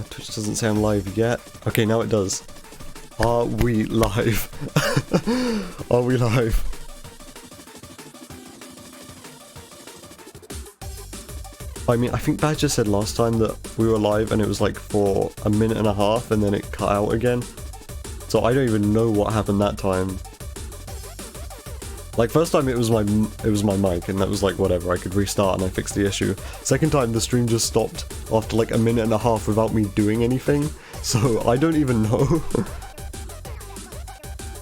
Twitch doesn't say I'm live yet. Okay, now it does. Are we live? Are we live? I mean, I think Badger said last time that we were live and it was like for a minute and a half and then it cut out again. So I don't even know what happened that time. Like, first time it was my mic, and that was like whatever, I could restart and I fixed the issue. Second time the stream just stopped after like a minute and a half without me doing anything, so I don't even know.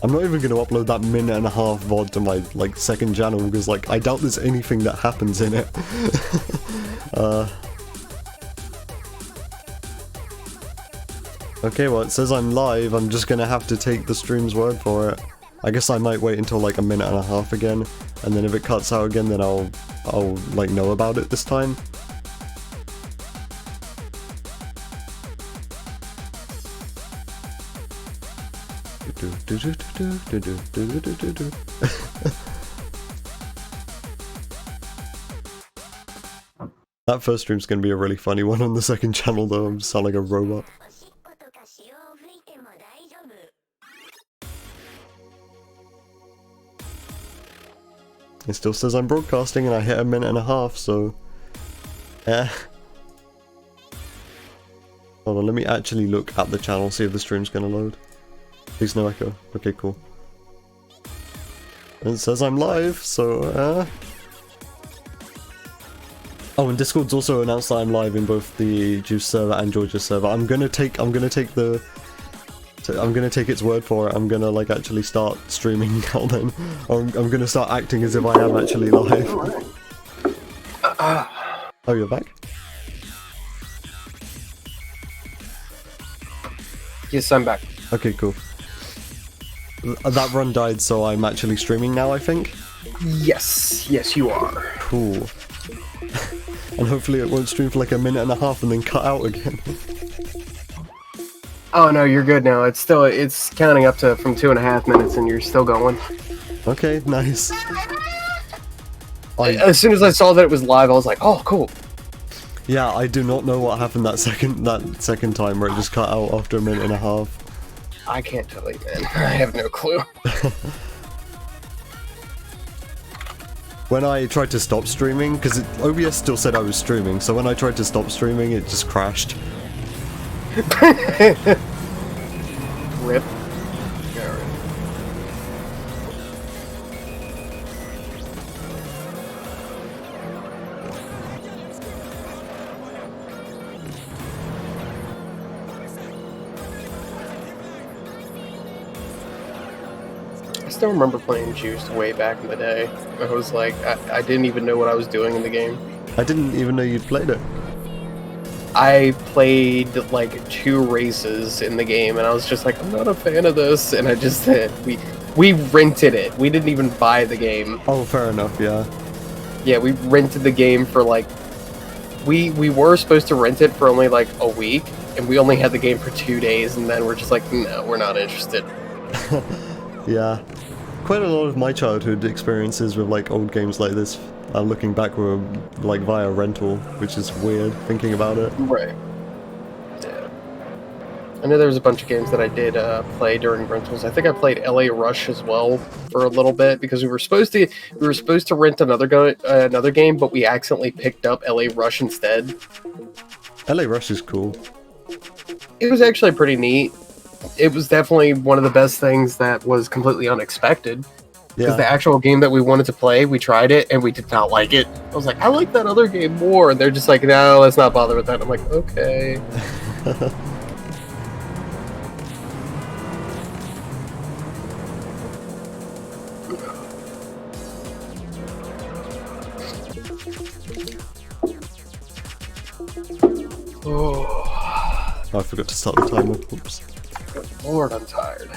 I'm not even gonna upload that minute and a half VOD to my like second channel because like I doubt there's anything that happens in it. Okay, well it says I'm live, I'm just gonna have to take the stream's word for it. I guess I might wait until like a minute and a half again, and then if it cuts out again then I'll like know about it this time. That first stream's gonna be a really funny one on the second channel though, I'm sound like a robot. It still says I'm broadcasting and I hit a minute and a half, so... yeah. Hold on, let me actually look at the channel, see if the stream's gonna load. Please no echo. Okay, cool. And it says I'm live, so Oh, and Discord's also announced that I'm live in both the Juice server and Georgia's server. I'm gonna take its word for it. I'm gonna like actually start streaming now then. I'm gonna start acting as if I am actually live. Oh, you're back? Yes, I'm back. Okay, cool. That run died, so I'm actually streaming now, I think? Yes, yes you are. Cool. And hopefully it won't stream for like a minute and a half and then cut out again. Oh no, you're good now. It's counting up to from 2.5 minutes and you're still going. Okay, nice. As soon as I saw that it was live, I was like, oh, cool. Yeah, I do not know what happened that second time where it just cut out after a minute and a half. I can't tell you, man. I have no clue. When I tried to stop streaming, because OBS still said I was streaming, so when I tried to stop streaming, it just crashed. Rip. I still remember playing Juice way back in the day. I was like, I didn't even know what I was doing in the game. I didn't even know you'd played it. I played like 2 races in the game and I was just like, I'm not a fan of this, and I just said we rented it. We didn't even buy the game. Oh, fair enough, yeah. Yeah, we rented the game for like we were supposed to rent it for only like a week, and we only had the game for 2 days, and then we're just like, no, we're not interested. Yeah. Quite a lot of my childhood experiences with like old games like this, looking back, were like via rental, which is weird thinking about it. Right. Yeah. I know there was a bunch of games that I did play during rentals. I think I played LA Rush as well for a little bit because we were supposed to rent another game, but we accidentally picked up LA Rush instead. LA Rush is cool. It was actually pretty neat. It was definitely one of the best things that was completely unexpected. Because the actual game that we wanted to play, we tried it, and we did not like it. I was like, I like that other game more. And they're just like, no, let's not bother with that. I'm like, okay. Oh, I forgot to start the timer. Oops. good Lord, I'm tired.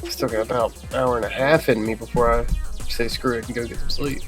Still got about an hour and a half in me before I say screw it and go get some sleep.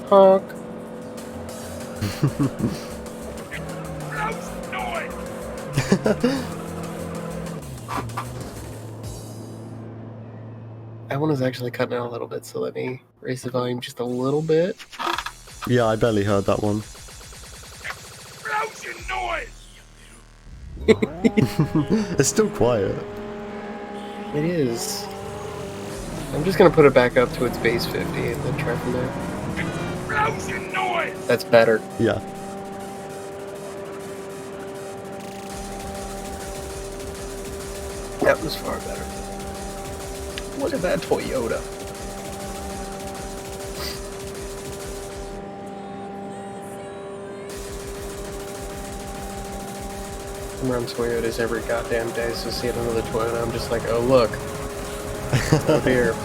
Honk. That one is actually cutting out a little bit, so let me raise the volume just a little bit. Yeah, I barely heard that one. It's still quiet. It is. I'm just gonna put it back up to its base 50 and then try from there. That's better. Yeah. That was far better. Look at that Toyota. I'm around Toyotas every goddamn day, so seeing another Toyota, I'm just like, oh look. Oh dear.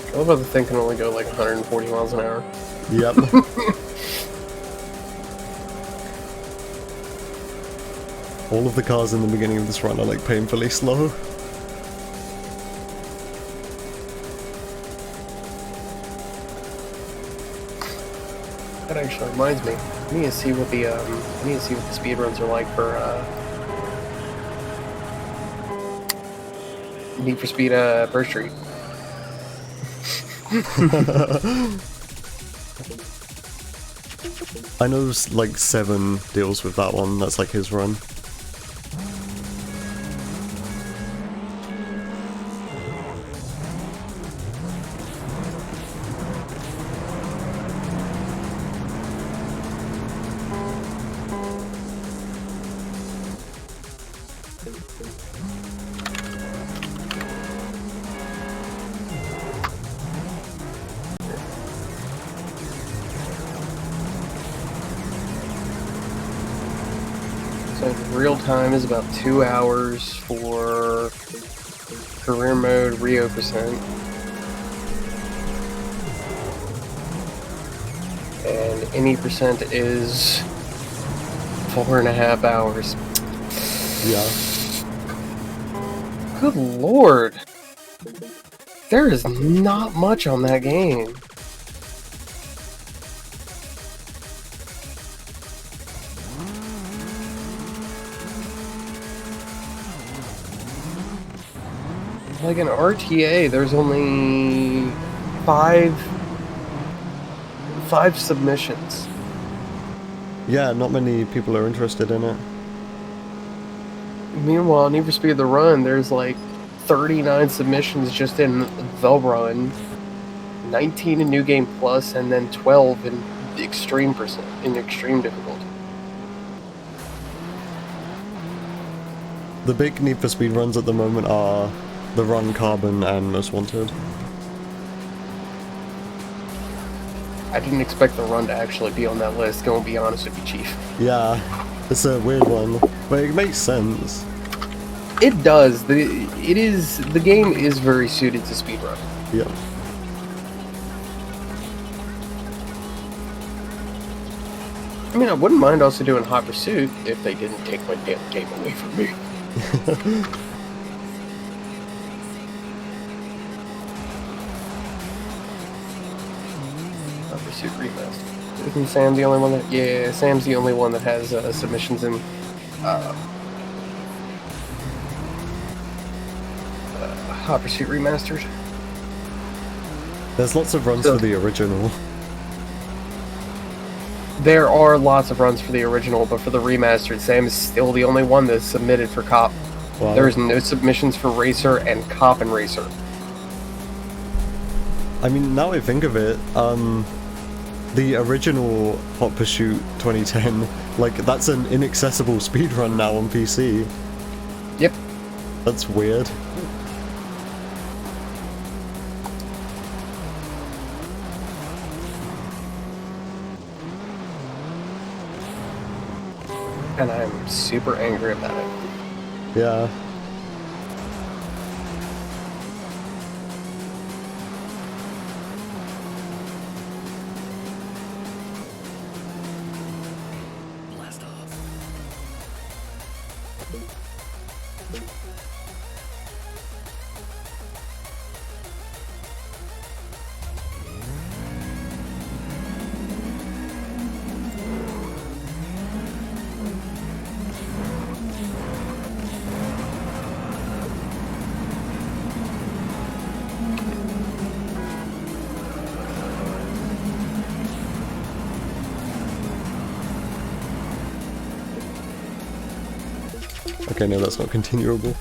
I love how the thing can only go like 140 miles an hour. Yep. All of the cars in the beginning of this run are like painfully slow. That actually reminds me. I need to see what the speed runs are like for Need for Speed Burst Street. I know like 7 deals with that one. That's like his run. So real time is about 2 hours for career mode Rio percent. And any percent is 4.5 hours. Yeah. Good lord. There is not much on that game. Like an RTA, there's only five submissions. Yeah, not many people are interested in it. Meanwhile, Need for Speed The Run, there's like 39 submissions just in The Run, 19 in New Game Plus, and then 12 in the extreme difficulty. The big Need for Speed runs at the moment are The Run, Carbon, and Most Wanted. I didn't expect The Run to actually be on that list, gonna be honest with you, Chief. Yeah, it's a weird one, but it makes sense. It does. The game is very suited to speedrun. Yeah. I mean, I wouldn't mind also doing Hot Pursuit if they didn't take my damn game away from me. Hot Pursuit Remastered. Isn't Sam the only one that... Yeah, Sam's the only one that has submissions in... Hot Pursuit Remastered. There's lots of runs for the original. There are lots of runs for the original, but for the remastered, Sam is still the only one that's submitted for Cop. Wow. There's no submissions for Racer and Cop and Racer. I mean, now I think of it, the original Hot Pursuit 2010, like, that's an inaccessible speedrun now on PC. Yep. That's weird. And I'm super angry about it. Yeah. Okay, no, that's not continuable.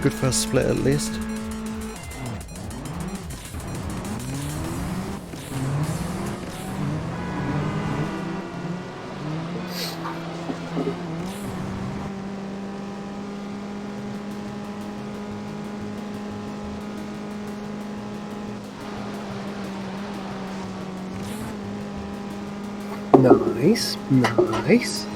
Good first split at least. Nice, nice.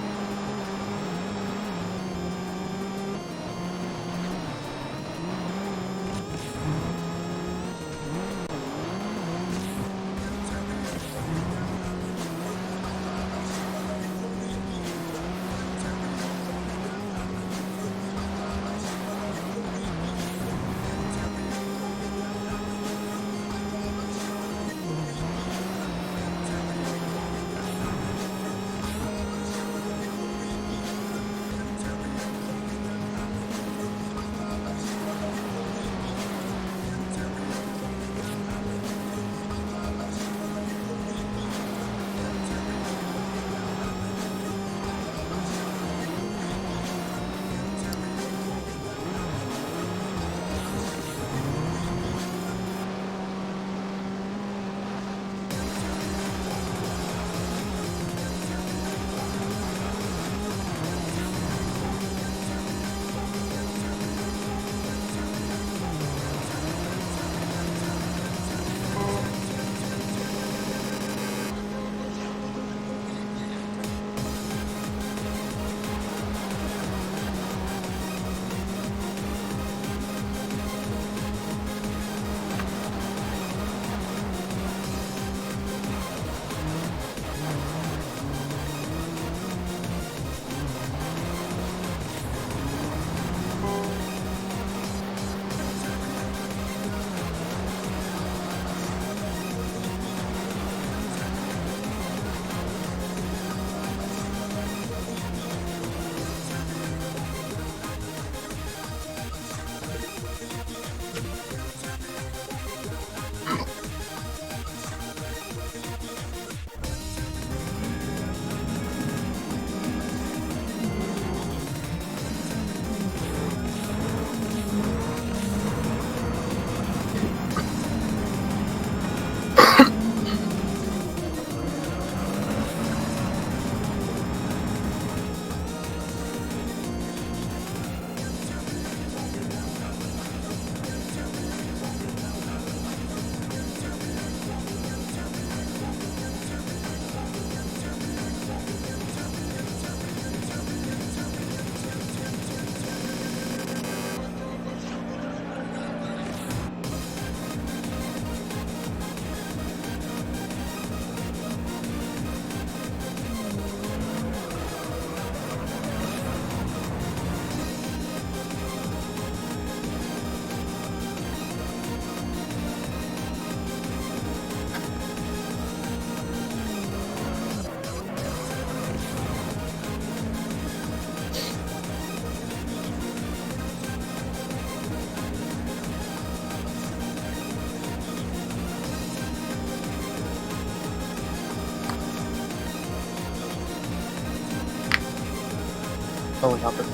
Helicopter.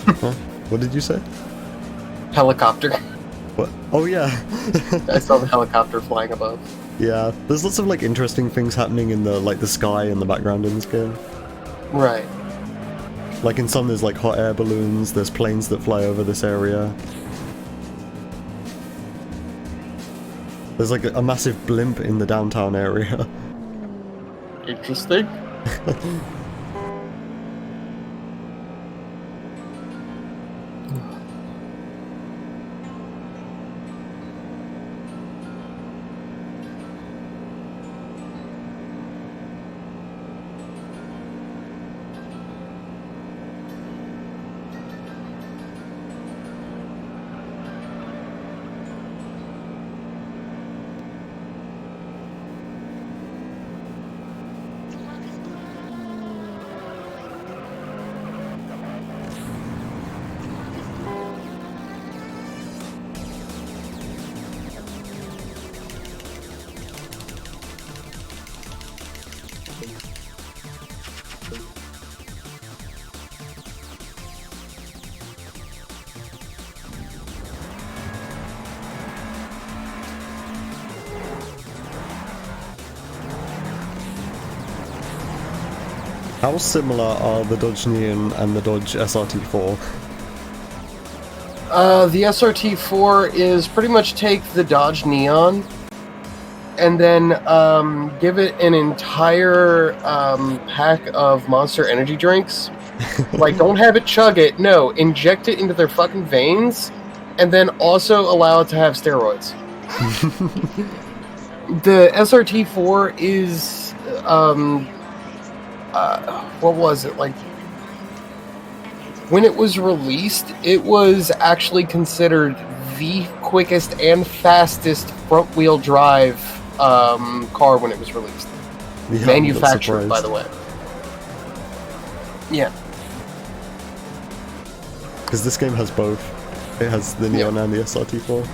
Huh? What did you say? Helicopter. What? Oh yeah. I saw the helicopter flying above. Yeah, there's lots of like interesting things happening in the sky and the background in this game. Right. Like in some there's like hot air balloons, there's planes that fly over this area. There's like a massive blimp in the downtown area. Interesting. How similar are the Dodge Neon and the Dodge SRT4? The SRT4 is pretty much take the Dodge Neon and then give it an entire pack of Monster energy drinks. Like, don't have it chug it. No, inject it into their fucking veins, and then also allow it to have steroids. The SRT-4 is, what was it? Like, when it was released, it was actually considered the quickest and fastest front-wheel drive car when it was released. Yeah, Manufactured, by the way. Yeah. Because this game has both. It has the Neon and the SRT-4.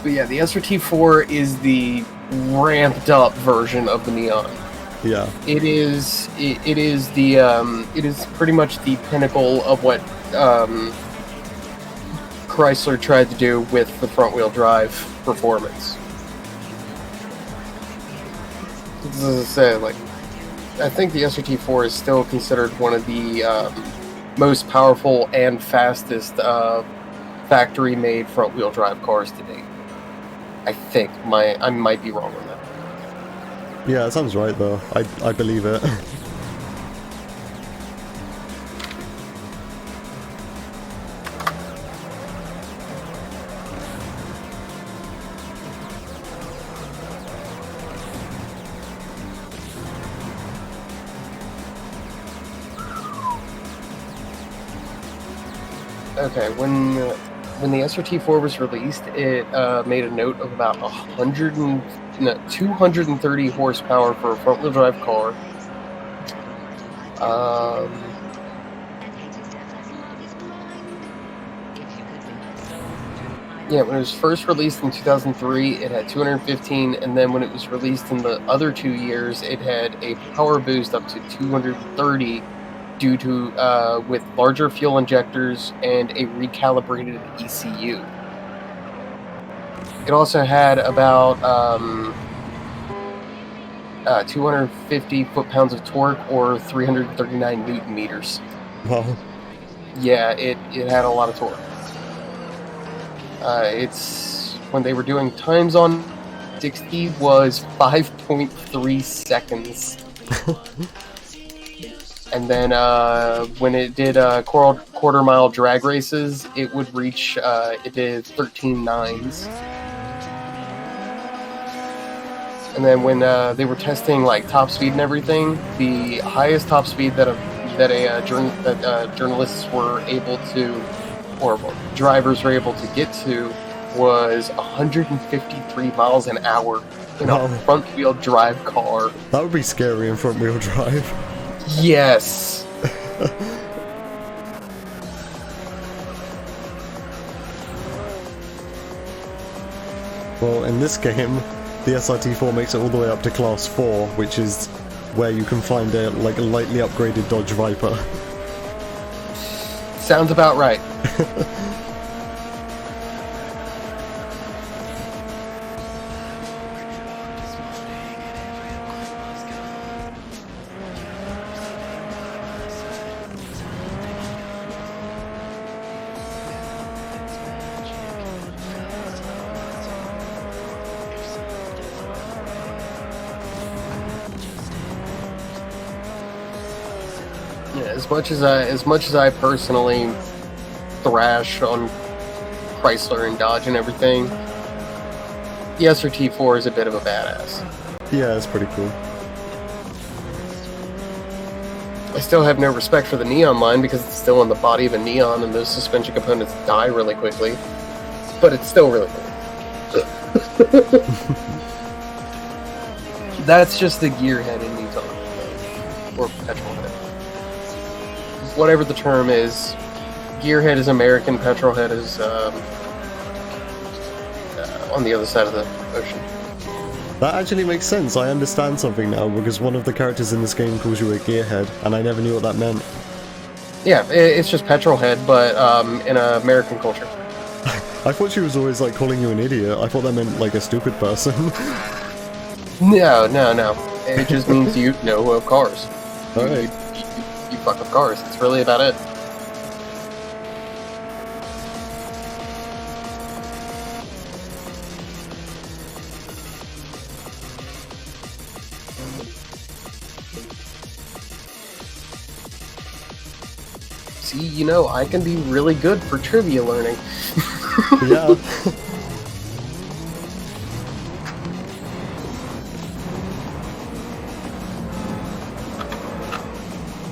But yeah, the SRT-4 is the ramped up version of the Neon. Yeah. It is pretty much the pinnacle of what Chrysler tried to do with the front wheel drive performance. As I said, like, I think the SRT-4 is still considered one of the most powerful and fastest factory-made front-wheel drive cars to date. I think. I might be wrong on that. Yeah, it sounds right though. I believe it. Okay, when the SRT-4 was released, it made a note of about 230 horsepower for a front-wheel drive car. Yeah, when it was first released in 2003, it had 215, and then when it was released in the other 2 years, it had a power boost up to 230 due to with larger fuel injectors and a recalibrated ECU. It also had about 250 foot-pounds of torque or 339 newton meters. Wow. Yeah, it had a lot of torque. It's when they were doing times on 60 was 5.3 seconds. And then when it did quarter mile drag races, it would reach it did 13 nines. And then when they were testing like top speed and everything, the highest top speed that journalists were able to, or drivers were able to get to, was 153 miles an hour in a front-wheel drive car. That would be scary in front-wheel drive. Yes. Well, in this game, the SRT-4 makes it all the way up to Class 4, which is where you can find a lightly upgraded Dodge Viper. Sounds about right. As much as I personally thrash on Chrysler and Dodge and everything, the SRT-4 is a bit of a badass. Yeah, it's pretty cool. I still have no respect for the Neon line because it's still in the body of a Neon and those suspension components die really quickly, but it's still really cool. That's just the gearhead in Utah, or petrol head. Whatever the term is, gearhead is American, petrol head is on the other side of the ocean. That actually makes sense. I understand something now, because one of the characters in this game calls you a gearhead, and I never knew what that meant. Yeah, it's just petrol head, but in American culture. I thought she was always like calling you an idiot. I thought that meant like a stupid person. No. It just means you know of cars. Alright. You fuck with cars. That's really about it. see, you know, I can be really good for trivia learning. Yeah.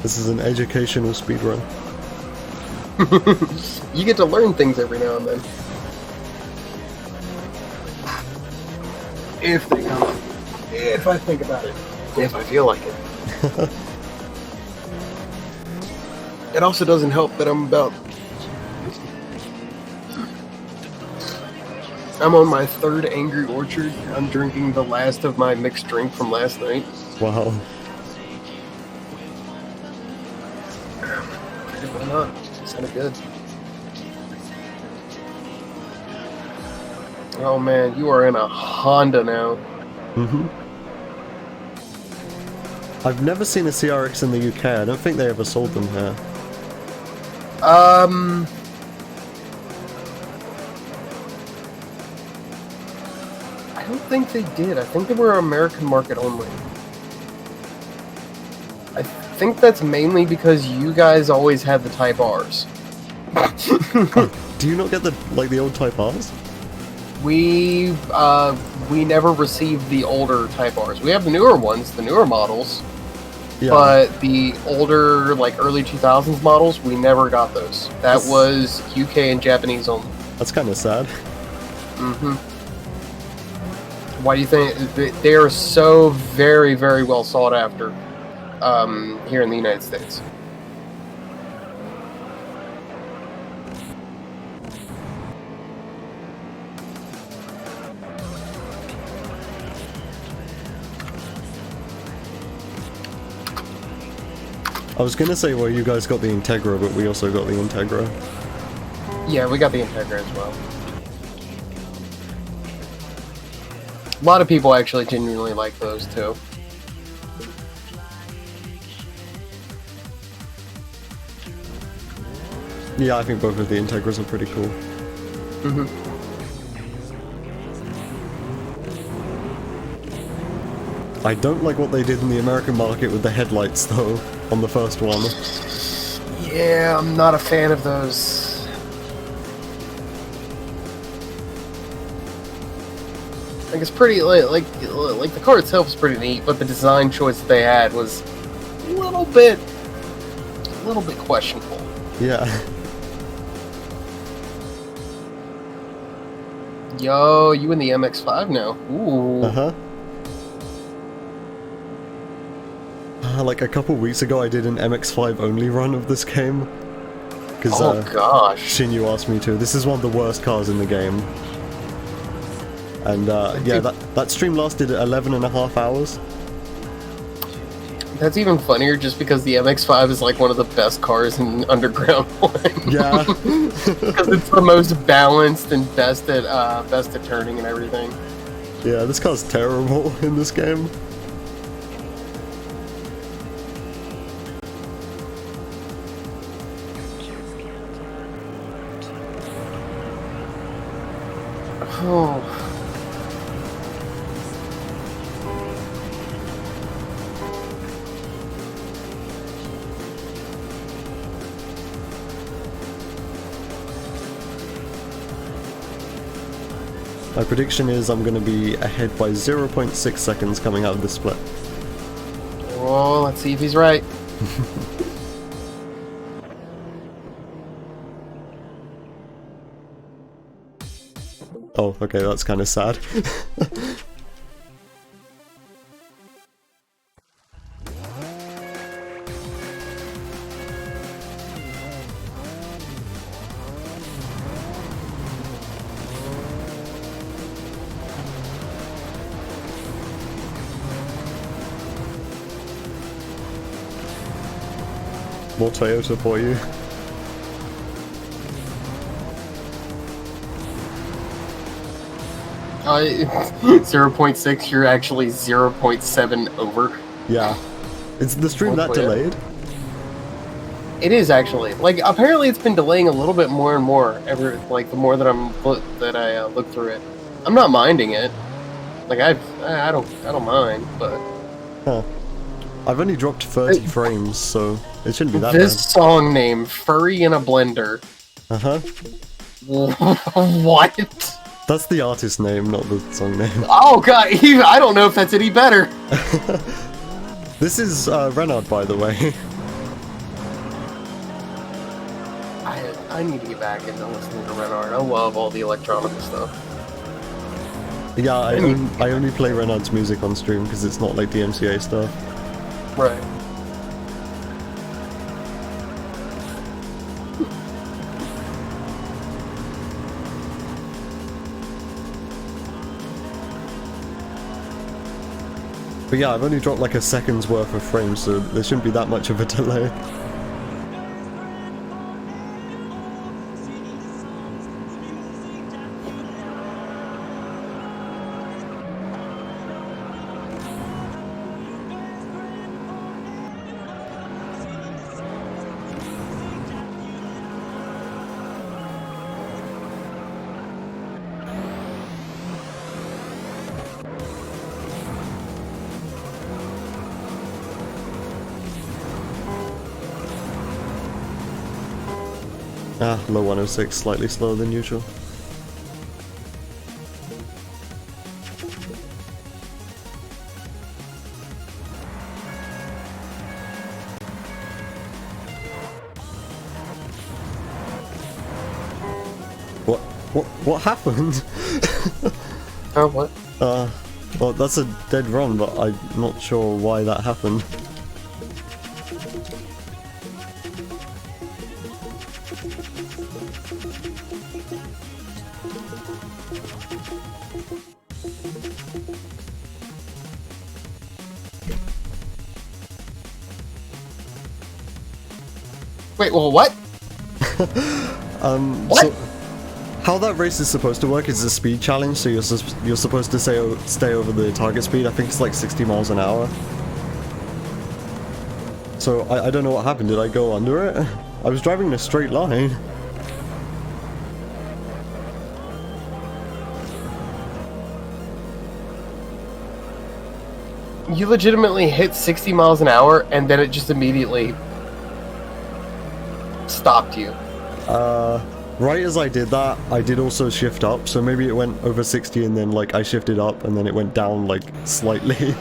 This is an educational speedrun. You get to learn things every now and then. If they come up. If I think about it. If I feel like it. It also doesn't help that I'm on my 3rd Angry Orchard. I'm drinking the last of my mixed drink from last night. Wow. Why not? It's kind of good. Oh man, you are in a Honda now. Mm-hmm. I've never seen a CRX in the UK. I don't think they ever sold them here. I don't think they did. I think they were American market only. I think that's mainly because you guys always had the Type R's. Do you not get the old Type R's? We never received the older Type R's. We have the newer ones, the newer models. Yeah. But the older, like early 2000s models, we never got those. That was UK and Japanese only. That's kind of sad. Mm-hmm. Why do you think they are so very, very well sought after here in the United States? I was gonna say, well, you guys got the Integra, but we also got the Integra. Yeah, we got the Integra as well. A lot of people actually genuinely like those too. Yeah, I think both of the Integras are pretty cool. Mm-hmm. I don't like what they did in the American market with the headlights, though, on the first one. Yeah, I'm not a fan of those. Like, it's pretty, like the car itself is pretty neat, but the design choice that they had was a little bit questionable. Yeah. Yo, you in the MX-5 now? Ooh. Uh-huh. Like a couple weeks ago, I did an MX-5 only run of this game. Because, oh gosh. Shinyu asked me to. This is one of the worst cars in the game. And, yeah, that stream lasted 11.5 hours. That's even funnier just because the MX-5 is like one of the best cars in Underground 1. Yeah. Because it's the most balanced and best at turning and everything. Yeah, this car's terrible in this game. Oh. My prediction is I'm going to be ahead by 0.6 seconds coming out of this split. Well, let's see if he's right. Oh, okay, that's kind of sad. More Toyota for you. Uh, 0.6, you're actually 0.7 over. Yeah. Is the stream that delayed? It is actually. Like, apparently it's been delaying a little bit more and more the more that I look through it. I'm not minding it. Like, I don't mind, but Huh. I've only dropped 30 frames, so it shouldn't be that This song name, Furry in a Blender. bad. What? That's the artist name, not the song name. Oh god, I don't know if that's any better. This is Renard, by the way. I need to get back into listening to Renard. I love all the electronic stuff. Yeah, I only play Renard's music on stream because it's not like the MCA stuff. Right. But yeah, I've only dropped like a second's worth of frames, so there shouldn't be that much of a delay. Ah, low 106, slightly slower than usual. What happened? Oh, what? Well, that's a dead run, but I'm not sure why that happened. Wait, well, what? What? So how that race is supposed to work is a speed challenge, so you're supposed to stay over the target speed. I think it's like 60 miles an hour. So I don't know what happened. Did I go under it? I was driving in a straight line. You legitimately hit 60 miles an hour and then it just immediately stopped you. Right as I did that, I did also shift up, so maybe it went over 60 and then like I shifted up and then it went down like slightly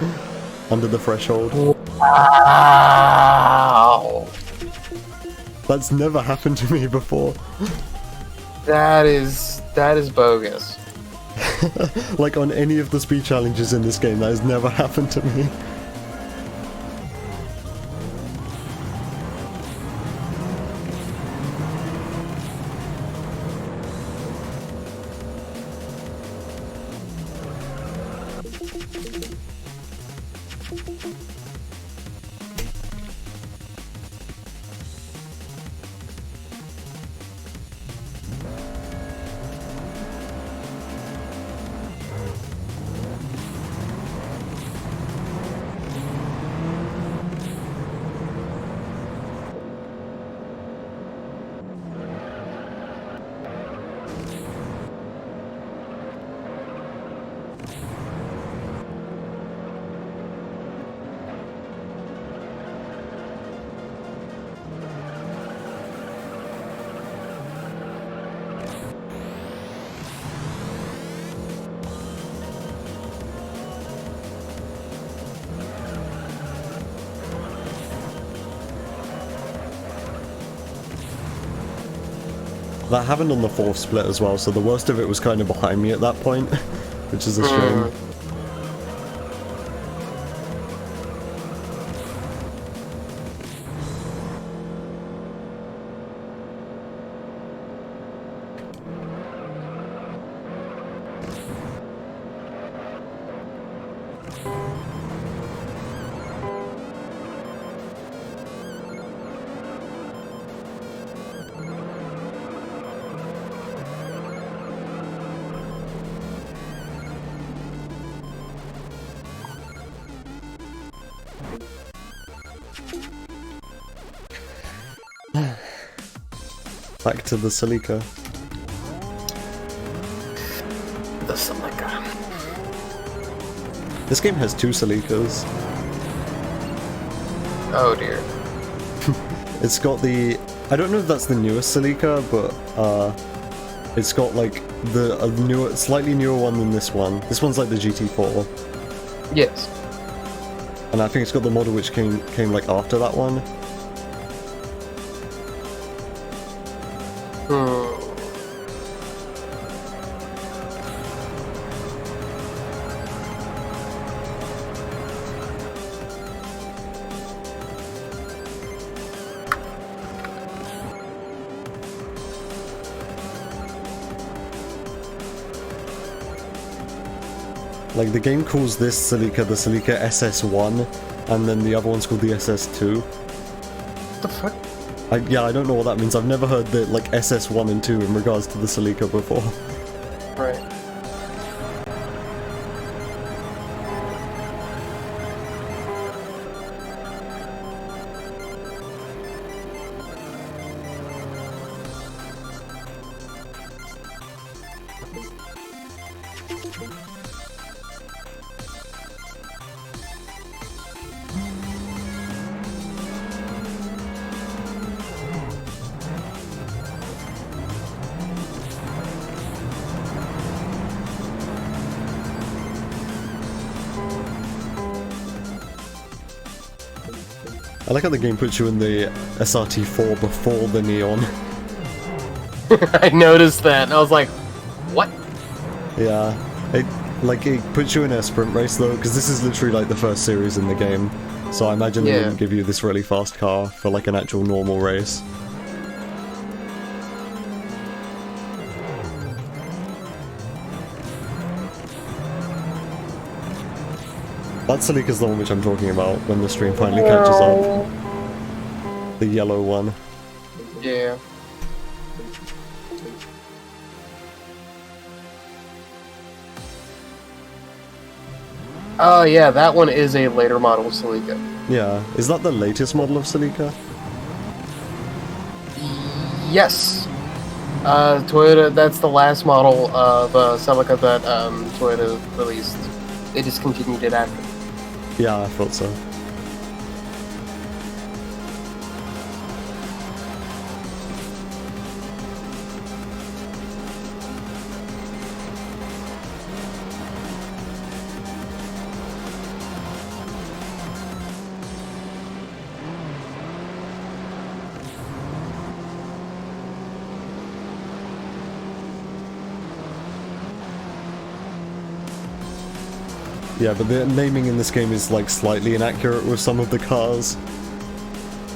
under the threshold. Wow. That's never happened to me before. That is bogus. Like on any of the speed challenges in this game, that has never happened to me. That happened on the fourth split as well, so the worst of it was kind of behind me at that point, which is a shame. Back to the Celica. The Celica. This game has two Celicas. Oh dear. It's got the... I don't know if that's the newest Celica, but it's got like the slightly newer one than this one. This one's like the GT4. Yes. And I think it's got the model which came like after that one. Like, the game calls this Celica the Celica SS1, and then the other one's called the SS2. What the fuck? Yeah, I don't know what that means. I've never heard the, like, SS1 and 2 in regards to the Celica before. Right. I like how the game puts you in the SRT4 before the Neon. I noticed that, and I was like, what? Yeah. It puts you in a sprint race, though, because this is literally, like, the first series in the game. So I imagine they wouldn't give you this really fast car for, like, an actual normal race. That Celica's the one which I'm talking about when the stream finally catches up. The yellow one. Yeah. Oh yeah, that one is a later model of Celica. Yeah. Is that the latest model of Celica? Yes. Toyota, that's the last model of Celica that Toyota released. They discontinued it after. Yeah, I thought so. Yeah, but the naming in this game is like slightly inaccurate with some of the cars.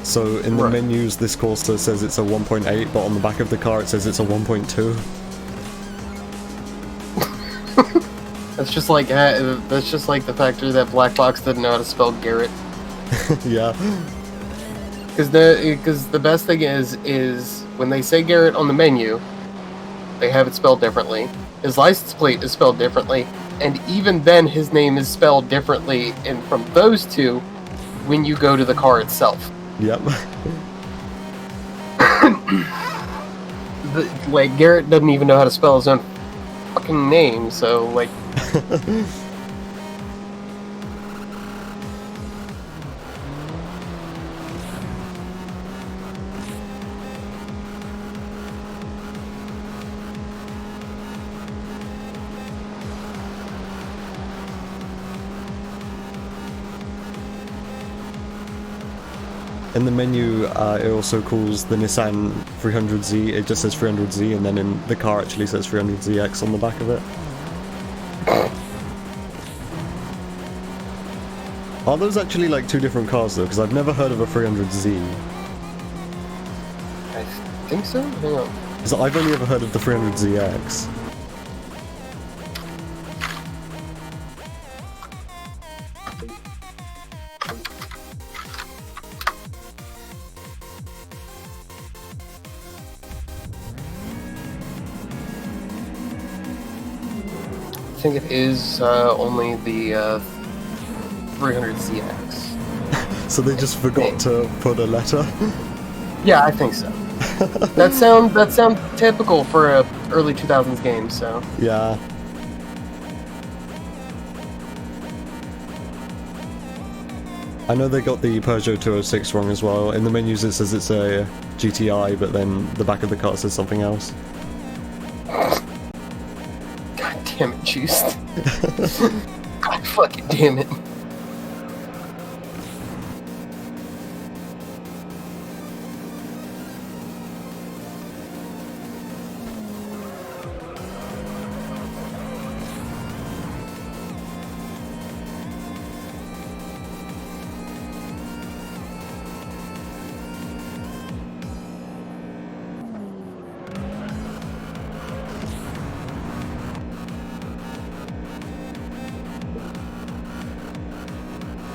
So in the menus, this Corsa says it's a 1.8, but on the back of the car it says it's a 1.2. That's just like the factor that Black Box didn't know how to spell Garrett. Yeah. Because the best thing is when they say Garrett on the menu, they have it spelled differently. His license plate is spelled differently, and even then his name is spelled differently and from those two when you go to the car itself. Yep. Like, Garrett doesn't even know how to spell his own fucking name, so, like... In the menu, it also calls the Nissan 300Z, it just says 300Z, and then in the car actually says 300ZX on the back of it. Are those actually like two different cars though? Because I've never heard of a 300Z. I think so? Hang on. Because I've only ever heard of the 300ZX. I think it is only the 300ZX. So they just forgot to put a letter? Yeah, I think so. that sound typical for a early 2000s game, so. Yeah. I know they got the Peugeot 206 wrong as well. In the menus it says it's a GTI, but then the back of the car says something else. God damn it, Juiced. God fucking damn it.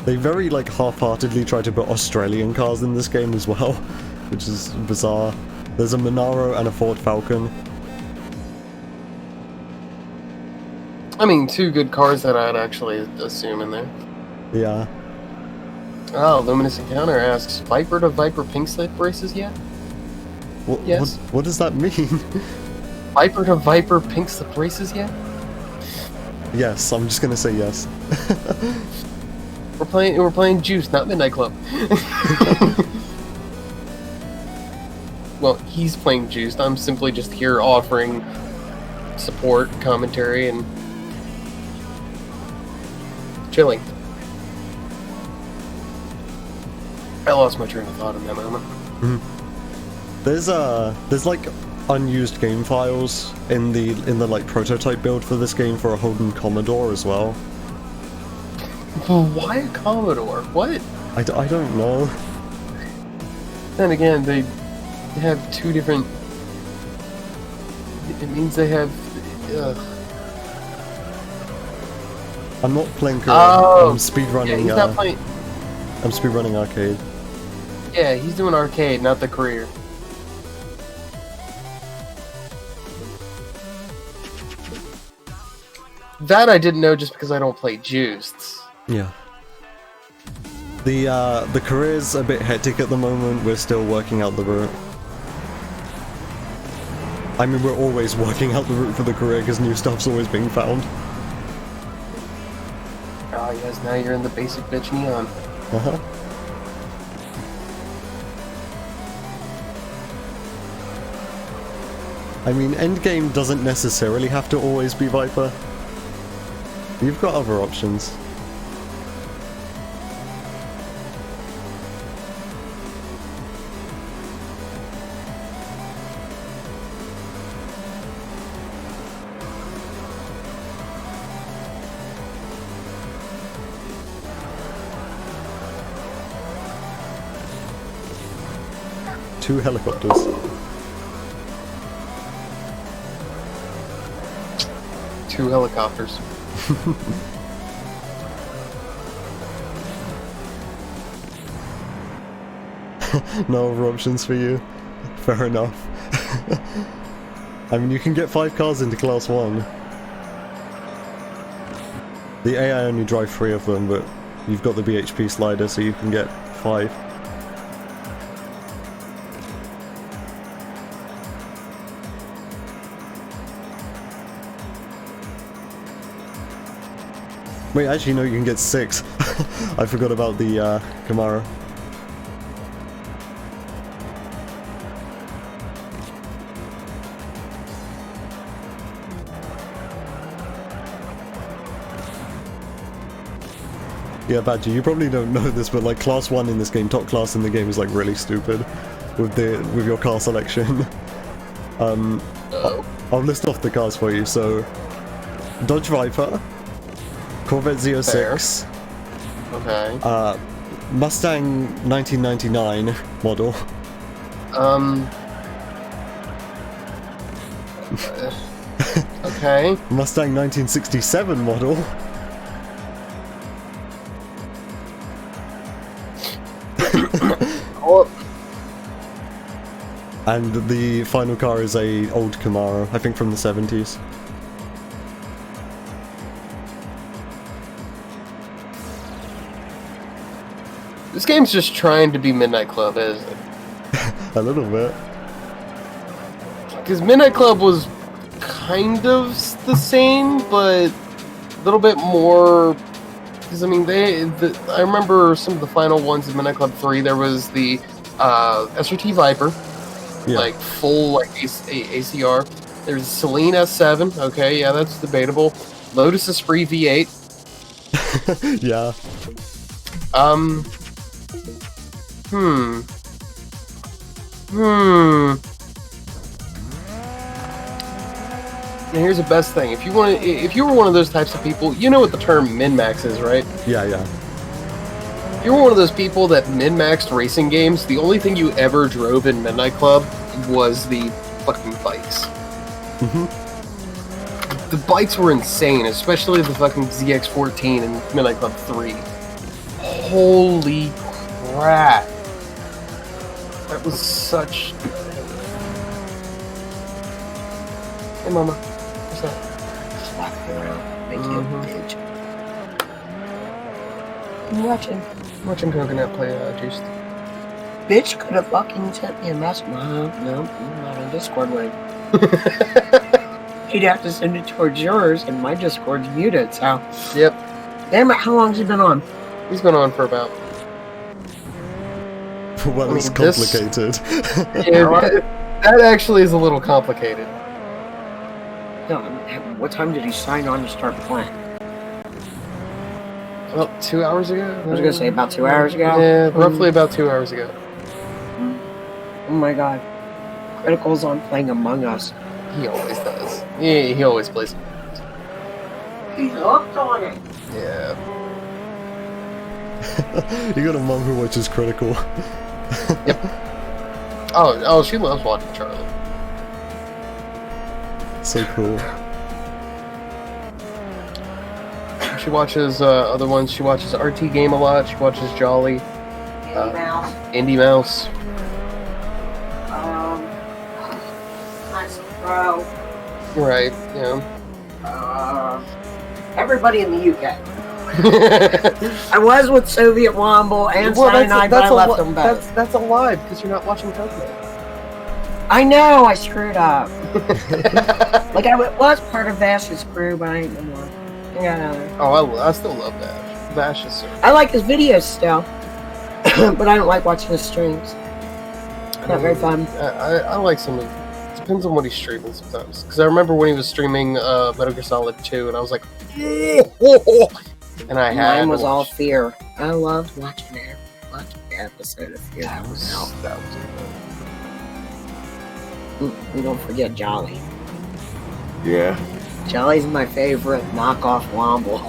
They very, like, half-heartedly try to put Australian cars in this game as well, which is bizarre. There's a Monaro and a Ford Falcon. I mean, two good cars that I'd actually assume in there. Yeah. Oh, Luminous Encounter asks, Viper to Viper pink slip braces yet? Yes. What does that mean? Viper to Viper pink slip braces yet? Yes, I'm just gonna say yes. We're playing Juice, not Midnight Club. Well, he's playing Juiced. I'm simply just here offering support, commentary, and chilling. I lost my train of thought in that moment. There's like unused game files in the like prototype build for this game for a Holden Commodore as well. Why a Commodore? What? I don't know. Then again, they have two different... It means they have... I'm not playing career. Oh, I'm speedrunning. Yeah, he's not playing... I'm speedrunning arcade. Yeah, he's doing arcade, not the career. That I didn't know just because I don't play Juiced. Yeah. The career's a bit hectic at the moment. We're still working out the route. I mean, we're always working out the route for the career because new stuff's always being found. Oh yes, now you're in the basic bitch neon. Uh-huh. I mean, endgame doesn't necessarily have to always be Viper. You've got other options. Two helicopters. Two helicopters. No other options for you. Fair enough. I mean, you can get 5 cars into Class 1. The AI only drive 3 of them, but you've got the BHP slider, so you can get 5. Wait, actually no, you can get 6. I forgot about the Camaro. Yeah, Badger, you probably don't know this, but like Class 1 in this game, top class in the game is like really stupid with your car selection. I'll list off the cars for you. So, Dodge Viper, Corvette Z06, Fair. Okay. Mustang 1999 model. Okay. Mustang 1967 model. Oh, And the final car is a old Camaro, I think from the 70s. this game's just trying to be Midnight Club, isn't it? A little bit. Because Midnight Club was kind of the same, but a little bit more Because I mean, I remember some of the final ones in Midnight Club 3. There was the SRT Viper, like full like ACR. There's Celine S7. Okay, yeah, that's debatable. Lotus Esprit V8. Yeah. And here's the best thing: if you were one of those types of people, you know what the term min-max is, right? Yeah, yeah. If you were one of those people that min-maxed racing games, the only thing you ever drove in Midnight Club was the fucking bikes. The bikes were insane, especially the fucking ZX14 and Midnight Club 3. Holy crap! That was such. Hey, Mama. What's that? Slapping around. Make you a bitch. I'm watching. I'm watching Coconut play Juiced. Bitch could have fucking sent me a message. No, I'm not on Discord with. He'd have to send it towards yours, and my Discord's muted, so. Yep. Damn it, how long's he been on? He's been on for about. Well, it's complicated. Yeah, that actually is a little complicated. No, what time did he sign on to start playing? Well, 2 hours ago? I was gonna say about 2 hours ago. Yeah, roughly about 2 hours ago. Oh my god. Critical's on playing Among Us. He always does. Yeah, he always plays. He's hooked on it. Yeah. You got a mom who watches Critical. Yep. Oh, she loves watching Charlie. So cool. She watches other ones. She watches RT Game a lot. She watches Jolly. Indie Mouse. Nice Pro. Right, yeah. Everybody in the UK. I was with Soviet Womble and Cyanide, but I left them both. That's a lie, because you're not watching Coconut. I know, I screwed up. Like, I was part of Vash's crew, but I ain't no more. Yeah. Oh, I still love Vash. Vash is so... I like his videos still, but I don't like watching his streams. Not very fun. I like some of... It depends on what he's streaming sometimes. Because I remember when he was streaming Metal Gear Solid 2, and I was like... And I had... Mine was all Fear. I loved watching that. Watching the episode of Fear. That was good. We don't forget Jolly. Yeah. Jolly's my favorite knockoff Womble.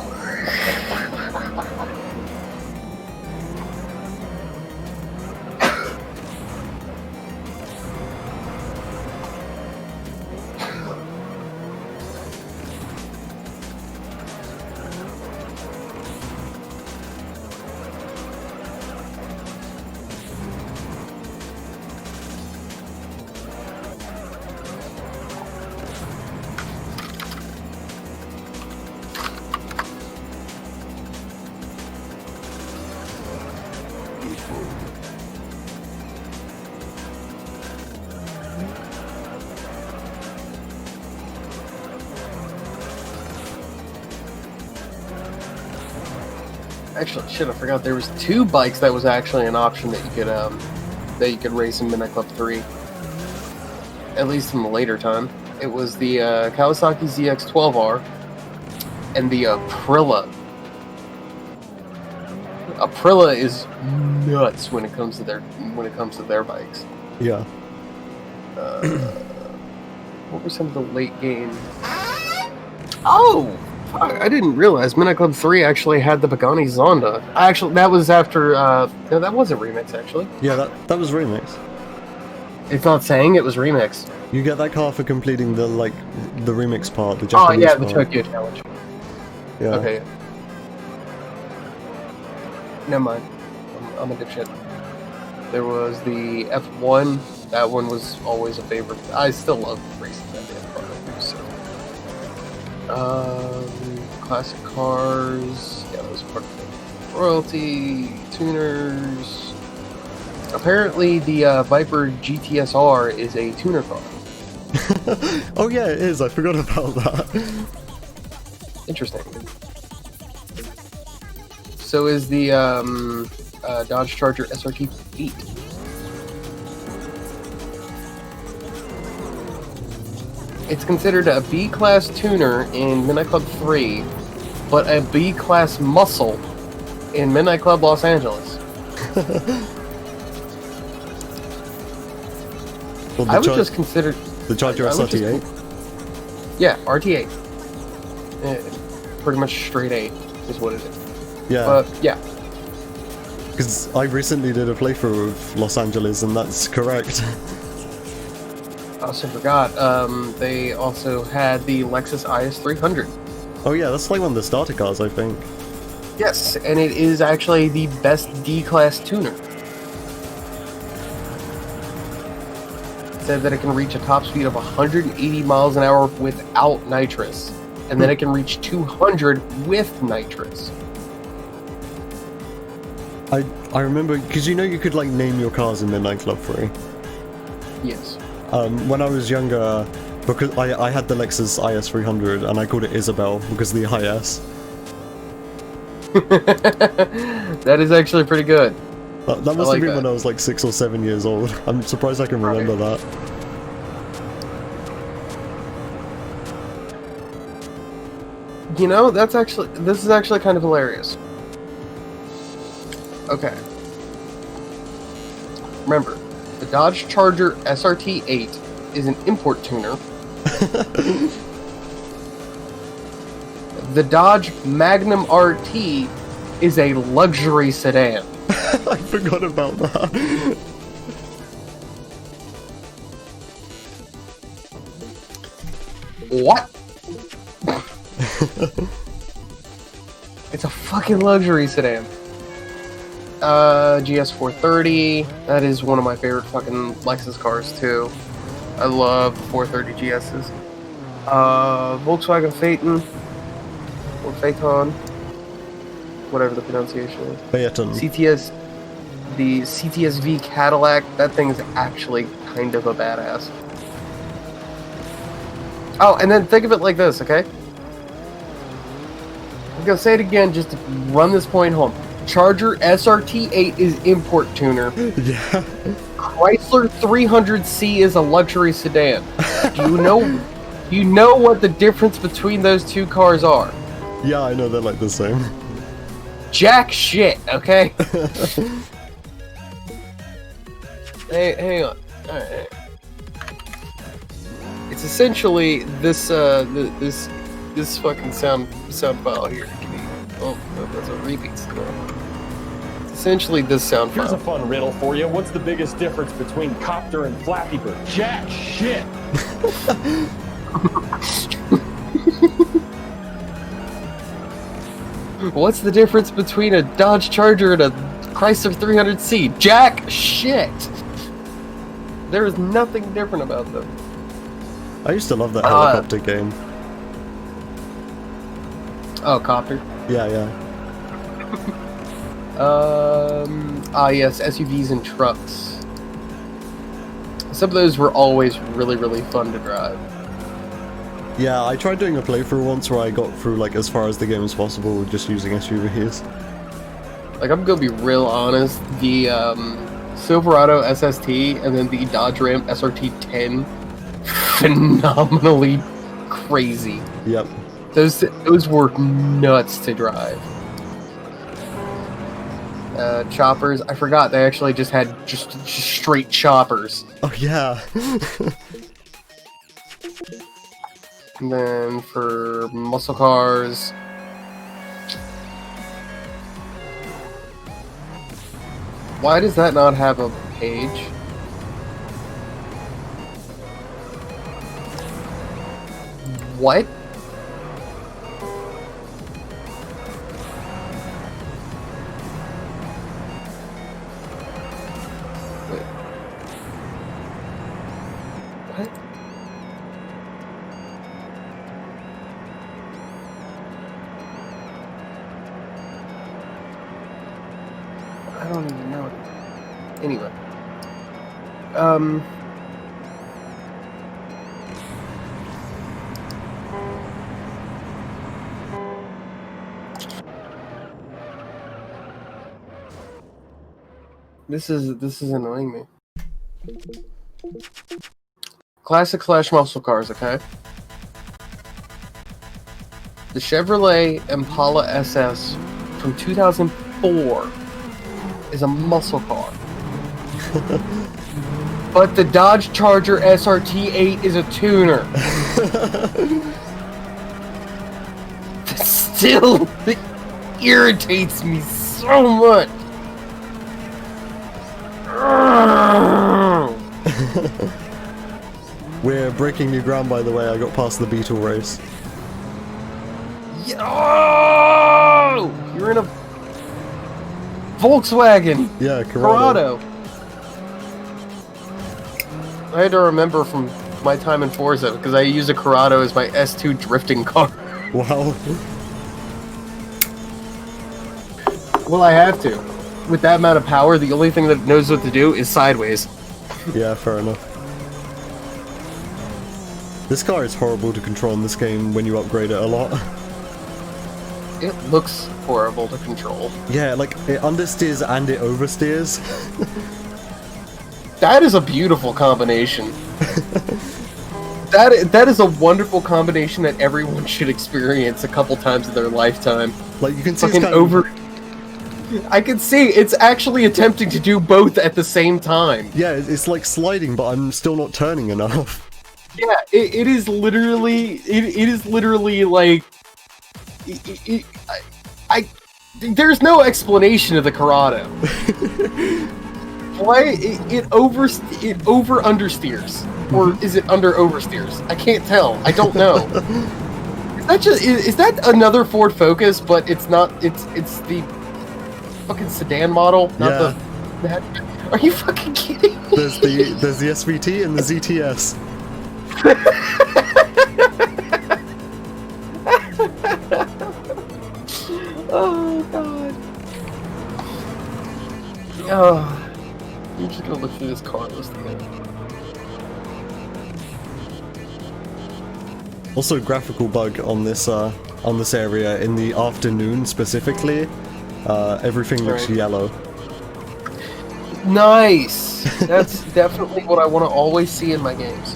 Actually, shit, I forgot there was 2 bikes that was actually an option that you could race in Midnight Club 3. At least in the later time. It was the Kawasaki ZX-12R and the Aprilia. Aprilia is nuts when it comes to their bikes. Yeah. What were some of the late game? Oh! I didn't realize Midnight Club 3 actually had the Pagani Zonda. That was after... no, that was a remix, actually. Yeah, that was remix. It's not saying it was remixed. You get that car for completing the remix part, the Oh, Japanese yeah, part. the Tokyo Challenge. Yeah. Okay. Never mind. I'm a dipshit. There was the F1. That one was always a favorite. I still love racing that damn car. Classic cars. Yeah, that was part of it. Royalty, tuners. Apparently, the Viper GTSR is a tuner car. Oh yeah, it is. I forgot about that. Interesting. So is the Dodge Charger SRT 8. It's considered a B-class tuner in Midnight Club 3, but a B-class muscle in Midnight Club Los Angeles. Well, I would just consider the Charger SRT8. Yeah, RT8. Pretty much straight 8 is what it is. Yeah. But yeah. Because I recently did a playthrough of Los Angeles, and that's correct. I also forgot, they also had the Lexus IS 300. Oh yeah, that's like one of the starter cars, I think. Yes, and it is actually the best D-class tuner. It said that it can reach a top speed of 180 miles an hour without nitrous, and then it can reach 200 with nitrous. I remember, because you know you could like name your cars in Midnight Club 3. Yes. When I was younger, because I had the Lexus IS 300 and I called it Isabel because of the IS. That is actually pretty good. That must have been when I was like 6 or 7 years old. I'm surprised I can remember that. You know, this is actually kind of hilarious. Okay. Remember, the Dodge Charger SRT8 is an import tuner. The Dodge Magnum RT is a luxury sedan. I forgot about that. What? It's a fucking luxury sedan. GS430. That is one of my favorite fucking Lexus cars too. I love 430 GSs. Volkswagen Phaeton. Or Phaeton. Whatever the pronunciation is. Phaeton. CTS. The CTS-V Cadillac. That thing is actually kind of a badass. Oh, and then think of it like this, okay? I'm gonna say it again just to run this point home. Charger SRT8 is import tuner. Yeah. Chrysler 300C is a luxury sedan. Do you know what the difference between those two cars are? Yeah, I know they're like the same. Jack shit, okay? Hey, hang on. Alright. It's essentially this this fucking sound file here. Oh, that's a repeat score. Essentially this sound file. Here's a fun riddle for you. What's the biggest difference between Copter and Flappy Bird? Jack shit! What's the difference between a Dodge Charger and a Chrysler 300C? Jack shit! There is nothing different about them. I used to love that helicopter game. Oh, Copter. Yeah, yeah. Yes, SUVs and trucks. Some of those were always really, really fun to drive. Yeah, I tried doing a playthrough once where I got through like as far as the game as possible with just using SUVs. Like, I'm gonna be real honest, the Silverado SST and then the Dodge Ram SRT10, phenomenally crazy. Yep. Those were nuts to drive. Choppers, I forgot they actually just had just straight choppers. Oh yeah. And then for muscle cars, why does that not have a page? What? Wait. What? I don't even know. Anyway. This is annoying me. Classic / muscle cars, okay? The Chevrolet Impala SS from 2004 is a muscle car. But the Dodge Charger SRT8 is a tuner. Still, it irritates me so much. We're breaking new ground, by the way. I got past the Beetle race. Oh! You're in a Volkswagen. Yeah, Corrado. I had to remember from my time in Forza because I use a Corrado as my S2 drifting car. Wow. Well, I have to. With that amount of power, the only thing that it knows what to do is sideways. Yeah, fair enough. This car is horrible to control in this game when you upgrade it a lot. It looks horrible to control. Yeah, like, it understeers and it oversteers. That is a beautiful combination. That is a wonderful combination that everyone should experience a couple times in their lifetime. Like, you can see Fucking it's kind of... I can see it's actually attempting to do both at the same time. Yeah, it's like sliding, but I'm still not turning enough. Yeah, it is literally like there's no explanation of the Corrado. Why it over understeers, or is it under oversteers? I can't tell. I don't know. Is that another Ford Focus? But it's not. It's the fucking sedan model, not the. Are you fucking kidding me? There's the SVT and the ZTS. Oh god. Oh, I'm just gonna look through this car list again. Also, graphical bug on this area in the afternoon specifically. Everything looks yellow. Nice. That's definitely what I want to always see in my games.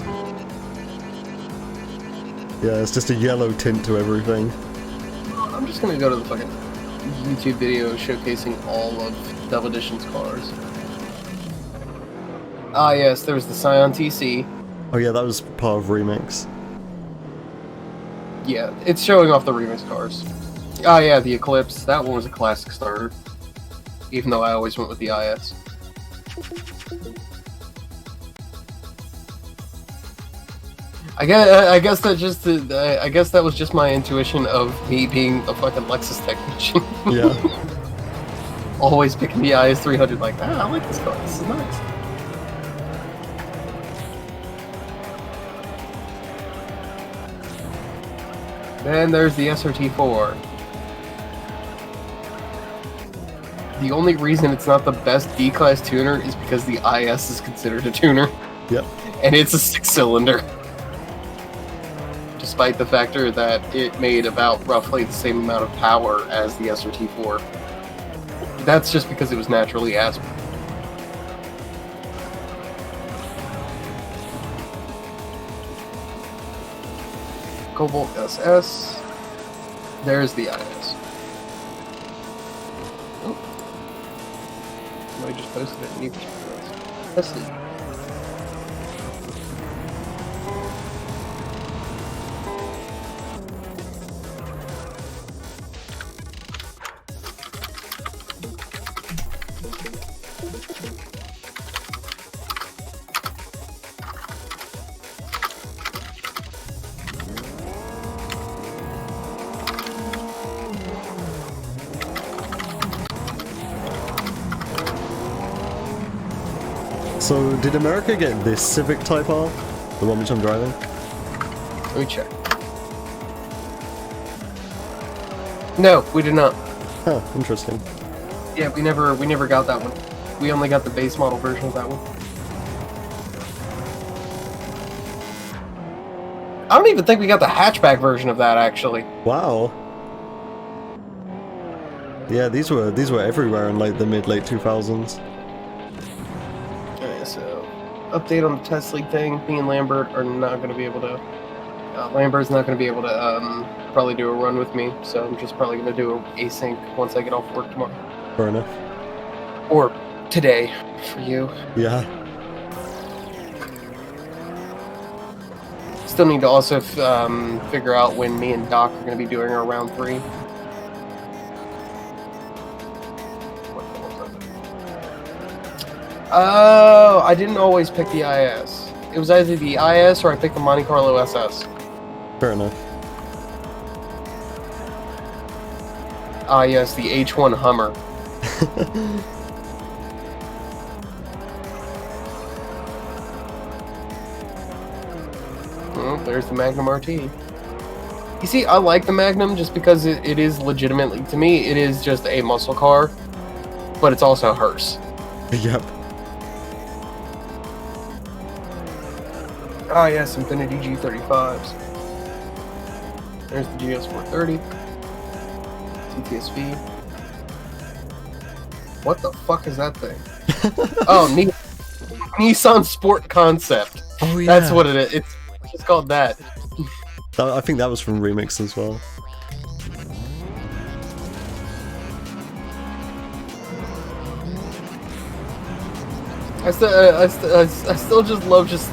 Yeah, it's just a yellow tint to everything. I'm just gonna go to the fucking YouTube video showcasing all of Dub Edition's cars. Ah yes, there's the Scion TC. Oh yeah, that was part of Remix. Yeah, it's showing off the remix cars. Ah yeah, the Eclipse. That one was a classic starter. Even though I always went with the IS. I guess that was just my intuition of me being a fucking Lexus technician. Yeah. Always picking the IS 300 like, I like this car. This is nice. Then there's the SRT4. The only reason it's not the best D-Class tuner is because the IS is considered a tuner. Yep. And it's a 6-cylinder. Despite the factor that it made about roughly the same amount of power as the SRT4. That's just because it was naturally aspirated. Cobalt SS. There's the IS. Oh. Somebody just posted it in YouTube. Let's see. So, did America get this Civic Type R? The one which I'm driving? Let me check. No, we did not. Huh, interesting. Yeah, we never got that one. We only got the base model version of that one. I don't even think we got the hatchback version of that, actually. Wow. Yeah, these were everywhere in like the late 2000s. update on the test league thing. Me and Lambert are not going to be able to. Lambert's not going to be able to probably do a run with me, so I'm just probably going to do async once I get off work tomorrow. Fair enough. Or today for you. Yeah. Still need to also figure out when me and Doc are going to be doing our round 3. Oh, I didn't always pick the IS. It was either the IS or I picked the Monte Carlo SS. Fair enough. Ah, yes, the H1 Hummer. Oh, there's the Magnum RT. You see, I like the Magnum just because it is legitimately, to me, it is just a muscle car, but it's also a hearse. Yep. Ah, yes, Infinity G35s. There's the GS430. TTSV. What the fuck is that thing? Oh, Nissan Sport Concept. Oh yeah. That's what it is. It's just called that. I think that was from Remix as well. I still just love just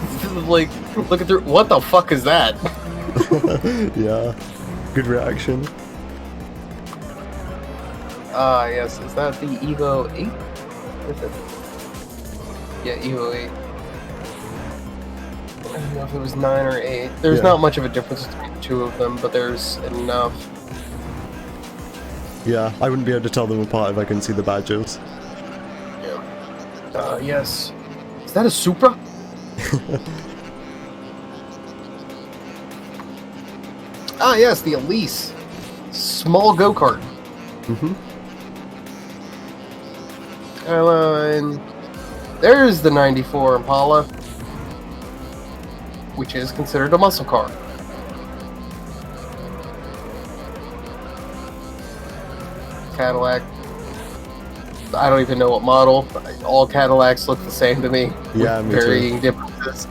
like looking through. What the fuck is that? Yeah. Good reaction. Ah, yes. Is that the Evo 8? Is it? Yeah, Evo 8. I don't know if it was 9 or 8. There's Yeah. not much of a difference between the two of them, but there's enough. Yeah, I wouldn't be able to tell them apart if I couldn't see the badges. Yeah. Yes. Is that a Supra? Ah, yes, the Elise. Small go-kart. Mm-hmm. And there's the 94 Impala, which is considered a muscle car. Cadillac. I don't even know what model. All Cadillacs look the same to me. Yeah, with me too. varying differences.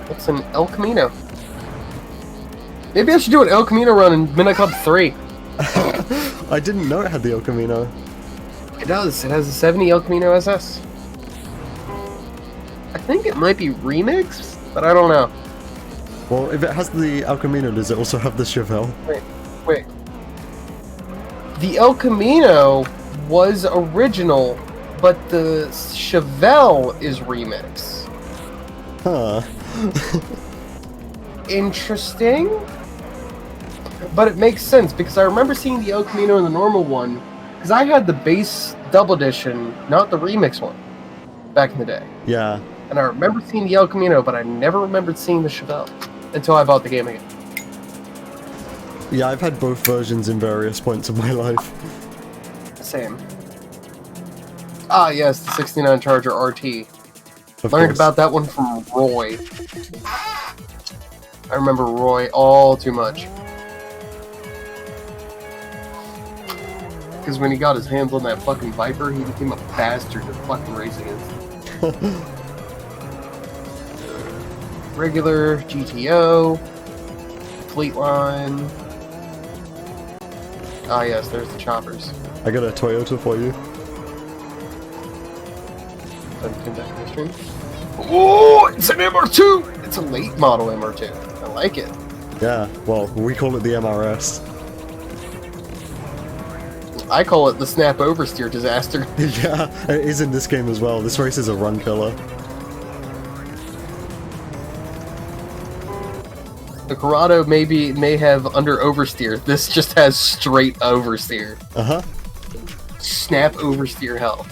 It's an El Camino. Maybe I should do an El Camino run in Midnight Club 3. I didn't know it had the El Camino. It does. It has a 70 El Camino SS. I think it might be remixed, but I don't know. Well, if it has the El Camino, does it also have the Chevelle? Wait. The El Camino was original, but the Chevelle is remix. Huh. Interesting. But it makes sense, because I remember seeing the El Camino in the normal one, because I had the base double edition, not the remix one, back in the day. Yeah. And I remember seeing the El Camino, but I never remembered seeing the Chevelle until I bought the game again. Yeah, I've had both versions in various points of my life. Same. Ah, yes, the 69 Charger RT. Of Learned course. about that one from Roy. I remember Roy all too much. Because when he got his hands on that fucking Viper, he became a bastard to fucking race against. Regular, GTO, Fleetline. Ah, yes, there's the choppers. I got a Toyota for you. Oh, it's an MR2! It's a late model MR2. I like it. Yeah, well, we call it the MRS. I call it the snap oversteer disaster. Yeah, it is in this game as well. This race is a run killer. The Corrado may have under oversteer. This just has straight oversteer. Uh-huh. Snap oversteer hell.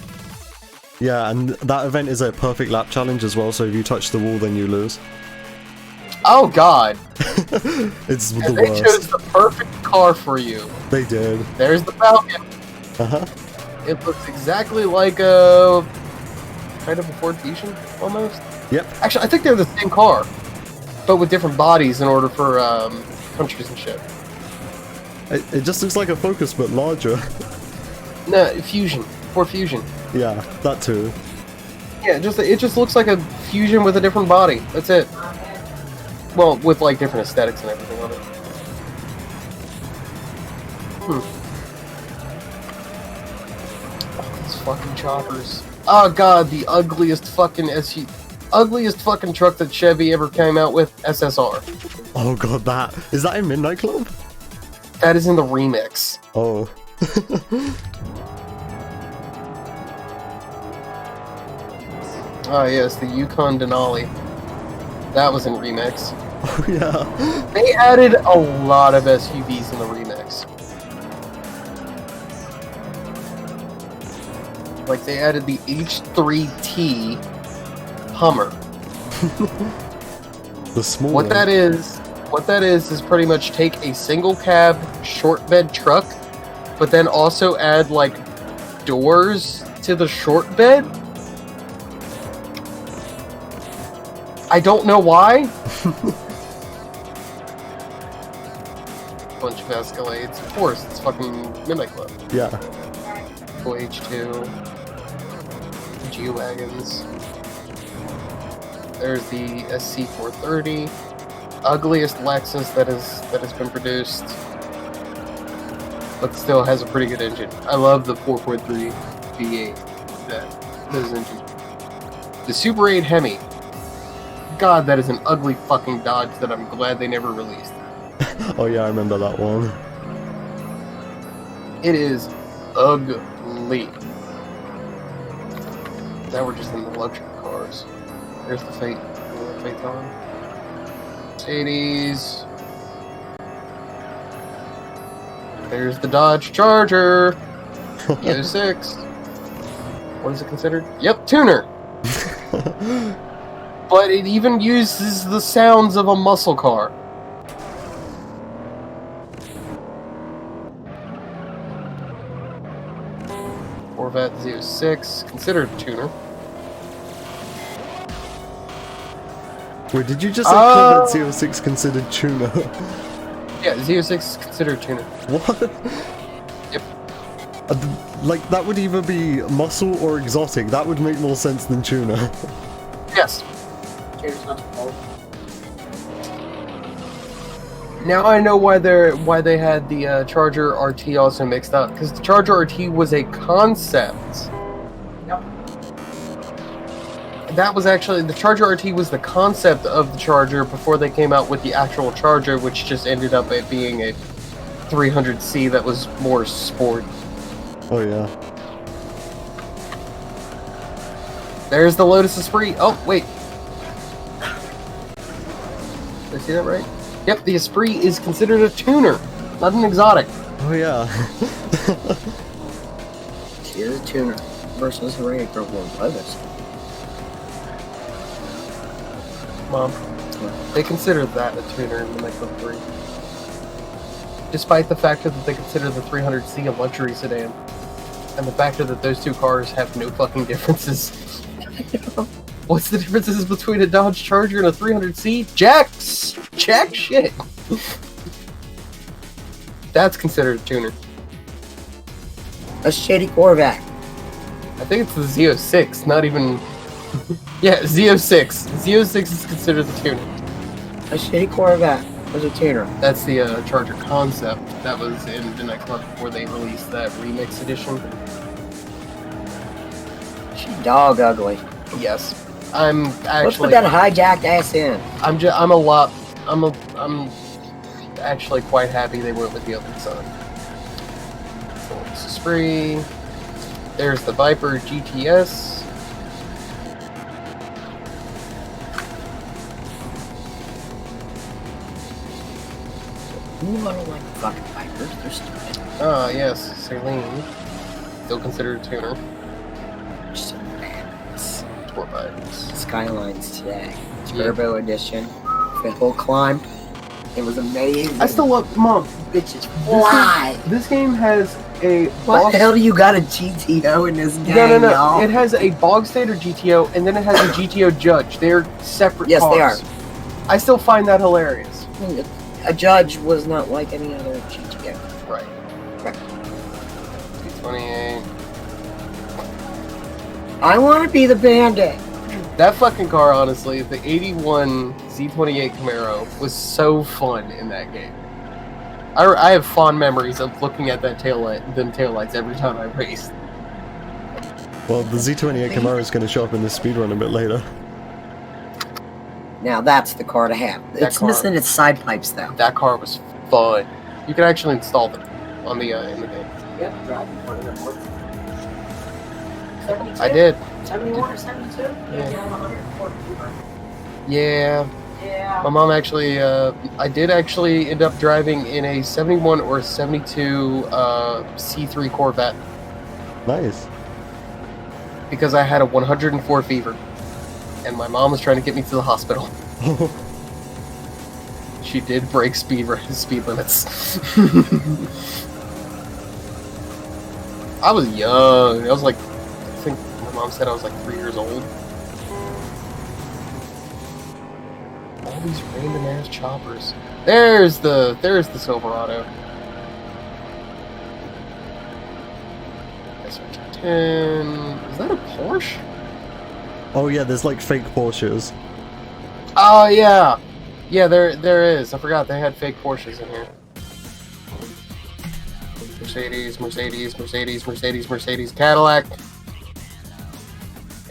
Yeah, and that event is a perfect lap challenge as well, so if you touch the wall, then you lose. Oh god. It's the And they worst. chose the perfect car for you. They did. There's the Falcon. Uh-huh. It looks exactly like a kind of a Ford Fusion, almost. Yep. Actually, I think they're the same car, but with different bodies in order for countries and shit. It just looks like a Focus, but larger. No, Fusion. Ford Fusion. Yeah, that too. Yeah, it just looks like a Fusion with a different body. That's it. Well, with like different aesthetics and everything on it. Oh, these fucking choppers. Oh god, the ugliest fucking truck that Chevy ever came out with, SSR. Oh god, that is that in Midnight Club? That is in the remix. Oh. Oh yes, the Yukon Denali. That was in remix. Oh yeah. They added a lot of SUVs in the remix. Like they added the H3T Hummer. The small What one. that is pretty much take a single cab short bed truck, but then also add like doors to the short bed. I don't know why. Bunch of Escalades. Of course, it's fucking Midnight Club. Yeah. Full H2. G-Wagons. There's the SC430. Ugliest Lexus that has been produced. But still has a pretty good engine. I love the 4.3 V8. Those engines. The Super 8 Hemi. God, that is an ugly fucking Dodge that I'm glad they never released. Oh yeah, I remember that one. It is ugly. Now we're just in the luxury cars. There's the Phaeton. Mercedes. There's the Dodge Charger. E06. What is it considered? Yep, tuner. But it even uses the sounds of a muscle car. Corvette Z06, considered a tuner. Wait, did you just say Corvette Z06 considered tuner? Yeah, Z06 is considered a tuner. What? Yep. Like, that would either be muscle or exotic. That would make more sense than tuner. Yes. Now I know why they had the Charger RT also mixed up, because the Charger RT was a concept. Yep. That was actually the Charger RT was the concept of the Charger before they came out with the actual Charger, which just ended up it being a 300C that was more sport. Oh yeah. There's the Lotus Esprit. Oh wait, did I see that right? Yep, the Esprit is considered a tuner, not an exotic. Oh yeah. She is a tuner versus a regular Lotus. Mom, they consider that a tuner in the Midnight 3. Despite the fact that they consider the 300C a luxury sedan. And the fact that those two cars have no fucking differences. What's the differences between a Dodge Charger and a 300C? Jack shit. That's considered a tuner. A shitty Corvette. I think it's the Z06, not even... Yeah, Z06. Z06 is considered the tuner. A shitty Corvette was a tuner. That's the Charger concept that was in Midnight Club before they released that remix edition. She dog ugly. Yes, I'm actually. Let's put that hijacked ass in. I'm actually quite happy they went with the other side. So it's Esprit. There's the Viper GTS. Ooh, I don't like fucking Vipers. They're stupid. Ah, yes, Celine. Still considered a tuner. They're so bad. Sport vibes. Skylines today. Turbo edition. The whole climb. It was amazing. I still love Mom. bitches fly. This game has a. What the hell do you got a GTO in this game? No. Y'all? It has a bog standard GTO, and then it has a GTO Judge. They're separate Yes, cars. they are. I still find that hilarious. A Judge was not like any other GTO. Right. Right. 228. I want to be the bandit. That fucking car, honestly, the 81 Z28 Camaro was so fun in that game. I have fond memories of looking at them taillights every time I raced. Well, the Z28 Camaro is going to show up in the speedrun a bit later. Now that's the car to have. It's missing its side pipes though. That car was fun. You can actually install them on the in the game. Yep, driving one of them. 72? I did. 71 or 72? Yeah. Yeah. My mom actually, I did actually end up driving in a 71 or 72 C3 Corvette Nice. because I had a 104 fever, and my mom was trying to get me to the hospital. She did break speed limits. I was young. I was like, I think my mom said I was like 3 years old. All these random ass choppers. There's the Silverado. SR10. Is that a Porsche? Oh yeah, there's like fake Porsches. Oh yeah. Yeah, there is. I forgot they had fake Porsches in here. Mercedes, Cadillac.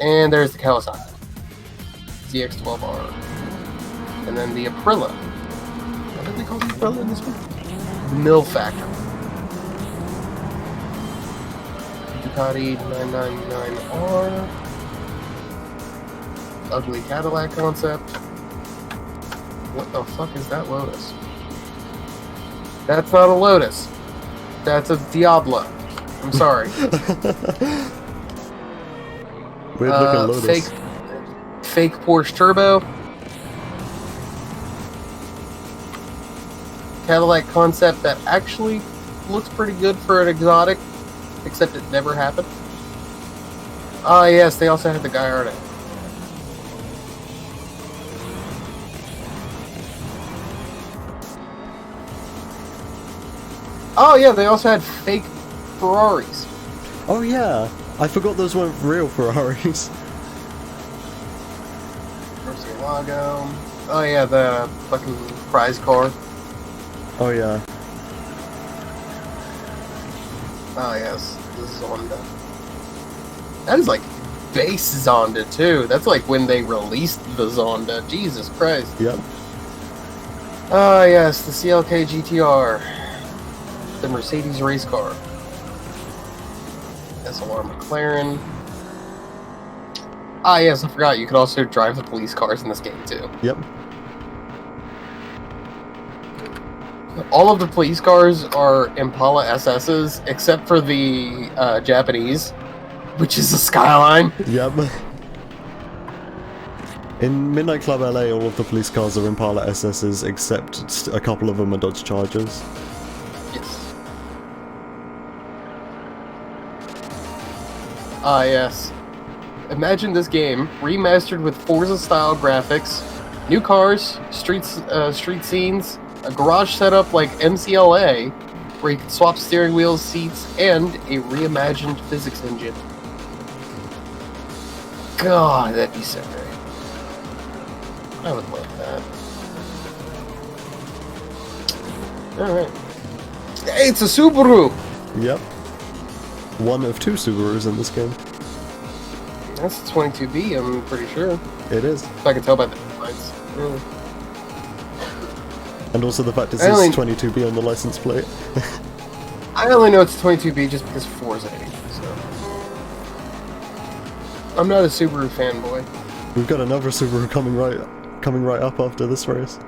And there's the Kawasaki ZX-12R. And then the Aprilia. What did they call the Aprilia in this one? The Mill Factor. Ducati 999R. Ugly Cadillac concept. What the fuck is that Lotus? That's not a Lotus. That's a Diablo. I'm sorry. Weird looking Lotus. Fake Porsche Turbo. Cadillac concept that actually looks pretty good for an exotic, except it never happened. Ah, yes, they also had the Gallardo. Oh yeah, they also had fake Ferraris. Oh yeah, I forgot those weren't real Ferraris. Murcielago. Oh yeah, the fucking prize car. Oh yeah. Oh yes, the Zonda. That is like base Zonda too. That's like when they released the Zonda. Jesus Christ. Yep. Oh yes, the CLK GTR. The Mercedes race car. SLR McLaren. Ah yes, I forgot you could also drive the police cars in this game too. Yep. All of the police cars are Impala SS's, except for the Japanese, which is a Skyline. Yep. In Midnight Club LA, all of the police cars are Impala SS's, except a couple of them are Dodge Chargers. Yes. Ah, yes. Imagine this game remastered with Forza-style graphics, new cars, street scenes, a garage setup like MCLA, where you can swap steering wheels, seats, and a reimagined physics engine. God, that'd be so great. I would love that. Alright. Hey, it's a Subaru! Yep. One of two Subarus in this game. That's a 22B, I'm pretty sure. It is. If I can tell by the headlights. Really. And also the fact it I only- says 22B on the license plate. I only know it's 22B just because Forza 8, so. I'm not a Subaru fanboy. We've got another Subaru coming right up after this race.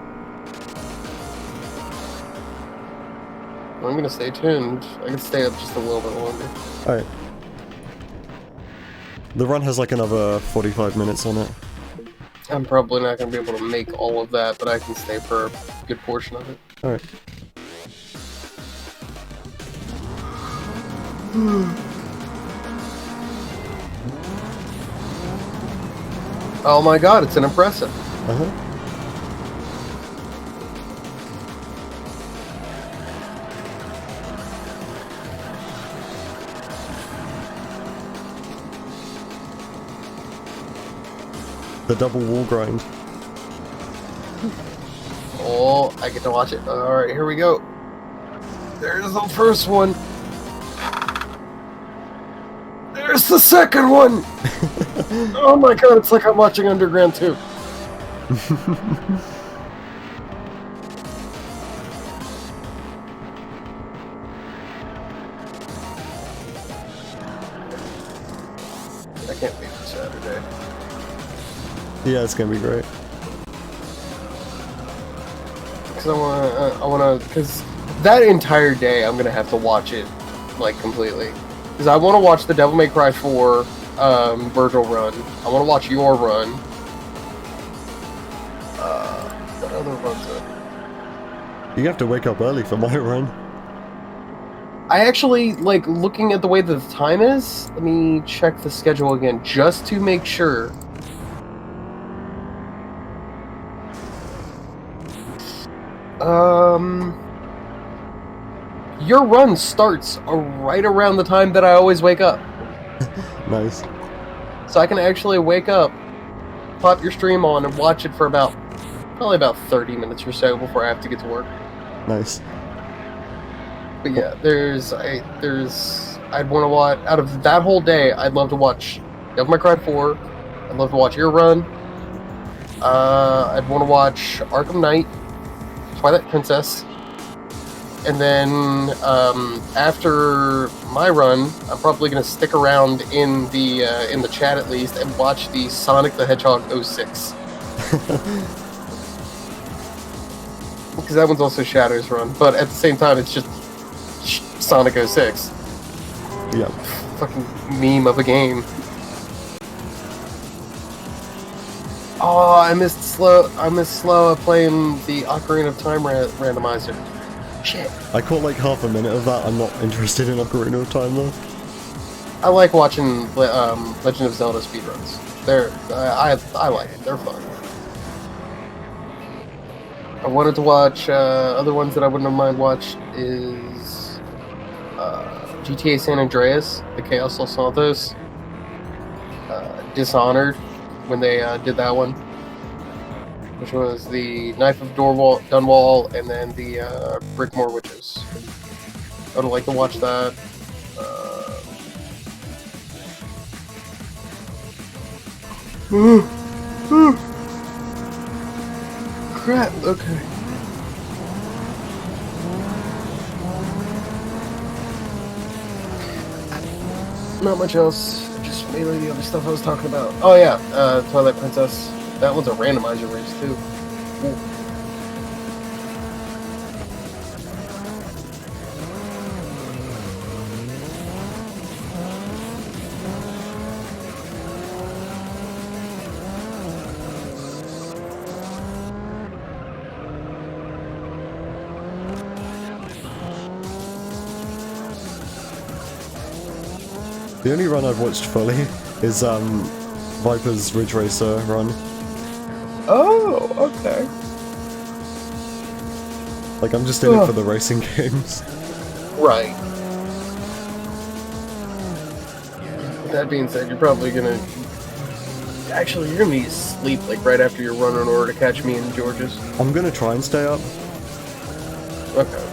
I'm gonna stay tuned. I can stay up just a little bit longer. Alright. The run has like another 45 minutes on it. I'm probably not gonna be able to make all of that, but I can stay for a good portion of it. Alright. Oh my god, it's an Impreza. Uh-huh. The double wall grind. Oh, I get to watch it. Alright, here we go. There's the first one. There's the second one! Oh my god, it's like I'm watching Underground 2. I can't wait for Saturday. Yeah, it's gonna be great. Because I wanna, because that entire day I'm gonna have to watch it, like, completely. Because I want to watch the Devil May Cry 4 Virgil run. I want to watch your run. What other runs are? You have to wake up early for my run. I actually, like, looking at the way that the time is, let me check the schedule again, just to make sure. Your run starts right around the time that I always wake up. Nice. So I can actually wake up, pop your stream on, and watch it for probably about 30 minutes or so before I have to get to work. Nice. But yeah, I'd want to watch, out of that whole day, I'd love to watch Devil May Cry 4, I'd love to watch your run, I'd want to watch Arkham Knight, Twilight Princess, and then after my run, I'm probably going to stick around in the chat at least and watch the Sonic the Hedgehog 06. Because that one's also Shadow's run, but at the same time, it's just Sonic 06. Yeah. Fucking meme of a game. Oh, I missed Slow playing the Ocarina of Time randomizer. Shit. I caught like half a minute of that. I'm not interested in Ocarina of Time though. I like watching Legend of Zelda speedruns. I like it. They're fun. I wanted to watch other ones that I wouldn't have mind watched is GTA San Andreas, the Chaos Los Santos, Dishonored when they did that one, which was the Knife of Dunwall, and then the Brickmore Witches. I would like to watch that. Crap, okay. Not much else, just mainly the other stuff I was talking about. Oh yeah, Twilight Princess. That one's a randomizer race too. Ooh. The only run I've watched fully is Viper's Ridge Racer run. Oh, okay. Like I'm just in it for the racing games. Right. That being said, you're probably gonna... Actually, you're gonna be asleep like right after your run in order to catch me in George's. I'm gonna try and stay up. Okay.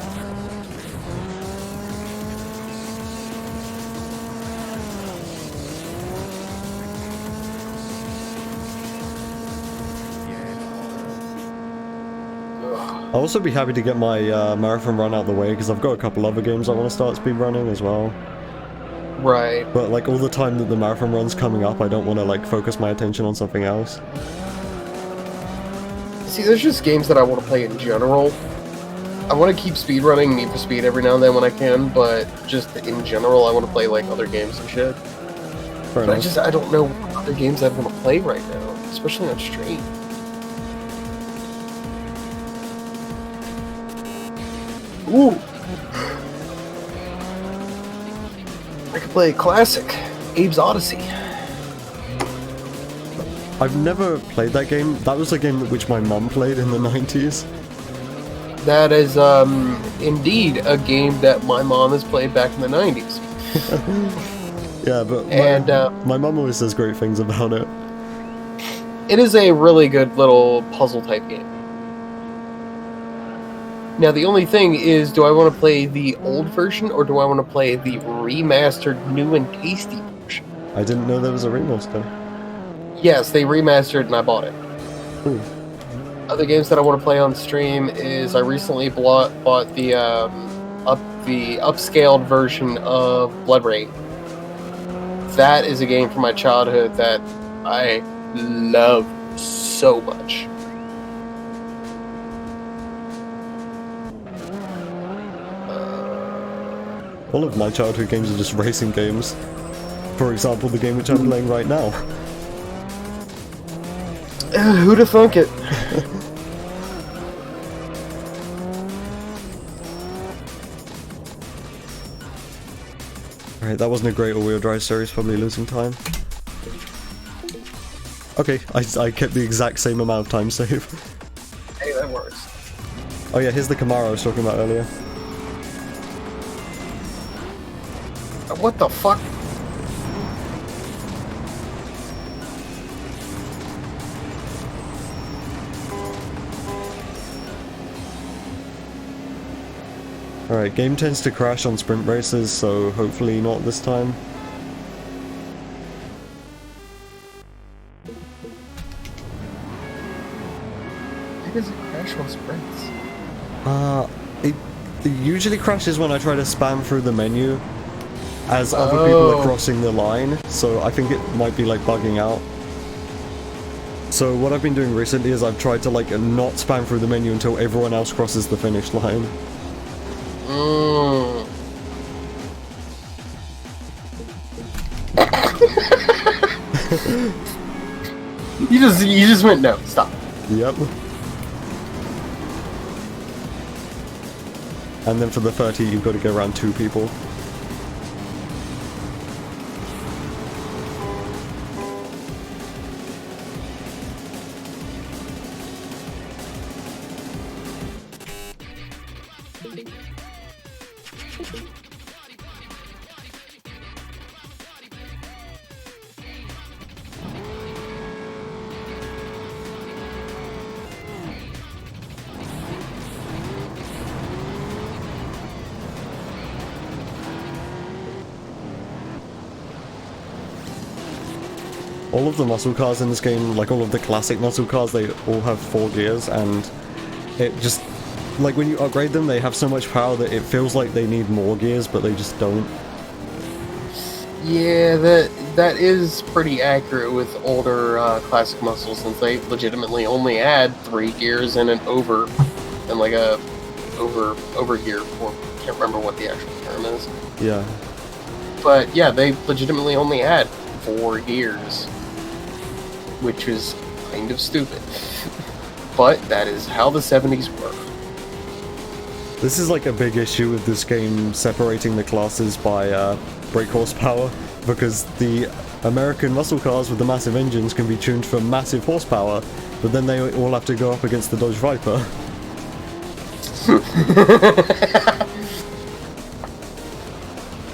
I'll also be happy to get my marathon run out the way because I've got a couple other games I want to start speedrunning as well. Right. But like all the time that the marathon run's coming up, I don't want to like focus my attention on something else. See, there's just games that I want to play in general. I want to keep speedrunning Need for Speed every now and then when I can, but just in general, I want to play like other games and shit. Fair But enough. I don't know what other games I want to play right now, especially on stream. Ooh. I could play classic, Abe's Odyssey. I've never played that game. That was a game which my mum played in the 90s. That is indeed a game that my mom has played back in the 90s. Yeah, but And my mum always says great things about it. It is a really good little puzzle type game. Now the only thing is, do I want to play the old version or do I want to play the remastered, new and tasty version? I didn't know there was a remaster. Yes, they remastered and I bought it. Ooh. Other games that I want to play on stream is I recently bought the upscaled version of Blood Rain. That is a game from my childhood that I love so much. All of my childhood games are just racing games. For example, the game which I'm playing right now. Who'da thunk it? Alright, that wasn't a great all-wheel drive series, probably losing time. Okay, I kept the exact same amount of time save. Hey, that works. Oh yeah, here's the Camaro I was talking about earlier. What the fuck? Alright, game tends to crash on sprint races, so hopefully not this time. Why does it crash on sprints? It usually crashes when I try to spam through the menu as other people are crossing the line, so I think it might be like bugging out. So what I've been doing recently is I've tried to like not spam through the menu until everyone else crosses the finish line. You just went no, stop. Yep. And then for the 30 you've got to go around 2 people. All of the muscle cars in this game, like all of the classic muscle cars, they all have 4 gears, and it just, like when you upgrade them, they have so much power that it feels like they need more gears, but they just don't. Yeah, that is pretty accurate with older classic muscles, since they legitimately only add 3 gears and an over, and like a over gear, or can't remember what the actual term is. Yeah. But yeah, they legitimately only add 4 gears, which is kind of stupid. But that is how the 70s were. This is like a big issue with this game separating the classes by brake horsepower, because the American muscle cars with the massive engines can be tuned for massive horsepower, but then they all have to go up against the Dodge Viper.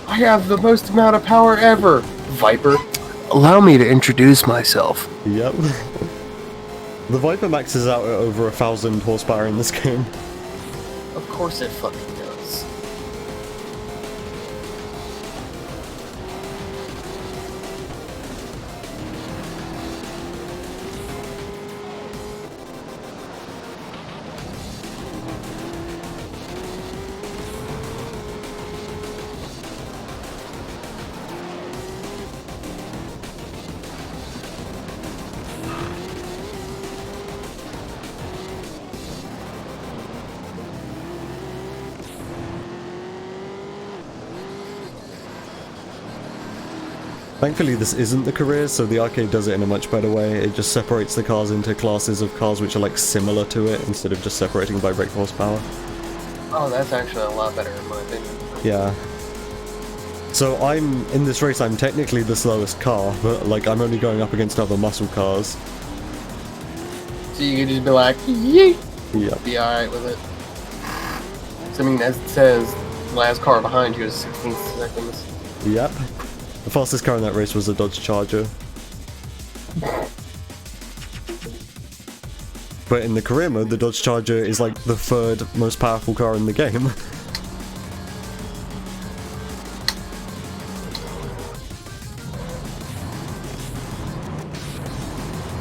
I have the most amount of power ever, Viper. Allow me to introduce myself. Yep. The Viper maxes out at over 1,000 horsepower in this game. Of course it fucking does. Thankfully this isn't the careers, so the arcade does it in a much better way. It just separates the cars into classes of cars which are like similar to it, instead of just separating by brake horsepower. Oh, that's actually a lot better in my opinion. Yeah. So in this race I'm technically the slowest car, but like I'm only going up against other muscle cars. So you can just be like, yeet! Yep. Be alright with it. So, I mean, as it says, last car behind you is 16 seconds. Yep. The fastest car in that race was a Dodge Charger. But in the career mode, the Dodge Charger is like the third most powerful car in the game.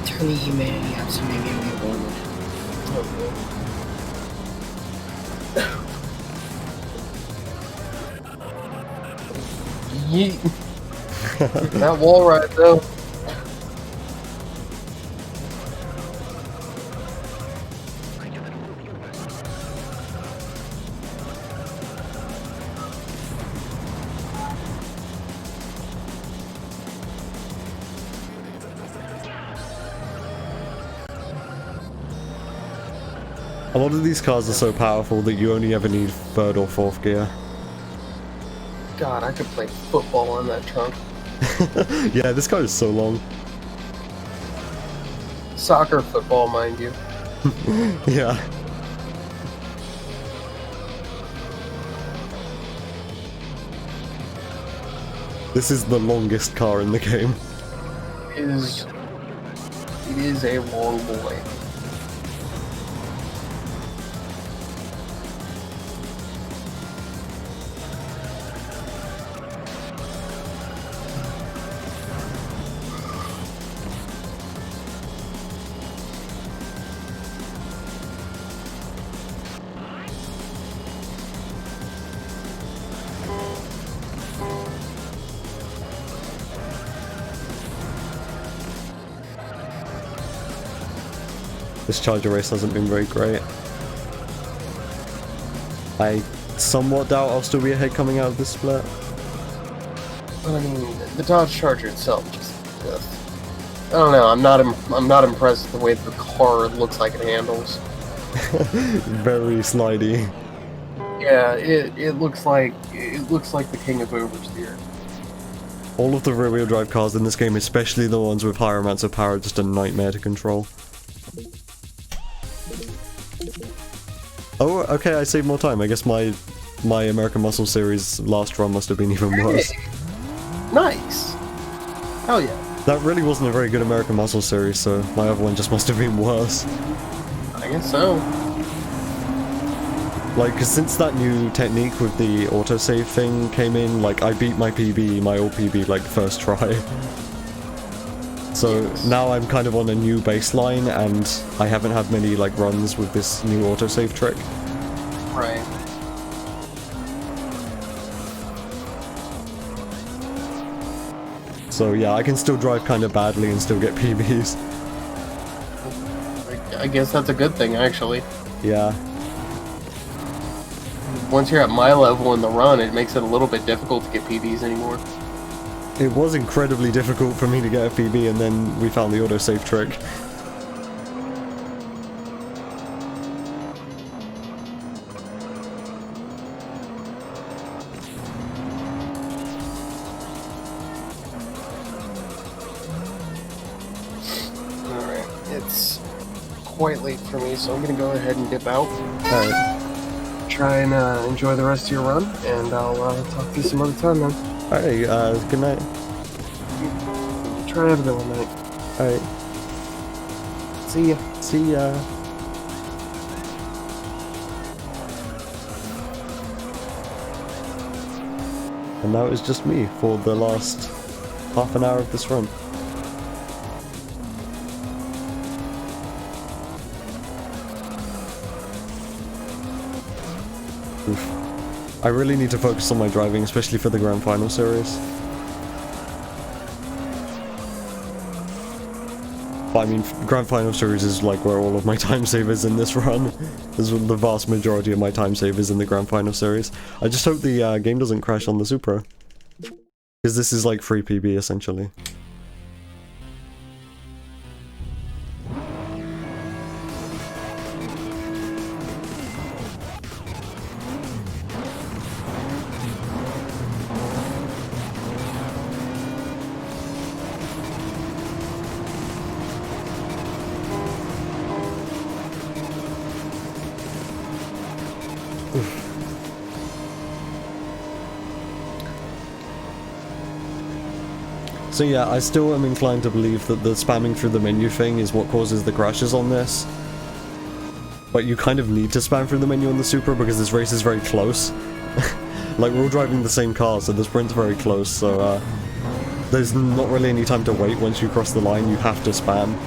Turn the humanity up so maybe I'll be born with Yeet. That wall ride though. A lot of these cars are so powerful that you only ever need third or fourth gear. God, I could play football on that trunk. Yeah, this car is so long. Soccer football, mind you. Yeah. This is the longest car in the game. It is a long boy. This Charger race hasn't been very great. I somewhat doubt I'll still be ahead coming out of this split. I mean, the Dodge Charger itself just I don't know. I'm not impressed with the way the car looks like it handles. Very slidey. Yeah, it looks like the king of oversteer. All of the rear-wheel drive cars in this game, especially the ones with higher amounts of power, are just a nightmare to control. Oh, okay, I saved more time. I guess my American Muscle Series last run must have been even worse. Hey, nice. Hell yeah. That really wasn't a very good American Muscle Series, so my other one just must have been worse. I guess so. Like, 'cause since that new technique with the autosave thing came in, like, I beat my PB, my old PB, like, first try. So now I'm kind of on a new baseline, and I haven't had many, like, runs with this new autosave trick. Right. So yeah, I can still drive kind of badly and still get PBs. I guess that's a good thing, actually. Yeah. Once you're at my level in the run, it makes it a little bit difficult to get PBs anymore. It was incredibly difficult for me to get a PB, and then we found the autosave trick. Alright, it's quite late for me, so I'm gonna go ahead and dip out. Alright. Try and enjoy the rest of your run, and I'll talk to you some other time then. Alright, good night. Try to have a good one, night. Alright. See ya. See ya. And now it's just me for the last half an hour of this run. Oof. I really need to focus on my driving, especially for the Grand Final series. But I mean, Grand Final series is like where all of my time savers in this run. This is the vast majority of my time savers in the Grand Final series. I just hope the game doesn't crash on the Supra. Because this is like free PB essentially. So yeah, I still am inclined to believe that the spamming through the menu thing is what causes the crashes on this. but you kind of need to spam through the menu on the Supra because this race is very close. Like, we're all driving the same car, so the sprint's very close, so there's not really any time to wait. Once you cross the line, you have to spam.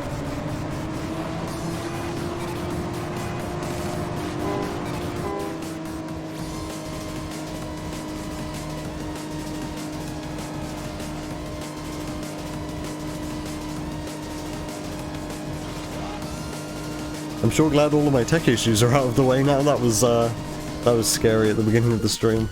I'm sure glad all of my tech issues are out of the way now. That was scary at the beginning of the stream.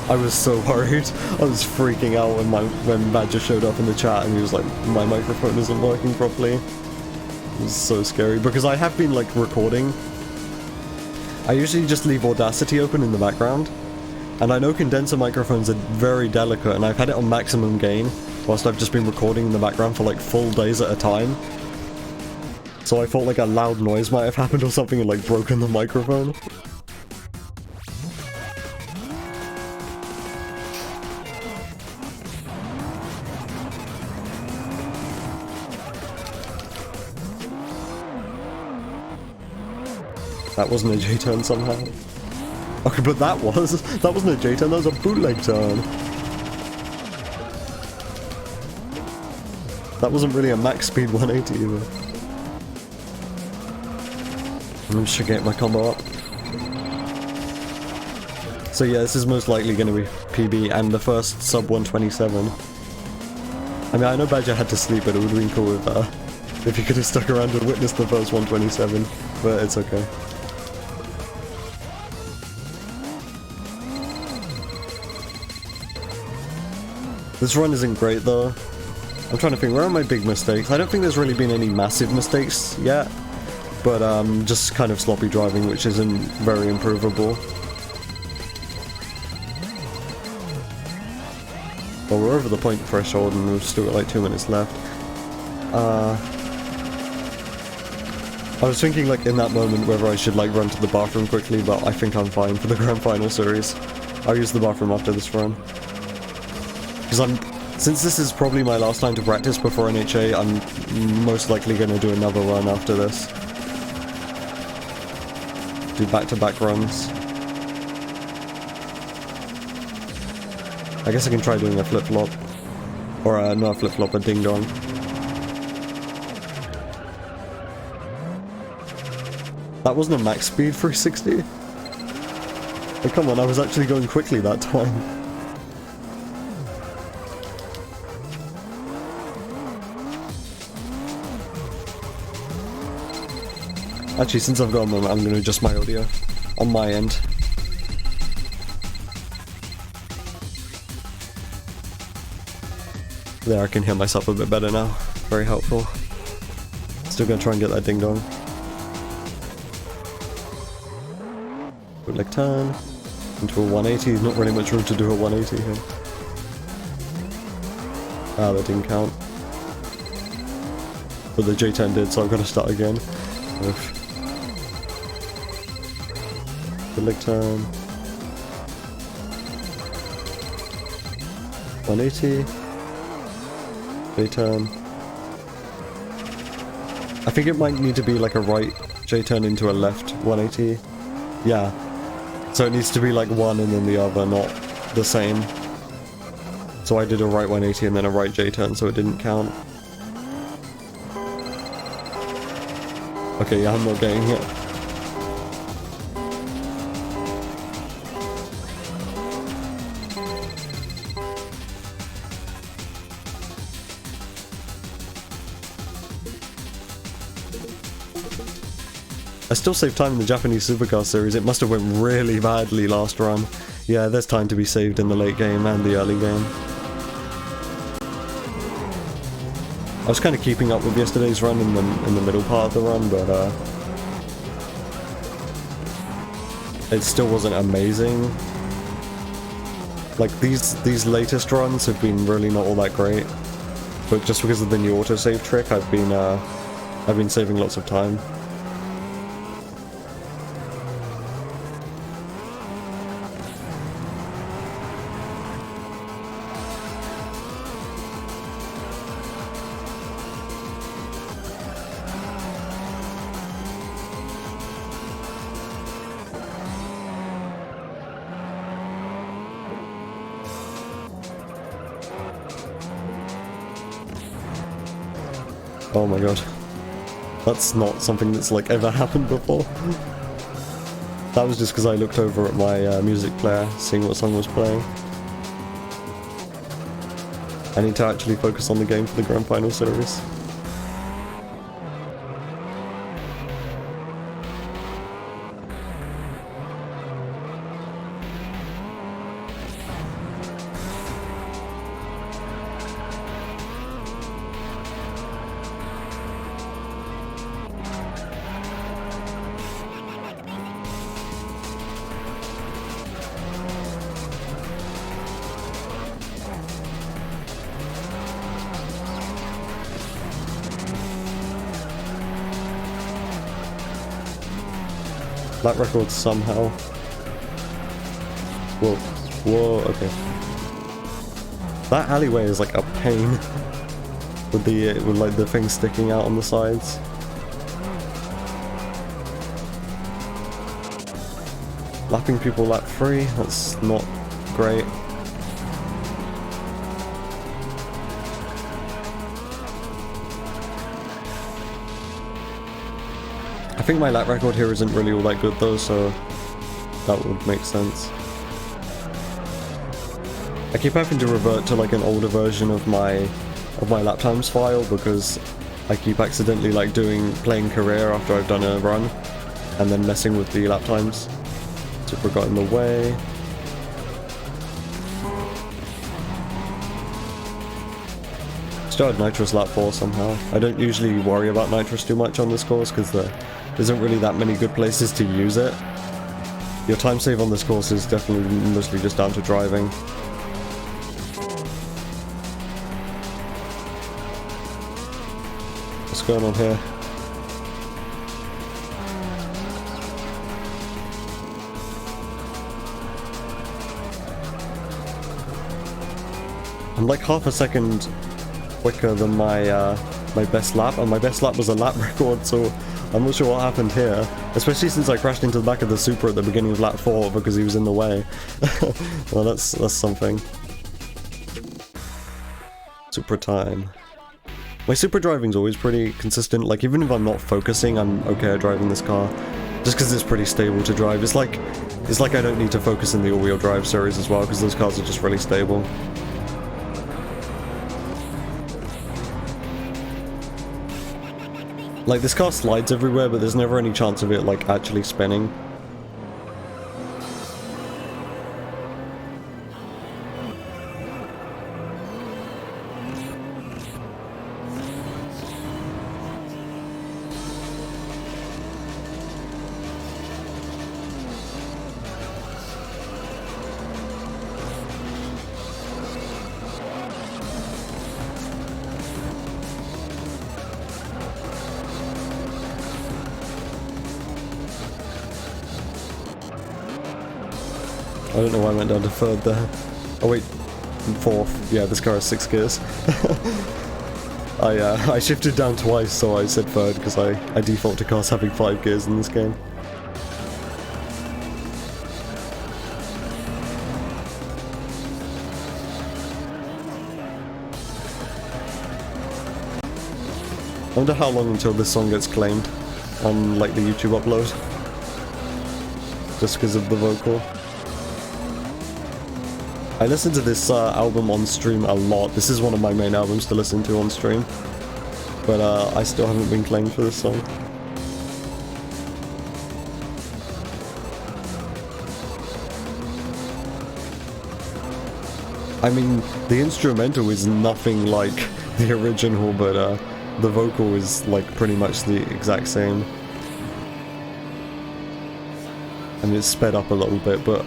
I was so worried. I was freaking out when Badger showed up in the chat and he was like, my microphone isn't working properly. It was so scary because I have been like recording. I usually just leave Audacity open in the background. And I know condenser microphones are very delicate, and I've had it on maximum gain, whilst I've just been recording in the background for like full days at a time. So I thought like a loud noise might have happened or something and like broken the microphone. That wasn't a J-turn somehow. Okay, but that wasn't a J-turn, that was a bootleg turn. That wasn't really a max speed 180 either. I'm just gonna get my combo up. So yeah, this is most likely gonna be PB and the first sub 127. I mean, I know Badger had to sleep, but it would have been cool if he could have stuck around and witnessed the first 127, but it's okay. This run isn't great though. I'm trying to think, where are my big mistakes? I don't think there's really been any massive mistakes yet, but just kind of sloppy driving, which isn't very improvable. Well, we're over the point threshold and we've still got like 2 minutes left. I was thinking like in that moment whether I should like run to the bathroom quickly, but I think I'm fine for the Grand Final series. I'll use the bathroom after this run. Because since this is probably my last time to practice before NHA, I'm most likely going to do another run after this. Do back-to-back runs. I guess I can try doing a flip-flop. Or not a flip-flop, a ding-dong. That wasn't a max speed 360? Oh, come on, I was actually going quickly that time. Actually, since I've got a moment, I'm going to adjust my audio on my end. There, I can hear myself a bit better now. Very helpful. Still going to try and get that ding dong. Bootleg turn into a 180. Not really much room to do a 180 here. Ah, that didn't count. But the J10 did, so I've got to start again. Oof. Bootleg turn. 180. J-turn. I think it might need to be like a right J-turn into a left 180. Yeah. So it needs to be like one and then the other, not the same. So I did a right 180 and then a right J-turn, so it didn't count. Okay, yeah, I'm not getting it. I still saved time in the Japanese Supercar series. It must have went really badly last run. Yeah, there's time to be saved in the late game and the early game. I was kind of keeping up with yesterday's run in the middle part of the run, but it still wasn't amazing. Like these latest runs have been really not all that great, but just because of the new autosave trick, I've been saving lots of time. Oh my god. That's not something that's like ever happened before. That was just because I looked over at my music player, seeing what song was playing. I need to actually focus on the game for the Grand Final Series. That record somehow. Whoa. Whoa, okay. That alleyway is like a pain. With like the thing sticking out on the sides. Lapping people lap 3, that's not great. I think my lap record here isn't really all that good though, so that would make sense. I keep having to revert to like an older version of my lap times file because I keep accidentally like playing career after I've done a run and then messing with the lap times. Super got in the way. Started Nitrous lap 4 somehow. I don't usually worry about Nitrous too much on this course because there isn't really that many good places to use it. Your time save on this course is definitely mostly just down to driving. What's going on here? I'm like half a second quicker than my my best lap, and my best lap was a lap record, so I'm not sure what happened here, especially since I crashed into the back of the Super at the beginning of lap 4 because he was in the way. Well, that's something. Super time. My Super driving's always pretty consistent, like even if I'm not focusing, I'm okay at driving this car, just because it's pretty stable to drive. It's like I don't need to focus in the all-wheel drive series as well, because those cars are just really stable. Like, this car slides everywhere, but there's never any chance of it, like, actually spinning. I don't know why I went down to third there. Oh wait, fourth. Yeah, this car has 6 gears. I shifted down twice, so I said third because I default to cars having 5 gears in this game. I wonder how long until this song gets claimed on like the YouTube upload. Just because of the vocal. I listen to this album on stream a lot. This is one of my main albums to listen to on stream. But I still haven't been claimed for this song. I mean, the instrumental is nothing like the original, but the vocal is like pretty much the exact same. I mean, it's sped up a little bit, but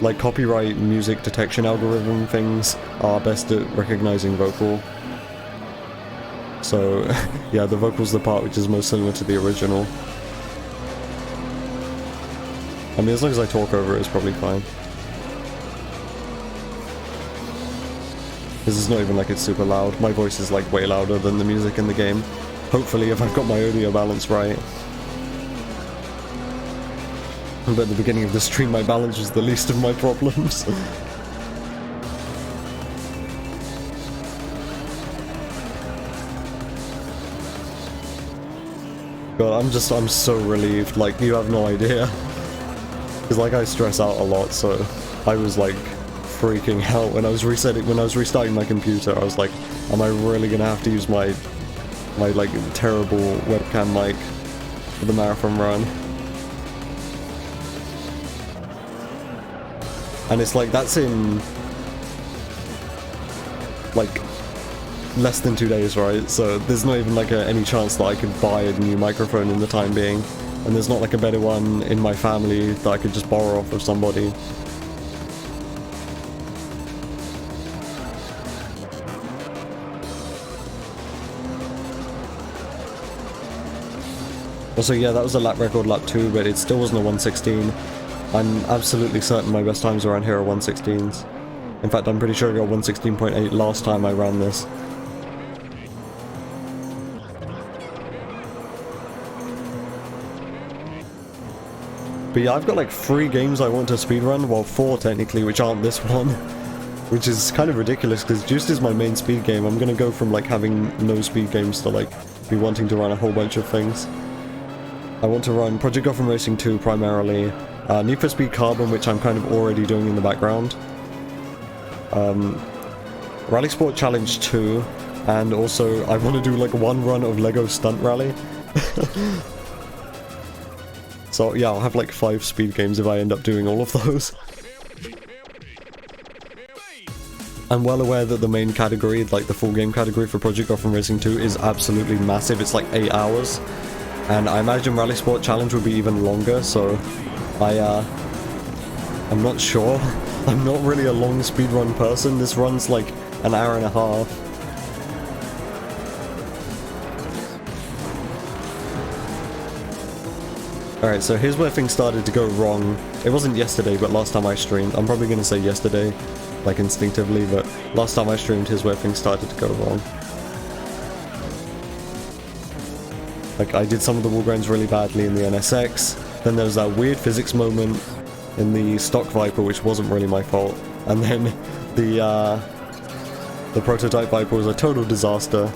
like copyright music detection algorithm things are best at recognizing vocal. So yeah, the vocal's the part which is most similar to the original. I mean, as long as I talk over it, it's probably fine. This is not even like it's super loud. My voice is like way louder than the music in the game. Hopefully, if I've got my audio balance right. But at the beginning of the stream, my balance was the least of my problems. God, I'm so relieved, like, you have no idea. Because, like, I stress out a lot, so I was, like, freaking out when I was restarting my computer. I was like, am I really gonna have to use my like, terrible webcam mic for the marathon run? And it's like, that's in, like, less than 2 days, right? So there's not even like any chance that I could buy a new microphone in the time being, and there's not like a better one in my family that I could just borrow off of somebody. Also, yeah, that was a lap record, lap 2, but it still wasn't a 116. I'm absolutely certain my best times around here are 116s. In fact, I'm pretty sure I got 116.8 last time I ran this. But yeah, I've got like 3 games I want to speedrun, well 4 technically, which aren't this one. Which is kind of ridiculous, because Juiced is my main speed game. I'm gonna go from like having no speed games to like be wanting to run a whole bunch of things. I want to run Project Gotham Racing 2 primarily, Need for Speed Carbon, which I'm kind of already doing in the background, Rally Sport Challenge 2, and also I want to do like 1 run of Lego Stunt Rally. So yeah, I'll have like 5 speed games if I end up doing all of those. I'm well aware that the main category, like the full game category for Project Gotham Racing 2 is absolutely massive. It's like 8 hours. And I imagine Rally Sport Challenge will be even longer, so I'm not sure. I'm not really a long speedrun person. This run's like an hour and a half. Alright, so here's where things started to go wrong. It wasn't yesterday, but last time I streamed. I'm probably gonna say yesterday, like instinctively, but last time I streamed, here's where things started to go wrong. Like, I did some of the wall grinds really badly in the NSX, then there was that weird physics moment in the stock Viper, which wasn't really my fault, and then the prototype Viper was a total disaster.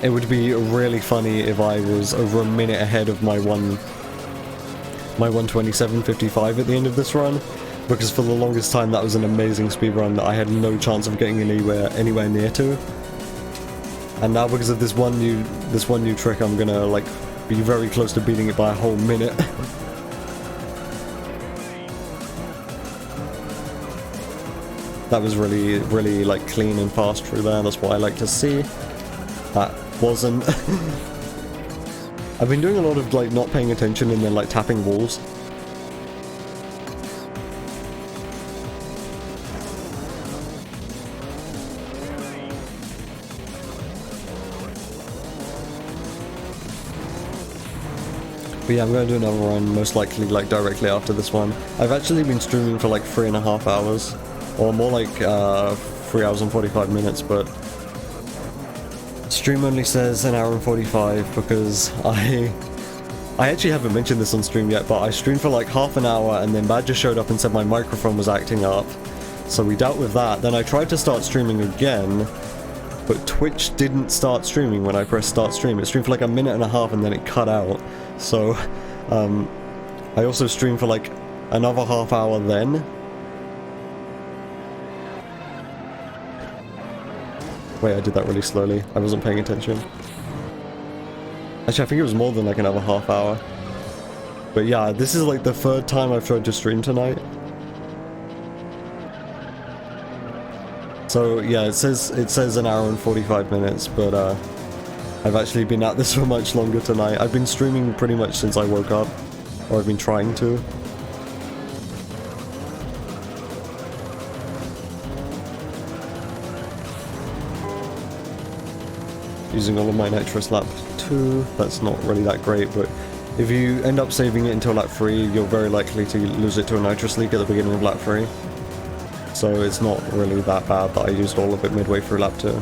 It would be really funny if I was over a minute ahead of my 1:27.55 at the end of this run, because for the longest time that was an amazing speed run that I had no chance of getting anywhere near to. And now because of this one new trick, I'm gonna like be very close to beating it by a whole minute. That was really like clean and fast through there. That's what I like to see. That wasn't. I've been doing a lot of like not paying attention and then like tapping walls. But yeah, I'm going to do another run, most likely like directly after this one. I've actually been streaming for like 3.5 hours, or more like 3 hours and 45 minutes, but stream only says 1 hour and 45 because I actually haven't mentioned this on stream yet, but I streamed for like half an hour and then Badger showed up and said my microphone was acting up. So we dealt with that. Then I tried to start streaming again, but Twitch didn't start streaming when I pressed start stream. It streamed for like 1.5 minutes and then it cut out. So I also streamed for like another half hour then. Wait, I did that really slowly. I wasn't paying attention. Actually, I think it was more than like another half hour. But yeah, this is like the 3rd time I've tried to stream tonight. So yeah, it says 1 hour and 45 minutes, but I've actually been at this for much longer tonight. I've been streaming pretty much since I woke up, or I've been trying to. Using all of my nitrous lap 2, that's not really that great, but if you end up saving it until lap 3, you're very likely to lose it to a nitrous leak at the beginning of lap 3. So it's not really that bad that I used all of it midway through lap 2.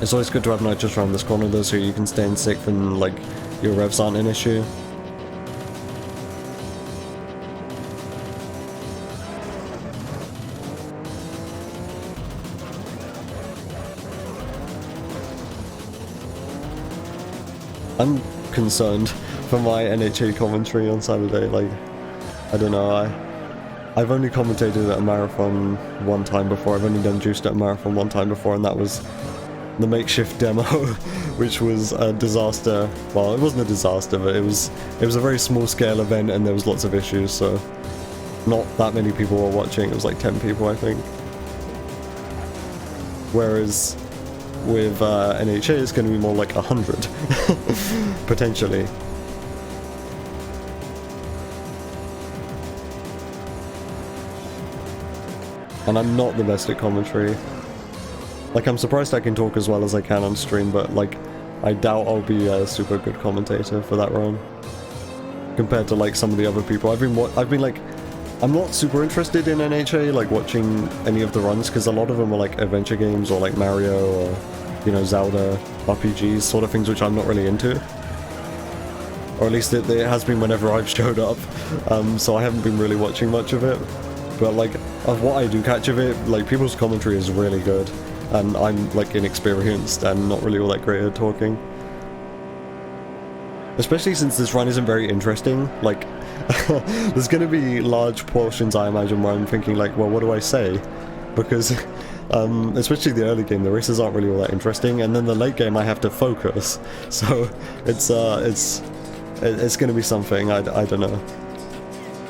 It's always good to have nitrous around this corner though, so you can stay in 6th and like your revs aren't an issue. I'm concerned for my NHA commentary on Saturday. Like, I don't know, I've only commentated at a marathon one time before. I've only done Juiced at a marathon one time before, and that was the makeshift demo, which was a disaster. Well, it wasn't a disaster, but it was a very small scale event, and there was lots of issues, so not that many people were watching. It was like 10 people, I think. Whereas with NHA, it's going to be more like 100, potentially. And I'm not the best at commentary. Like, I'm surprised I can talk as well as I can on stream, but like, I doubt I'll be a super good commentator for that run compared to like some of the other people. I've been like, I'm not super interested in NHA, like watching any of the runs, because a lot of them are like adventure games or like Mario or, you know, Zelda, RPGs, sort of things which I'm not really into. Or at least it has been whenever I've showed up, so I haven't been really watching much of it. But like, of what I do catch of it, like people's commentary is really good, and I'm like inexperienced and not really all that great at talking. Especially since this run isn't very interesting. Like, there's gonna be large portions, I imagine, where I'm thinking like, well, what do I say? Because, especially the early game, the races aren't really all that interesting, and then the late game I have to focus. So, it's gonna be something, I don't know.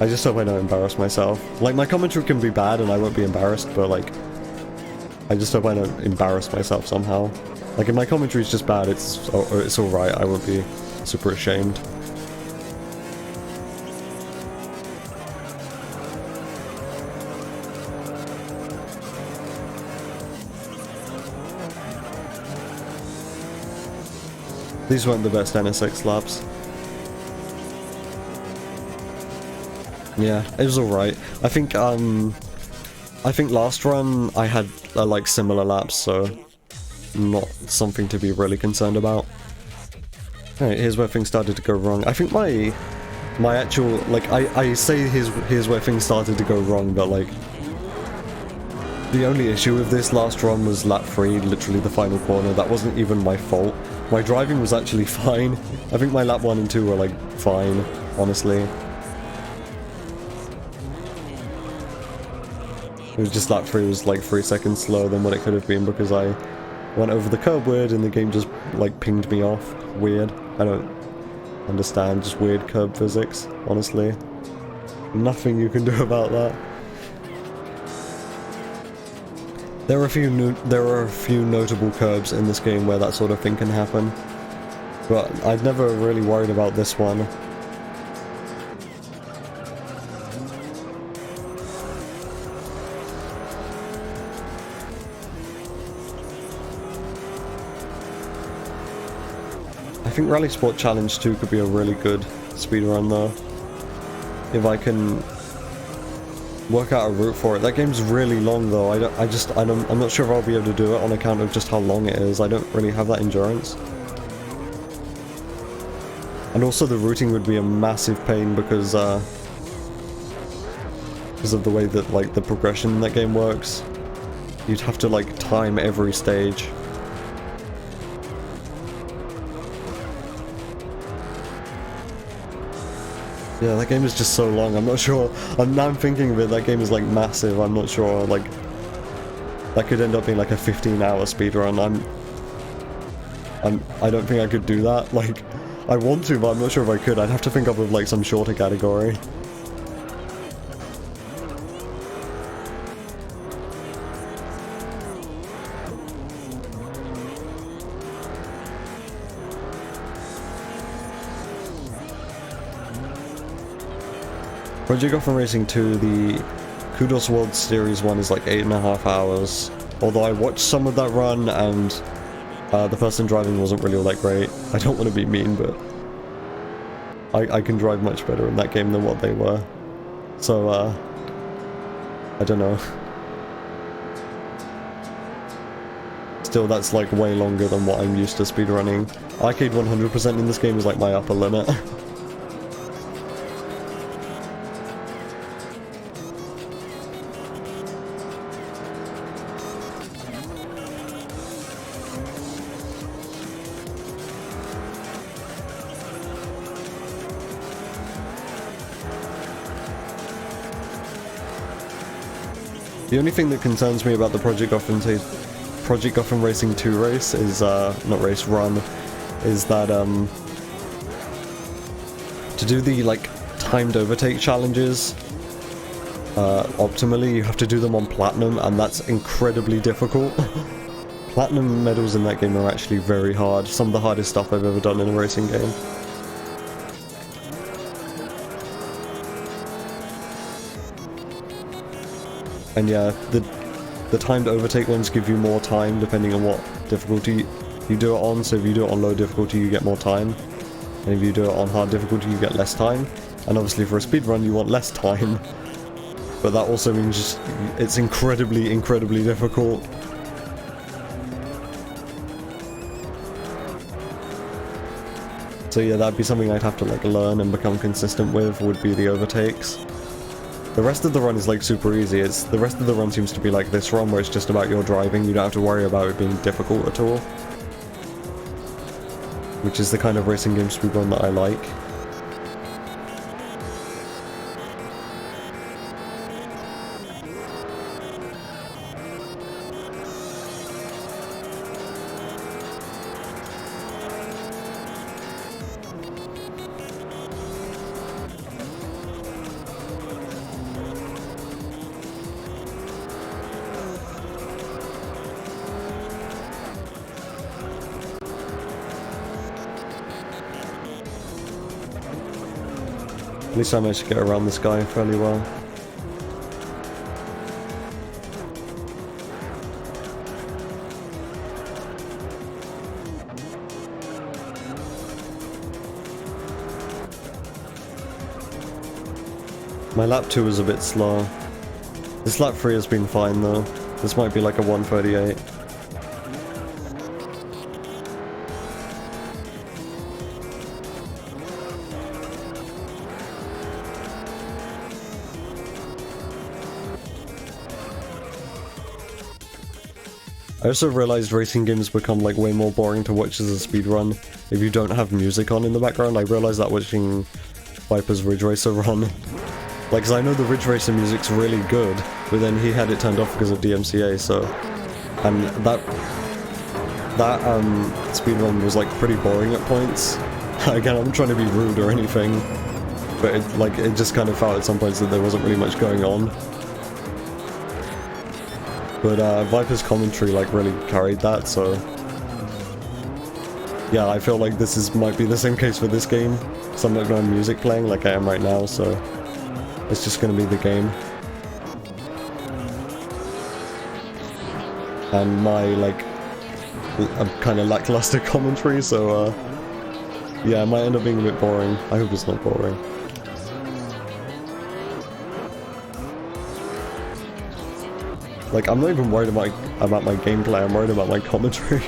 I just hope I don't embarrass myself. Like, my commentary can be bad and I won't be embarrassed, but like, I just hope I don't embarrass myself somehow. Like, if my commentary is just bad, it's alright, I won't be super ashamed. These weren't the best NSX laps. Yeah, it was alright. I think last run I had like similar laps, so not something to be really concerned about. Alright, here's where things started to go wrong. I think my actual, like, I say here's where things started to go wrong, but like, the only issue with this last run was lap 3, literally the final corner. That wasn't even my fault. My driving was actually fine. I think my lap 1 and 2 were like fine, honestly. It was just lap 3 was like 3 seconds slower than what it could have been because I went over the curb weird and the game just like pinged me off. Weird. I don't understand, just weird curb physics, honestly. Nothing you can do about that. There are a few notable curbs in this game where that sort of thing can happen, but I've never really worried about this one. I think Rally Sport Challenge 2 could be a really good speedrun though, if I can work out a route for it. That game's really long though. I'm not sure if I'll be able to do it on account of just how long it is. I don't really have that endurance. And also the routing would be a massive pain because of the way that like the progression in that game works. You'd have to like time every stage. Yeah, that game is just so long. I'm not sure. Now I'm thinking of it, that game is like massive. I'm not sure, like, that could end up being like a 15-hour speedrun. I don't think I could do that. Like, I want to, but I'm not sure if I could. I'd have to think up of like some shorter category. Project Gotham Racing 2, the Kudos World Series 1 is like 8.5 hours. Although I watched some of that run and the person driving wasn't really all that great. I don't want to be mean, but I can drive much better in that game than what they were. So, I don't know. Still, that's like way longer than what I'm used to speedrunning. Arcade 100% in this game is like my upper limit. The only thing that concerns me about the Project Gotham Racing 2 race is, not race, run, is that, to do the, like, timed overtake challenges, optimally, you have to do them on Platinum, and that's incredibly difficult. Platinum medals in that game are actually very hard, some of the hardest stuff I've ever done in a racing game. And yeah, the timed overtake ones give you more time depending on what difficulty you do it on, so if you do it on low difficulty you get more time, and if you do it on hard difficulty you get less time, and obviously for a speedrun you want less time, but that also means it's incredibly difficult. So yeah, that'd be something I'd have to like learn and become consistent with, would be the overtakes. The rest of the run is like super easy. The rest of the run seems to be like this run where it's just about your driving, you don't have to worry about it being difficult at all. Which is the kind of racing game speedrun that I like. At least I managed to get around this guy fairly well. My lap 2 was a bit slow. This lap 3 has been fine though. This might be like a 1:38. I also realized racing games become like way more boring to watch as a speedrun if you don't have music on in the background. I realized that watching Viper's Ridge Racer run. Like, cause I know the Ridge Racer music's really good, but then he had it turned off because of DMCA, so... And that speedrun was like pretty boring at points. Again, I'm not trying to be rude or anything, but it just kind of felt at some points that there wasn't really much going on. But Viper's commentary like really carried that, so yeah, I feel like might be the same case for this game. So I'm not going to have music playing like I am right now, so it's just going to be the game. And my like kind of lackluster commentary, so yeah, it might end up being a bit boring. I hope it's not boring. Like, I'm not even worried about my gameplay, I'm worried about my commentary.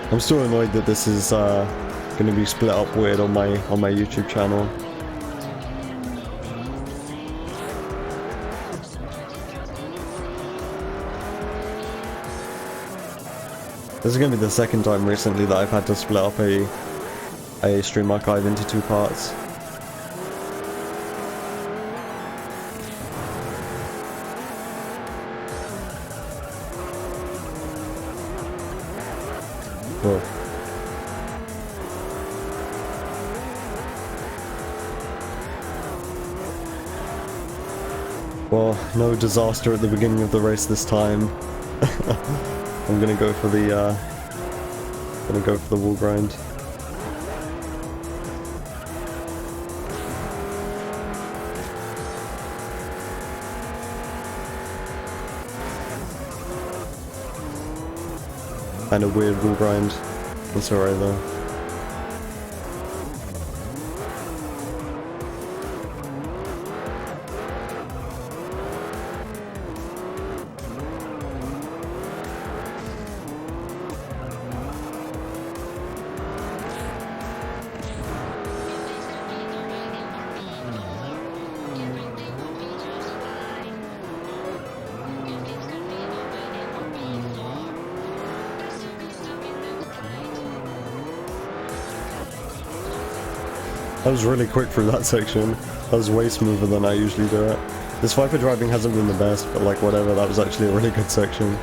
I'm still annoyed that this is going to be split up weird on my YouTube channel. This is going to be the second time recently that I've had to split up a stream archive into 2 parts. Cool. Well, no disaster at the beginning of the race this time. I'm gonna go for the wall grind. Kind of weird wall grind. That's alright though. I was really quick through that section. That was way smoother than I usually do it. This Viper driving hasn't been the best, but like whatever, that was actually a really good section.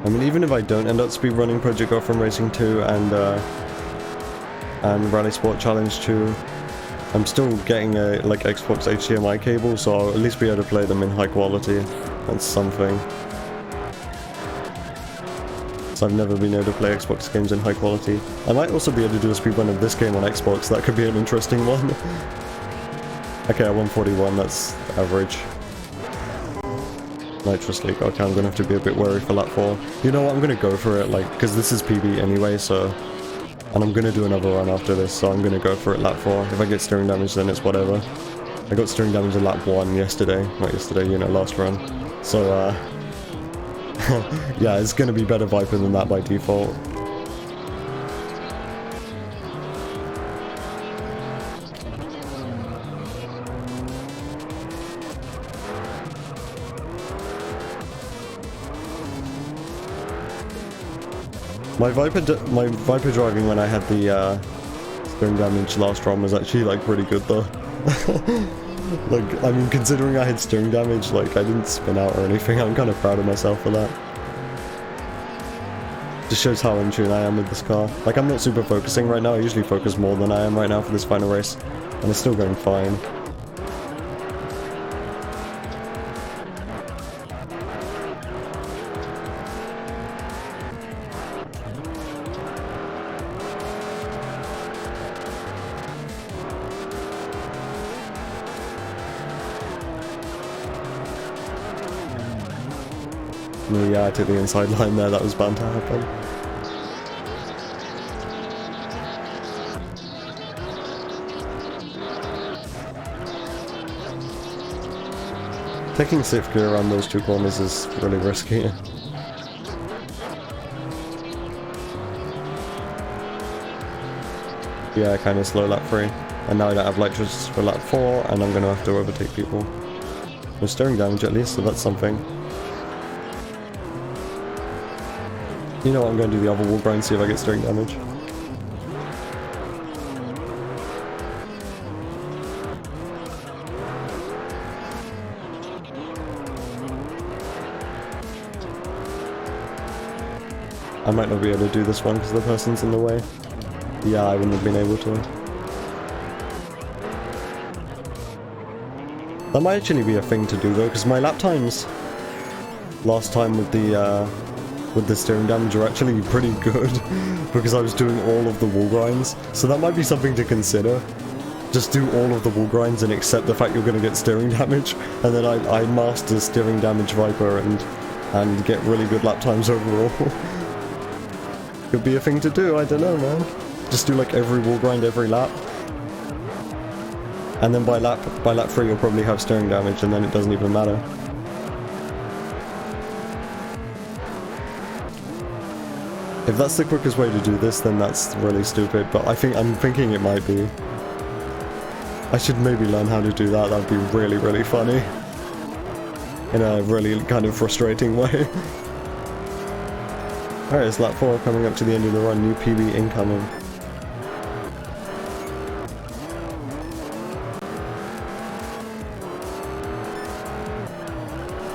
I mean, even if I don't end up speedrunning Project Gotham Racing 2 and Rally Sport Challenge 2, I'm still getting a like Xbox HDMI cable, so I'll at least be able to play them in high quality. That's something. So I've never been able to play Xbox games in high quality. I might also be able to do a speedrun of this game on Xbox. That could be an interesting one. Okay, at 141, that's average. Nitrous leak. Okay, I'm gonna have to be a bit wary for lap 4. You know what, I'm gonna go for it, like, because this is PB anyway, so... And I'm gonna do another run after this, so I'm gonna go for it lap 4. If I get steering damage, then it's whatever. I got steering damage in lap 1 yesterday. Not yesterday, you know, last run. So, yeah, it's gonna be better Viper than that by default. My Viper driving when I had the steering damage last run was actually like pretty good though. Like, I mean, considering I had steering damage, like I didn't spin out or anything, I'm kind of proud of myself for that. Just shows how in tune I am with this car. Like, I'm not super focusing right now, I usually focus more than I am right now for this final race, and it's still going fine. Yeah, I took the inside line there, that was bound to happen. Taking 6th gear around those 2 corners is really risky. Yeah, kind of slow lap 3. And now I don't have nitrous for lap 4, and I'm going to have to overtake people. No steering damage at least, so that's something. You know what, I'm going to do the other wall grind, see if I get steering damage. I might not be able to do this one because the person's in the way. Yeah, I wouldn't have been able to. That might actually be a thing to do though, because my lap times last time with the steering damage are actually pretty good because I was doing all of the wall grinds, so that might be something to consider. Just do all of the wall grinds and accept the fact you're going to get steering damage, and then I master steering damage Viper and get really good lap times overall. Could be a thing to do, I don't know, man. Just do like every wall grind every lap, and then by lap 3 you'll probably have steering damage, and then it doesn't even matter. If that's the quickest way to do this, then that's really stupid, but I'm thinking it might be. I should maybe learn how to do that, that'd be really, really funny. In a really kind of frustrating way. Alright, it's lap 4 coming up to the end of the run, new PB incoming.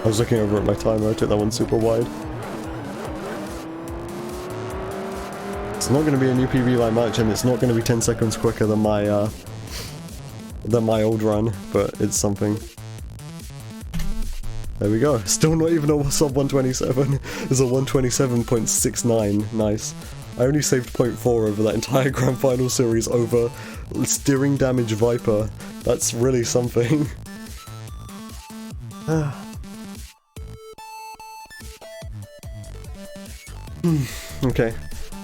I was looking over at my timer, I took that one super wide. It's not going to be a new PB by much, and it's not going to be 10 seconds quicker than my old run, but it's something. There we go. Still not even a sub 127. It's a 127.69. Nice. I only saved 0.4 over that entire Grand Final series over steering damage Viper. That's really something. Okay.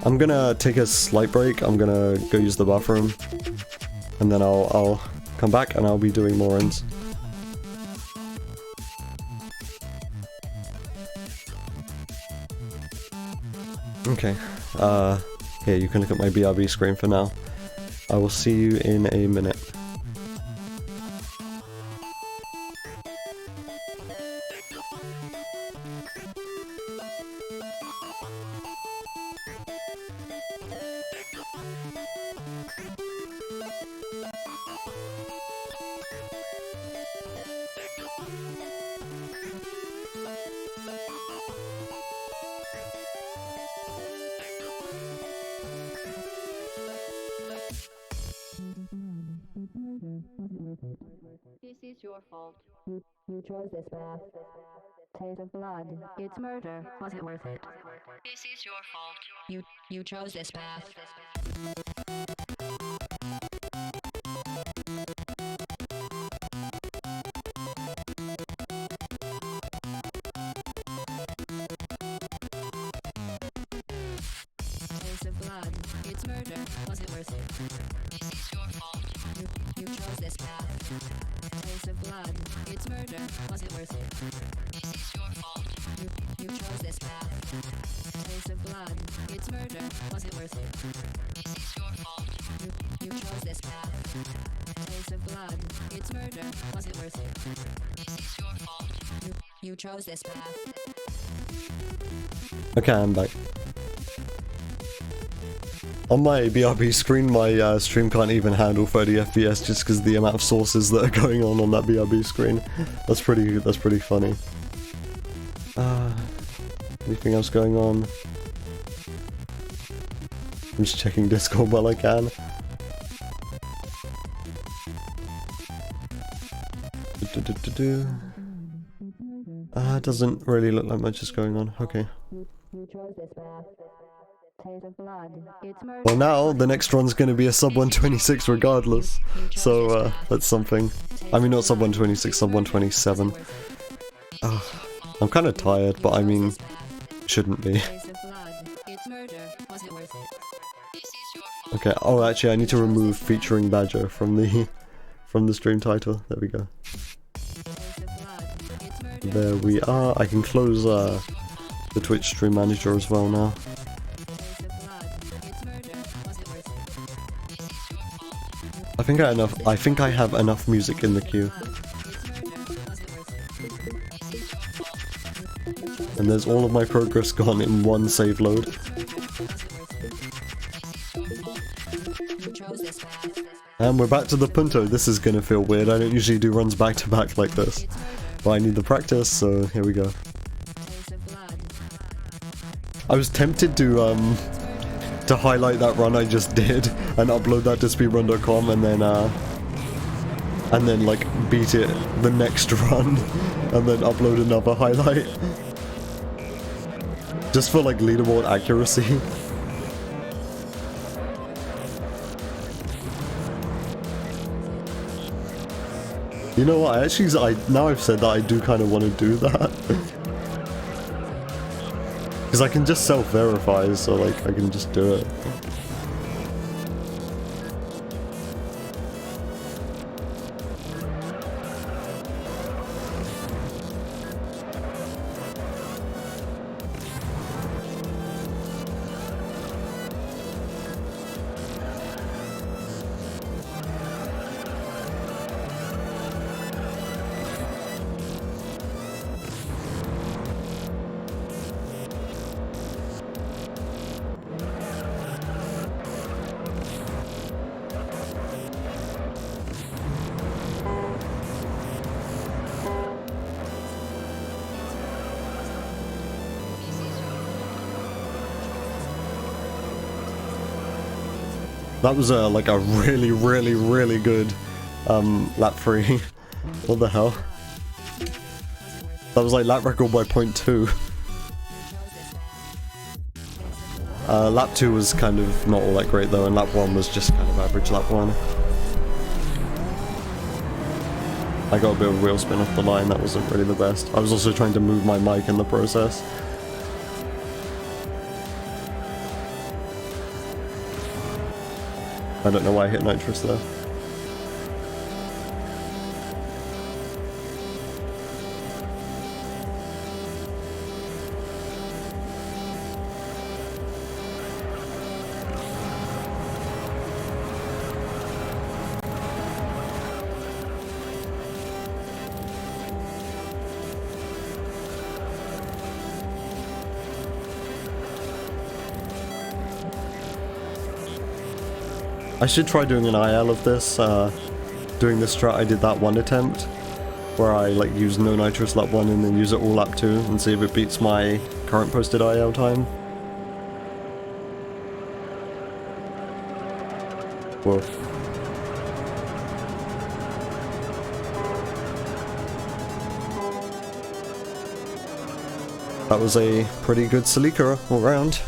I'm gonna take a slight break. I'm gonna go use the bathroom, and then I'll come back and I'll be doing more ends. Okay, here you can look at my BRB screen for now. I will see you in a minute. This is your fault. You chose this path. Taste of blood. It's murder. Was it worth it? This is your fault. You chose this path. Taste of blood. It's murder. Was it worth it? This is your fault. You chose this path. Taste of blood. It's murder. Was it worth it? This is your fault. You chose this path. Taste of blood. It's murder. Was it worth it? This is your fault. You chose this path. Taste of blood. It's murder. Was it worth it? This is your fault. You chose this path. Okay, I'm back. On my BRB screen, my stream can't even handle 30 FPS just because of the amount of sources that are going on that BRB screen. That's pretty funny. Anything else going on? I'm just checking Discord while I can. Doesn't really look like much is going on. Okay. Well, now the next run's going to be a sub 126 regardless, so that's something. I mean, not sub 126, sub 127. I'm kind of tired, but I mean, shouldn't be. Okay. Oh, actually, I need to remove featuring Badger from the stream title. There we go. There we are. I can close the Twitch stream manager as well now. I think I have enough music in the queue. And there's all of my progress gone in one save load. And we're back to the Punto. This is gonna feel weird. I don't usually do runs back to back like this. But I need the practice, so here we go. I was tempted to highlight that run I just did and upload that to speedrun.com and then like beat it the next run and then upload another highlight. Just for like leaderboard accuracy. You know what, now I've said that, I do kind of want to do that. Because I can just self-verify, so like, I can just do it. That was like a really good lap 3. What the hell? That was like lap record by 0.2. Lap 2 was kind of not all that great though, and lap 1 was just kind of average lap 1. I got a bit of wheel spin off the line, that wasn't really the best. I was also trying to move my mic in the process. I don't know why I hit nitrous there. I should try doing an IL of this. Doing this strat, I did that one attempt where I like use no nitrous lap 1 and then use it all lap 2 and see if it beats my current posted IL time. Whoa. That was a pretty good Celica all round.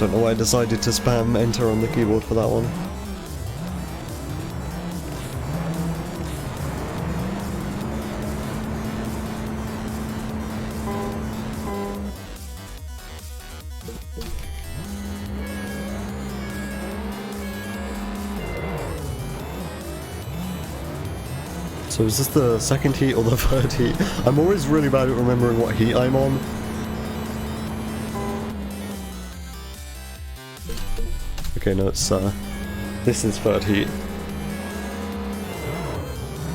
Don't know why I decided to spam enter on the keyboard for that one. So is this the second heat or the third heat? I'm always really bad at remembering what heat I'm on. Okay, no, it's this is third heat.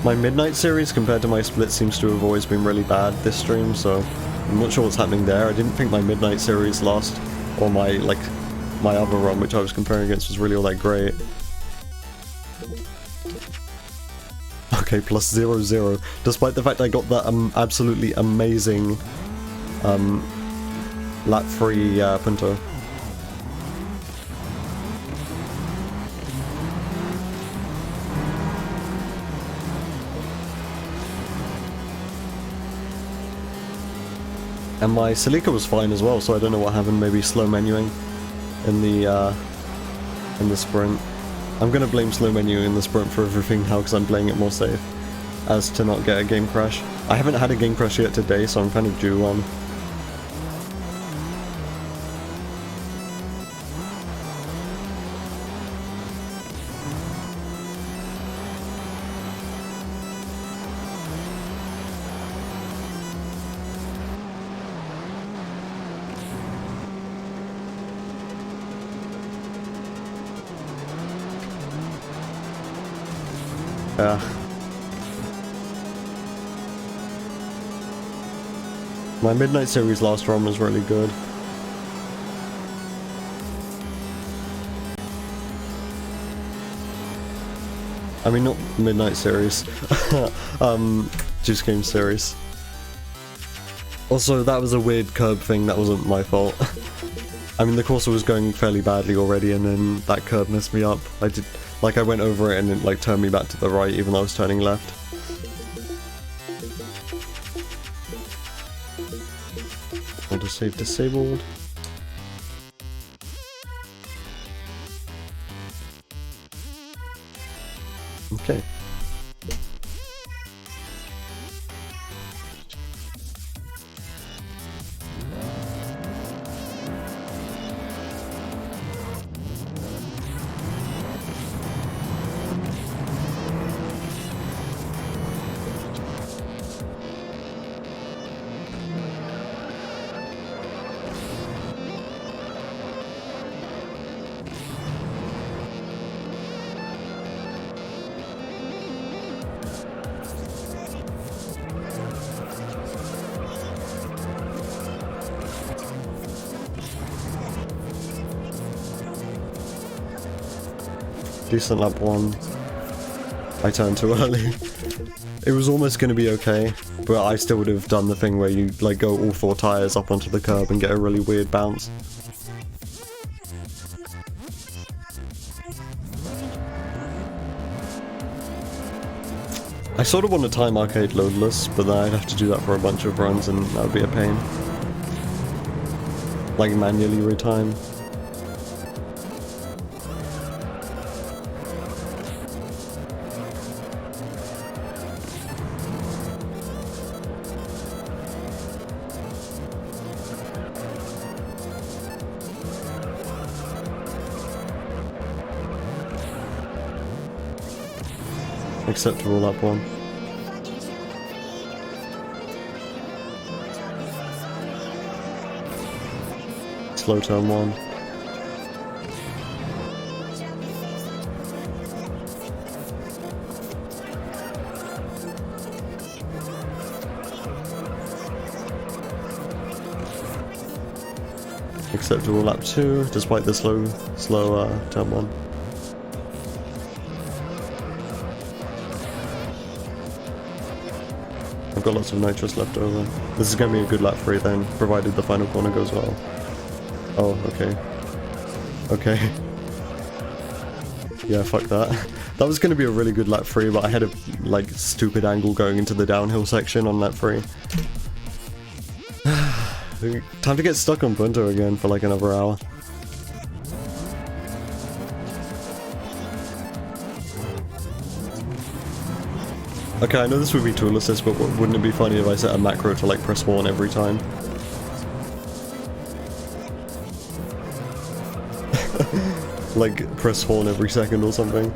My Midnight series compared to my split seems to have always been really bad this stream, so I'm not sure what's happening there. I didn't think my Midnight series last, or my other run which I was comparing against was really all that great. Okay, plus 0-0, despite the fact I got that absolutely amazing lap 3 Punto. And my Celica was fine as well, so I don't know what happened, maybe slow menuing in the sprint. I'm gonna blame slow menuing in the sprint for everything now because I'm playing it more safe, as to not get a game crash. I haven't had a game crash yet today, so I'm kind of due one. Yeah. My Midnight series last run was really good. I mean, not Midnight series. Juice Game series. Also, that was a weird curb thing, that wasn't my fault. I mean, the Corsa was going fairly badly already, and then that curb messed me up. I went over it and it like turned me back to the right even though I was turning left. Autosave disabled. Okay. Decent lap 1. I turned too early. It was almost going to be okay, but I still would have done the thing where you like go all 4 tires up onto the curb and get a really weird bounce. I sort of want to time arcade loadless, but then I'd have to do that for a bunch of runs and that would be a pain. Like manually retime. Acceptable lap 1. Slow turn 1. Acceptable lap 2, despite the slow turn 1. I've got lots of nitrous left over. This is going to be a good lap 3 then, provided the final corner goes well. Oh, okay. Okay. Yeah, fuck that. That was going to be a really good lap 3, but I had a, like, stupid angle going into the downhill section on lap 3. Time to get stuck on Punto again for like another hour. Okay, I know this would be tool assist, but wouldn't it be funny if I set a macro to like press spawn every time? Like press spawn every second or something.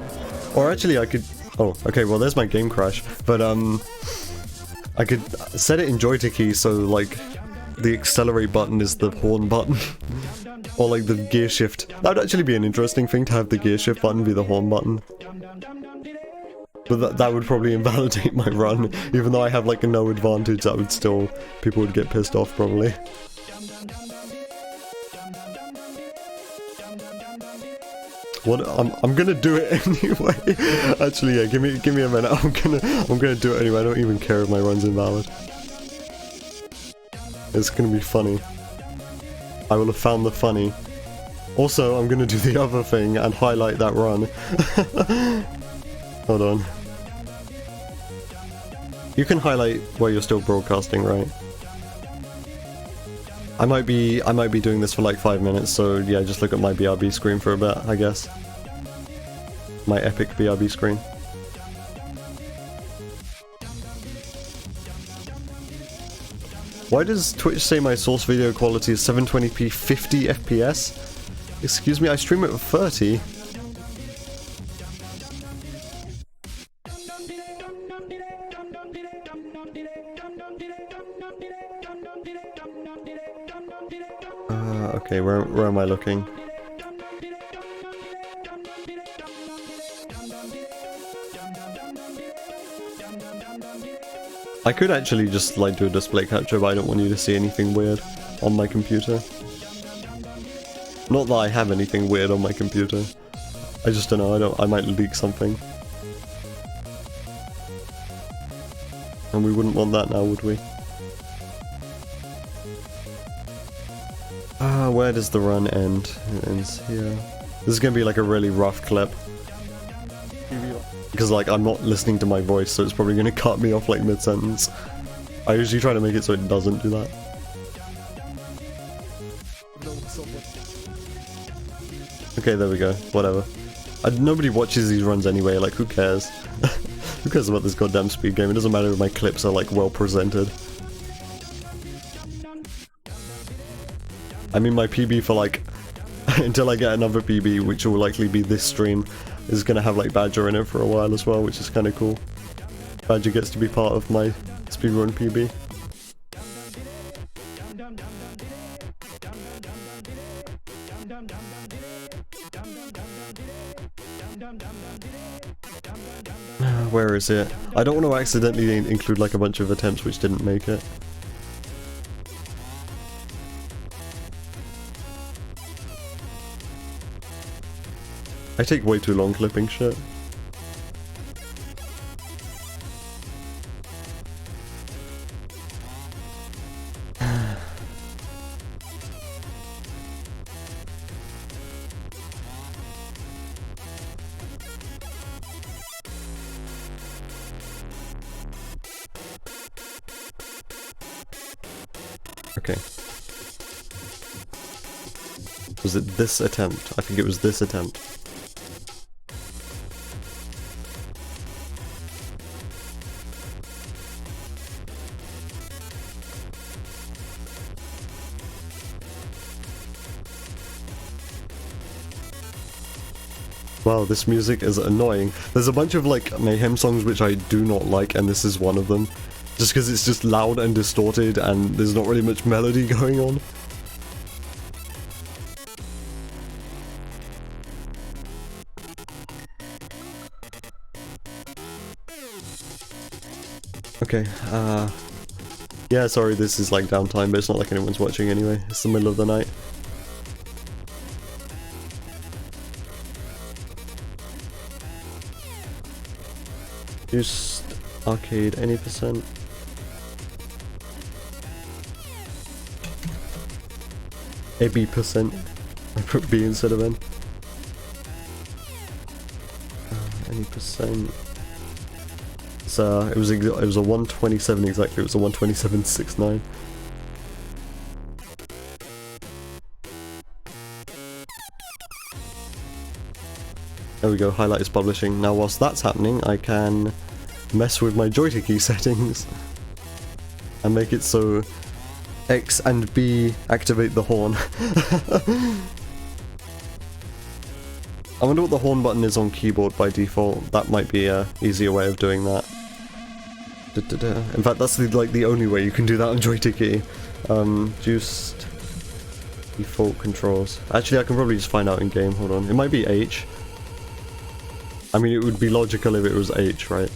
Or actually I could... Oh, okay, well there's my game crash. But I could set it in joystick key so like the accelerate button is the horn button. Or like the gear shift. That would actually be an interesting thing to have the gear shift button be the horn button. But that would probably invalidate my run. Even though I have like no advantage, that would still... people would get pissed off probably. What? I'm gonna do it anyway. Actually, yeah. Give me a minute. I'm gonna do it anyway. I don't even care if my run's invalid. It's gonna be funny. I will have found the funny. Also, I'm gonna do the other thing and highlight that run. Hold on. You can highlight while you're still broadcasting, right? I might be doing this for like 5 minutes, so yeah, just look at my BRB screen for a bit, I guess. My epic BRB screen. Why does Twitch say my source video quality is 720p 50 FPS? Excuse me, I stream it at 30. Okay, where am I looking? I could actually just like do a display capture, but I don't want you to see anything weird on my computer. Not that I have anything weird on my computer. I just don't know, I might leak something. And we wouldn't want that now, would we? Where does the run end? It ends here. This is gonna be like a really rough clip. Because like I'm not listening to my voice, so it's probably gonna cut me off like mid-sentence. I usually try to make it so it doesn't do that. Okay, there we go. Whatever. Nobody watches these runs anyway, like who cares? Who cares about this goddamn speed game? It doesn't matter if my clips are like well presented. I mean, my PB for like, until I get another PB, which will likely be this stream, is gonna have like Badger in it for a while as well, which is kind of cool. Badger gets to be part of my speedrun PB. Where is it? I don't want to accidentally include like a bunch of attempts which didn't make it. I take way too long clipping shit. Okay. Was it this attempt? I think it was this attempt. Wow, this music is annoying. There's a bunch of like Mayhem songs which I do not like, and this is one of them. Just because it's just loud and distorted and there's not really much melody going on. Okay, yeah, sorry, this is like downtime, but it's not like anyone's watching anyway. It's the middle of the night. Just arcade any percent. AB percent. I put B instead of N. Any percent. So it was a 127 exactly. It was a 127.69. There we go. Highlight is publishing. Now, whilst that's happening, I can mess with my joystick settings and make it so X and B activate the horn. I wonder what the horn button is on keyboard by default. That might be a easier way of doing that. In fact, that's the only way you can do that on joystick. Just default controls. Actually, I can probably just find out in game. Hold on. It might be H. I mean, it would be logical if it was H, right?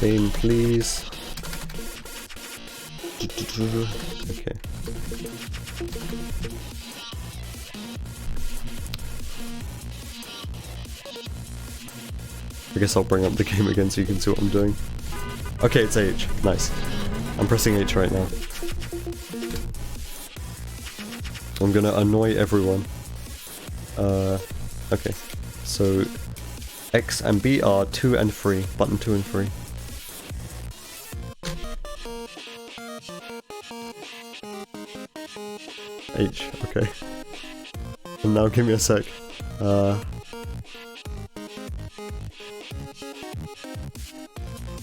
Game, please. Okay. I guess I'll bring up the game again so you can see what I'm doing. Okay, it's H. Nice. I'm pressing H right now. I'm gonna annoy everyone. Okay. So X and B are 2 and 3. Button 2 and 3. H, okay. And now give me a sec.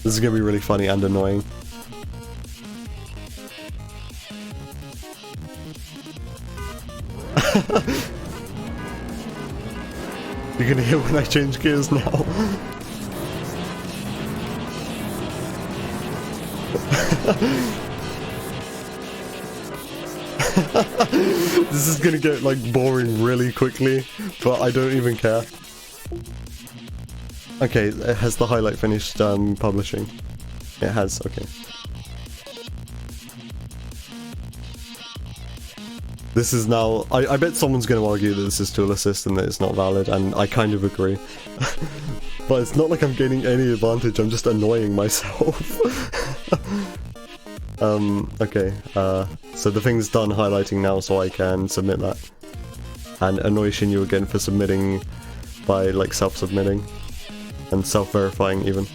This is gonna be really funny and annoying. You're gonna hear when I change gears now. This is gonna get like boring really quickly, but I don't even care. Okay, has the highlight finished publishing? It has, okay. This is now, I bet someone's gonna argue that this is tool assist and that it's not valid, and I kind of agree. But it's not like I'm gaining any advantage, I'm just annoying myself. Okay, so the thing's done highlighting now, so I can submit that. And annoy Shinju again for submitting by, like, self-submitting. And self-verifying, even.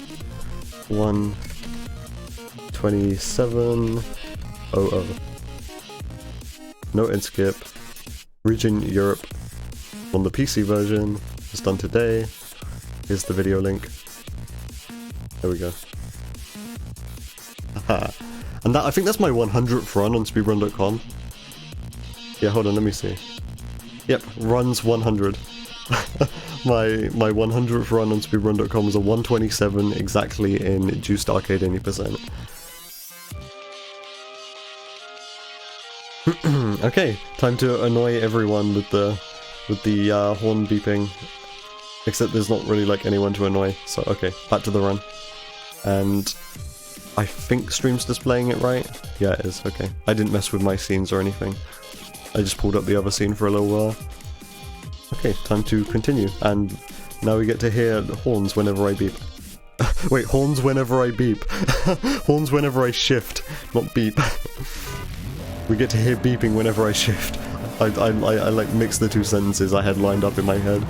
127.00. Note and skip. Region Europe. On the PC version. It's done today. Here's the video link. There we go. Haha. And that, I think that's my 100th run on speedrun.com. Yeah, hold on, let me see. Yep, runs 100. my 100th run on speedrun.com was a 127 exactly in Juiced Arcade 80%. Okay, time to annoy everyone with the horn beeping. Except there's not really like anyone to annoy, so okay, back to the run. And I think stream's displaying it right? Yeah, it is, okay. I didn't mess with my scenes or anything. I just pulled up the other scene for a little while. Okay, time to continue, and now we get to hear horns whenever I beep. Wait, horns whenever I beep. Horns whenever I shift, not beep. We get to hear beeping whenever I shift. I like mixed the two sentences I had lined up in my head.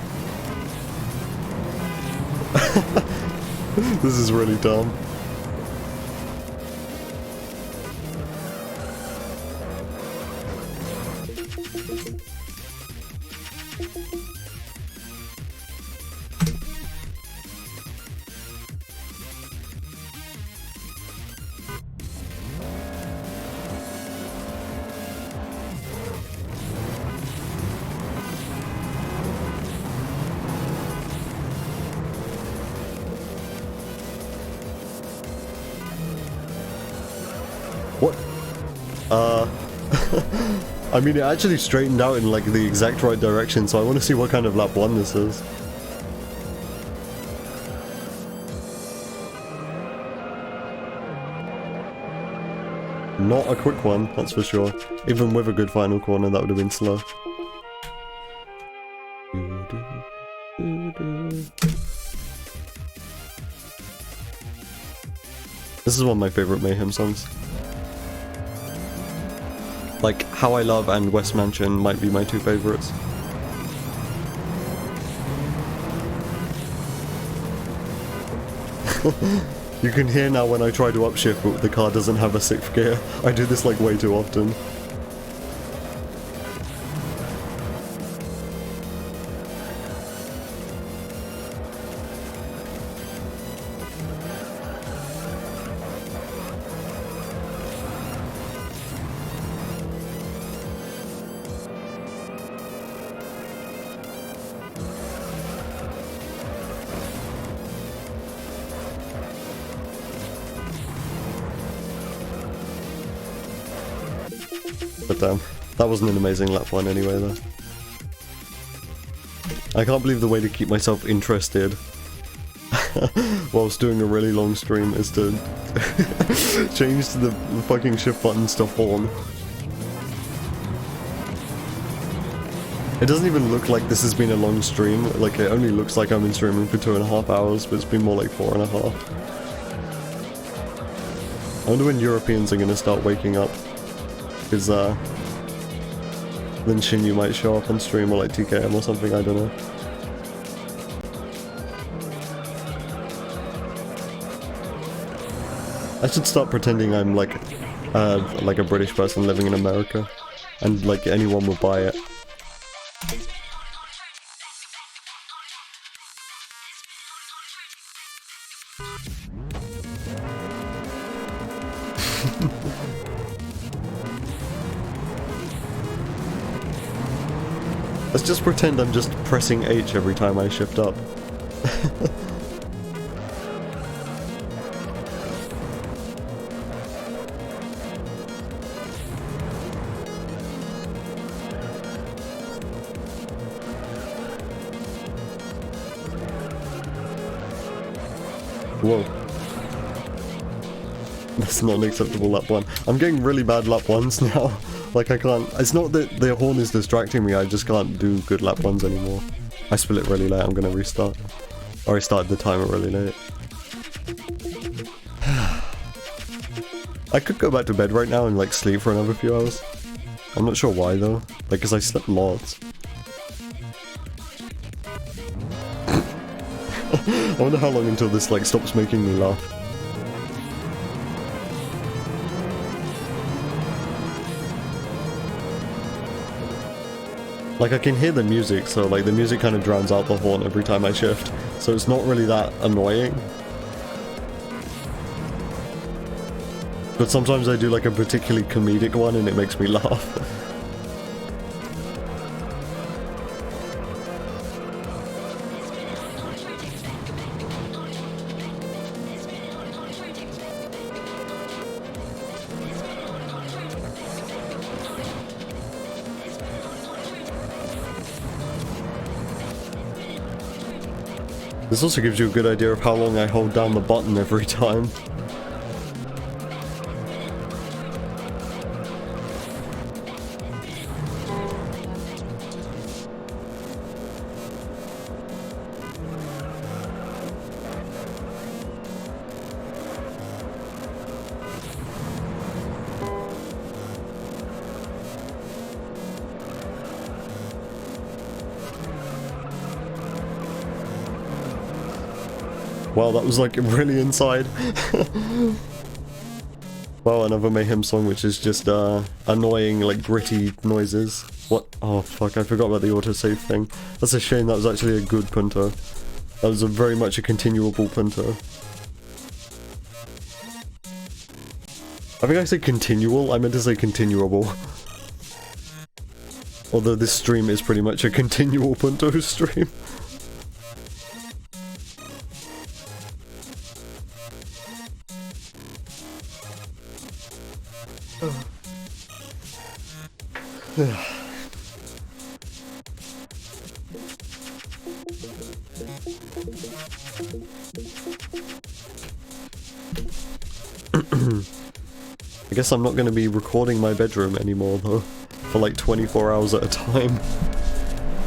This is really dumb. What? I mean, it actually straightened out in like the exact right direction, so I want to see what kind of lap 1 this is. Not a quick one, that's for sure. Even with a good final corner, that would have been slow. This is one of my favorite Mayhem songs. Like, How I Love and West Mansion might be my 2 favorites. You can hear now when I try to upshift, but the car doesn't have a 6th gear. I do this like way too often. But that wasn't an amazing lap 1 anyway though. I can't believe the way to keep myself interested whilst doing a really long stream is to change the fucking shift buttons to horn. It doesn't even look like this has been a long stream, like it only looks like I've been streaming for 2.5 hours, but it's been more like 4.5. I wonder when Europeans are gonna start waking up. Because then Shinyu might show up on stream or like TKM or something, I don't know. I should start pretending I'm like a British person living in America, and like anyone will buy it. Let's just pretend I'm just pressing H every time I shift up. Whoa. That's not an acceptable lap 1. I'm getting really bad lap 1s now. Like I can't, it's not that the horn is distracting me, I just can't do good lap 1s anymore. I split it really late, I'm gonna restart. Or I started the timer really late. I could go back to bed right now and like sleep for another few hours. I'm not sure why though, like cause I slept lots. I wonder how long until this like stops making me laugh. Like I can hear the music, so like the music kind of drowns out the horn every time I shift, so it's not really that annoying. But sometimes I do like a particularly comedic one and it makes me laugh. This also gives you a good idea of how long I hold down the button every time. Wow, that was like really inside. Wow, another Mayhem song which is just annoying, like gritty noises. What? Oh fuck, I forgot about the autosave thing. That's a shame, that was actually a good punto. That was very much a continuable punto. I think I said continual, I meant to say continuable. Although this stream is pretty much a continual punto stream. I guess I'm not going to be recording my bedroom anymore though, for like 24 hours at a time.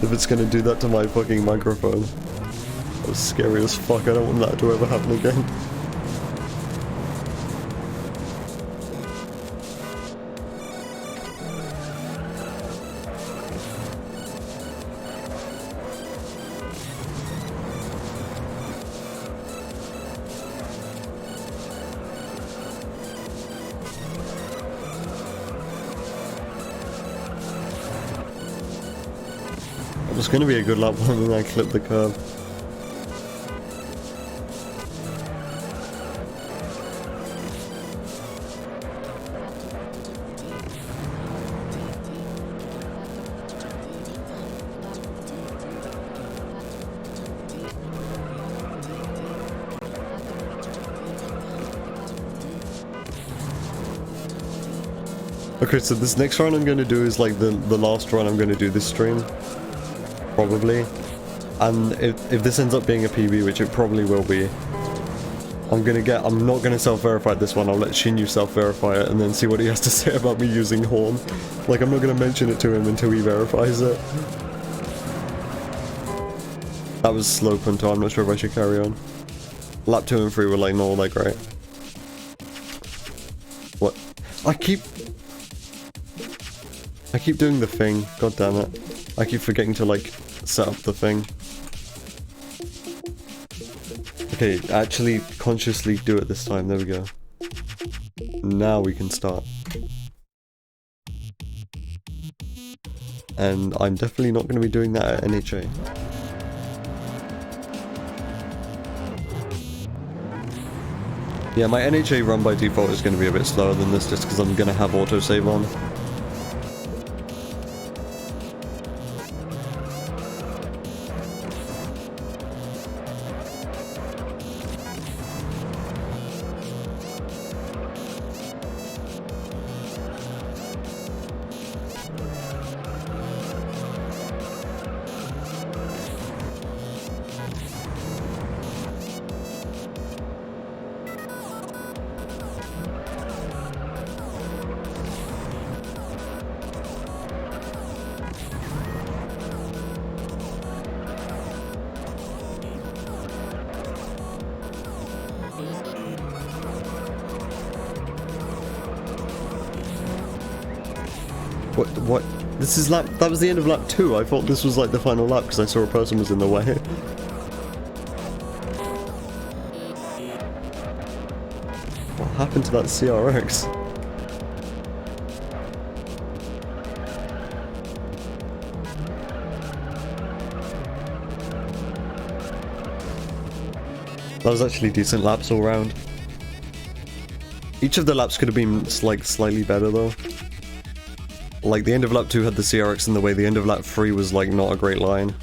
If it's going to do that to my fucking microphone. That was scary as fuck, I don't want that to ever happen again. It was going to be a good lap and then I clipped the curb. Okay, so this next run I'm going to do is like the last run I'm going to do this stream. Probably. And if this ends up being a PB, which it probably will be, I'm not going to self-verify this one, I'll let Shinyu self-verify it and then see what he has to say about me using Horn. Like, I'm not going to mention it to him until he verifies it. That was slow Punto, I'm not sure if I should carry on. Lap 2 and 3 were like not all that great. What? I keep doing the thing, god damn it. I keep forgetting to like set up the thing. Okay, actually consciously do it this time, there we go. Now we can start. And I'm definitely not going to be doing that at NHA. Yeah, my NHA run by default is going to be a bit slower than this just because I'm going to have autosave on. What? This is lap... That was the end of lap 2. I thought this was like the final lap because I saw a person was in the way. What happened to that CRX? That was actually decent laps all round. Each of the laps could have been like slightly better though. Like, the end of lap 2 had the CRX in the way, the end of lap 3 was, like, not a great line.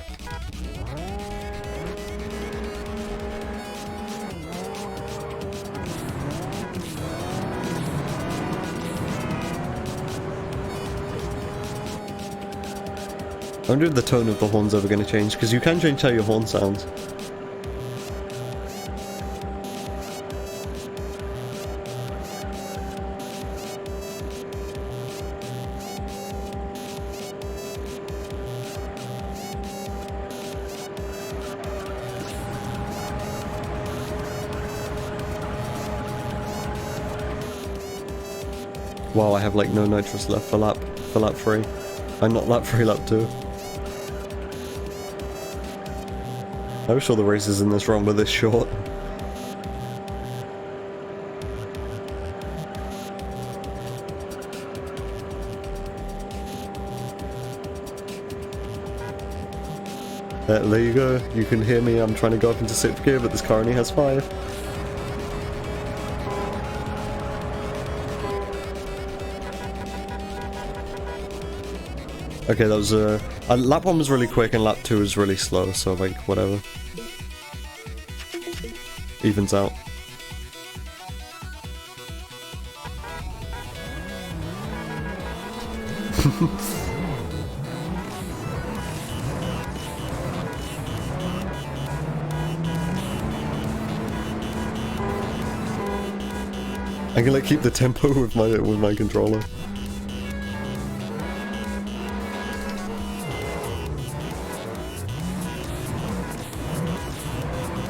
I wonder if the tone of the horn's ever going to change, because you can change how your horn sounds. Wow, I have like no nitrous left for lap 3. I'm not lap 3, lap 2. I was sure the races in this run were this short. There you go, you can hear me, I'm trying to go up into 6th gear, but this car only has 5. Okay, that was lap 1 was really quick and lap 2 was really slow, so like, whatever. Evens out. I can like keep the tempo with my controller.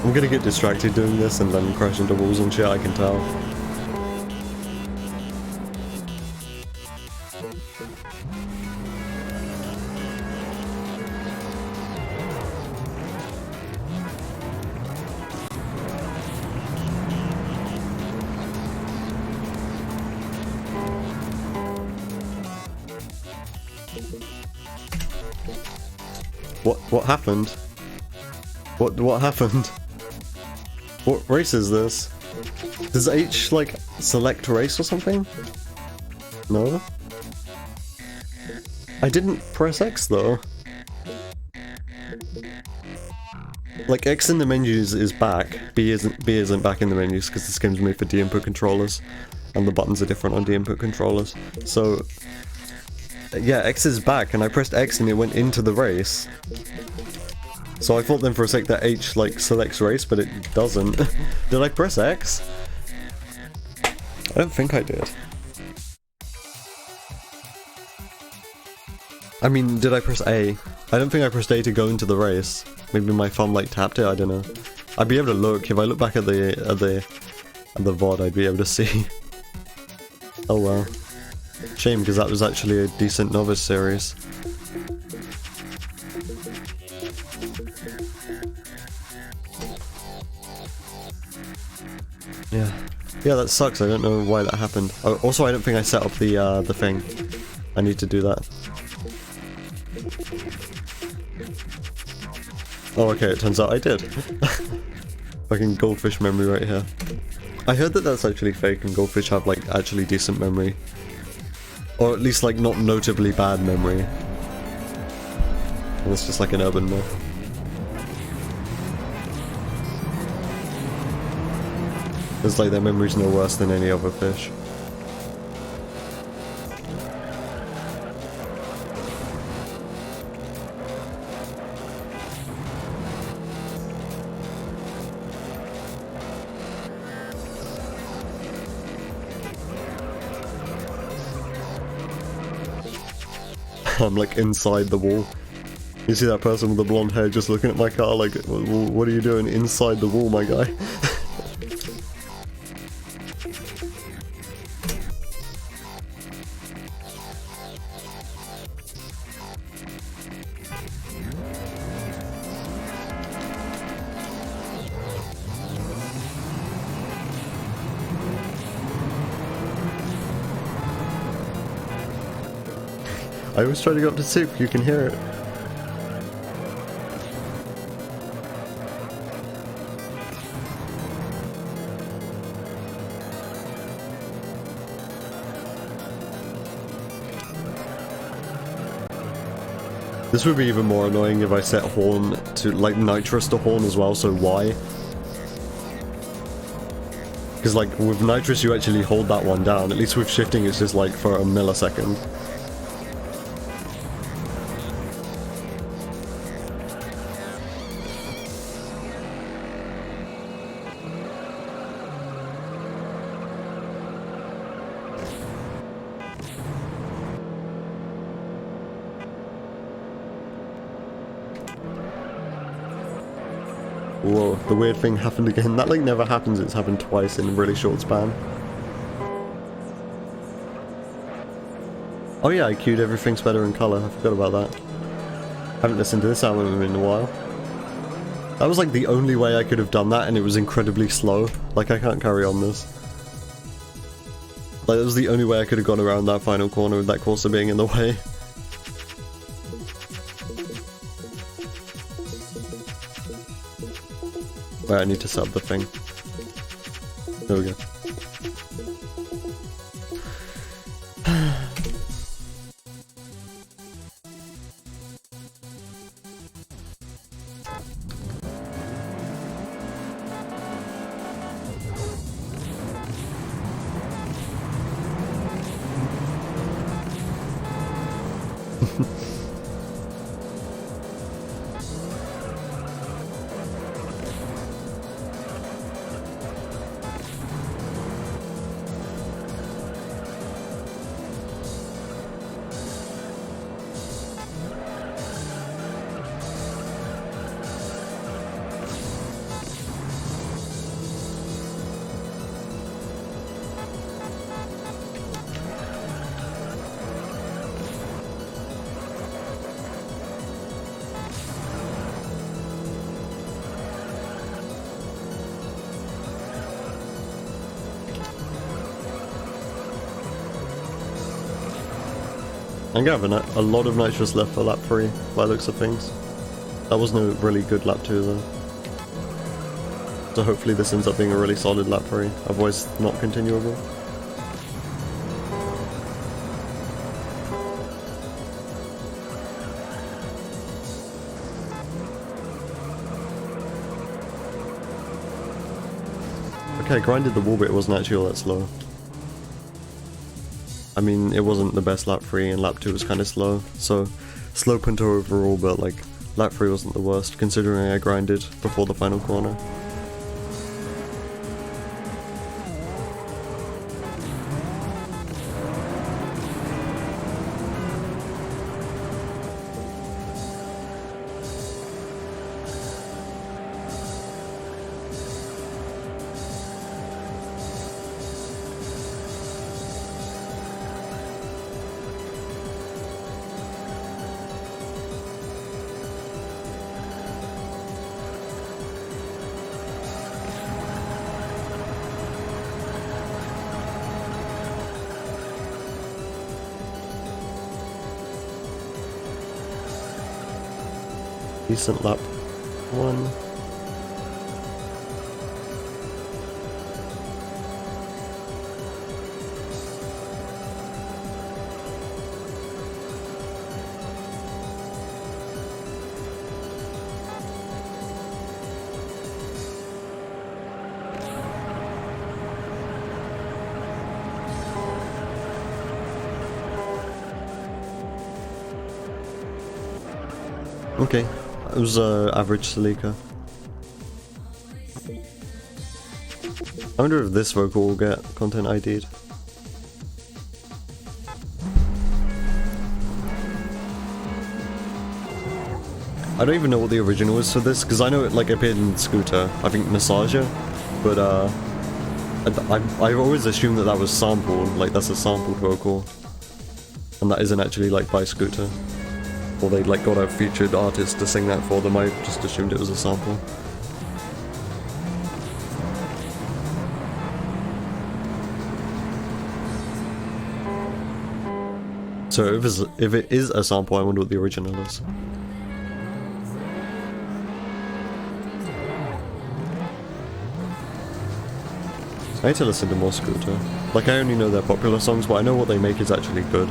I'm gonna get distracted doing this and then crash into walls and shit, I can tell. What happened? What happened? What race is this? Does H like select race or something? No? I didn't press X though. Like X in the menus is back, B isn't back in the menus because this game's made for D-input controllers and the buttons are different on D-input controllers. So yeah, X is back and I pressed X and it went into the race. So I thought then for a sec that H like selects race, but it doesn't. Did I press X? I don't think I did. I mean, did I press A? I don't think I pressed A to go into the race. Maybe my thumb like tapped it, I don't know. I'd be able to look, if I look back at the VOD I'd be able to see. Oh well. Shame, because that was actually a decent novice series. Yeah, that sucks. I don't know why that happened. Oh, also, I don't think I set up the thing. I need to do that. Oh, okay. It turns out I did. Fucking goldfish memory right here. I heard that that's actually fake, and goldfish have like actually decent memory, or at least like not notably bad memory. And it's just like an urban myth. It's like their memory's no worse than any other fish. I'm like inside the wall. You see that person with the blonde hair just looking at my car like, what are you doing inside the wall, my guy? I always try to go up to soup, you can hear it. This would be even more annoying if I set horn to, like, nitrous to horn as well, so Y. Because, like, with nitrous you actually hold that one down, at least with shifting it's just, like, for a millisecond. Whoa, the weird thing happened again. That like never happens, it's happened twice in a really short span. Oh yeah, I queued Everything's Better in Color, I forgot about that. Haven't listened to this album in a while. That was like the only way I could have done that and it was incredibly slow. Like I can't carry on this. Like that was the only way I could have gone around that final corner with that Corsa being in the way. Right, I need to set up the thing. There we go. I'm gonna have a lot of nitrous left for lap 3, by the looks of things. That wasn't a really good lap 2 though. So hopefully this ends up being a really solid lap 3, otherwise not continuable. Okay, grinded the wall, but it wasn't actually all that slow. I mean, it wasn't the best lap 3 and lap 2 was kind of slow, so slow punter overall, but like lap 3 wasn't the worst considering I grinded before the final corner. Decent lap 1. Okay. It was average Celica. I wonder if this vocal will get content ID'd. I don't even know what the original is for this, because I know it like appeared in Scooter, I think Massager, but I always assumed that that was sampled, like that's a sampled vocal, and that isn't actually like by Scooter. Or they like got a featured artist to sing that for them, I just assumed it was a sample. So if it is a sample, I wonder what the original is. I need to listen to more Scooter. Like I only know their popular songs, but I know what they make is actually good.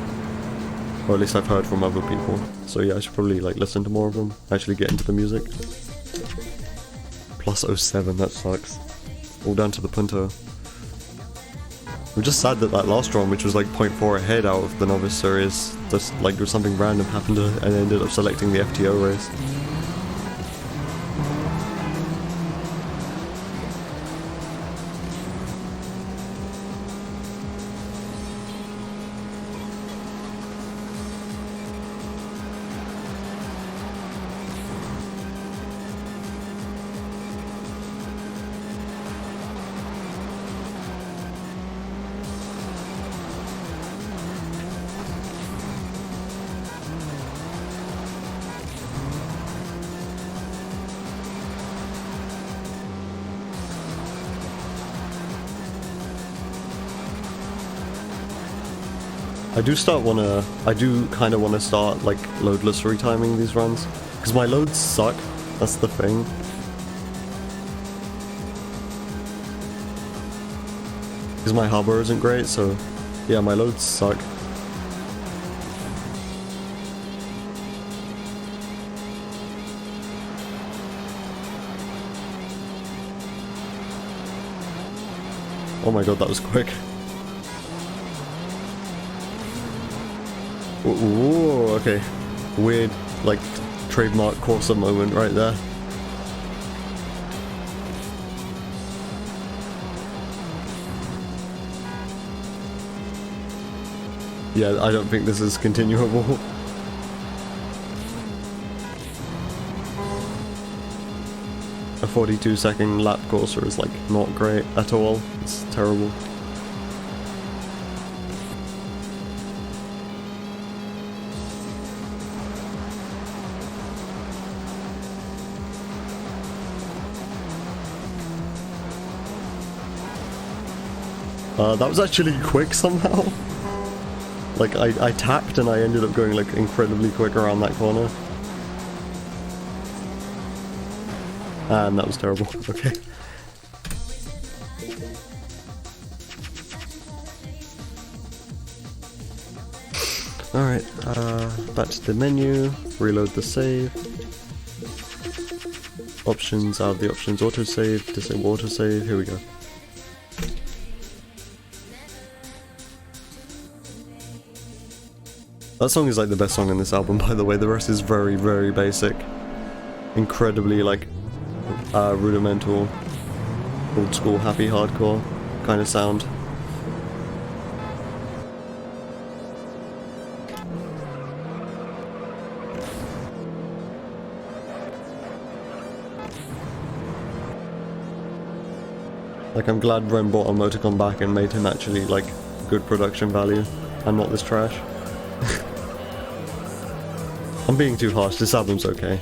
Or at least I've heard from other people. So yeah, I should probably like listen to more of them, actually get into the music. Plus 07, that sucks. All down to the punto. I'm just sad that that last run, which was like 0.4 ahead out of the novice series, just like something random happened to, and ended up selecting the FTO race. I do kind of want to start like loadless retiming these runs, because my loads suck, that's the thing. Because my hardware isn't great, so yeah, my loads suck. Oh my god, that was quick. Ooh, okay. Weird, like, trademark Corsa moment right there. Yeah, I don't think this is continuable. A 42-second lap Corsa is, like, not great at all. It's terrible. That was actually quick somehow. Like, I tapped and I ended up going, like, incredibly quick around that corner. And that was terrible. Okay. Alright, back to the menu, reload the save. Options, out of the options, autosave, disable autosave, here we go. That song is like the best song in this album, by the way. The rest is very, very basic. Incredibly, like, rudimental, old school, happy hardcore kind of sound. Like, I'm glad Ren brought Emoticon back and made him actually, like, good production value, and not this trash. I'm being too harsh, this album's okay.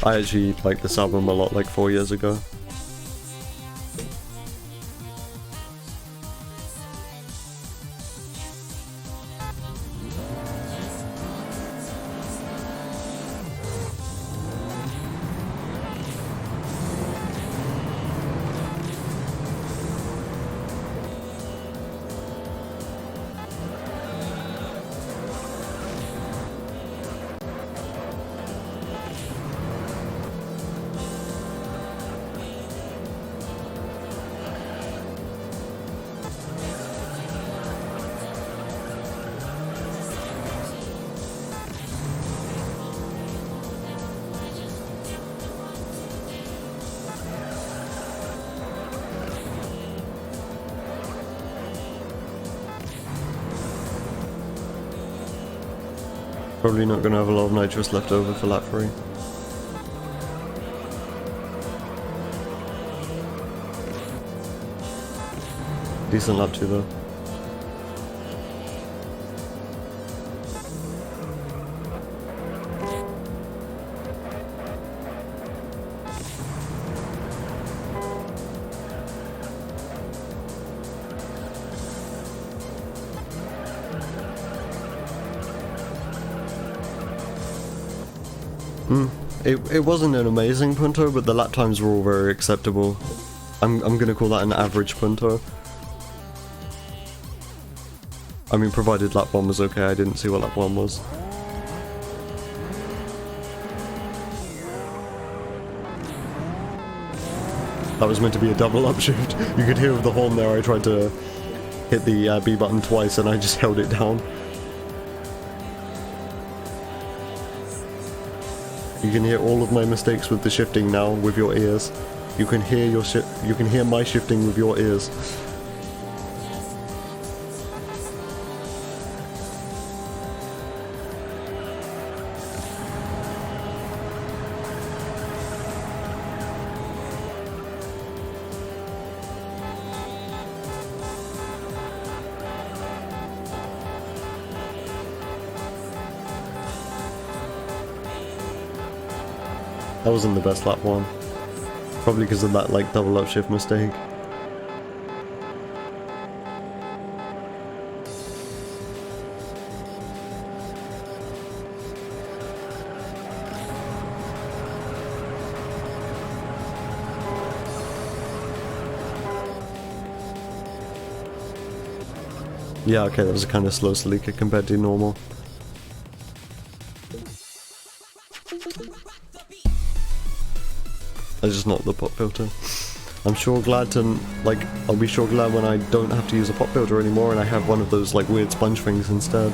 I actually liked this album a lot, like 4 years ago. Probably not going to have a lot of nitrous left over for lap 3. Decent lap 2 though. It wasn't an amazing punto, but the lap times were all very acceptable. I'm gonna call that an average punto. I mean, provided lap 1 was okay, I didn't see what lap 1 was. That was meant to be a double upshift. You could hear with the horn there, I tried to hit the B button twice and I just held it down. You can hear all of my mistakes with the shifting now with your ears. You can hear my shifting with your ears. That wasn't the best lap 1. Probably because of that, like, double upshift mistake. Yeah, okay, that was a kind of slow sleeker compared to normal. I just knocked the pop filter. I'm sure glad to, like, I'll be sure glad when I don't have to use a pop filter anymore and I have one of those, like, weird sponge things instead.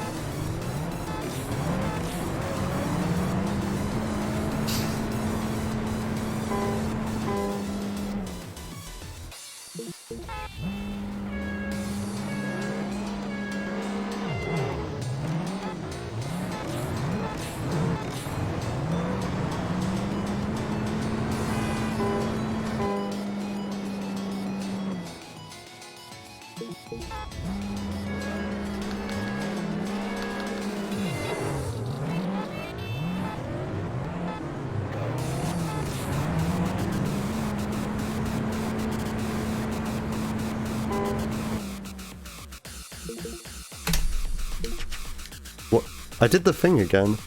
What? I did the thing again.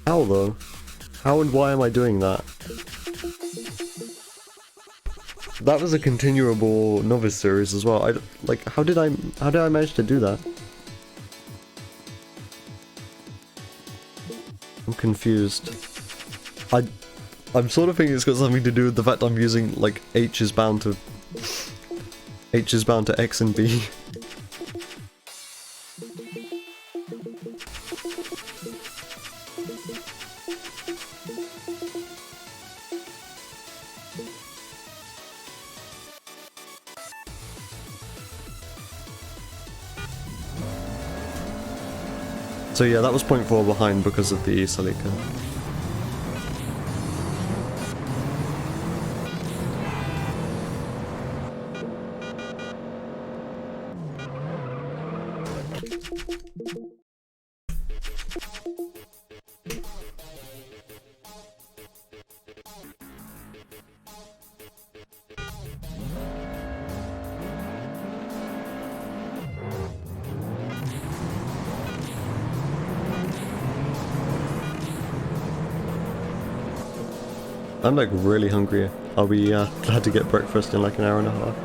How though? How and why am I doing that? That was a continuable novice series as well. How did I manage to do that? I'm confused. I'm sort of thinking it's got something to do with the fact I'm using like H is bound to X and B. So yeah, that was 0.4 behind because of the Celica. I'm like really hungry. I'll be glad to get breakfast in like an hour and a half.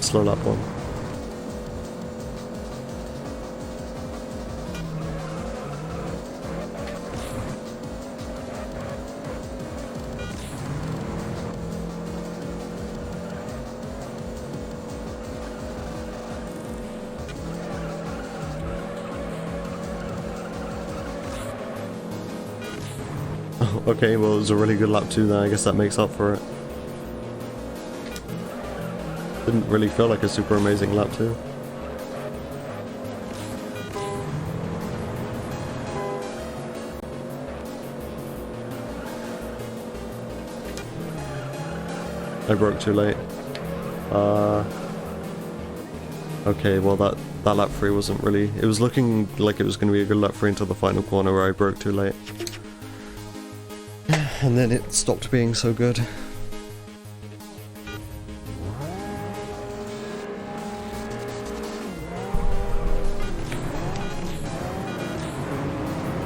Slow lap one. Okay, well it was a really good lap 2 then, I guess that makes up for it. Didn't really feel like a super amazing lap 2. I broke too late. Okay, well that lap 3 wasn't really... It was looking like it was going to be a good lap 3 until the final corner where I broke too late. And then it stopped being so good.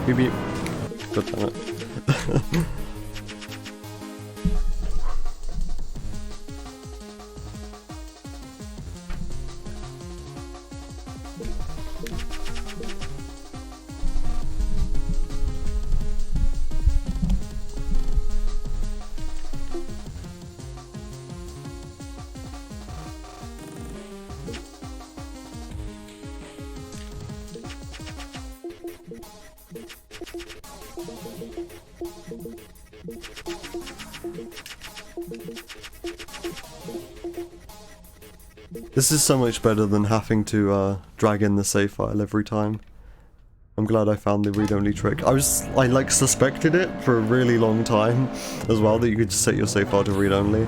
Beep beep. God damn it. This is so much better than having to drag in the save file every time. I'm glad I found the read-only trick. I like suspected it for a really long time as well, that you could just set your save file to read-only.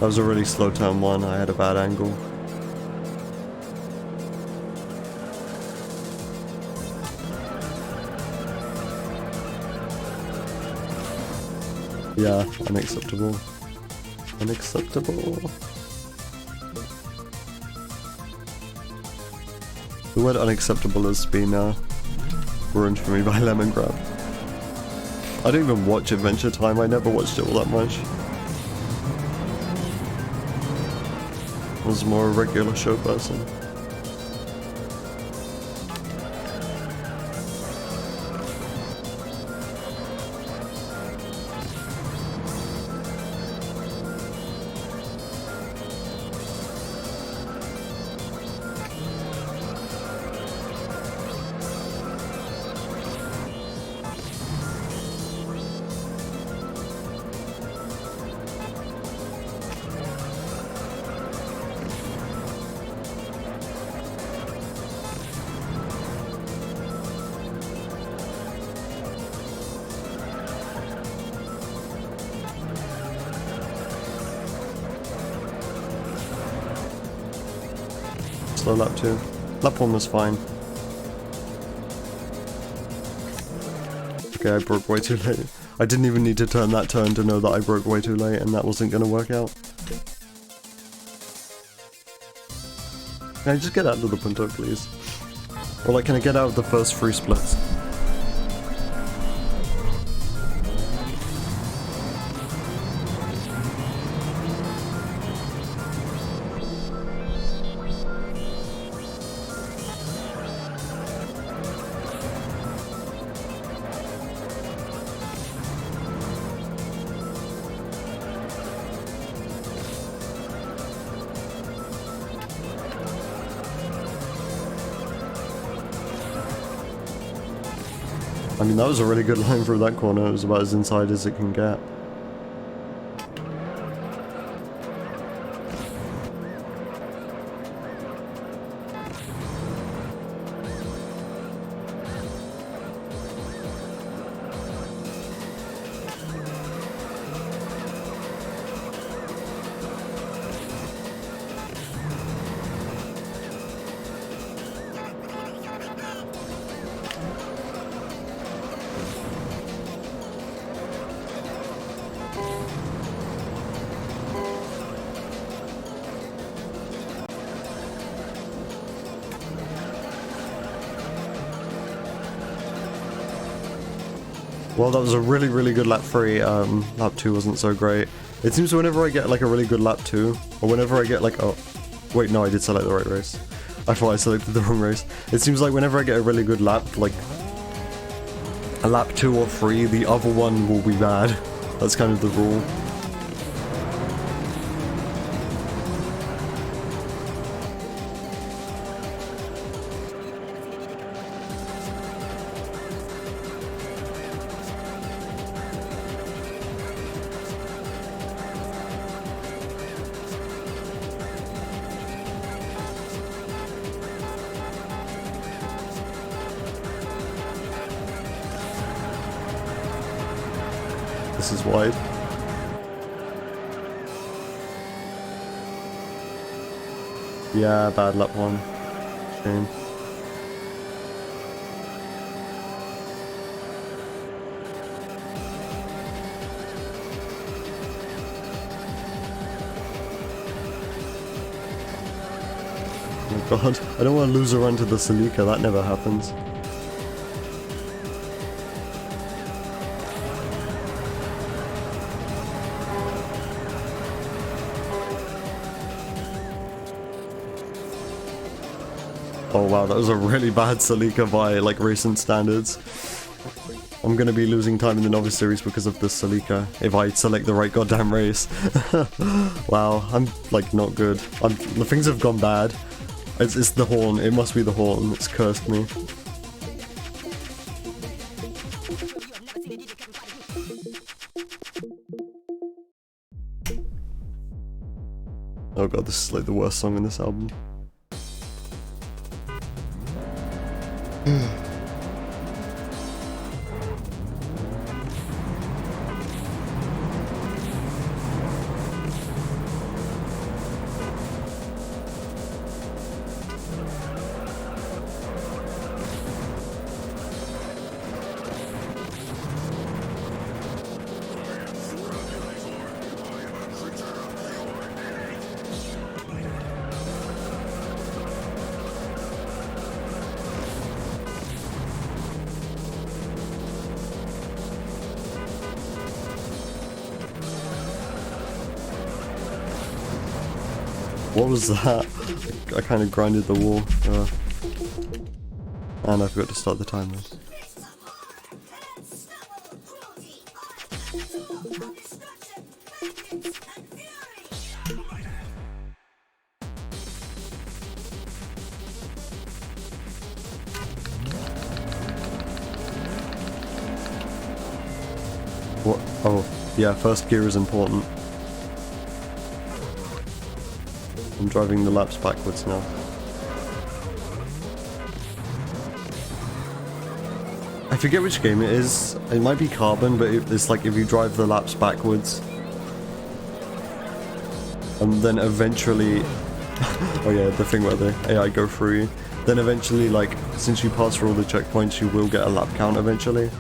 That was a really slow turn 1, I had a bad angle. Yeah, unacceptable. Unacceptable. The word unacceptable has been ruined for me by Lemon Grab. I don't even watch Adventure Time, I never watched it all that much. I was more a regular show person. so lap 2. Lap 1 was fine. Okay, I broke way too late. I didn't even need to turn that turn to know that I broke way too late and that wasn't gonna work out. Can I just get out of the Punto, please? Or like, can I get out of the first 3 splits? I mean, that was a really good line through that corner. It was about as inside as it can get. Well, that was a really, really good lap 3. Lap 2 wasn't so great. It seems whenever I get like a really good lap 2, or whenever I get like, oh, wait, no, I did select the right race. I thought I selected the wrong race. It seems like whenever I get a really good lap, like a lap 2 or 3, the other one will be bad. That's kind of the rule. This is wide. Yeah, bad lap 1. Shame. Oh god, I don't want to lose a run to the Celica, that never happens. Oh wow, that was a really bad Celica by like recent standards. I'm gonna be losing time in the Novice Series because of this Celica if I select the right goddamn race. Wow, I'm like not good. The things have gone bad. It's the horn, it must be the horn, it's cursed me. Oh god, this is like the worst song in this album. What was that? I kind of grinded the wall. And I forgot to start the timer. What? Oh, yeah, first gear is important. I'm driving the laps backwards now. I forget which game it is. It might be Carbon, but it's like if you drive the laps backwards and then eventually Oh yeah, the thing where the AI go through you. Then eventually, like, since you pass through all the checkpoints, you will get a lap count eventually.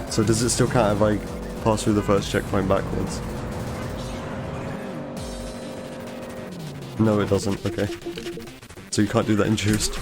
So does it still count if I pass through the first checkpoint backwards? No, it doesn't. Okay. So you can't do that in Juiced.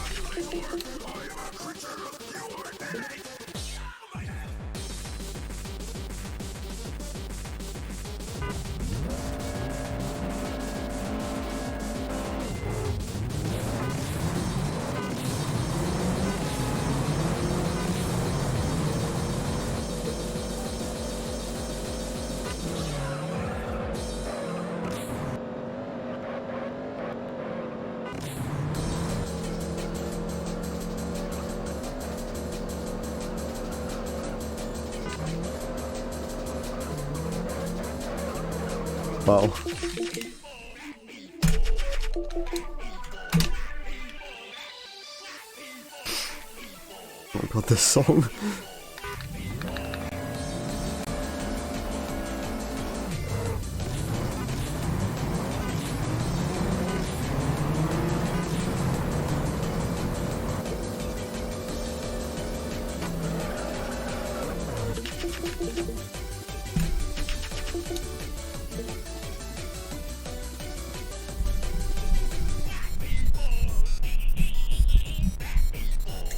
Wow. Oh my god, this song.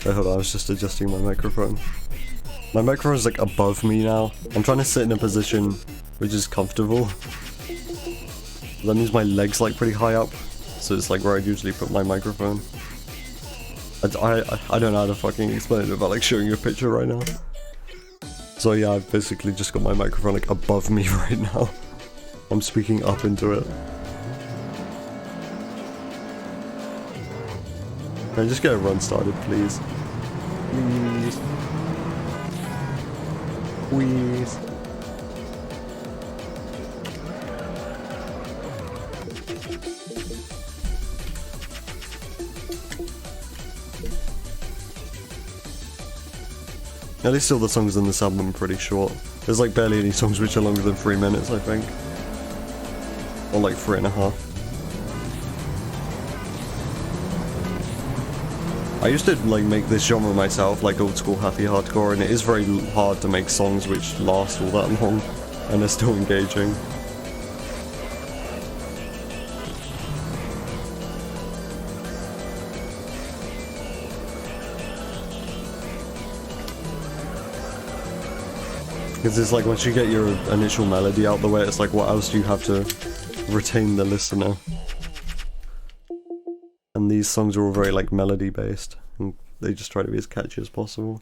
Wait, hold on, I was just adjusting my microphone. My microphone is like above me now. I'm trying to sit in a position which is comfortable. That means my leg's like pretty high up, so it's like where I usually put my microphone. I don't know how to fucking explain it without like showing you a picture right now. So yeah, I've basically just got my microphone like above me right now. I'm speaking up into it. Can I just get a run started, please? Please. Please. At least all the songs in this album are pretty short. There's like barely any songs which are longer than 3 minutes, I think. Or like 3.5. I used to like make this genre myself, like old school happy hardcore, and it is very hard to make songs which last all that long and are still engaging. Because it's like once you get your initial melody out the way, it's like what else do you have to retain the listener? And these songs are all very like melody based, and they just try to be as catchy as possible.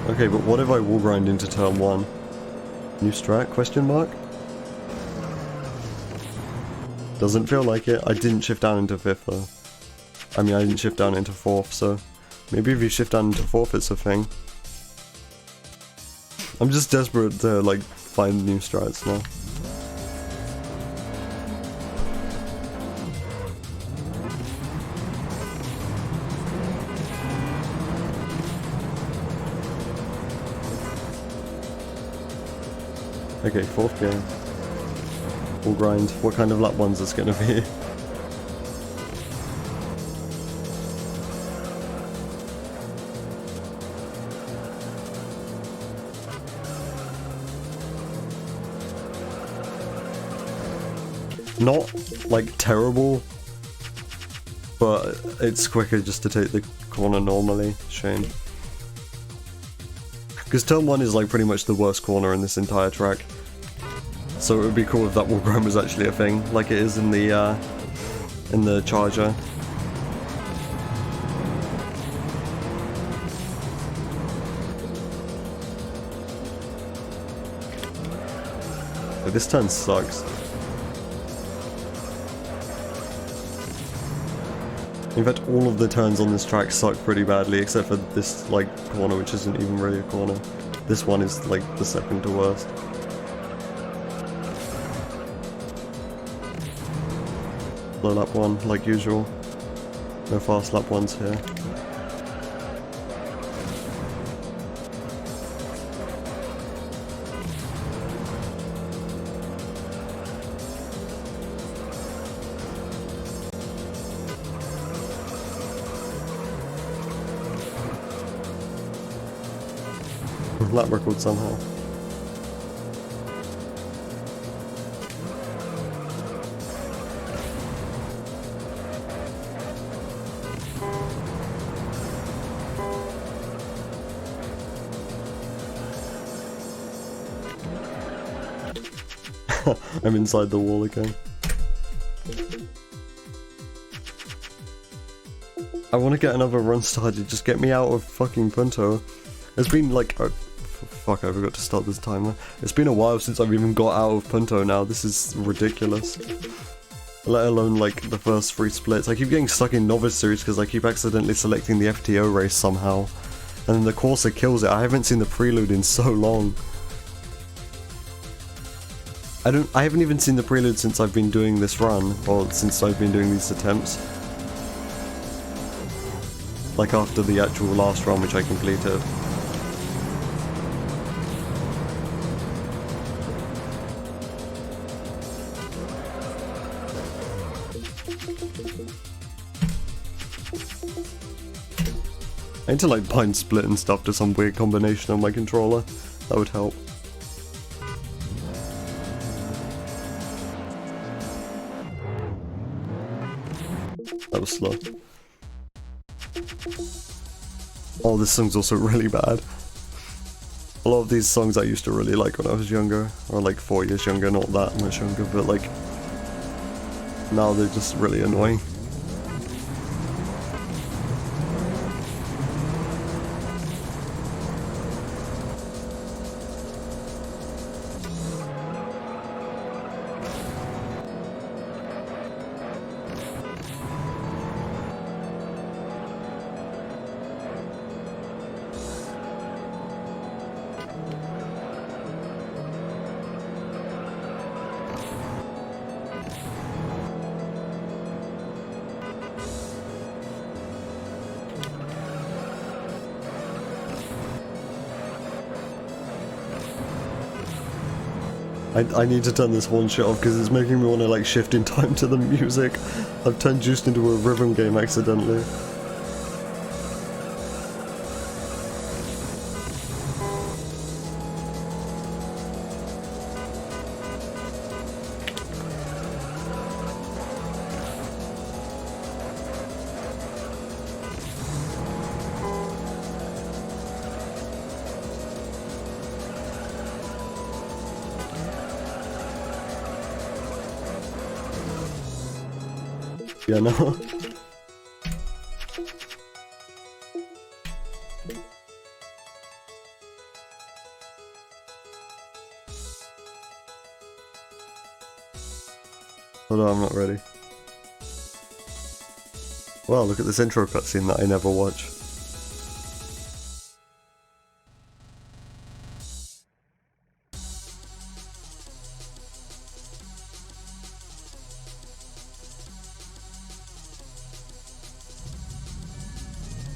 Okay, but what if I wall grind into turn 1? New strat, question mark? Doesn't feel like it. I didn't shift down into 5th though. I mean, I didn't shift down into 4th, so maybe if you shift down into 4th it's a thing. I'm just desperate to like find new strats now. Okay, 4th game. We'll grind. What kind of lap ones it's gonna be? Not like terrible, but it's quicker just to take the corner normally. Shame. Because turn 1 is like pretty much the worst corner in this entire track. So it would be cool if that wall grind was actually a thing, like it is in the Charger. But this turn sucks. In fact, all of the turns on this track suck pretty badly, except for this like corner, which isn't even really a corner. This one is like the second to worst. slow lap one, like usual. No fast lap ones here. Lap record somehow. I'm inside the wall again. I want to get another run started, just get me out of fucking Punto. It's been like... oh, fuck, I forgot to start this timer. It's been a while since I've even got out of Punto now, this is ridiculous. Let alone like the first 3 splits. I keep getting stuck in Novice Series because I keep accidentally selecting the FTO race somehow. And then the Corsa kills it. I haven't seen the prelude in so long. I haven't even seen the prelude since I've been doing this run, or since I've been doing these attempts. Like after the actual last run which I completed. I need to like bind split and stuff to some weird combination on my controller. That would help. That was slow. Oh, this song's also really bad. A lot of these songs I used to really like when I was younger, or like 4 years younger, not that much younger, but like now they're just really annoying. I need to turn this horn shit off because it's making me want to like shift in time to the music. I've turned Juiced into a rhythm game accidentally. Yeah, no. Hold on, I'm not ready. Wow, look at this intro cutscene that I never watch.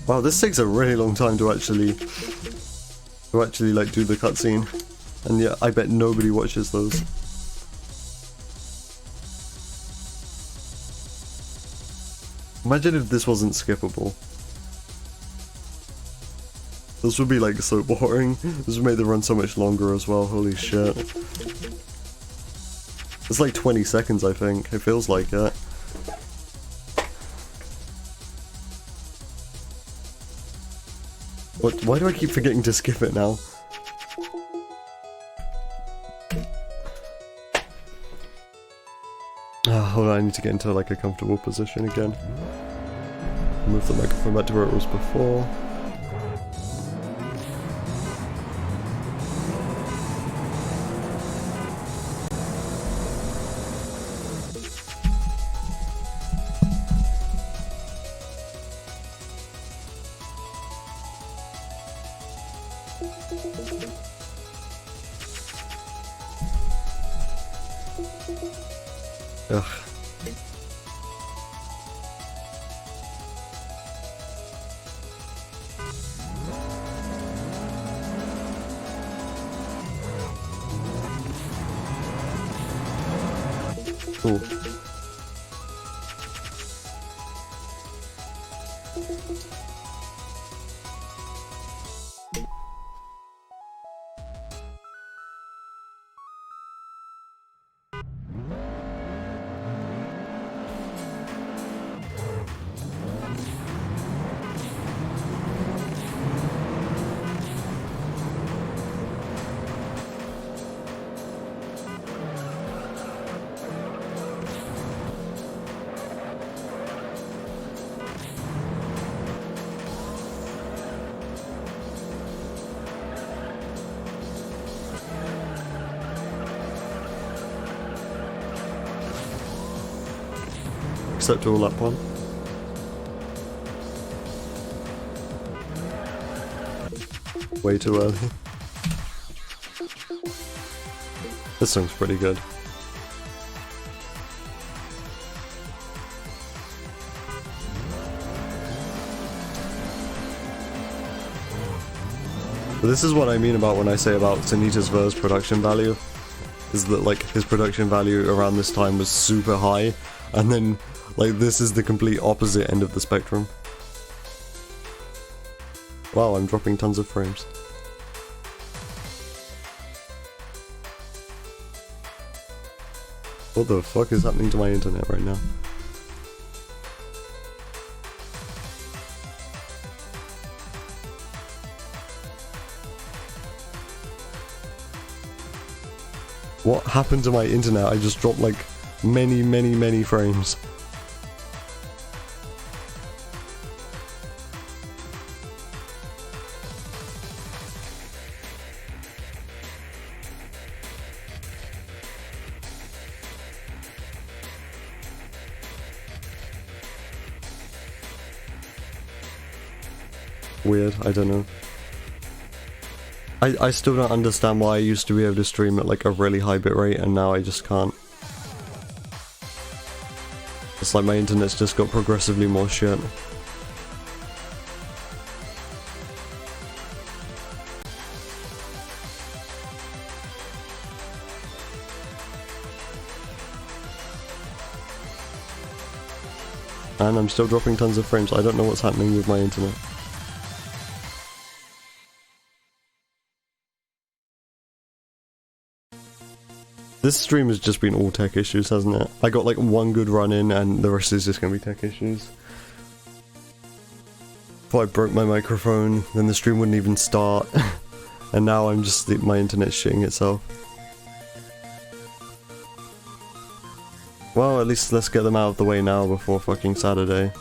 Wow, this takes a really long time to actually like do the cutscene, and yeah, I bet nobody watches those. Imagine if this wasn't skippable. This would be like so boring. This would make the run so much longer as well, holy shit. It's like 20 seconds I think, it feels like it. What? Why do I keep forgetting to skip it now? Hold on, I need to get into like a comfortable position again. Move the microphone back to where it was before. Ugh. Cool. Except all up one. Way too early. This song's pretty good. But this is what I mean about when I say about Sunita's verse production value. Is that like his production value around this time was super high, and then like this is the complete opposite end of the spectrum. Wow, I'm dropping tons of frames. What the fuck is happening to my internet right now? What happened to my internet? I just dropped like many frames. Weird, I don't know. I still don't understand why I used to be able to stream at like a really high bitrate and now I just can't. It's like my internet's just got progressively more shit. And I'm still dropping tons of frames. I don't know what's happening with my internet. This stream has just been all tech issues, hasn't it? I got like one good run in and the rest is just gonna be tech issues. If I broke my microphone, then the stream wouldn't even start. And now I'm just, my internet's shitting itself. Well, at least let's get them out of the way now before fucking Saturday.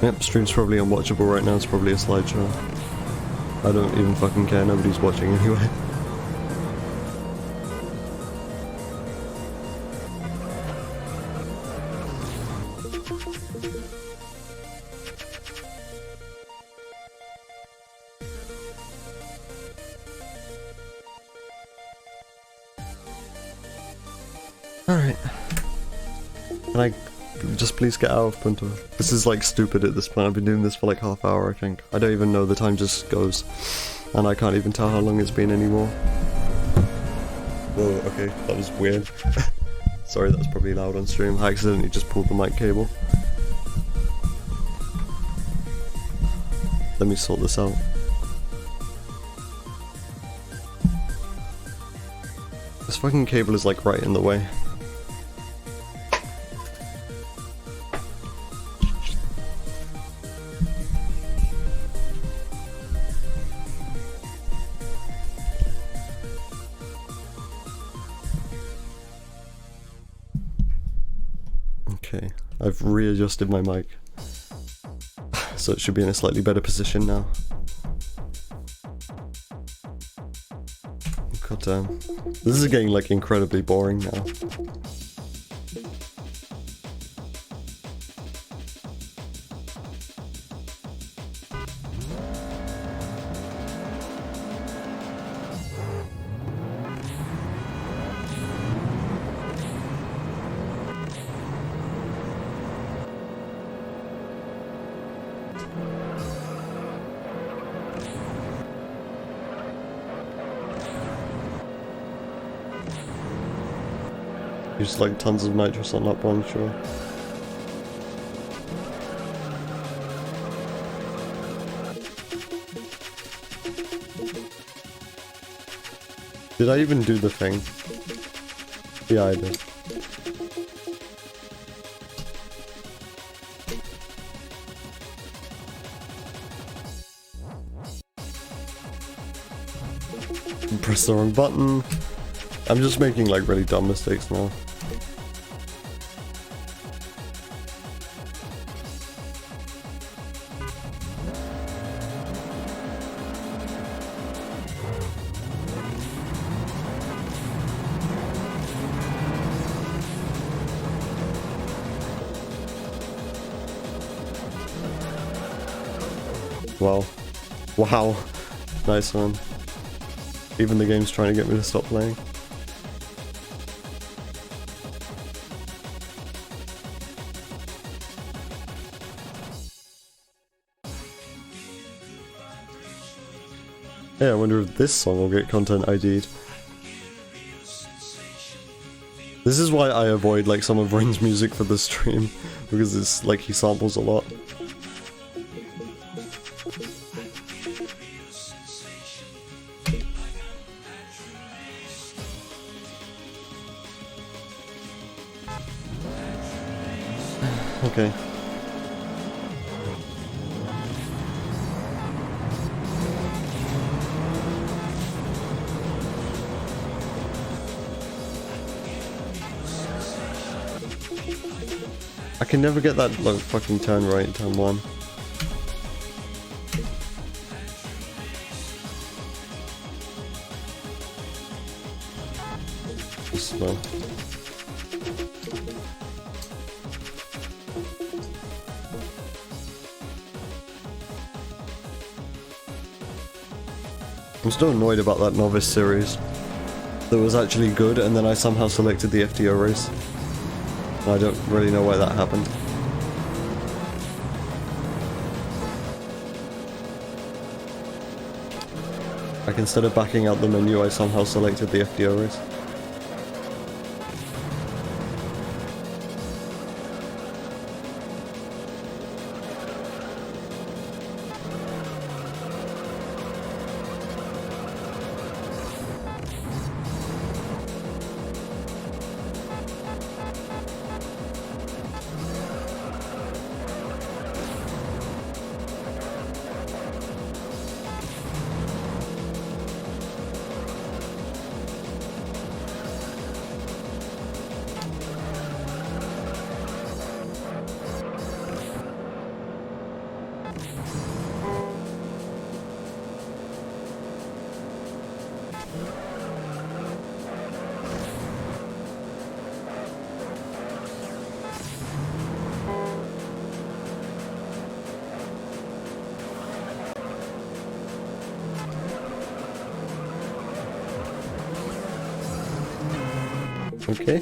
Yep, stream's probably unwatchable right now, it's probably a slideshow. I don't even fucking care, nobody's watching anyway. Alright. Can I just please get out of Punta? This is like stupid at this point. I've been doing this for like half hour, I think. I don't even know, the time just goes. And I can't even tell how long it's been anymore. Whoa, okay, that was weird. Sorry, that was probably loud on stream. I accidentally just pulled the mic cable. Let me sort this out. This fucking cable is like right in the way. Okay, I've readjusted my mic, so it should be in a slightly better position now. God damn. This is getting like incredibly boring now. Use like tons of nitrous on that one, sure. Did I even do the thing? Yeah, I did. Press the wrong button. I'm just making like really dumb mistakes now. Wow. Wow. Nice one. Even the game's trying to get me to stop playing. Yeah, I wonder if this song will get content ID'd. This is why I avoid like some of Rain's music for the stream, because it's like he samples a lot. Okay. I can never get that like fucking turn right, turn one. Slow. I'm still annoyed about that novice series that was actually good, and then I somehow selected the FTO race. And I don't really know why that happened. Like instead of backing out the menu, I somehow selected the FTO race. Okay.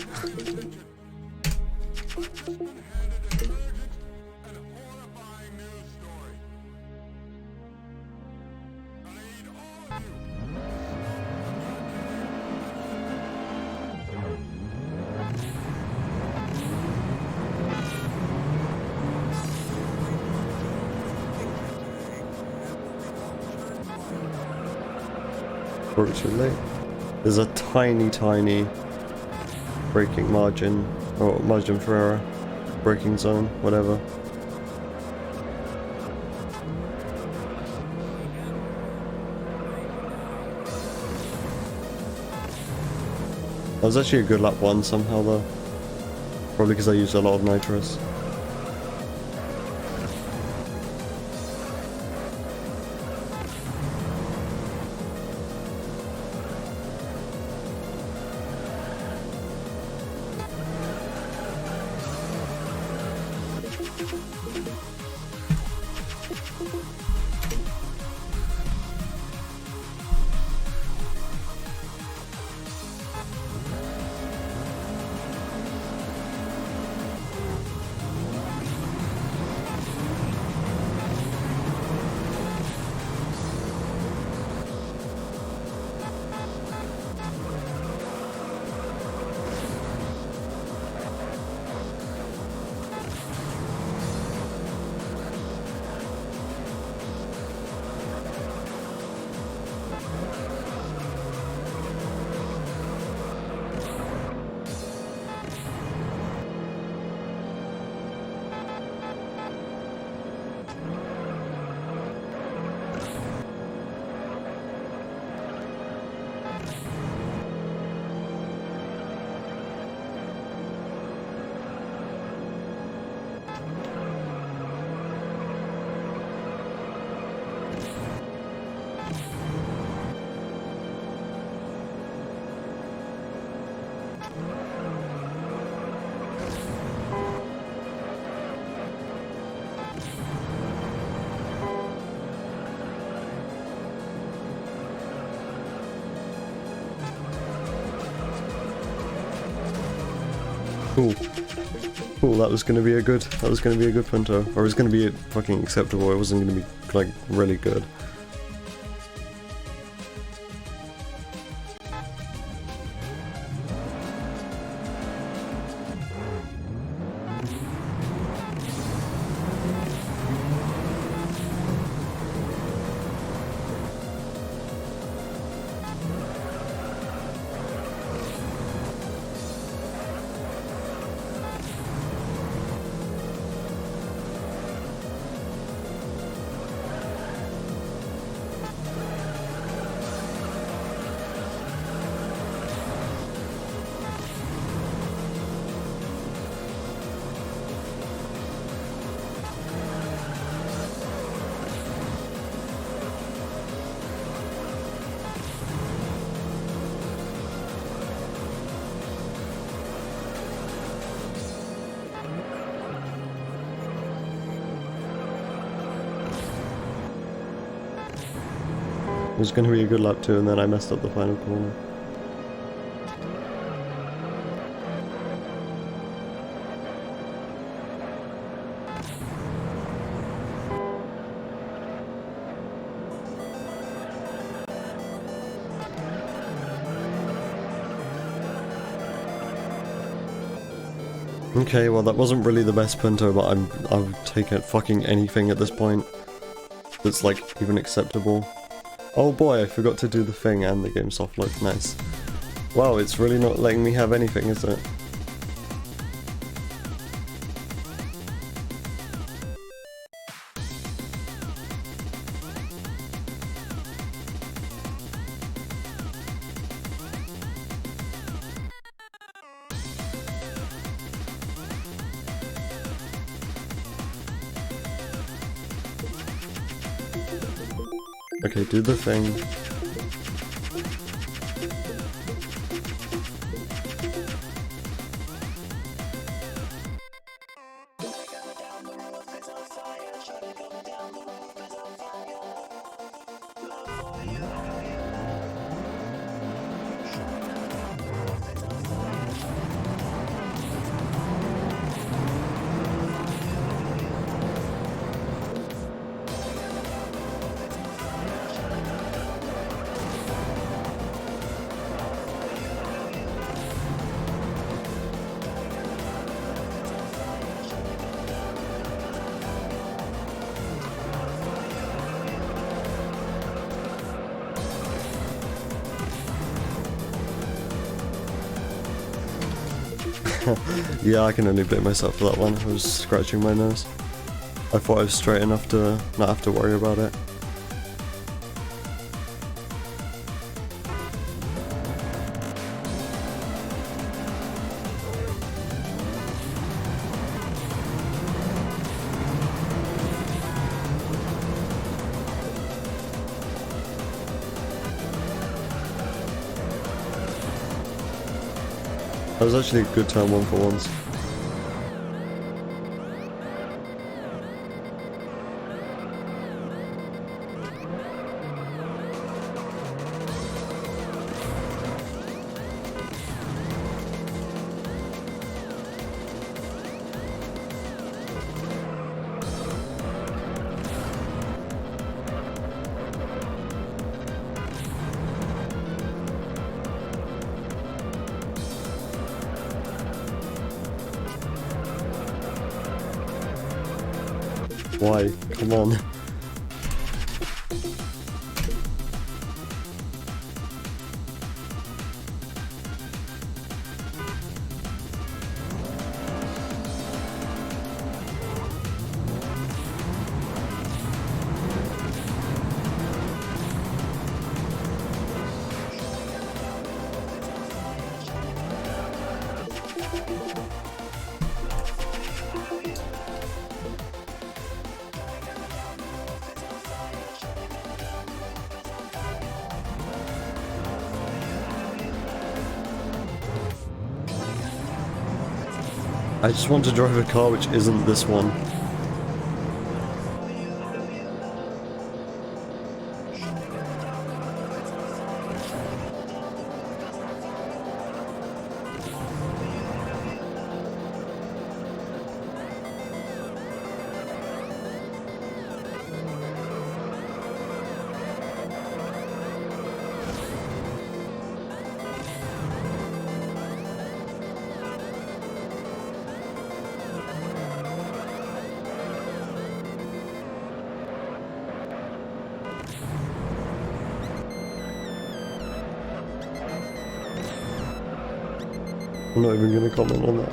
Or too late. There's a tiny braking margin, or margin for error, braking zone, whatever. That was actually a good lap one somehow though. Probably because I used a lot of nitrous. Cool. Cool, that was gonna be a good punto. Or it was gonna be fucking acceptable, it wasn't gonna be, like, really good. It was gonna be a good lap too, and then I messed up the final corner. Okay, well that wasn't really the best punto, but I would take it fucking anything at this point that's like even acceptable. Oh boy, I forgot to do the thing and the game soft look, nice. Wow, it's really not letting me have anything, is it? Okay, do the thing. Yeah, I can only blame myself for that one. I was scratching my nose. I thought I was straight enough to not have to worry about it. That was actually a good turn one for once. Why? Come on. I just want to drive a car which isn't this one. I'm not even gonna comment on that.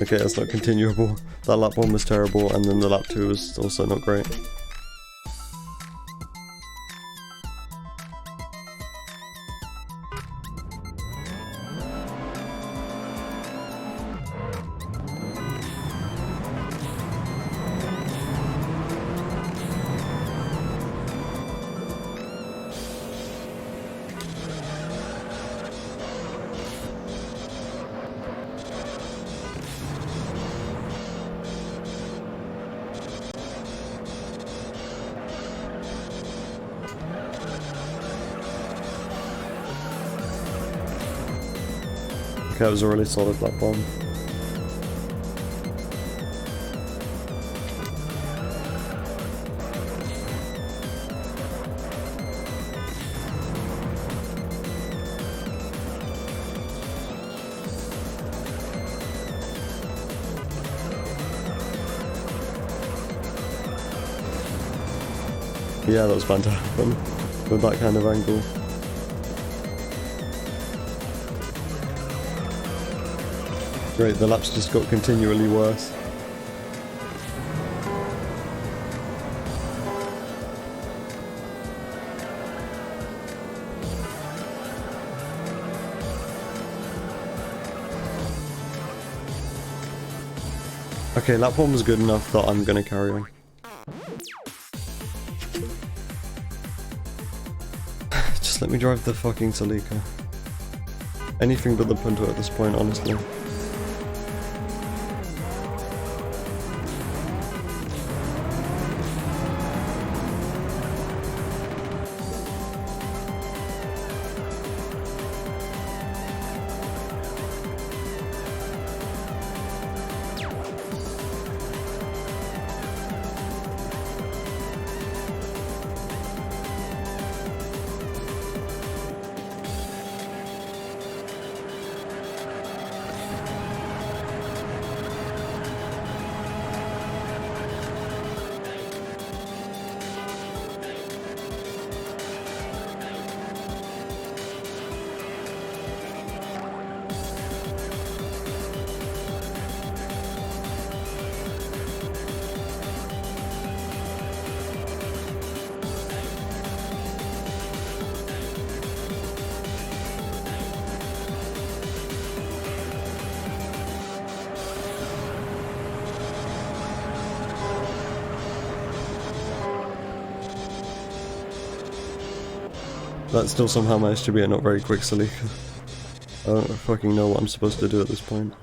Okay, that's not continuable. That lap 1 was terrible, and then the lap 2 was also not great. Okay, that was a really solid lap 1. Yeah, that was bound to happen with that kind of angle. Great, the laps just got continually worse. Okay, lap 1 was good enough that I'm gonna carry on. Just let me drive the fucking Celica. Anything but the Punto at this point, honestly. That still somehow managed to be a not very quick Celica. I don't fucking know what I'm supposed to do at this point.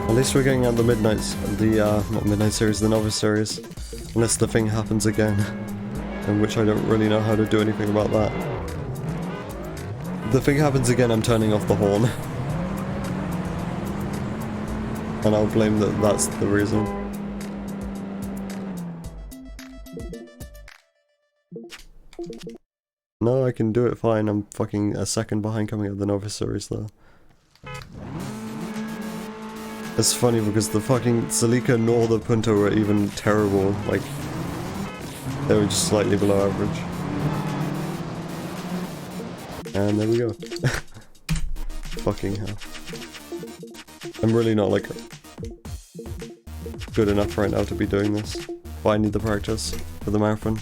At least we're getting out the not Midnight Series, the Novice Series. Unless the thing happens again. In which I don't really know how to do anything about that. If the thing happens again, I'm turning off the horn. And I'll blame that that's the reason. No, I can do it fine, I'm fucking a second behind coming out of the Novice Series though. It's funny because the fucking Celica nor the Punto were even terrible, like, they were just slightly below average. And there we go. Fucking hell. I'm really not, like, good enough right now to be doing this, but I need the practice for the marathon.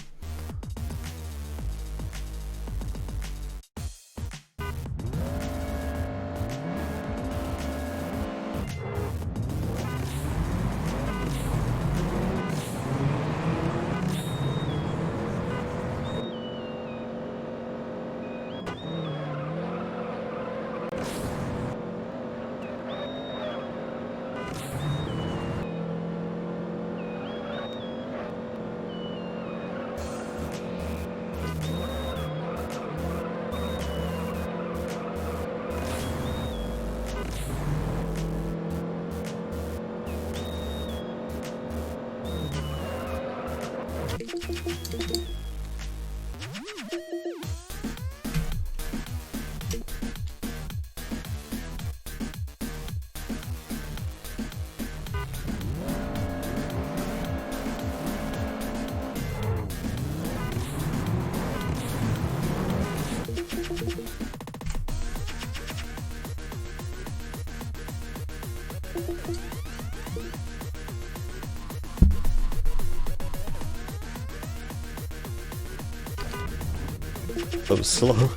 That was slow.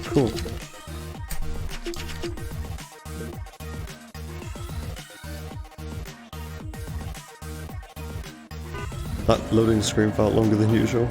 Cool. That loading screen felt longer than usual.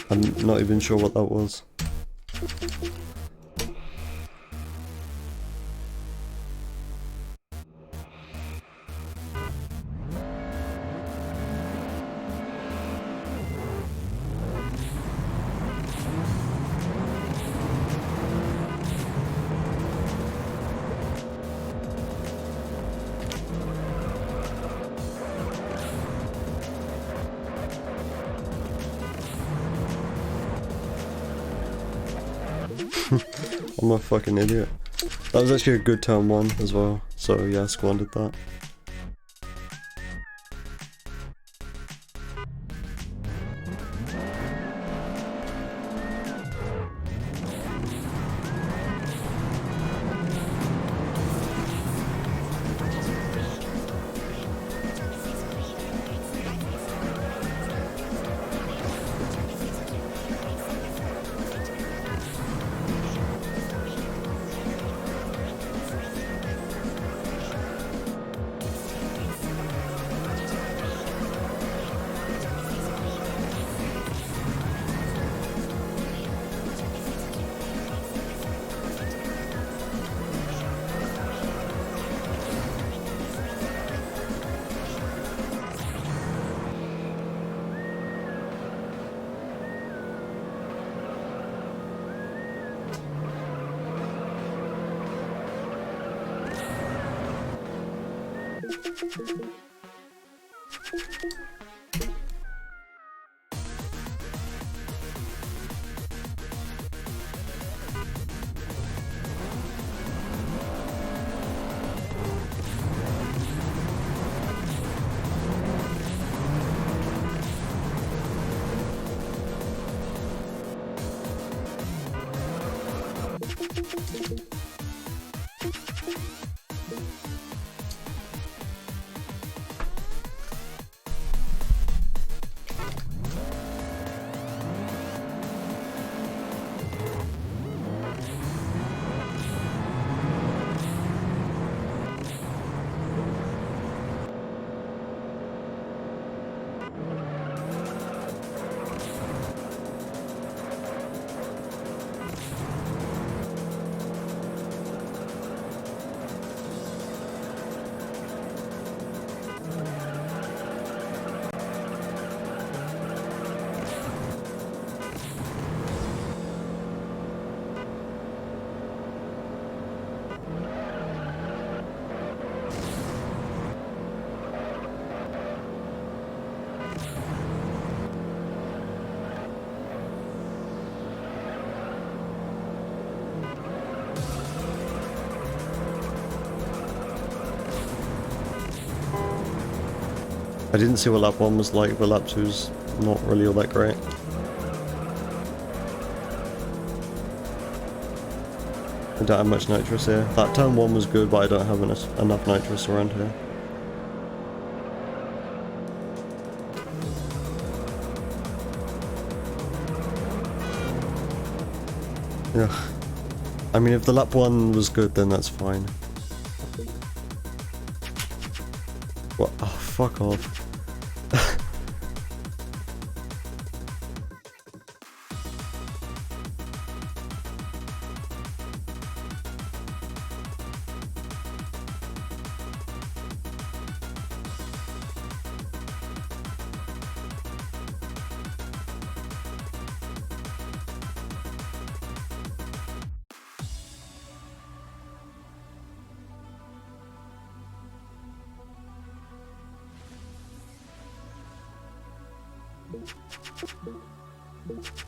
I'm not even sure what that was. I'm a fucking idiot. That was actually a good turn one as well, so yeah, squandered that. I didn't see what lap 1 was like, but lap 2's not really all that great. I don't have much nitrous here. That turn 1 was good, but I don't have enough nitrous around here. Yeah. I mean, if the lap 1 was good, then that's fine. What? Oh, fuck off.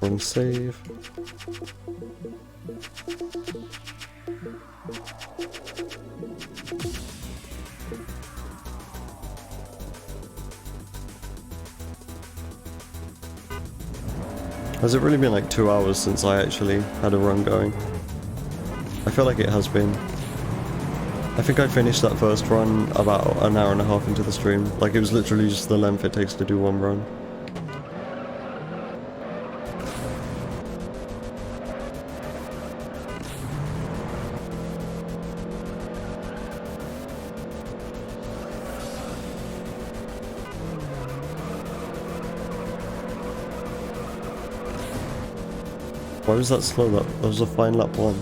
Run save. Has it really been like 2 hours since I actually had a run going? I feel like it has been. I think I finished that first run about an hour and a half into the stream. Like, it was literally just the length it takes to do one run. Why was that slow? That was a fine lap 1.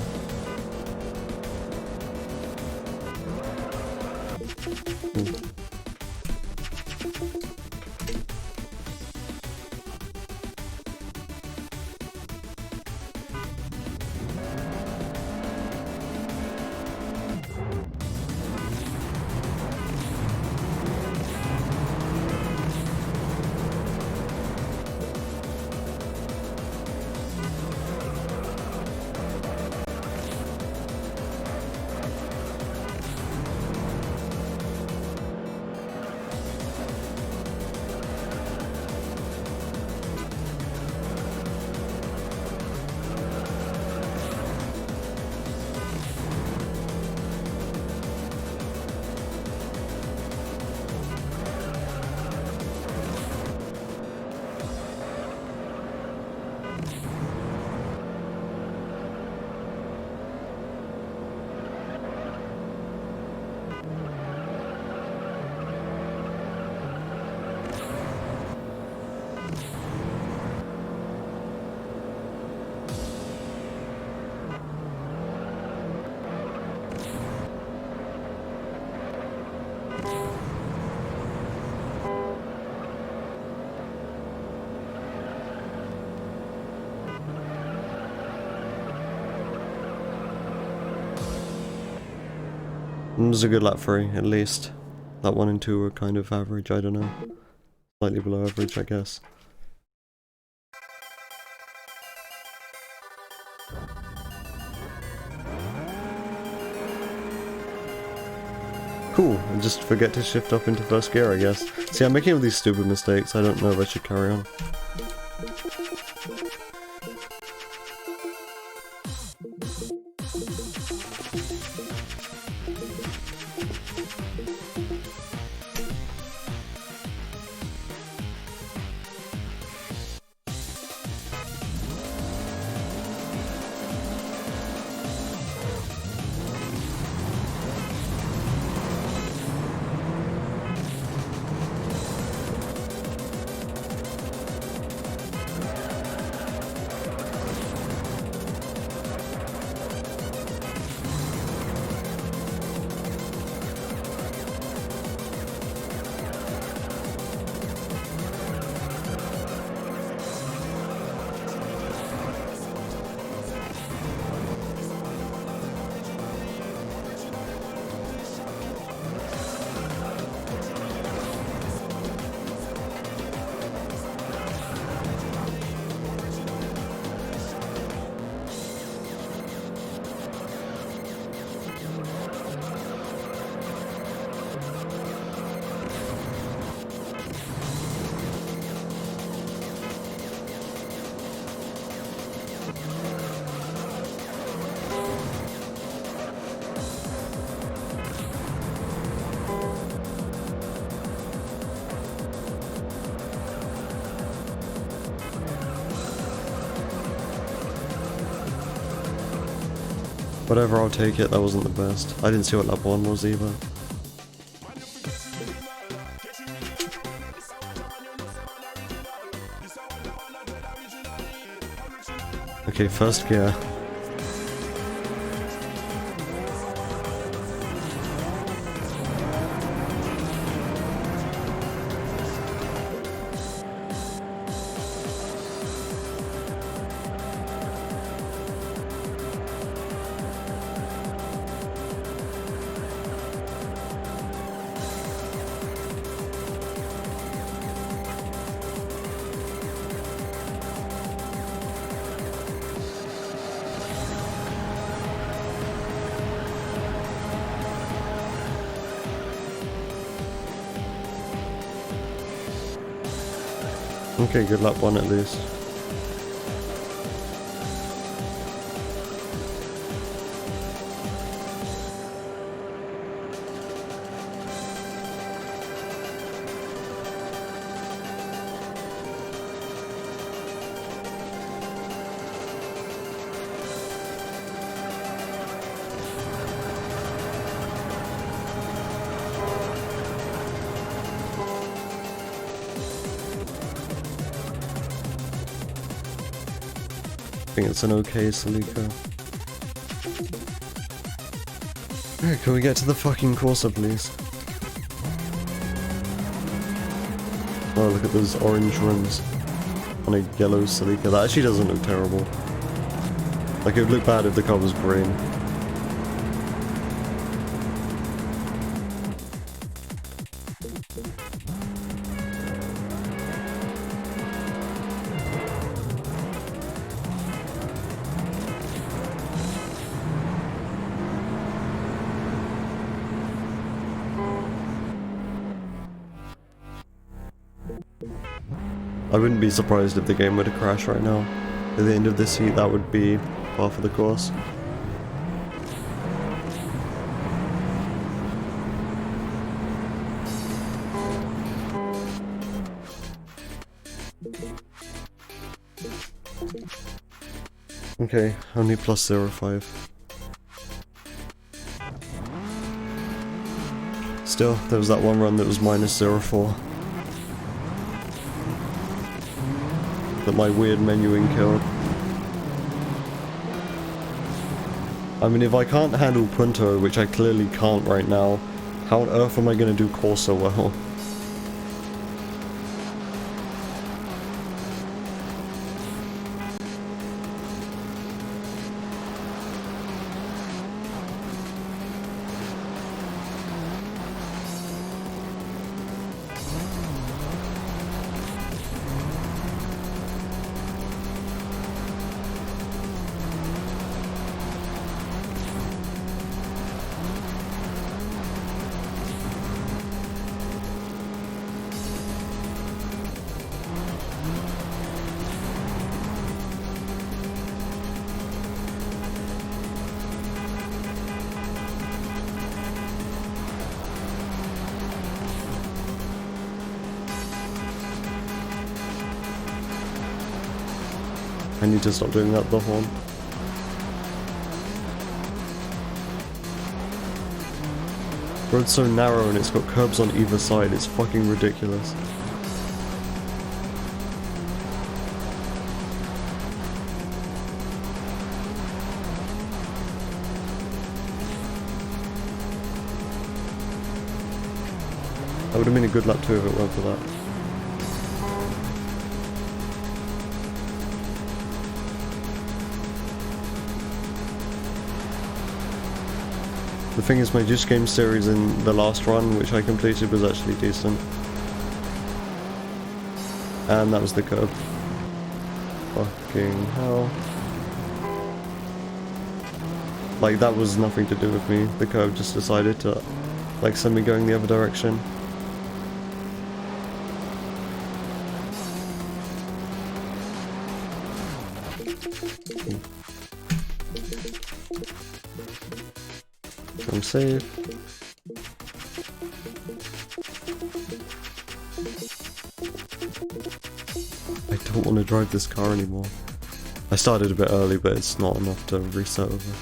It was a good lap 3, at least. Lap 1 and 2 were kind of average, I don't know. Slightly below average, I guess. Cool, and just forget to shift up into first gear, I guess. See, I'm making all these stupid mistakes, I don't know if I should carry on. Whatever, I'll take it. That wasn't the best. I didn't see what lap 1 was either. Okay, first gear. Okay, good lap 1 at least. I think it's an okay Celica. Alright, can we get to the fucking Corsa, please? Oh, look at those orange rims on a yellow Celica. That actually doesn't look terrible. Like, it would look bad if the car was green. I wouldn't be surprised if the game were to crash right now. At the end of this heat, that would be par for the course. Okay, only plus 0.5. Still, there was that one run that was minus 0.4. That my weird menuing killed. I mean, if I can't handle Punto, which I clearly can't right now, how on earth am I going to do Corsa well? I need to stop doing that with the horn. Road's so narrow and it's got curbs on either side, it's fucking ridiculous. That would have been a good lap 2 if it weren't for that. The thing is, my Just Game series in the last run, which I completed, was actually decent. And that was the curb. Fucking hell. Like, that was nothing to do with me. The curb just decided to, like, send me going the other direction. I'm safe. I don't want to drive this car anymore. I started a bit early, but it's not enough to reset over.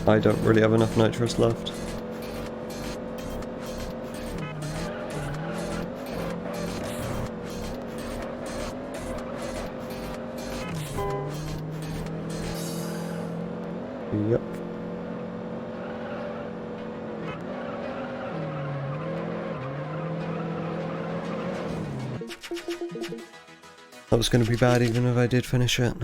I don't really have enough nitrous left. Yep. That was going to be bad even if I did finish it.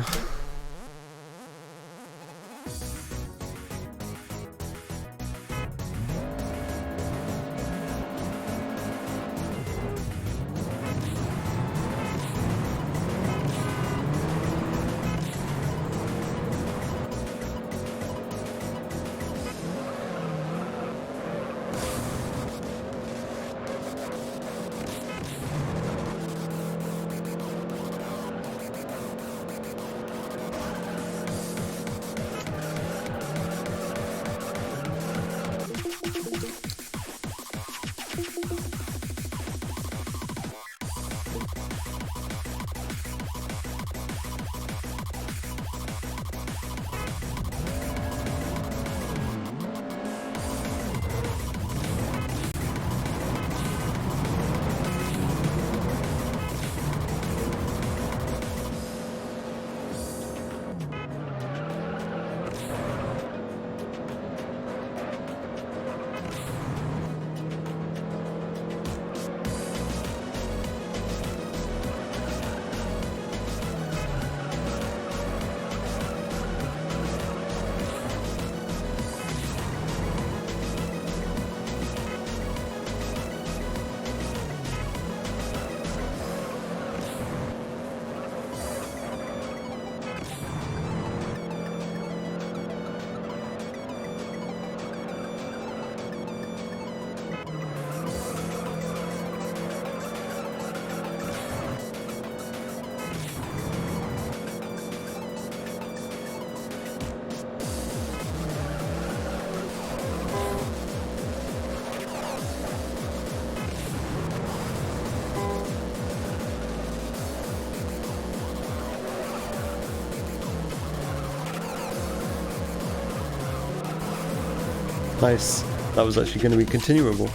Nice. That was actually going to be continuable.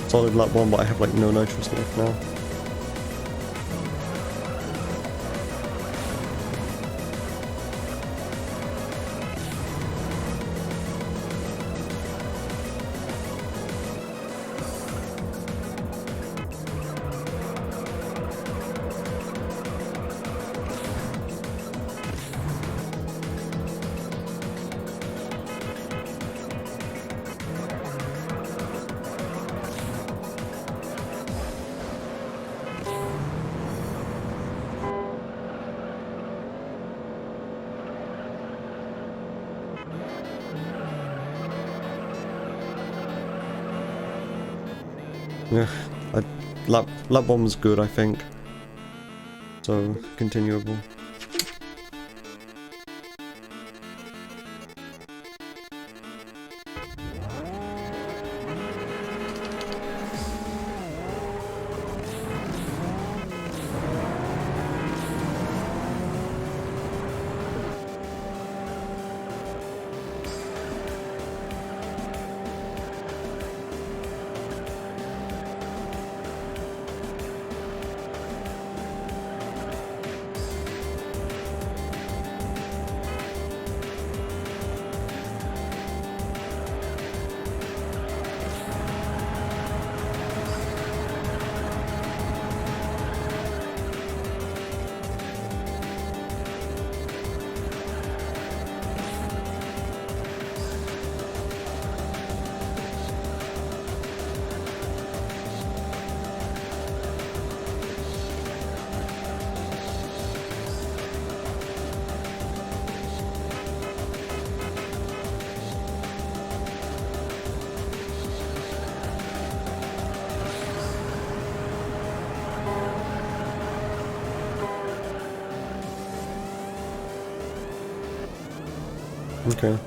Solid lap 1, but I have like no nitrous left now. Yeah, lap 1 was good, I think. So, continuable. Okay.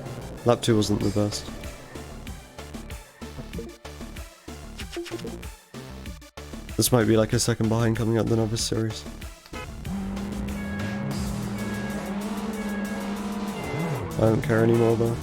Lap 2 wasn't the best. This might be like a second behind coming up the Novice Series. I don't care anymore though.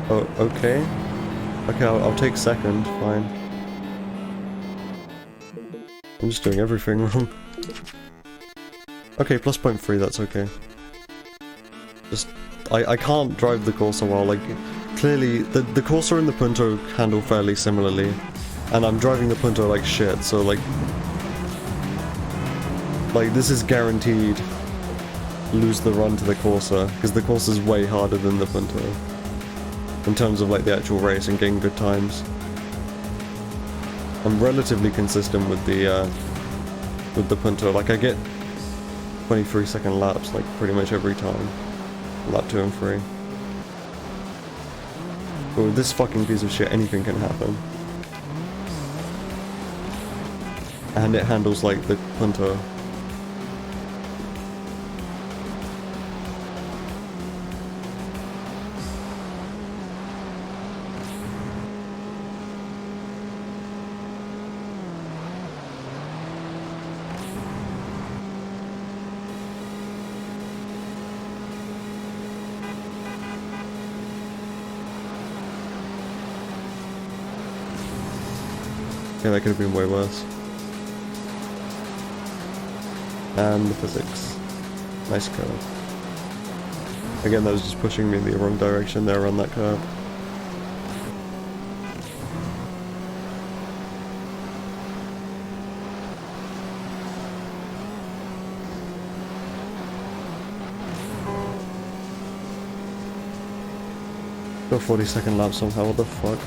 Oh, okay. Okay, I'll take second, fine. I'm just doing everything wrong. Okay, plus 0.3, that's okay. Just, I can't drive the Corsa well, like, clearly, the Corsa and the Punto handle fairly similarly, and I'm driving the Punto like shit, so like, this is guaranteed lose the run to the Corsa, because the Corsa's way harder than the Punto. In terms of like the actual race and getting good times. I'm relatively consistent with the Punto, like I get 23-second laps like pretty much every time. Lap 2 and 3. But with this fucking piece of shit, anything can happen. And it handles like the Punto. Yeah, that could have been way worse. And the physics. Nice curve. Again, that was just pushing me in the wrong direction there on that curve. Got 40-second lap somehow, what the fuck?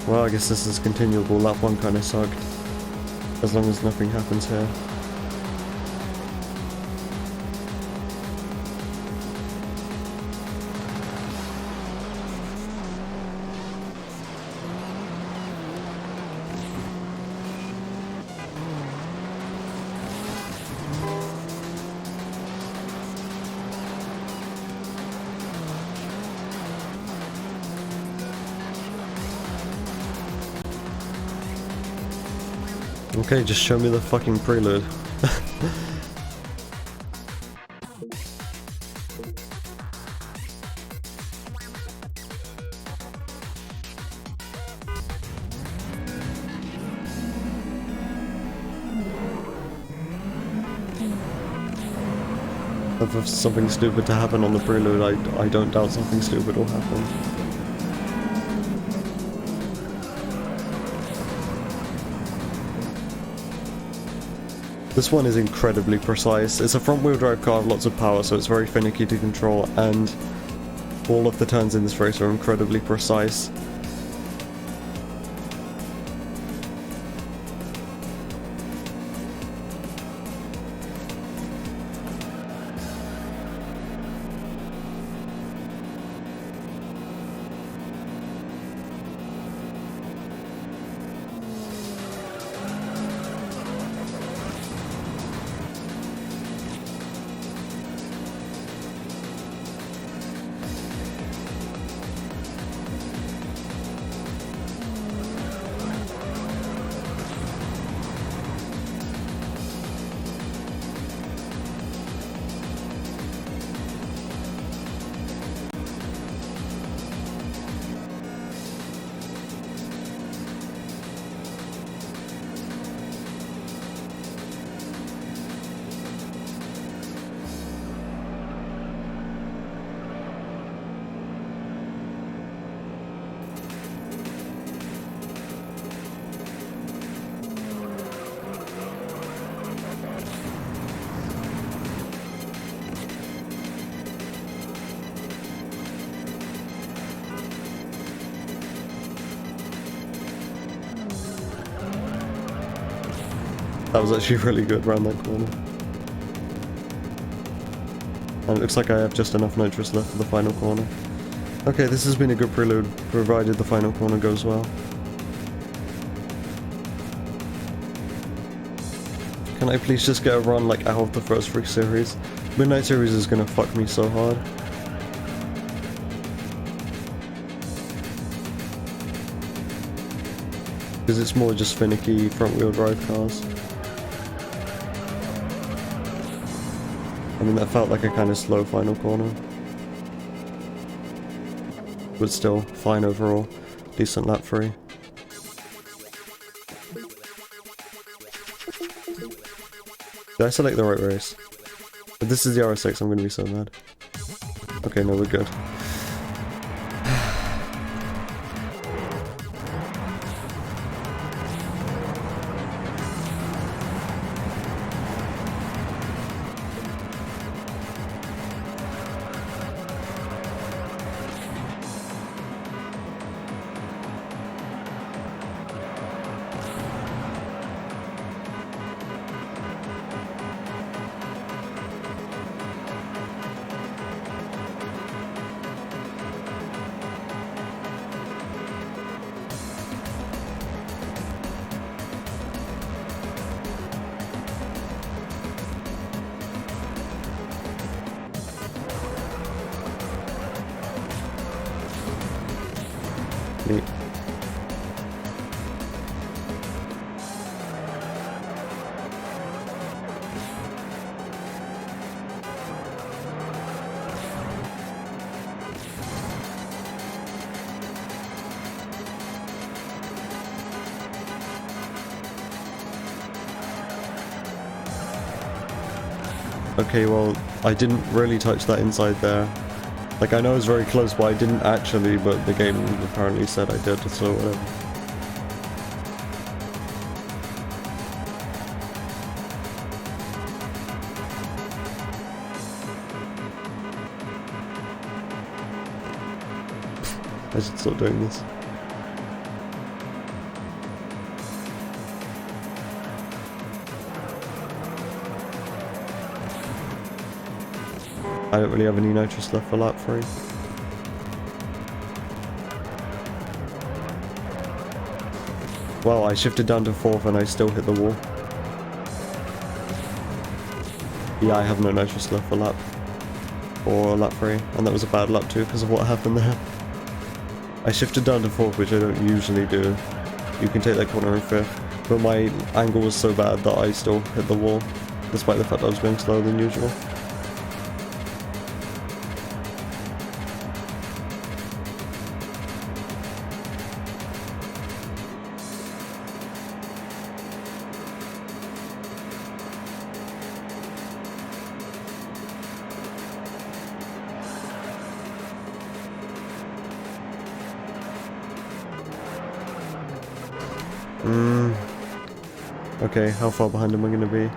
Well, I guess this is continuable. Lap 1 kinda sucked. As long as nothing happens here. Okay, just show me the fucking prelude. If something stupid to happen on the prelude, I don't doubt something stupid will happen. This one is incredibly precise. It's a front-wheel drive car with lots of power, so it's very finicky to control, and all of the turns in this race are incredibly precise. That was actually really good around that corner. And it looks like I have just enough nitrous left for the final corner. Okay, this has been a good prelude, provided the final corner goes well. Can I please just get a run like out of the first 3 series? Midnight series is gonna fuck me so hard. Because it's more just finicky front wheel drive cars. I mean, that felt like a kind of slow final corner. But still, fine overall. Decent lap 3. Did I select the right race? If this is the RS6, I'm gonna be so mad. Okay, no, we're good. Neat. Okay, well, I didn't really touch that inside there. Like, I know it's very close, but I didn't actually, but the game apparently said I did, so whatever. I should stop doing this. I don't really have any nitrous left for lap 3. Well, I shifted down to 4th and I still hit the wall. Yeah, I have no nitrous left for lap 3, and that was a bad lap too because of what happened there. I shifted down to 4th, which I don't usually do. You can take that corner in 5th, but my angle was so bad that I still hit the wall, despite the fact that I was going slower than usual. Okay, how far behind am I going to be?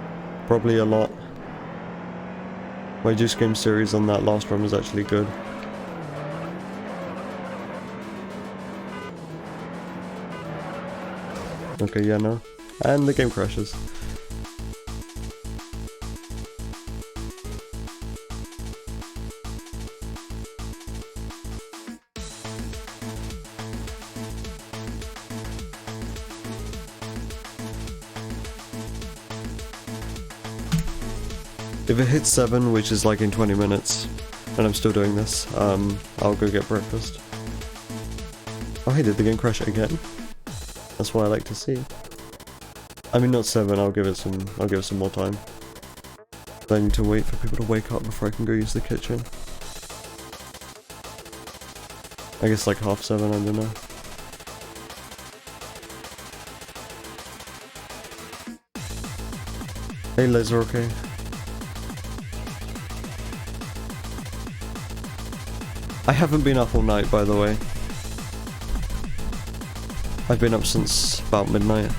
Probably a lot. My Juice Game series on that last run was actually good. Okay, yeah, no. And the game crashes. If it hits 7, which is like in 20 minutes, and I'm still doing this, I'll go get breakfast. Oh hey, did the game crash again? That's what I like to see. I mean, not 7, I'll give it some more time. But I need to wait for people to wake up before I can go use the kitchen. I guess like half 7, I don't know. Hey Laser, okay? I haven't been up all night, by the way. I've been up since about midnight.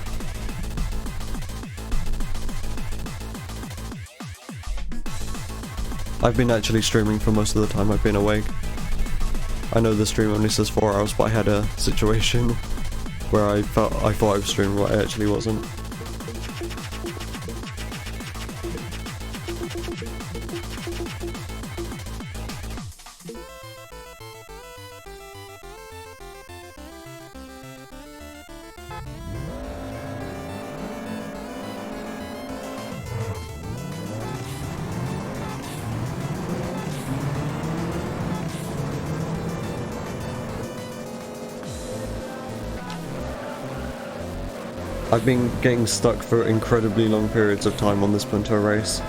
I've been actually streaming for most of the time I've been awake. I know the stream only says 4 hours, but I had a situation where I thought I was streaming, but I actually wasn't. I've been getting stuck for incredibly long periods of time on this Punto race.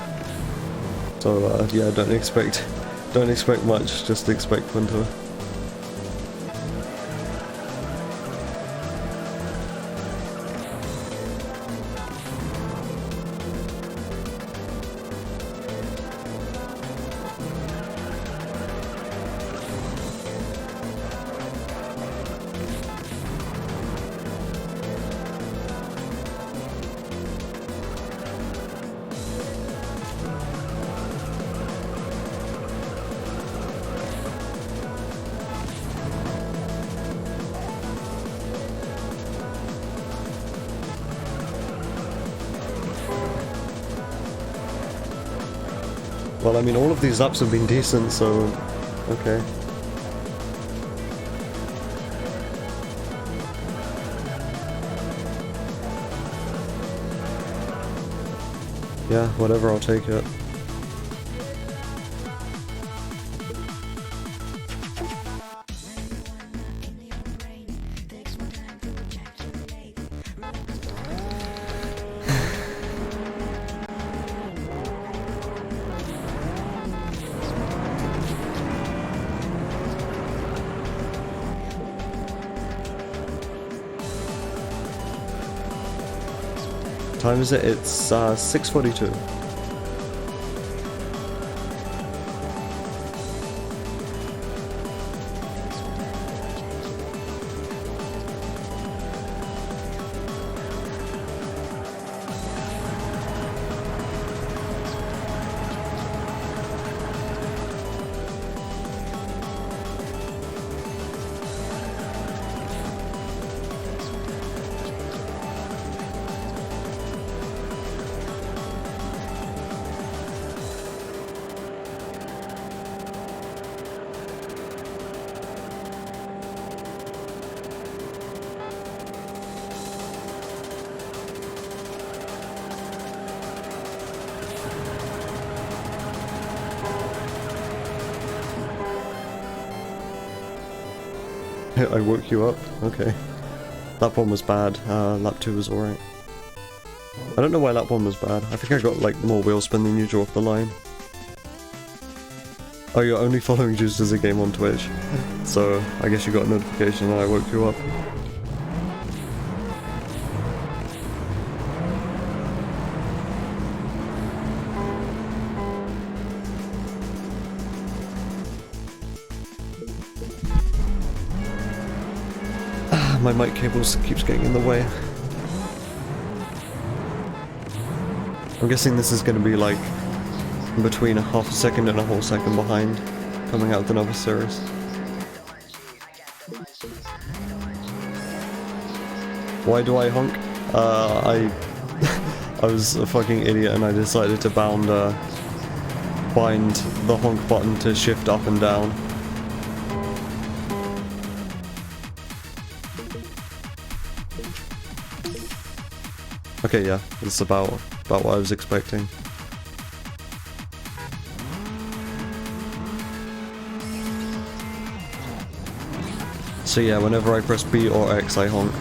So yeah, don't expect much, just expect Punto. Well, I mean, all of these laps have been decent, so okay. Yeah, whatever, I'll take it. Time is it? It's 6:42. I woke you up? Okay. Lap 1 was bad, lap 2 was alright. I don't know why lap 1 was bad. I think I got like more wheel spin than usual off the line. Oh, you're only following Juiced as a game on Twitch. So, I guess you got a notification and I woke you up. My mic cable keeps getting in the way. I'm guessing this is going to be like between a half a second and a whole second behind coming out of the Nova series. Why do I honk? I was a fucking idiot and I decided to bind the honk button to shift up and down. Okay, yeah, it's about what I was expecting. So yeah, whenever I press B or X, I honk.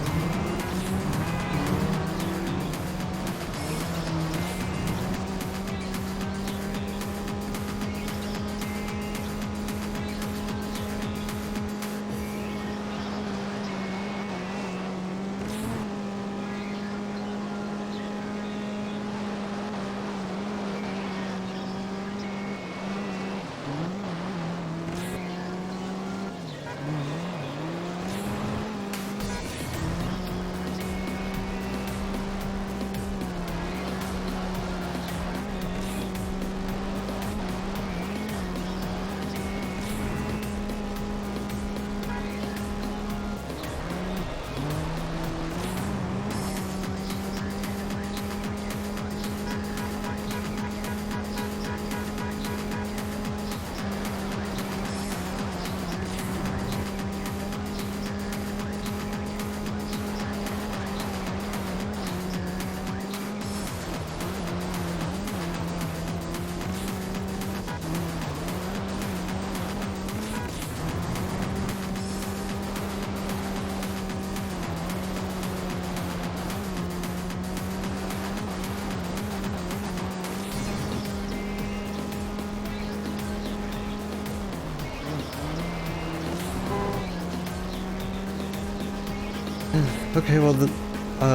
Okay, well,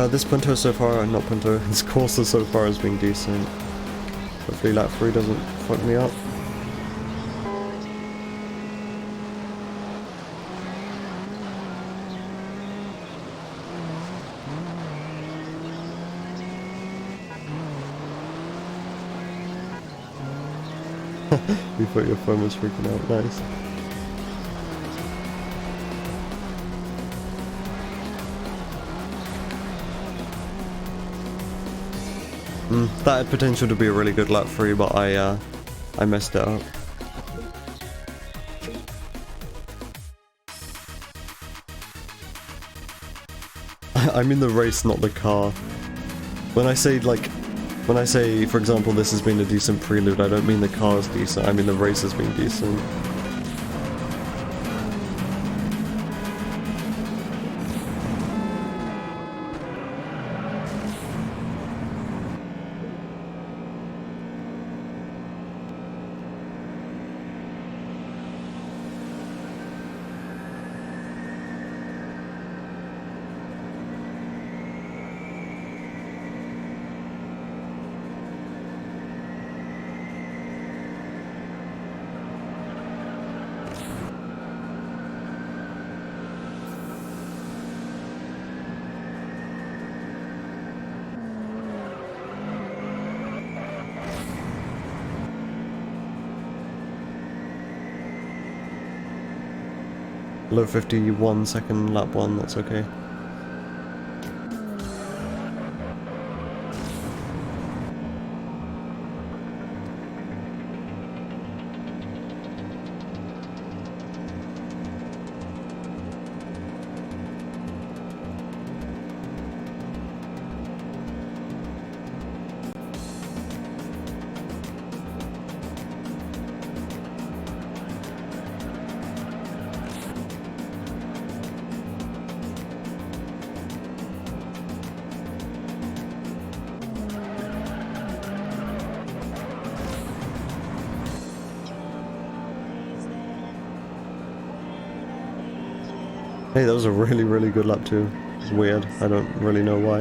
this Punto so far, not Punto, this Corsa so far has been decent. Hopefully lap 3 doesn't fuck me up. You thought your phone was freaking out, nice. That had potential to be a really good lap 3, but I messed it up. I mean the race, not the car. When I say, for example, this has been a decent prelude, I don't mean the car is decent, I mean the race has been decent. Low 51 second lap 1, that's okay. Hey, that was a really, really good lap too. It's weird, I don't really know why.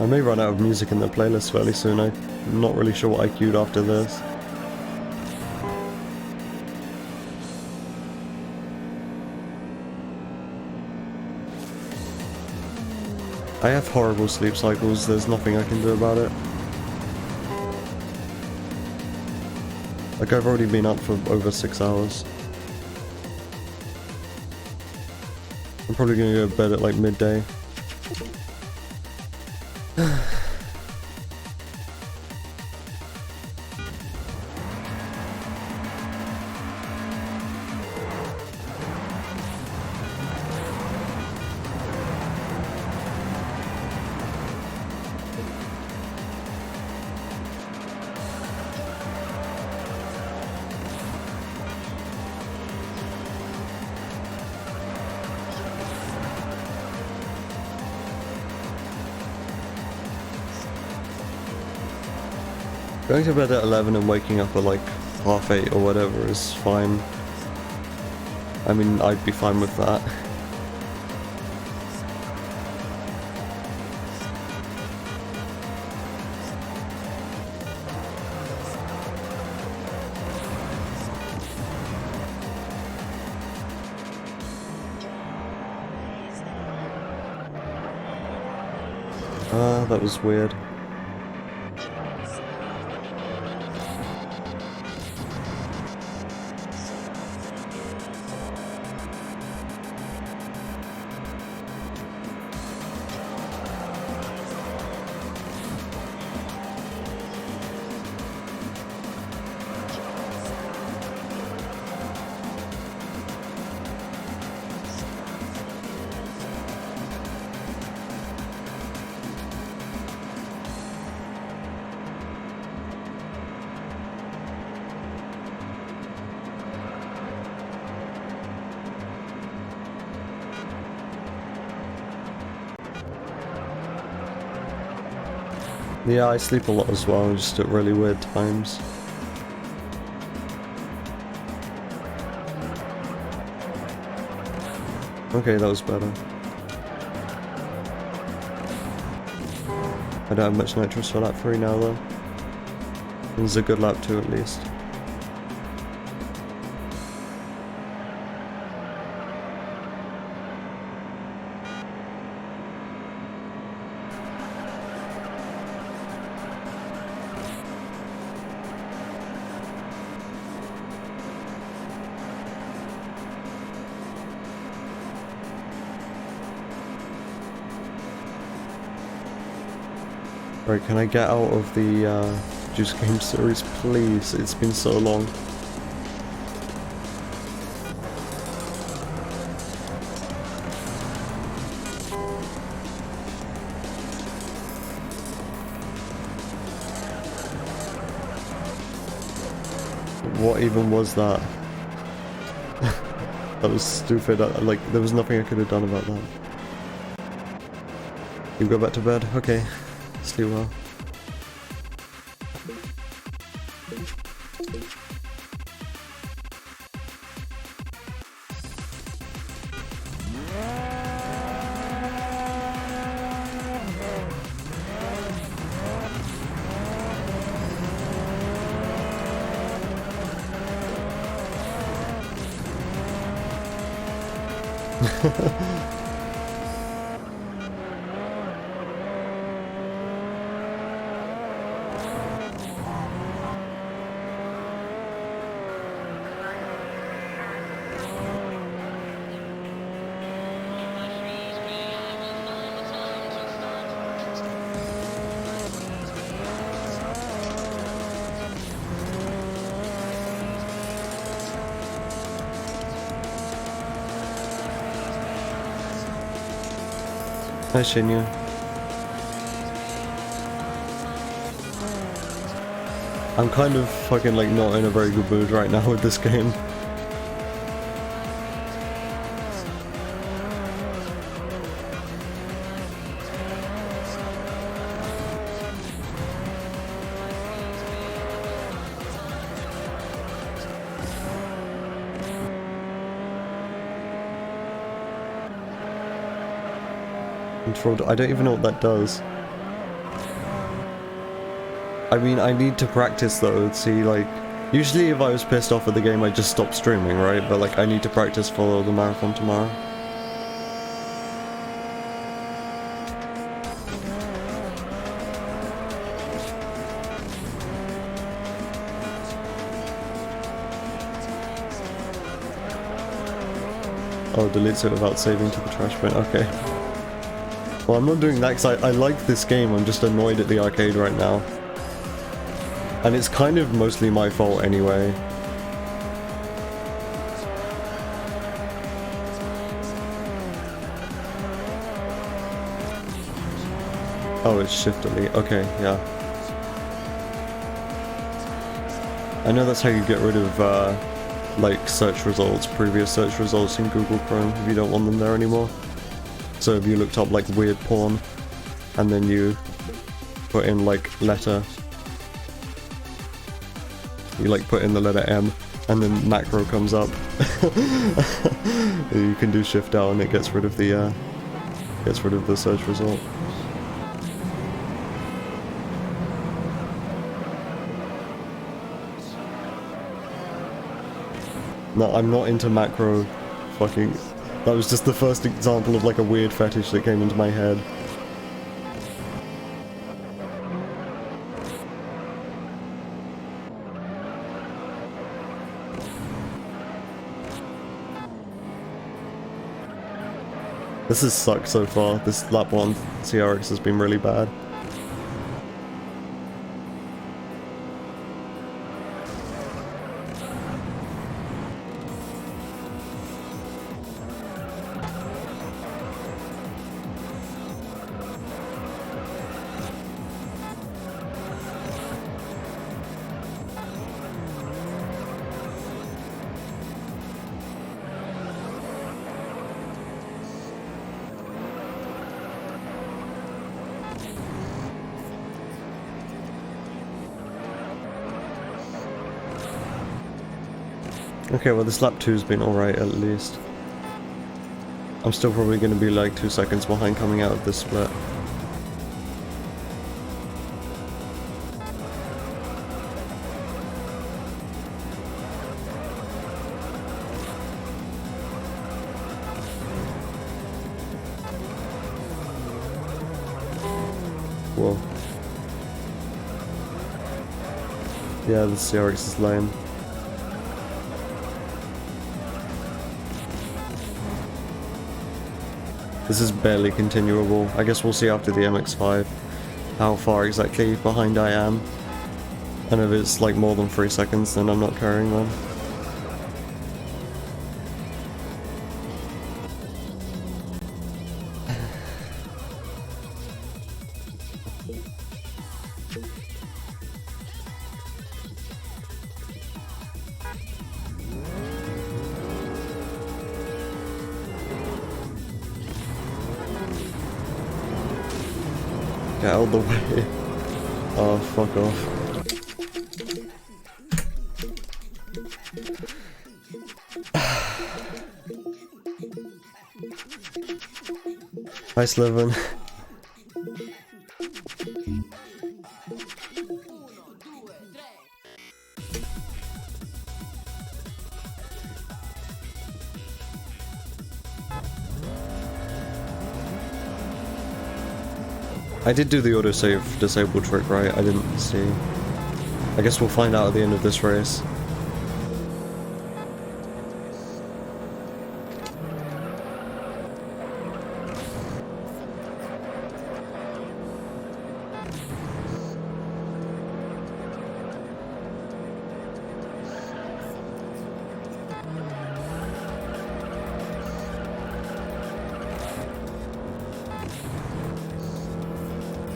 I may run out of music in the playlist fairly soon. I'm not really sure what I queued after this. I have horrible sleep cycles, there's nothing I can do about it. Like, I've already been up for over 6 hours. I'm probably gonna go to bed at like midday. Going to bed at 11 and waking up at like 8:30 or whatever is fine. I mean, I'd be fine with that. That was weird. Yeah, I sleep a lot as well, just at really weird times. Okay, that was better. I don't have much nitrous for lap 3 now though. This is a good lap 2 at least. Right, can I get out of the Juice Game series, please? It's been so long. What even was that? That was stupid. Like, there was nothing I could have done about that. You go back to bed? Okay. Sleep well. Hi Shinya. I'm kind of fucking like not in a very good mood right now with this game. I don't even know what that does. I mean, I need to practice though, see, like, usually if I was pissed off at the game I'd just stop streaming, right? But like, I need to practice for the marathon tomorrow. Oh, deletes it without saving to the trash bin, okay. Well, I'm not doing that because I like this game, I'm just annoyed at the arcade right now. And it's kind of mostly my fault anyway. Oh, it's Shift Delete, okay, yeah. I know that's how you get rid of, like, search results, previous search results in Google Chrome, if you don't want them there anymore. So if you looked up like weird porn, and then you put in like letter, you like put in the letter M, and then macro comes up. You can do Shift down, it gets rid of the search result. No, I'm not into macro fucking. That was just the first example of like a weird fetish that came into my head. This has sucked so far. This lap 1 CRX has been really bad. Okay, well this lap 2's been alright at least. I'm still probably going to be like 2 seconds behind coming out of this split. Whoa. Yeah, the CRX is lame. This is barely continuable. I guess we'll see after the MX-5 how far exactly behind I am. And if it's like more than 3 seconds, then I'm not carrying on. Get out of the way. Oh, fuck off. Nice living. I did do the autosave disable trick, right? I didn't see. I guess we'll find out at the end of this race.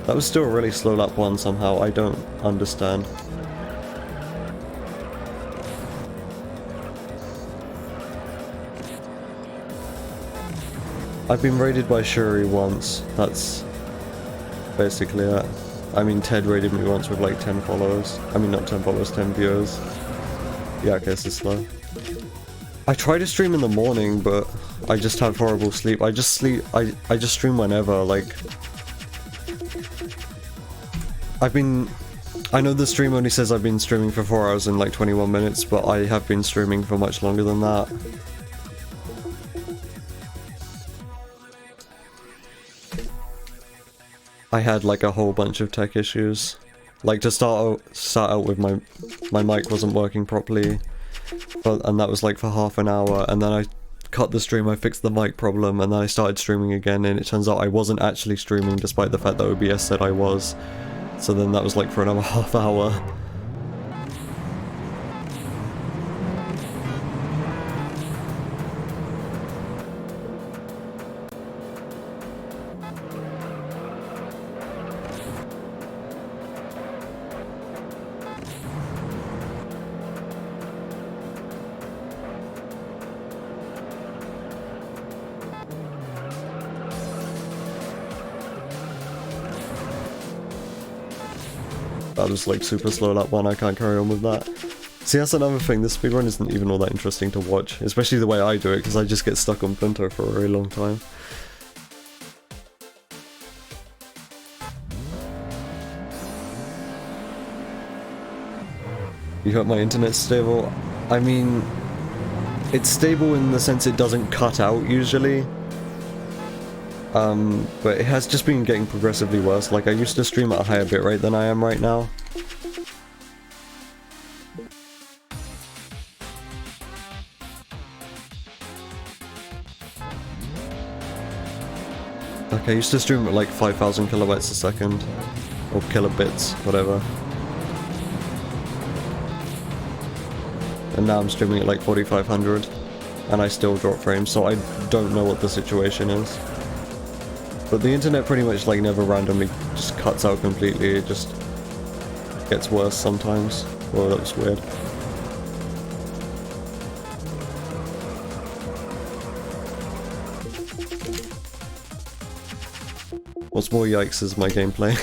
That was still a really slow lap 1 somehow, I don't understand. I've been raided by Shuri once, that's basically it. I mean, Ted raided me once with like 10 followers. I mean, not 10 followers, 10 viewers. Yeah, I guess it's slow. I try to stream in the morning, but I just have horrible sleep. I just stream whenever, like... I know the stream only says I've been streaming for 4 hours and like 21 minutes, but I have been streaming for much longer than that. I had like a whole bunch of tech issues. Like to start out with my mic wasn't working properly, and that was like for half an hour, and then I cut the stream, I fixed the mic problem, and then I started streaming again, and it turns out I wasn't actually streaming despite the fact that OBS said I was. So then that was like for another half hour. That was like super slow lap 1, I can't carry on with that. See, that's another thing, this speedrun isn't even all that interesting to watch, especially the way I do it, because I just get stuck on Pinto for a very long time. You hope my internet's stable? I mean, it's stable in the sense it doesn't cut out usually. But it has just been getting progressively worse. Like, I used to stream at a higher bitrate than I am right now. Like, I used to stream at like 5,000 kilobytes a second. Or kilobits, whatever. And now I'm streaming at like 4,500. And I still drop frames, so I don't know what the situation is. But the internet pretty much like never randomly just cuts out completely, it just gets worse sometimes. Whoa, that was weird. What's more yikes is my gameplay.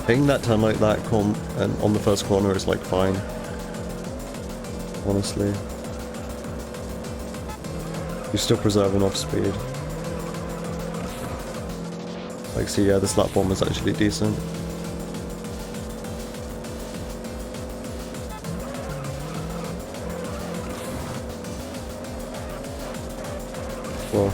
Hitting that turn like that and on the first corner is like fine. Honestly. You still preserve enough speed. Like, see, yeah, this lap bomb is actually decent. Well.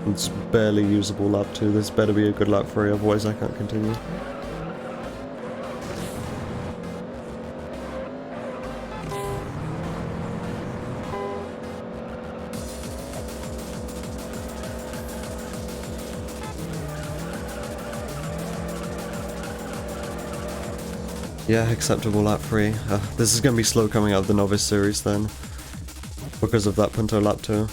It's barely usable lap 2, this better be a good lap 3, otherwise I can't continue. Yeah, acceptable lap 3. This is going to be slow coming out of the Novice series then, because of that Punto lap 2.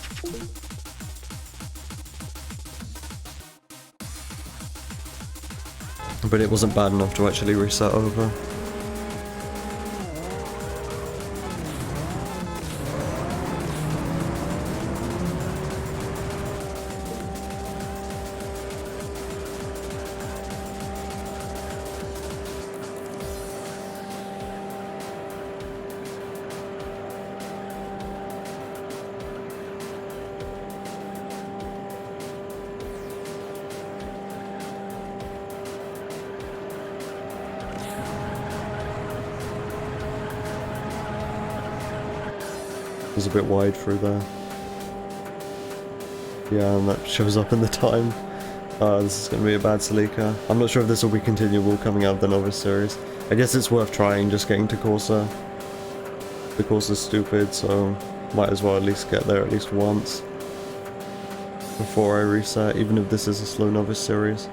But it wasn't bad enough to actually reset over. Was a bit wide through there. Yeah, and that shows up in the time. This is going to be a bad Celica. I'm not sure if this will be continuable coming out of the Novice series. I guess it's worth trying, just getting to Corsa. The course is stupid, so might as well at least get there at least once before I reset, even if this is a slow Novice series.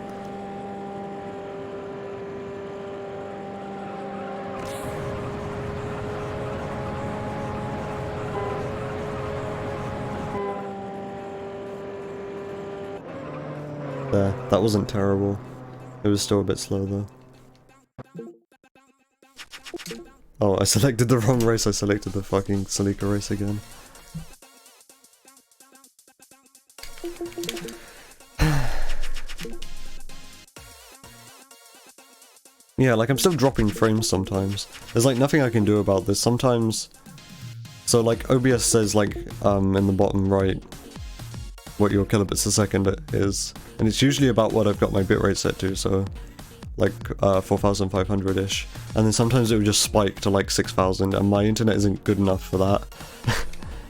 There, that wasn't terrible. It was still a bit slow though. Oh, I selected the wrong race, I selected the fucking Celica race again. Yeah, like I'm still dropping frames sometimes. There's like nothing I can do about this. Sometimes... So like OBS says like in the bottom right what your kilobits a second is, and it's usually about what I've got my bitrate set to, so like 4,500-ish, and then sometimes it would just spike to like 6,000, and my internet isn't good enough for that.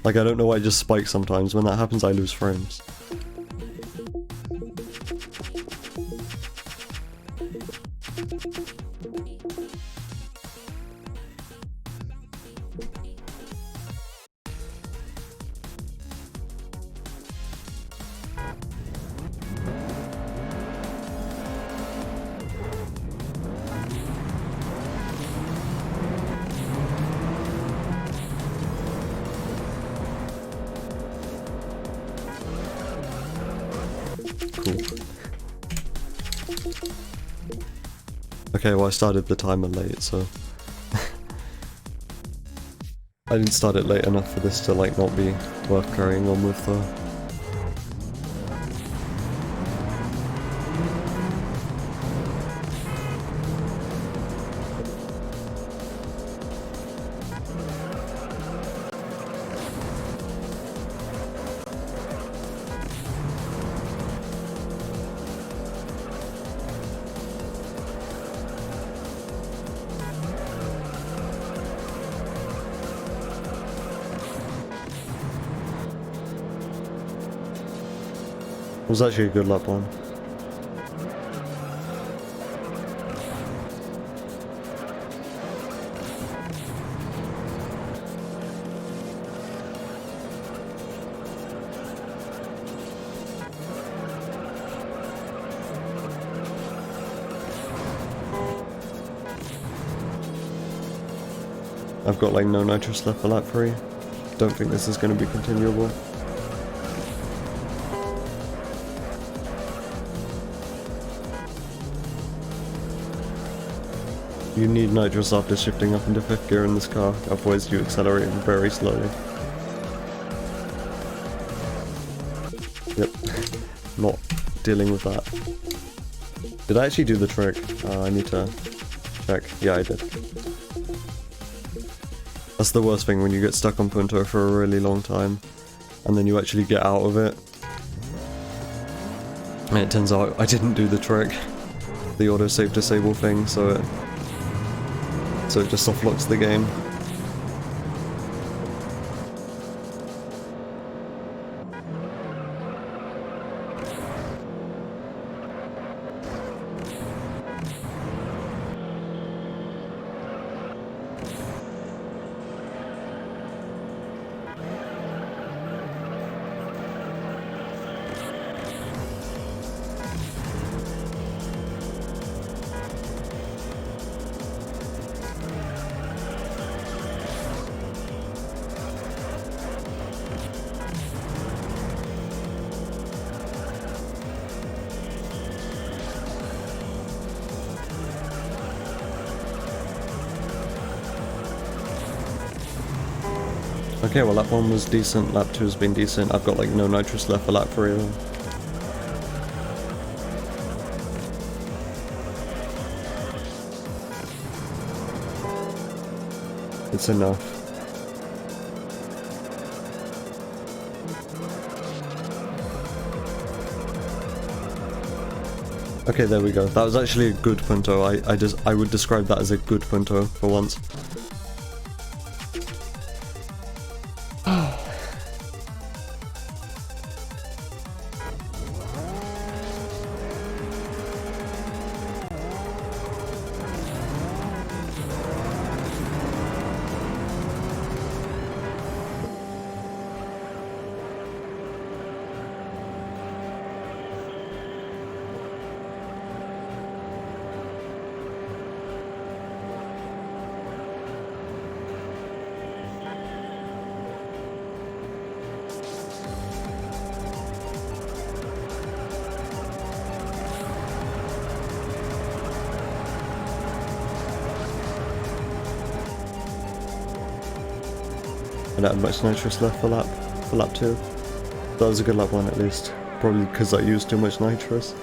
Like I don't know why it just spikes sometimes. When that happens I lose frames. Okay, well I started the timer late, so... I didn't start it late enough for this to like not be worth carrying on with though. It was actually a good lap one. I've got like no nitrous left for lap 3. Don't think this is going to be continuable. You need nitrous after shifting up into 5th gear in this car, otherwise you accelerate very slowly. Yep, not dealing with that. Did I actually do the trick? I need to check. Yeah, I did. That's the worst thing when you get stuck on Punto for a really long time, and then you actually get out of it. And it turns out I didn't do the trick, the autosave disable thing, so it just soft locks the game. Okay, well that one was decent, lap 2 has been decent. I've got like no nitrous left for lap 3 of them. It's enough. Okay, there we go. That was actually a good punto. I would describe that as a good punto for once. I don't have much nitrous left for lap 2. That was a good lap 1 at least. Probably because I used too much nitrous.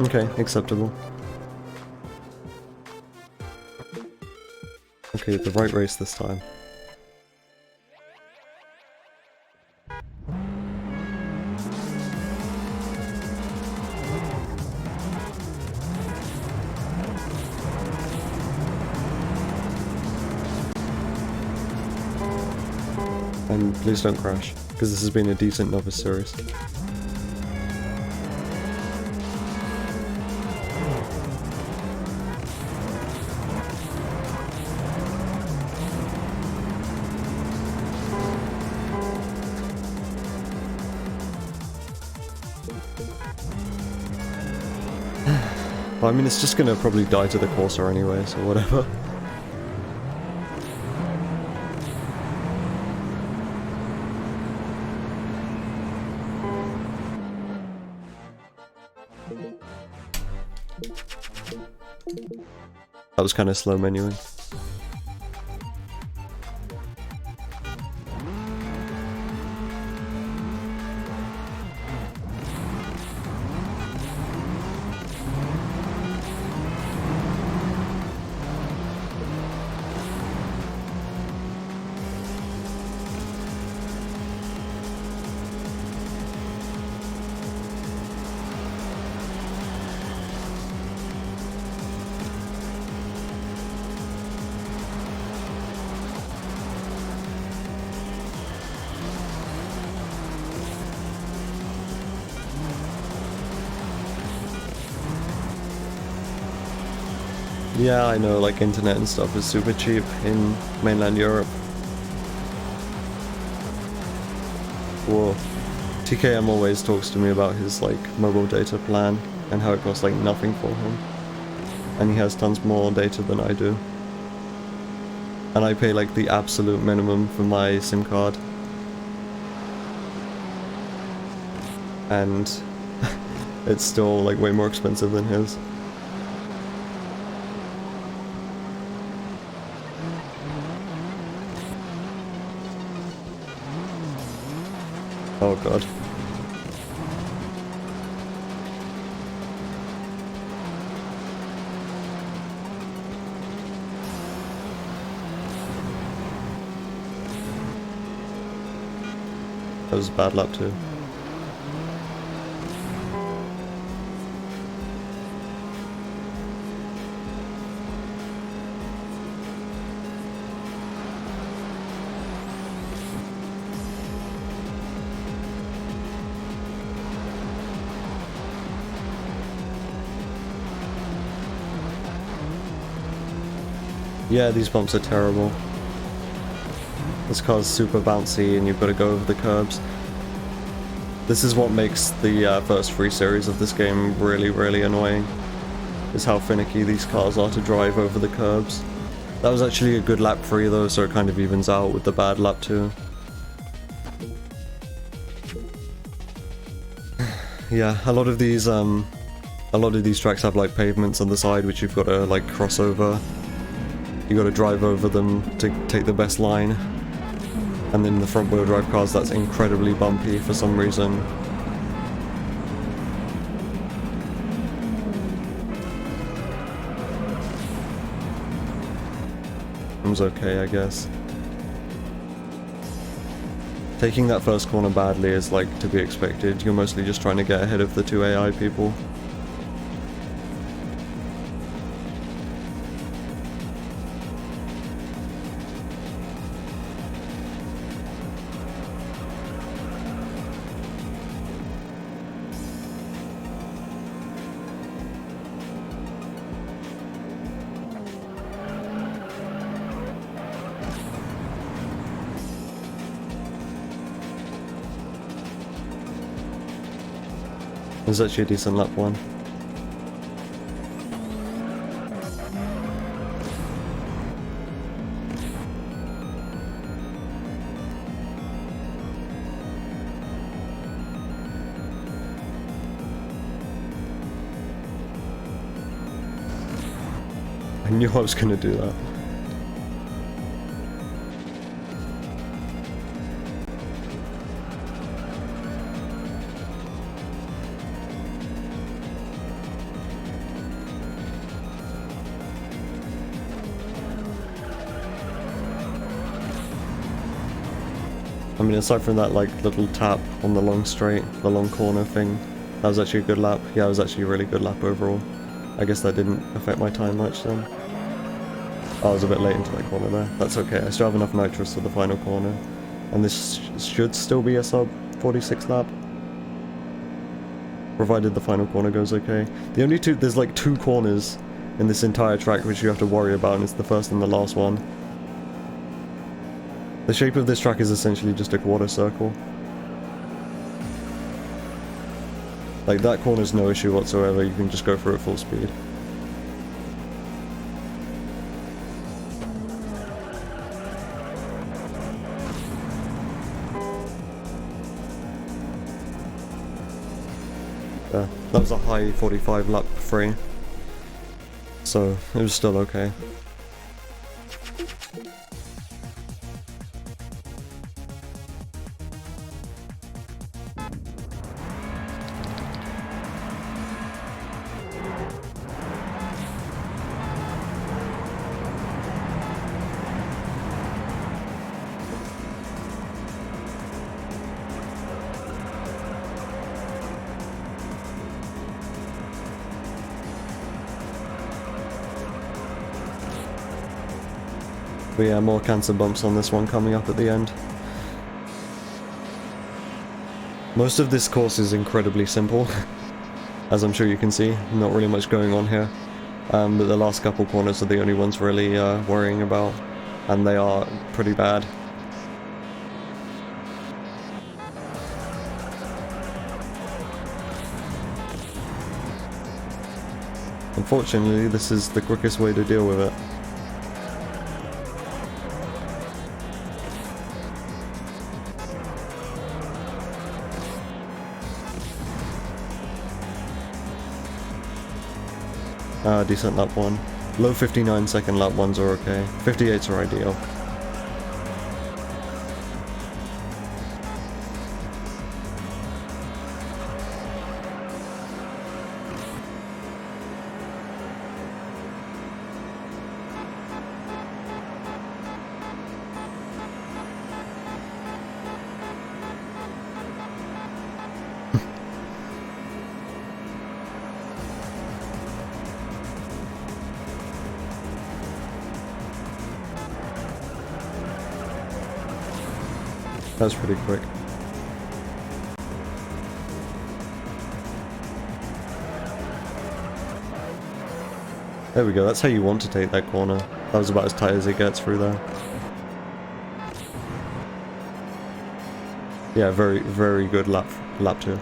Okay, acceptable. Okay, the right race this time. And please don't crash, because this has been a decent novice series. Well, I mean, it's just gonna probably die to the Corsair anyway, so whatever. That was kind of slow menuing. Yeah, I know, like, internet and stuff is super cheap in mainland Europe. Whoa. TKM always talks to me about his like mobile data plan and how it costs like nothing for him. And he has tons more data than I do. And I pay like the absolute minimum for my SIM card. And it's still like way more expensive than his. Oh god. That was a bad lap too. Yeah, these bumps are terrible. This car's super bouncy and you've got to go over the curbs. This is what makes the first 3 series of this game really, really annoying. Is how finicky these cars are to drive over the curbs. That was actually a good lap 3 though, so it kind of evens out with the bad lap 2. Yeah, a lot of these tracks have like pavements on the side which you've got to like cross over. You got to drive over them to take the best line, and then the front wheel drive cars, that's incredibly bumpy for some reason. It was okay, I guess. Taking that first corner badly is like to be expected. You're mostly just trying to get ahead of the 2 AI people. It was actually a decent lap 1. I knew I was gonna do that. I mean, aside from that like little tap on the long straight, the long corner thing, that was actually a good lap. Yeah, it was actually a really good lap overall. I guess that didn't affect my time much then. Oh, I was a bit late into that corner there. That's okay, I still have enough nitrous for the final corner. And this should still be a sub 46 lap. Provided the final corner goes okay. The only there's like 2 corners in this entire track which you have to worry about, and it's the first and the last one. The shape of this track is essentially just a quarter circle. Like, that corner's no issue whatsoever, you can just go through at full speed. Yeah, that was a high 45 lap 3. So, it was still okay. But yeah, more cancer bumps on this one coming up at the end. Most of this course is incredibly simple, as I'm sure you can see, not really much going on here. But the last couple corners are the only ones really worrying about, and they are pretty bad. Unfortunately, this is the quickest way to deal with it. Decent lap 1. Low 59-second lap 1s are okay. 58s are ideal. That's pretty quick. There we go, that's how you want to take that corner. That was about as tight as it gets through there. Yeah, very, very good lap 2.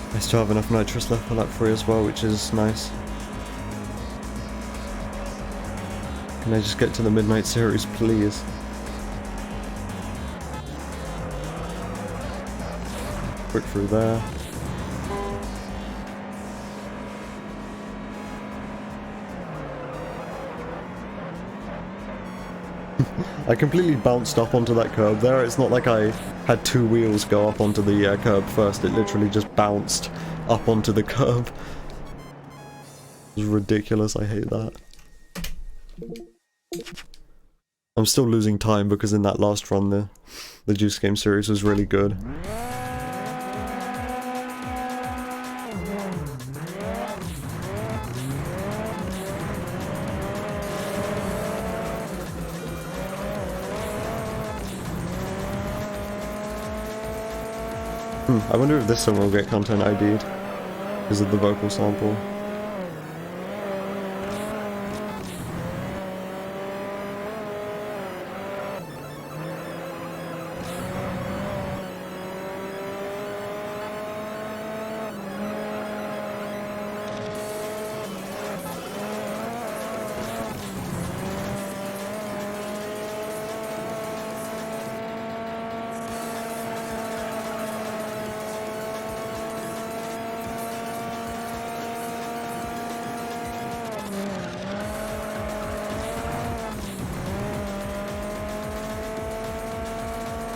I still have enough nitrous left for lap 3 as well, which is nice. Can I just get to the Midnight Series, please? Quick through there. I completely bounced up onto that curb there. It's not like I had 2 wheels go up onto the curb first. It literally just bounced up onto the curb. It was ridiculous. I hate that. I'm still losing time because in that last run the Juice Game series was really good. I wonder if this song will get content ID'd because of the vocal sample.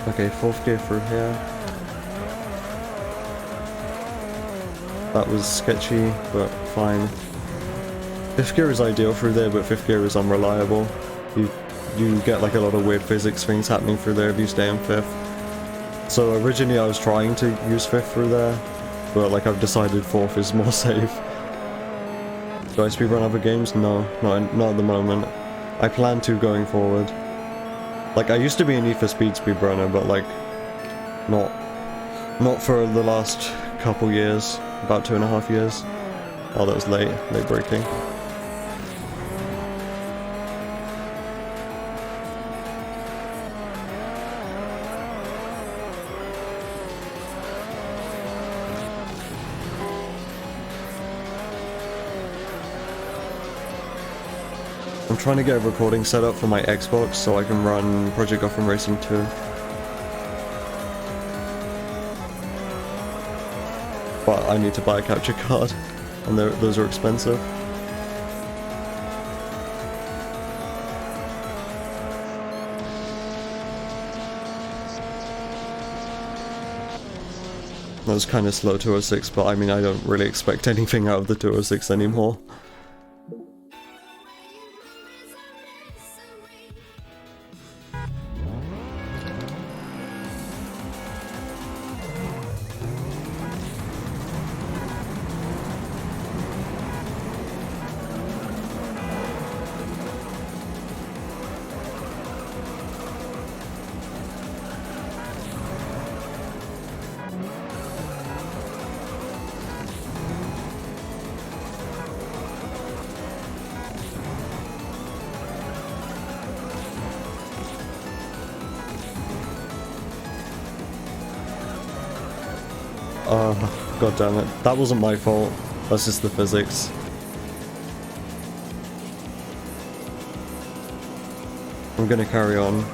Okay, 4th gear through here. That was sketchy, but fine. 5th gear is ideal through there, but 5th gear is unreliable. You get like a lot of weird physics things happening through there if you stay in 5th. So originally I was trying to use 5th through there, but like I've decided 4th is more safe. Do I speedrun other games? No, not at the moment. I plan to going forward. Like, I used to be a Need for Speed speedrunner, but like, not for the last couple years, about 2.5 years. Oh, that was late breaking. I'm trying to get a recording set up for my Xbox so I can run Project Gotham Racing 2. But I need to buy a capture card, and those are expensive. That was kind of slow 206, but I mean I don't really expect anything out of the 206 anymore. God damn it. That wasn't my fault. That's just the physics. I'm gonna carry on,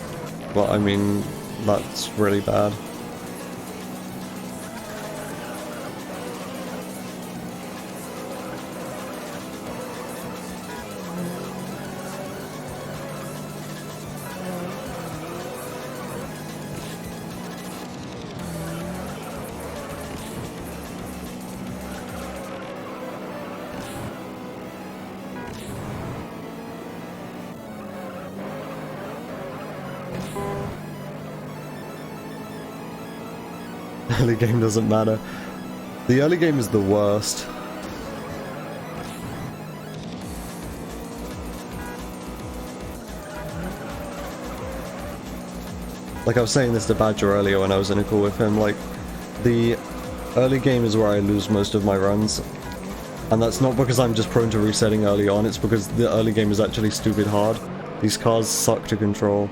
but I mean, that's really bad. Early game doesn't matter. The early game is the worst. Like I was saying this to Badger earlier when I was in a call with him, like, the early game is where I lose most of my runs. And that's not because I'm just prone to resetting early on, it's because the early game is actually stupid hard. These cars suck to control.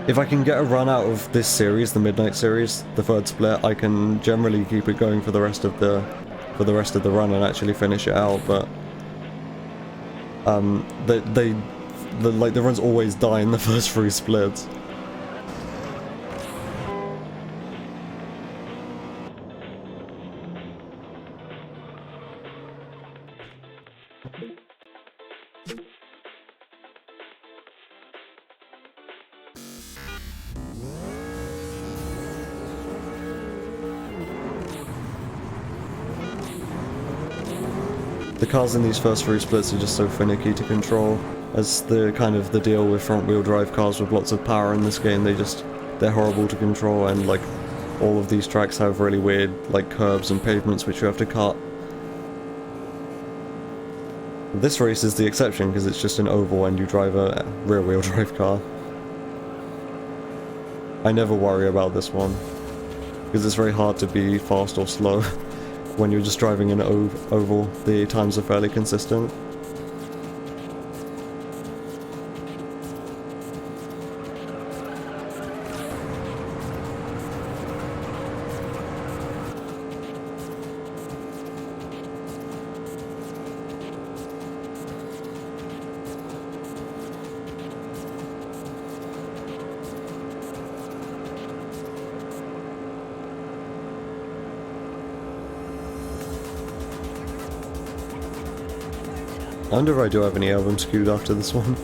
If I can get a run out of this series, the Midnight series, the third split, I can generally keep it going for the rest of the run and actually finish it out. But the runs always die in the first 3 splits. The cars in these first 3 splits are just so finicky to control. As the kind of the deal with front wheel drive cars with lots of power in this game, they're horrible to control, and like all of these tracks have really weird like curbs and pavements which you have to cut. This race is the exception because it's just an oval and you drive a rear wheel drive car. I never worry about this one because it's very hard to be fast or slow. When you're just driving an oval, the times are fairly consistent. I wonder if I do have any albums queued after this one.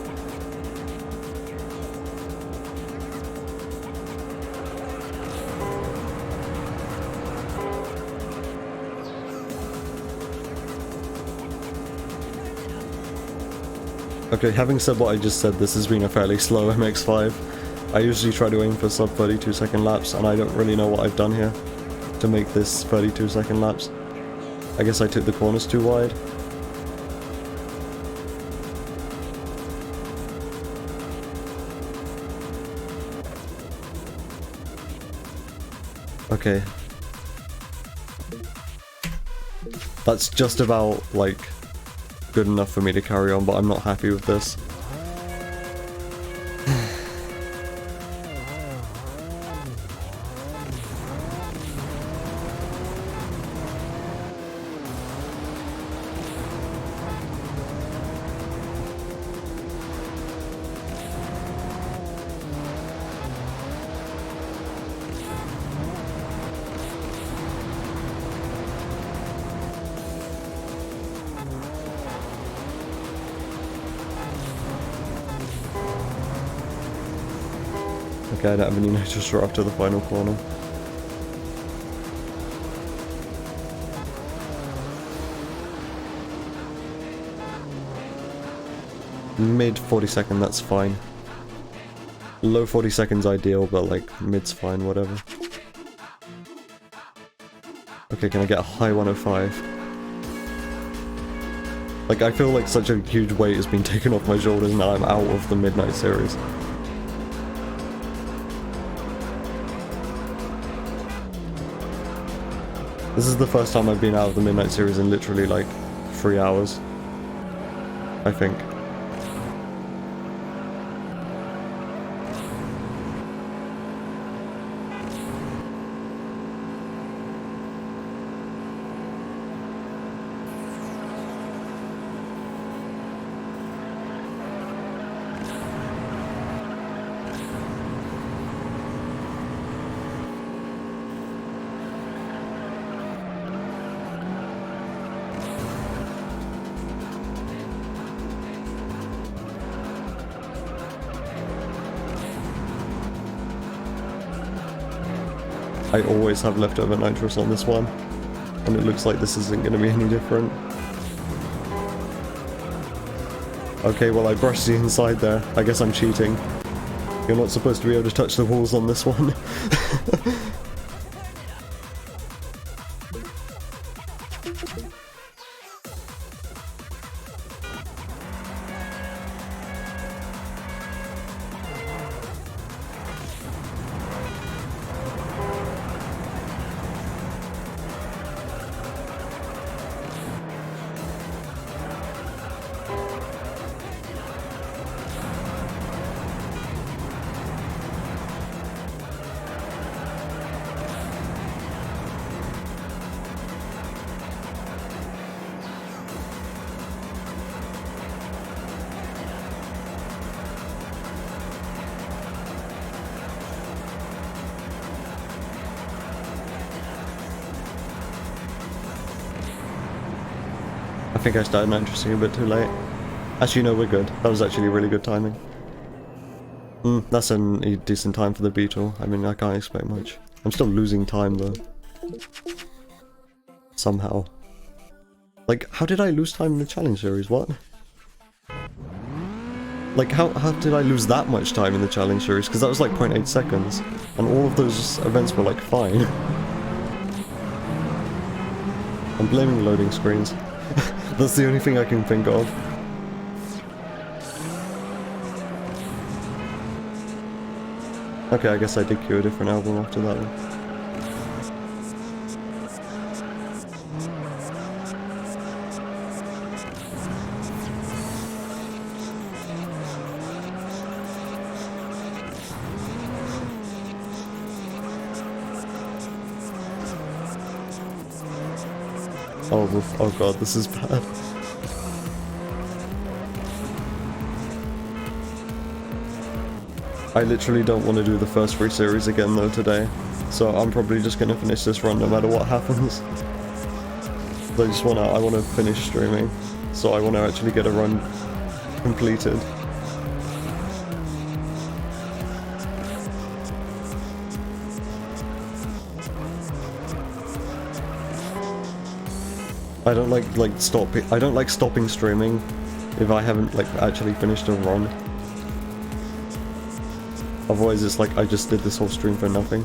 Okay, having said what I just said, this has been a fairly slow MX-5. I usually try to aim for sub 32 second laps, and I don't really know what I've done here to make this 32 second laps. I guess I took the corners too wide. Okay. That's just about, like, good enough for me to carry on, but I'm not happy with this. Okay, I don't have any notice right after the final corner. Mid 40 second, that's fine. Low 40 seconds ideal, but like mid's fine, whatever. Okay, can I get a high 105? Like, I feel like such a huge weight has been taken off my shoulders now I'm out of the Midnight series. This is the first time I've been out of the Midnight series in literally like 3 hours, I think. I always have leftover nitrous on this one, and it looks like this isn't going to be any different. Okay, well I brushed the inside there. I guess I'm cheating. You're not supposed to be able to touch the walls on this one. I think I started nitrosing a bit too late. Actually, no, we're good. That was actually really good timing. That's a decent time for the beetle. I mean, I can't expect much. I'm still losing time, though. Somehow. Like, how did I lose time in the challenge series? What? Like, how did I lose that much time in the challenge series? Because that was like 0.8 seconds. And all of those events were like fine. I'm blaming loading screens. That's the only thing I can think of. Okay, I guess I did queue a different album after that one. Oh god, this is bad. I literally don't want to do the first 3 series again though today, so I'm probably just gonna finish this run no matter what happens. I wanna finish streaming, so I wanna actually get a run completed. I don't like stopping streaming if I haven't like actually finished a run. Otherwise it's like I just did this whole stream for nothing.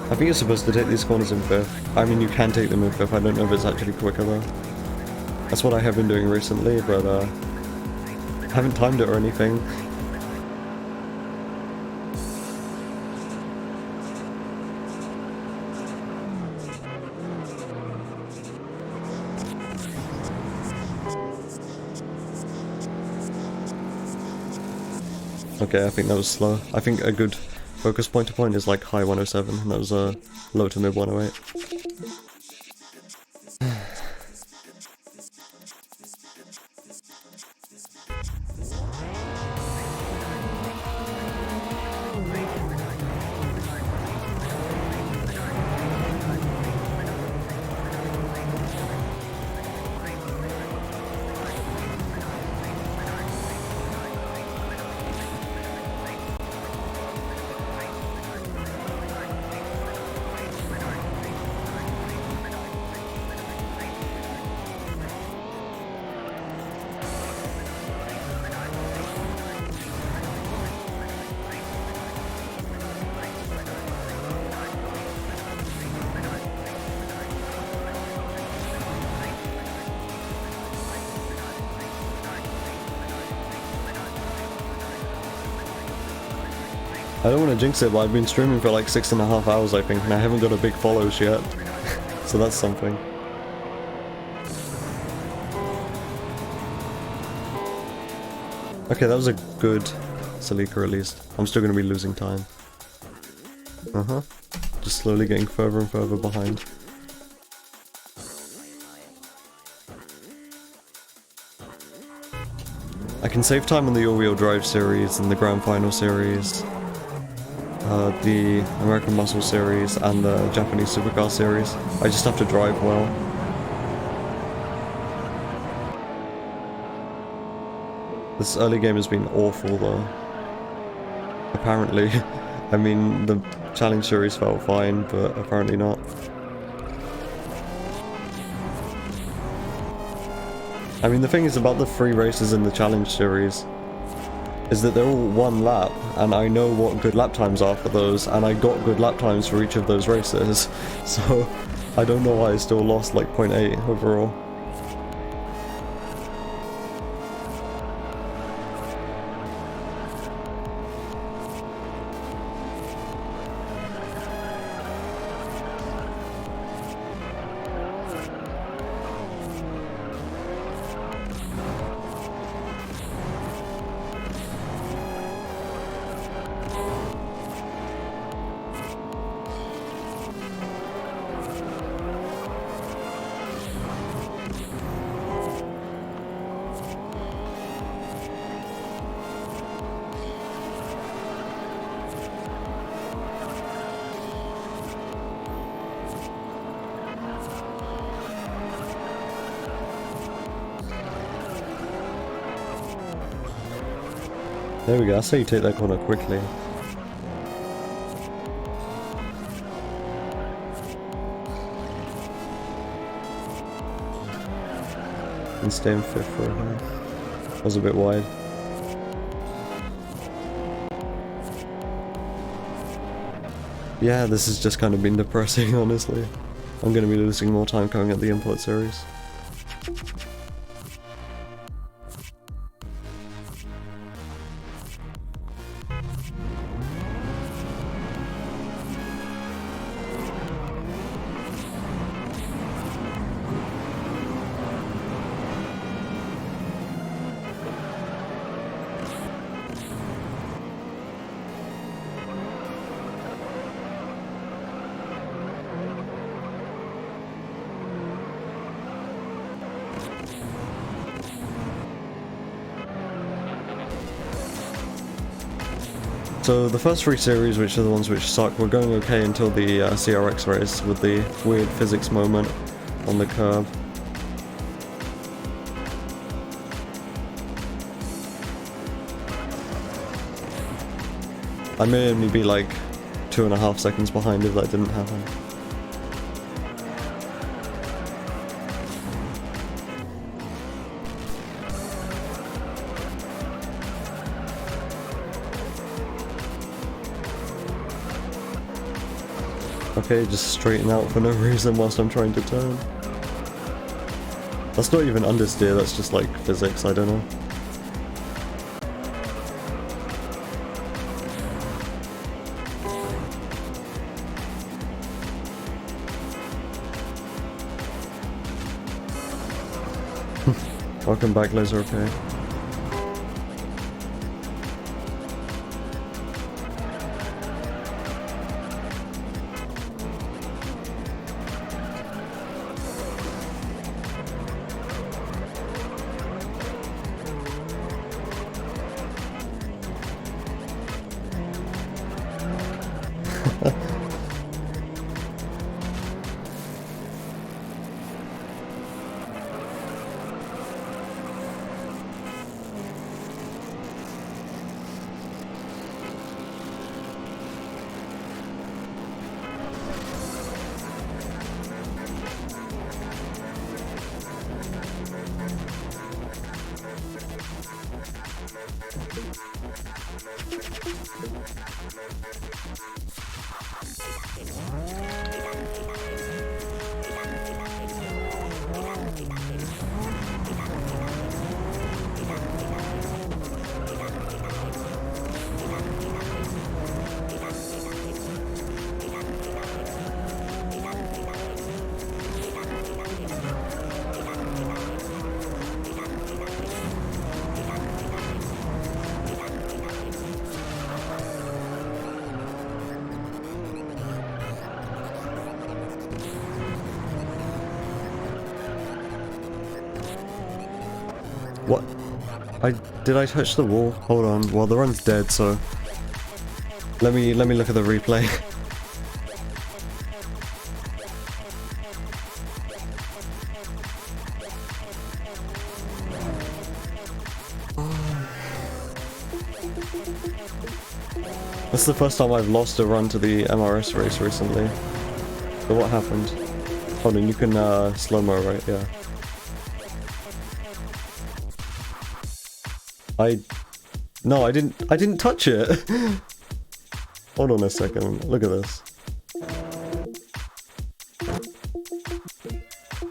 I think you're supposed to take these corners in 5th. I mean, you can take them in 5th, I don't know if it's actually quicker though. That's what I have been doing recently, but I haven't timed it or anything. Okay, I think that was slow. I think a good focus point to point is like high 107, and that was low to mid 108. I don't want to jinx it, but I've been streaming for like 6.5 hours, I think, and I haven't got a big follows yet. So that's something. Okay, that was a good Salika at least. I'm still going to be losing time. Just slowly getting further and further behind. I can save time on the all-wheel drive series and the Grand Final series, the American Muscle series and the Japanese Supercar series. I just have to drive well. This early game has been awful though. Apparently. I mean, the challenge series felt fine, but apparently not. I mean, the thing is about the 3 races in the challenge series is that they're all 1 lap, and I know what good lap times are for those, and I got good lap times for each of those races, so I don't know why I still lost like 0.8 overall. There we go, I say you take that corner quickly. And stay in 5th for a while. That was a bit wide. Yeah, this has just kind of been depressing, honestly. I'm going to be losing more time coming at the import series. So the first 3 series, which are the ones which suck, were going okay until the CRX race with the weird physics moment on the curb. I may only be like 2.5 seconds behind if that didn't happen. Okay, just straighten out for no reason whilst I'm trying to turn. That's not even understeer, that's just like physics, I don't know. Welcome back, Laser, okay. What? Did I touch the wall? Hold on. Well, the run's dead, so let me look at the replay. That's the first time I've lost a run to the MRS race recently. So what happened? Hold on, you can slow-mo, right? Yeah. No, I didn't touch it. Hold on a second. Look at this.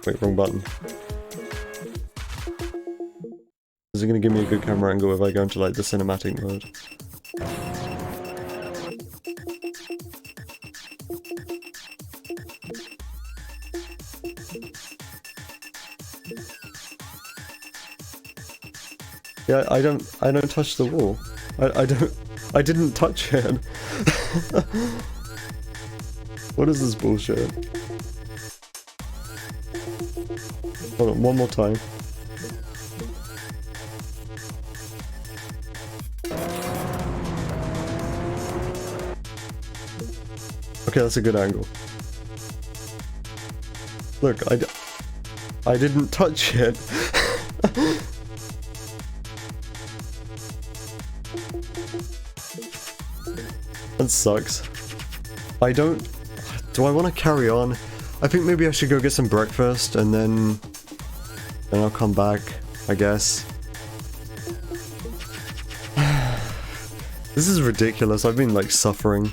Wait, wrong button. Is it gonna give me a good camera angle if I go into like the cinematic mode? Yeah, I don't touch the wall. I didn't touch it. What is this bullshit? Hold on, one more time. Okay, that's a good angle. Look, I didn't touch it. That sucks. Do I want to carry on? I think maybe I should go get some breakfast and then I'll come back, I guess. This is ridiculous. I've been like suffering.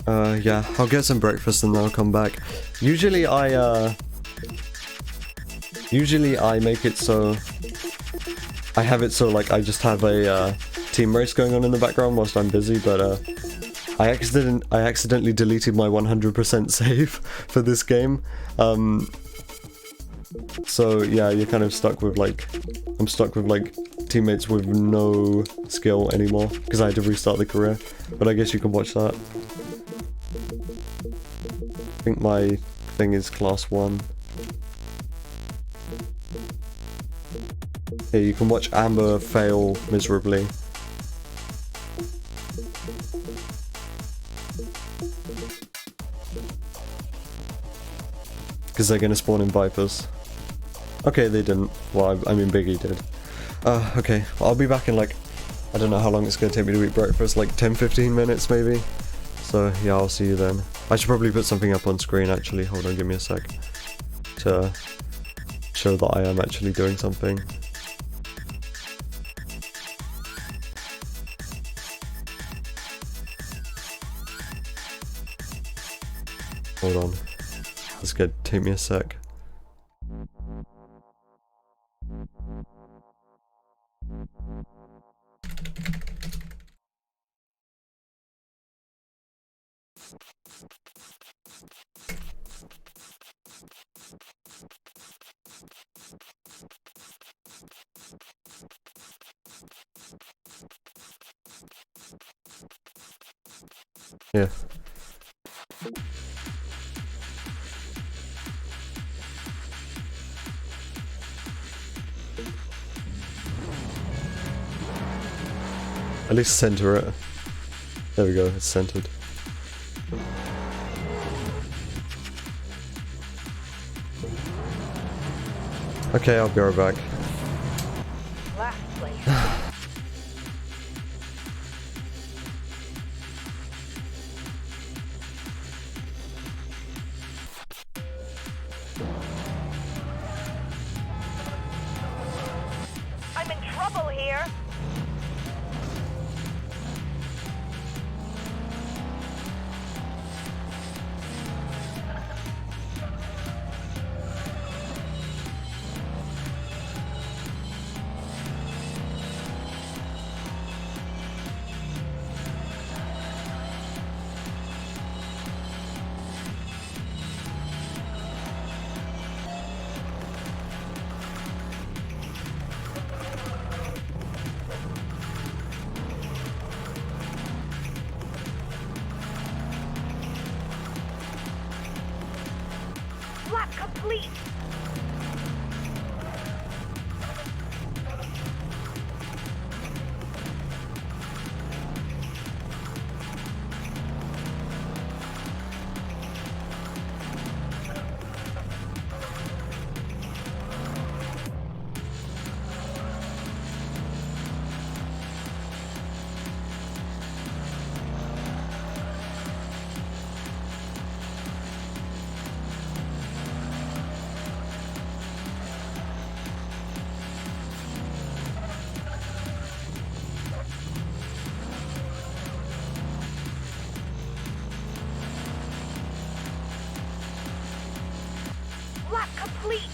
Yeah, I'll get some breakfast and then I'll come back. Usually I make it so I have it so like I just have a team race going on in the background whilst I'm busy, but I accidentally deleted my 100% save for this game. So yeah, you're kind of stuck with like, I'm stuck with like teammates with no skill anymore because I had to restart the career. But I guess you can watch that. I think my thing is class 1. Here, you can watch Amber fail miserably. Because they're gonna spawn in Vipers. Okay, they didn't. Well, I mean Biggie did. Okay, I'll be back in like, I don't know how long it's gonna take me to eat breakfast, like 10-15 minutes maybe. So yeah, I'll see you then. I should probably put something up on screen actually. Hold on, give me a sec. To show that I am actually doing something. Hold on. That's good. Take me a sec. Yeah. At least center it. There we go, it's centered. Okay, I'll be right back. Last place. I'm in trouble here. Lap complete. complete!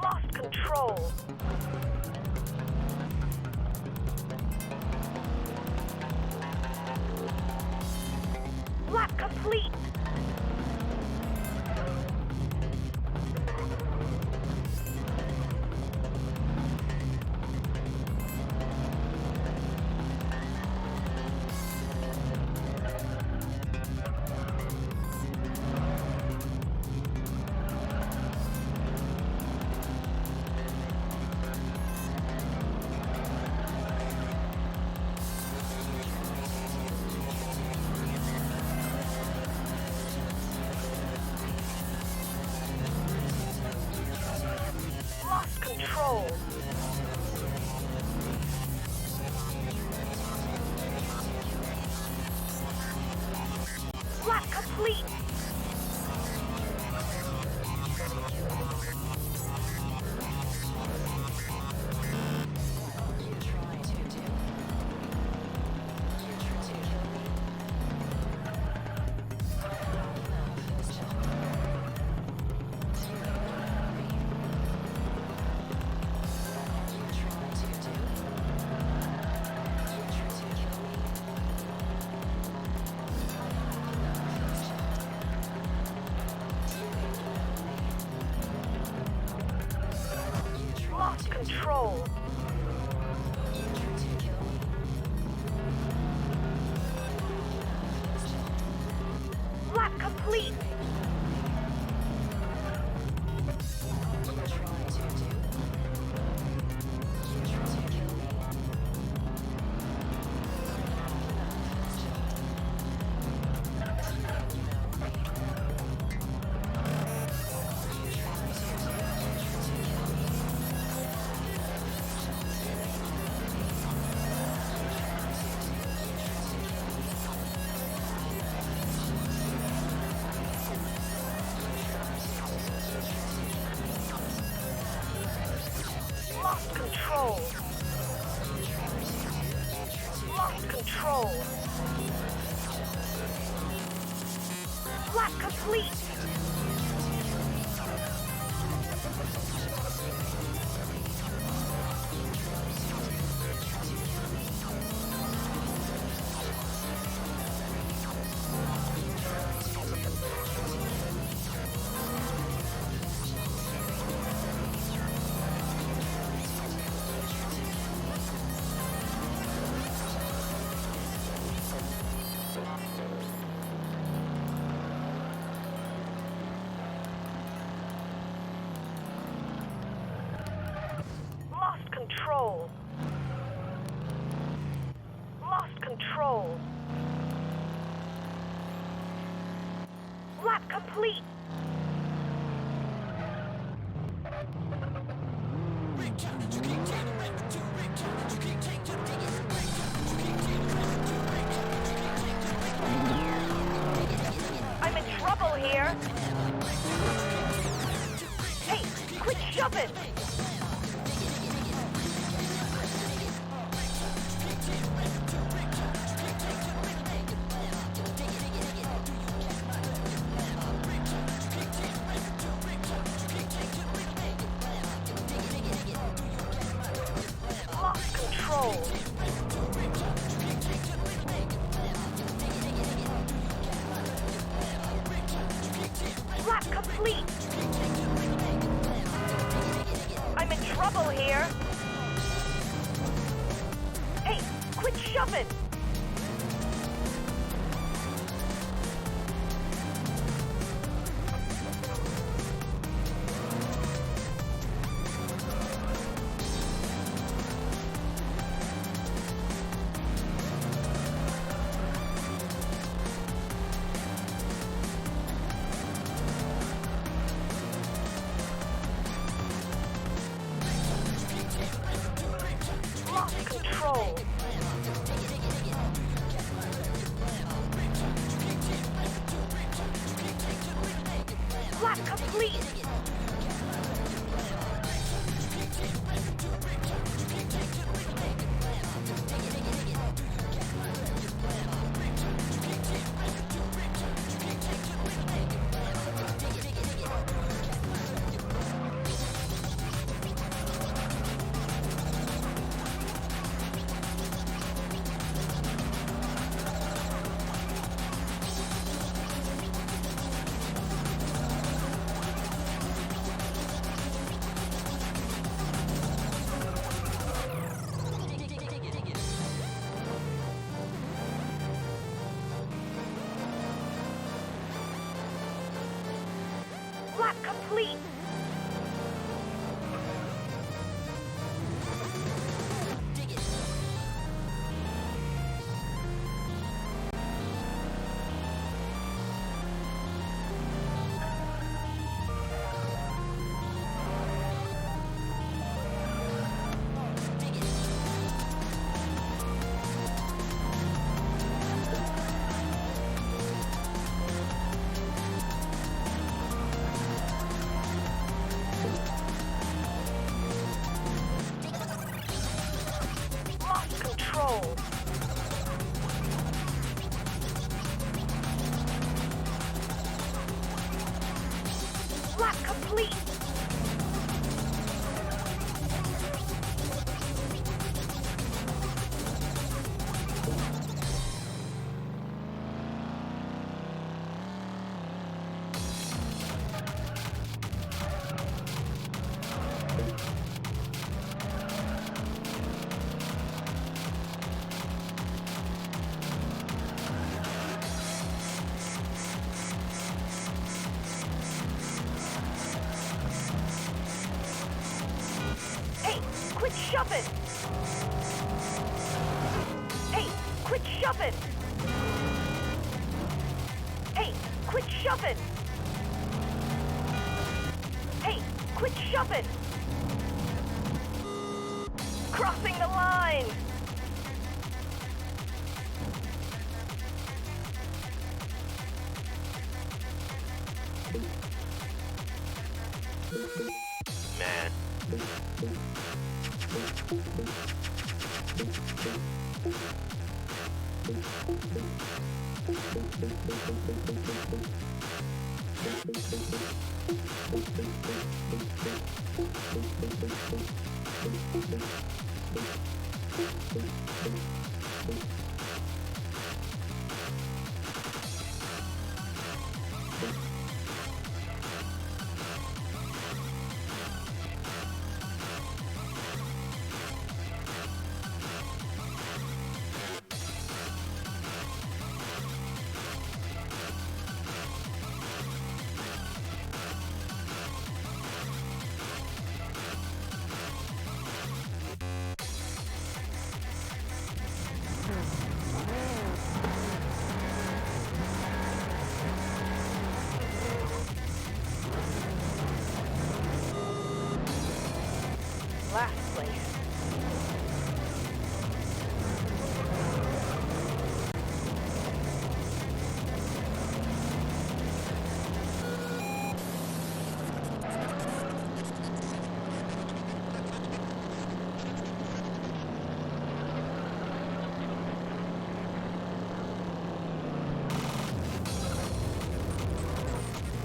Lost control. Lap complete. Lost control. Lap complete. Lost control. Lap complete. Lost control. Lost control. Lap complete. Lost control. Lost control. Lap complete. I'm in trouble here. Hey, quit shoving! Lost control. Lap complete. I'm in trouble here. Hey, quit shoving. Lap complete. Lost control. Lap complete. Hey, quit shoving! Hey, quit shoving! Hey, quit shoving! Hey, quit shoving! Crossing the line! Last place.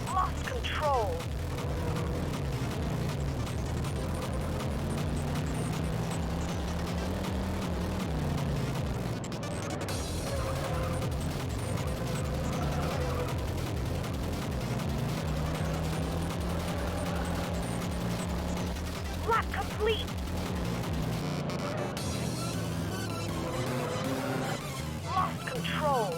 Lost control. Lap complete. Lost control.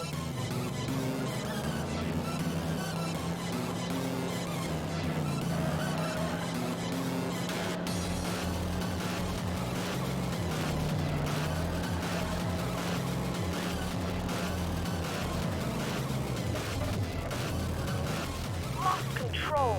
Lost control.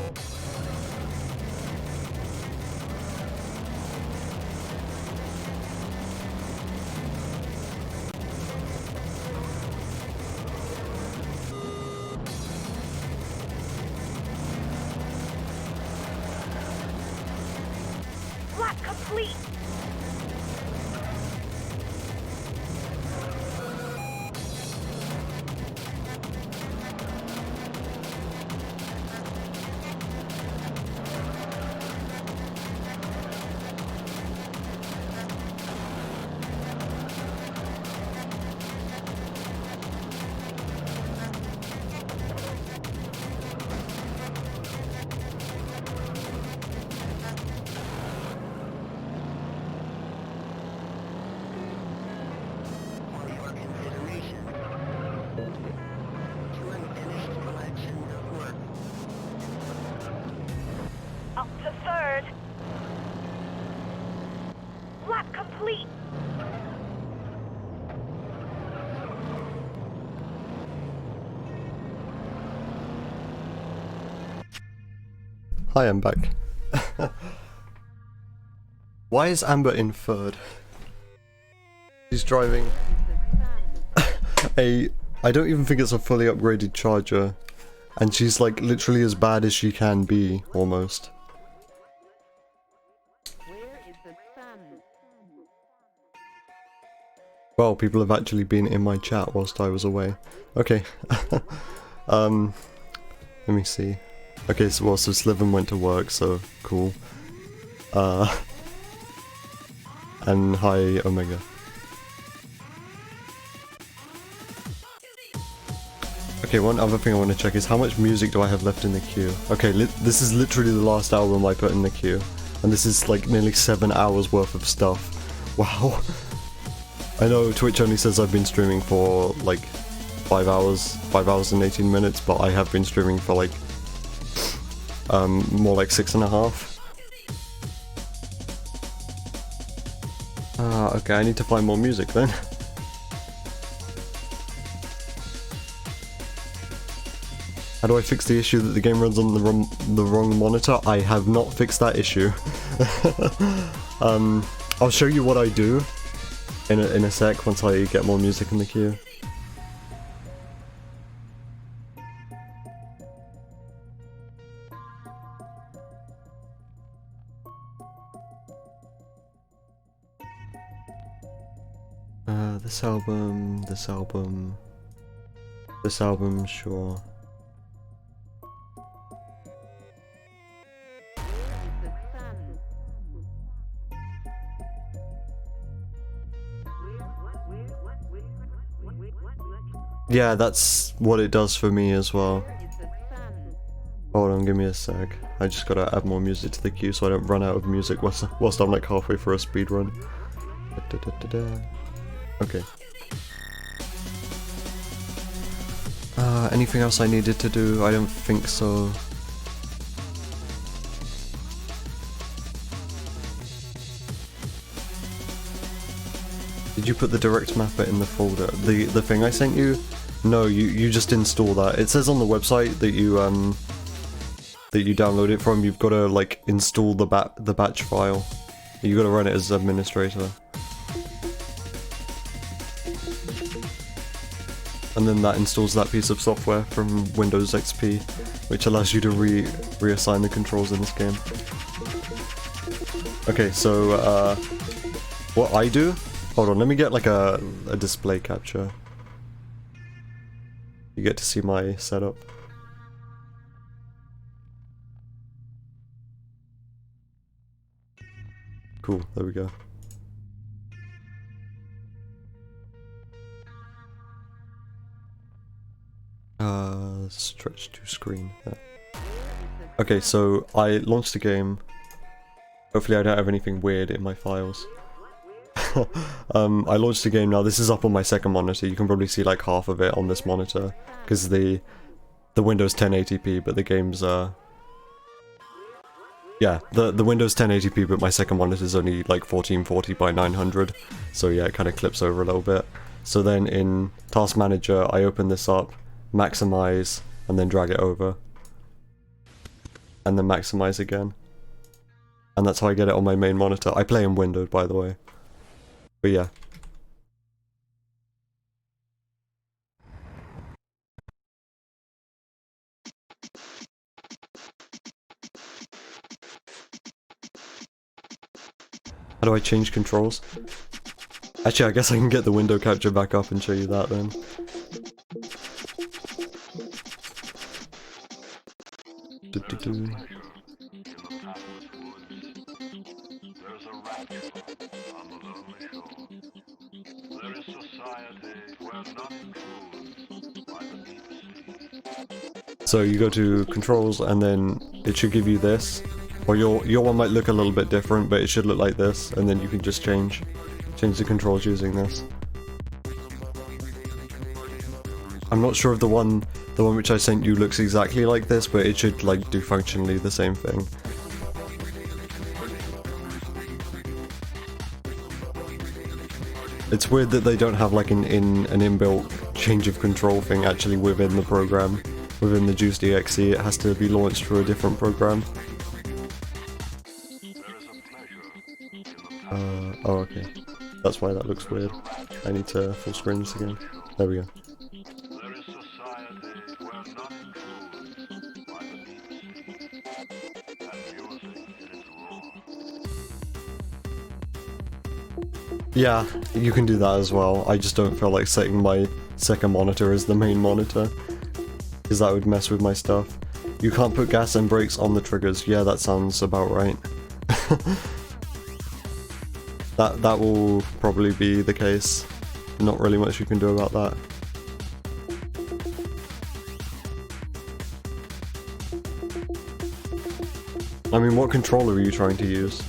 Lap complete. complete. Hi, I'm back. Why is Amber in third? She's driving I don't even think it's a fully upgraded Charger, and she's like literally as bad as she can be, almost. Well, people have actually been in my chat whilst I was away. Okay. Let me see. Okay, so Sliven went to work, so cool. And hi, Omega. Okay, one other thing I want to check is how much music do I have left in the queue? Okay, this is literally the last album I put in the queue. And this is like nearly 7 hours worth of stuff. Wow. I know Twitch only says I've been streaming for like 5 hours and 18 minutes, but I have been streaming for like more like 6.5. Okay, I need to find more music then. How do I fix the issue that the game runs on the wrong monitor? I have not fixed that issue. I'll show you what I do in a sec once I get more music in the queue. This album, sure. Yeah, that's what it does for me as well. Hold on, give me a sec. I just gotta add more music to the queue so I don't run out of music whilst I'm like halfway through a speedrun. Okay. Anything else I needed to do? I don't think so. Did you put the direct mapper in the folder? The thing I sent you? No, you just install that. It says on the website that you download it from. You've got to like install the batch file. You got to run it as administrator. And then that installs that piece of software from Windows XP, which allows you to reassign the controls in this game. Okay, so what I do? Hold on, let me get like a display capture. You get to see my setup. Cool, there we go. Stretch to screen. There. Okay, so I launched the game. Hopefully I don't have anything weird in my files. I launched the game now. This is up on my second monitor. You can probably see like half of it on this monitor because the Windows 1080p, but the game's yeah, the Windows 1080p, but my second monitor is only like 1440 by 900, so yeah, it kind of clips over a little bit. So then in Task Manager, I open this up, maximize, and then drag it over, and then maximize again, and that's how I get it on my main monitor. I play in windowed, by the way. But yeah. How do I change controls? Actually, I guess I can get the window capture back up and show you that then. So you go to controls and then it should give you this, or your one might look a little bit different, but it should look like this, and then you can just change the controls using this. I'm not sure if the one which I sent you looks exactly like this, but it should like do functionally the same thing. It's weird that they don't have like an inbuilt change of control thing actually within the program, within the Juiced.exe. It has to be launched through a different program. Oh, okay. That's why that looks weird. I need to full screen this again. There we go. Yeah, you can do that as well. I just don't feel like setting my second monitor as the main monitor, because that would mess with my stuff. You can't put gas and brakes on the triggers. Yeah, that sounds about right. That will probably be the case. Not really much you can do about that. I mean, what controller are you trying to use?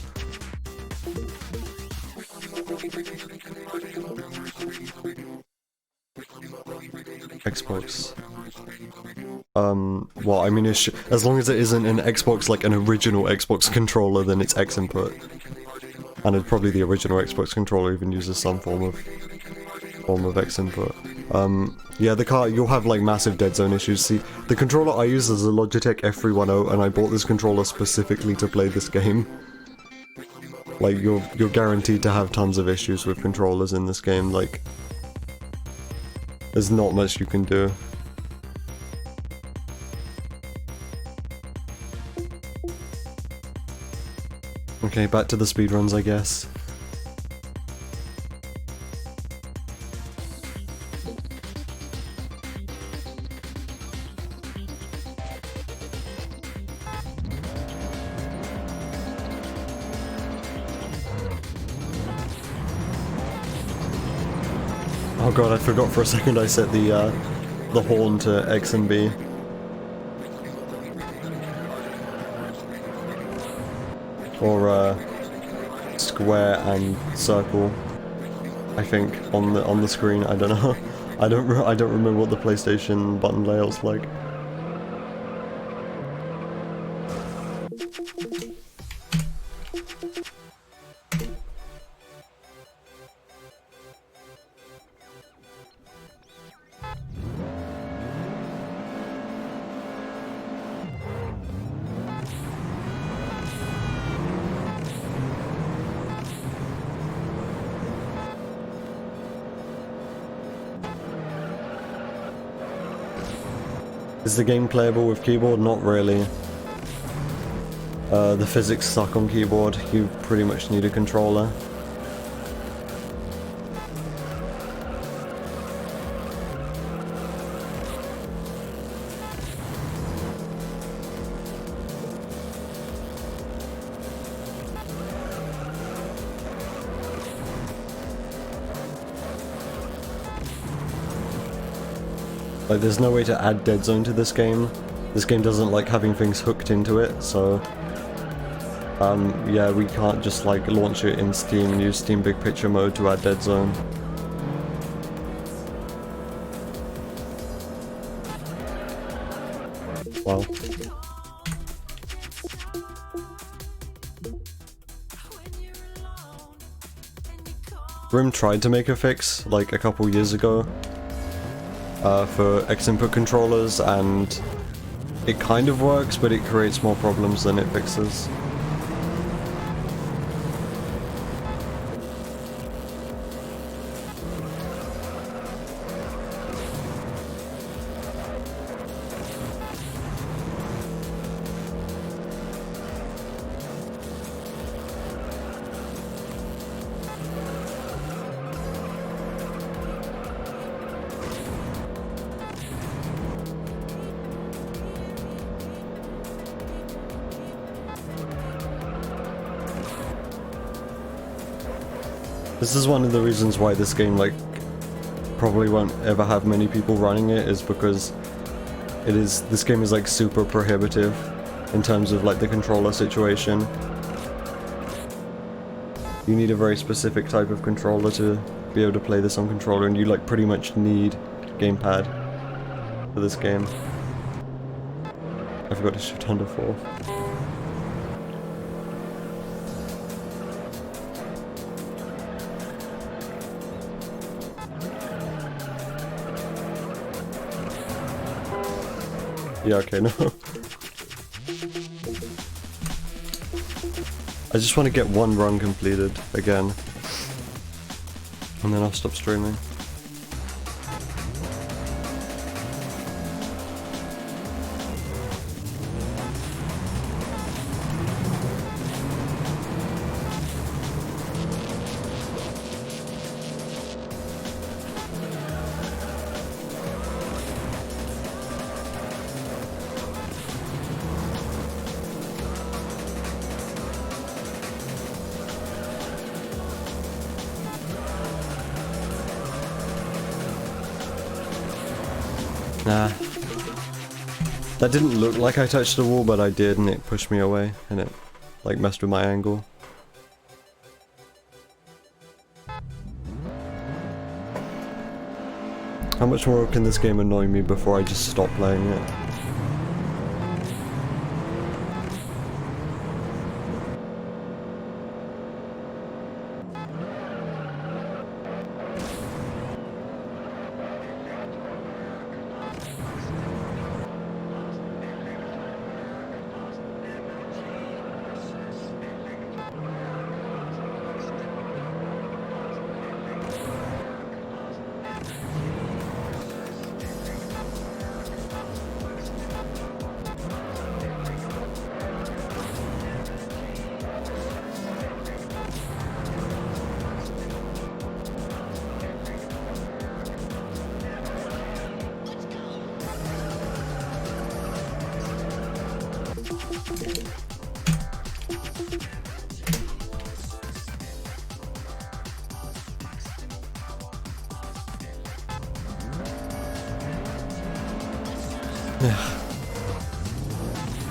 Xbox. Well, I mean, as long as it isn't an Xbox, like an original Xbox controller, then it's X input. And it's probably the original Xbox controller even uses some form of X input. Yeah, the car, you'll have like massive dead zone issues. See, the controller I use is a Logitech F310, and I bought this controller specifically to play this game. Like, you're guaranteed to have tons of issues with controllers in this game. Like, there's not much you can do. Okay, back to the speedruns, I guess. Oh god, I forgot for a second I set the horn to X and B. Or square and circle, I think, on the screen. I don't know. I don't remember what the PlayStation button layout's like. Is the game playable with keyboard? Not really. The physics suck on keyboard. You pretty much need a controller. Like, there's no way to add dead zone to this game. This game doesn't like having things hooked into it, so yeah, we can't just like launch it in Steam and use Steam Big Picture mode to add dead zone. Wow. Grim tried to make a fix like a couple years ago for X input controllers, and it kind of works, but it creates more problems than it fixes. This is one of the reasons why this game, like, probably won't ever have many people running it, is because this game is like super prohibitive in terms of like the controller situation. You need a very specific type of controller to be able to play this on controller, and you like pretty much need gamepad for this game. I forgot to shift under 4. Yeah, okay, no. I just want to get one run completed again. And then I'll stop streaming. Nah. That didn't look like I touched the wall, but I did, and it pushed me away, and it, like, messed with my angle. How much more can this game annoy me before I just stop playing it?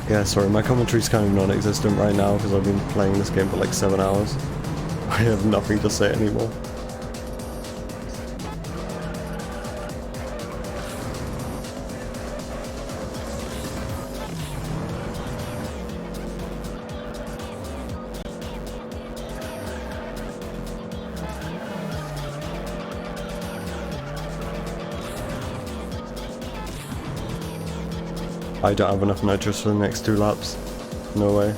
Yeah, sorry, my commentary's kind of non-existent right now because I've been playing this game for like 7 hours. I have nothing to say anymore. I don't have enough nitrous for the next 2 laps. No way.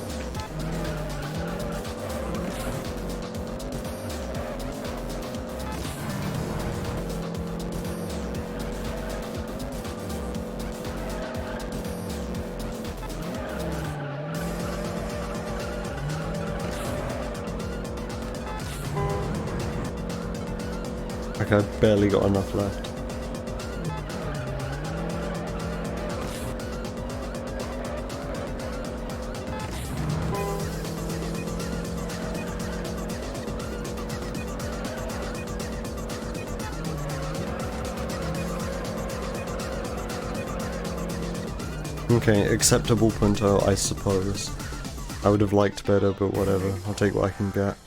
Like, I've barely got enough left. Okay, acceptable punto, I suppose. I would have liked better, but whatever. I'll take what I can get.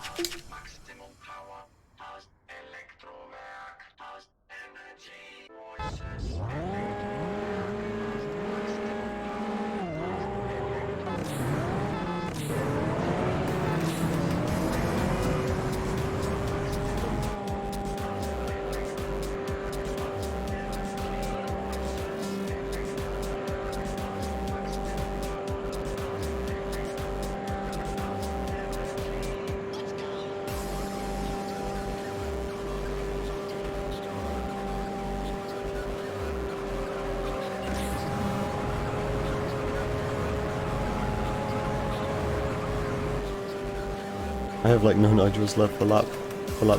I have like no nitrous left for lap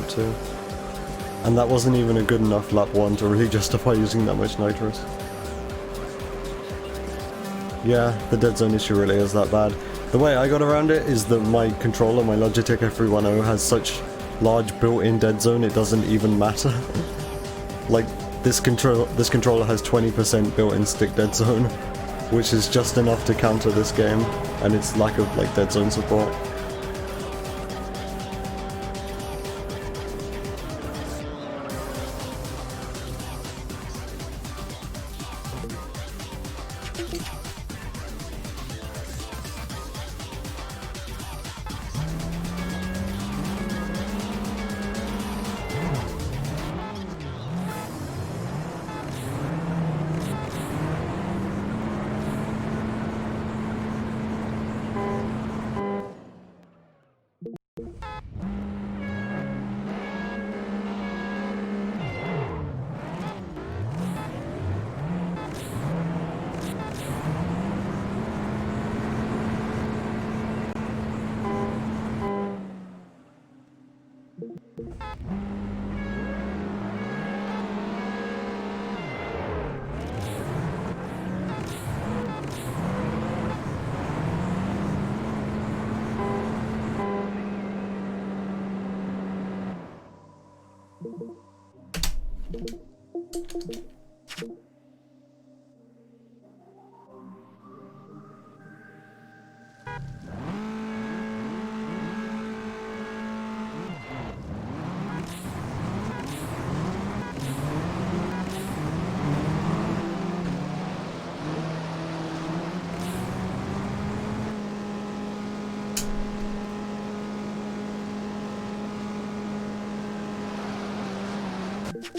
2. And that wasn't even a good enough lap 1 to really justify using that much nitrous. Yeah, the dead zone issue really is that bad. The way I got around it is that my controller, my Logitech F310, has such large built-in dead zone it doesn't even matter. Like, this controller has 20% built-in stick dead zone, which is just enough to counter this game, and its lack of like dead zone support.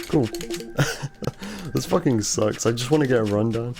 Cool. This fucking sucks. I just want to get a rundown.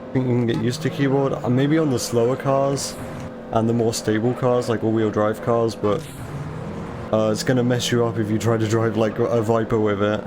I think you can get used to keyboard, maybe on the slower cars and the more stable cars, like all-wheel drive cars, but it's gonna mess you up if you try to drive like a Viper with it.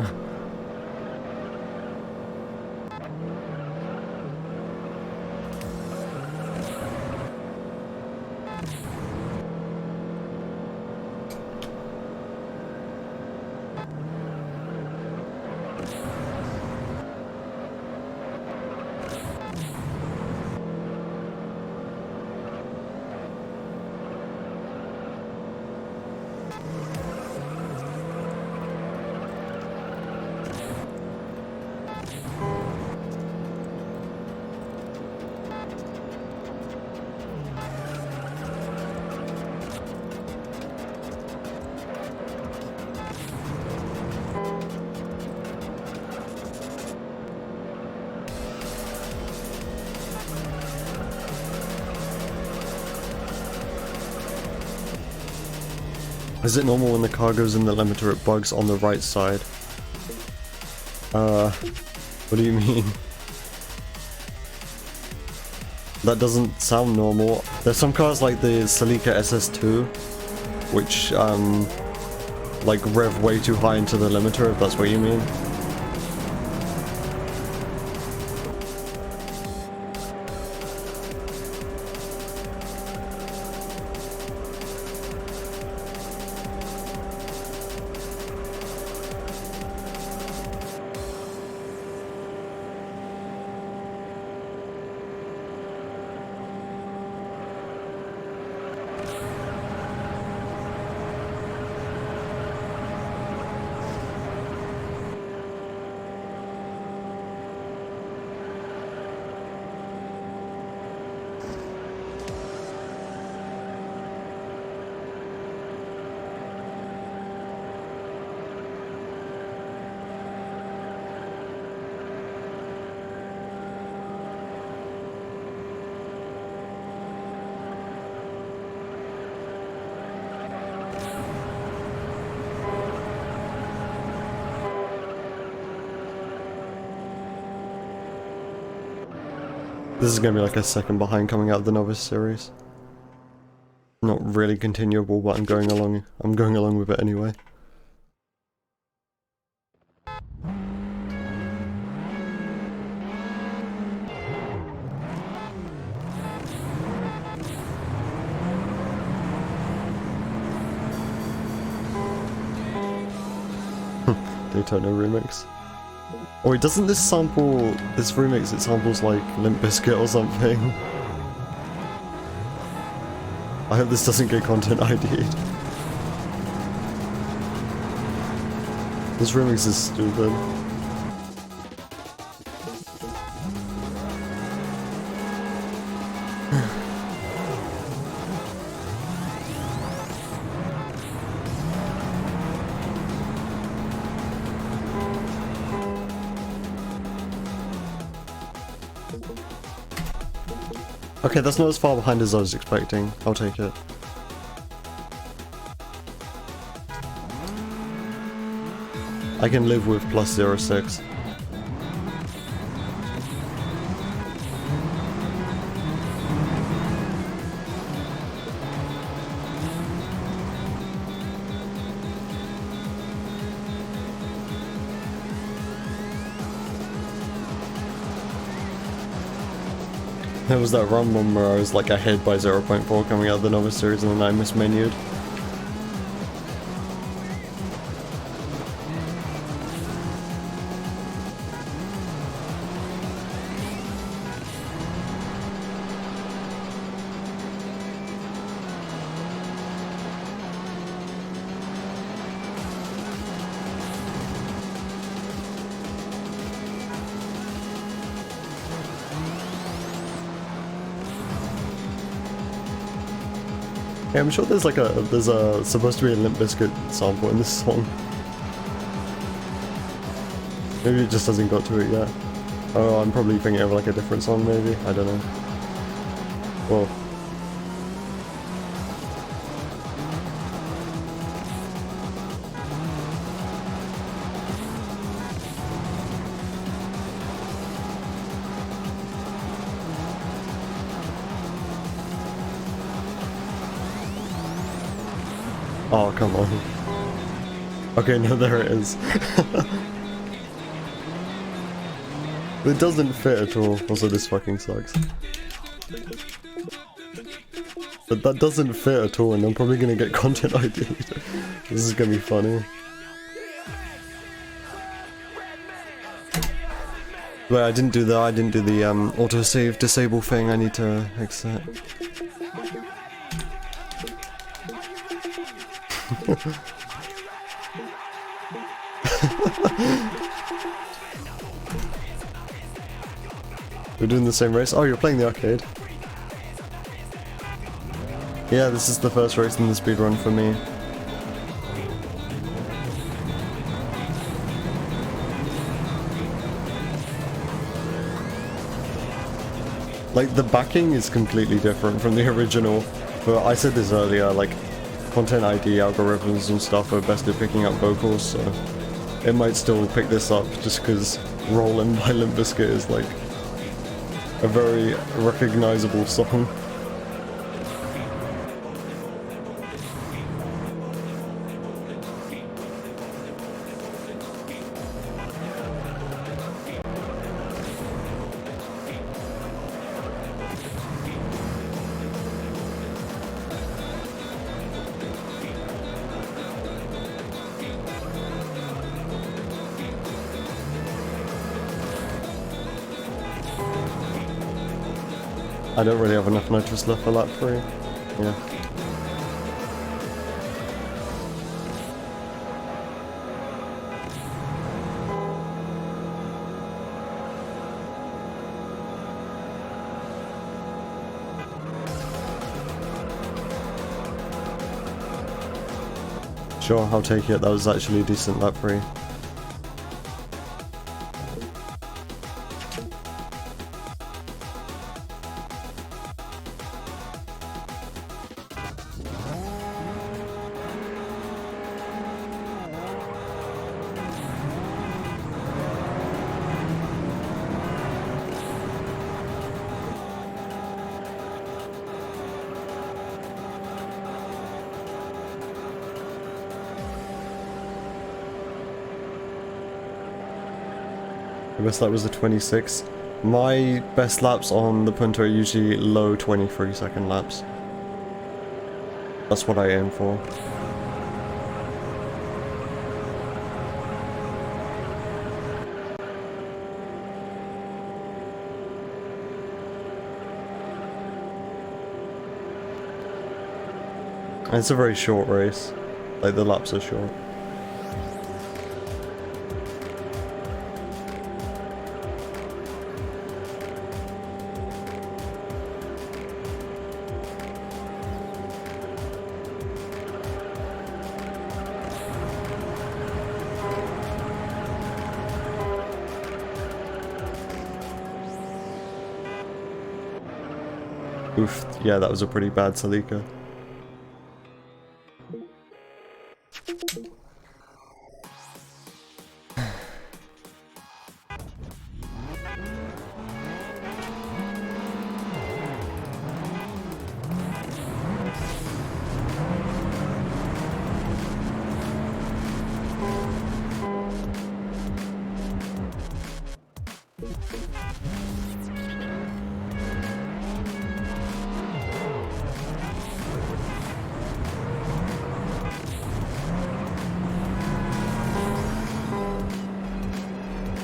Is it normal when the car goes in the limiter it bugs on the right side? What do you mean? That doesn't sound normal. There's some cars like the Celica SS2, which like rev way too high into the limiter, if that's what you mean. This is gonna be like a second behind coming out of the Novice series. Not really continuable, but I'm going along with it anyway. Nintendo remix. Or wait, doesn't this sample, this remix, it samples like Limp Bizkit or something? I hope this doesn't get content ID'd. This remix is stupid. Okay, that's not as far behind as I was expecting. I'll take it. I can live with plus 0.6. There was that run one where I was like ahead by 0.4 coming out of the Nova series and then I mismenued. Yeah, I'm sure there's like supposed to be a Limp Bizkit sample in this song. Maybe it just hasn't got to it yet. Oh, I'm probably thinking of like a different song maybe, I don't know. Well. Oh, come on. Okay, no, there it is. It doesn't fit at all. Also, this fucking sucks. But that doesn't fit at all, and I'm probably gonna get content ID'd. This is gonna be funny. Wait, I didn't do the autosave disable thing. I need to fix that. We're doing the same race? Oh, you're playing the arcade. Yeah, this is the first race in the speedrun for me. Like, the backing is completely different from the original, but I said this earlier, like, content ID algorithms and stuff are best at picking up vocals, so it might still pick this up just because Rollin' by Limp Bizkit is like a very recognizable song. I don't really have enough nitrous left for lap 3. Yeah. Sure, I'll take it. That was actually a decent lap 3. The best lap was a 26. My best laps on the Punto are usually low 23-second laps. That's what I aim for. And it's a very short race. Like, the laps are short. Oof, yeah, that was a pretty bad Celica.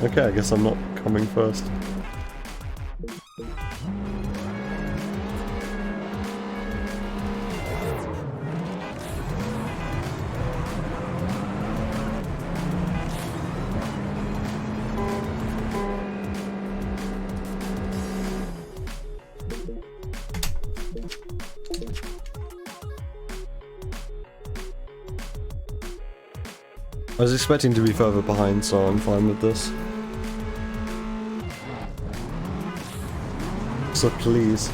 Okay, I guess I'm not coming first. I was expecting to be further behind, so I'm fine with this. So please.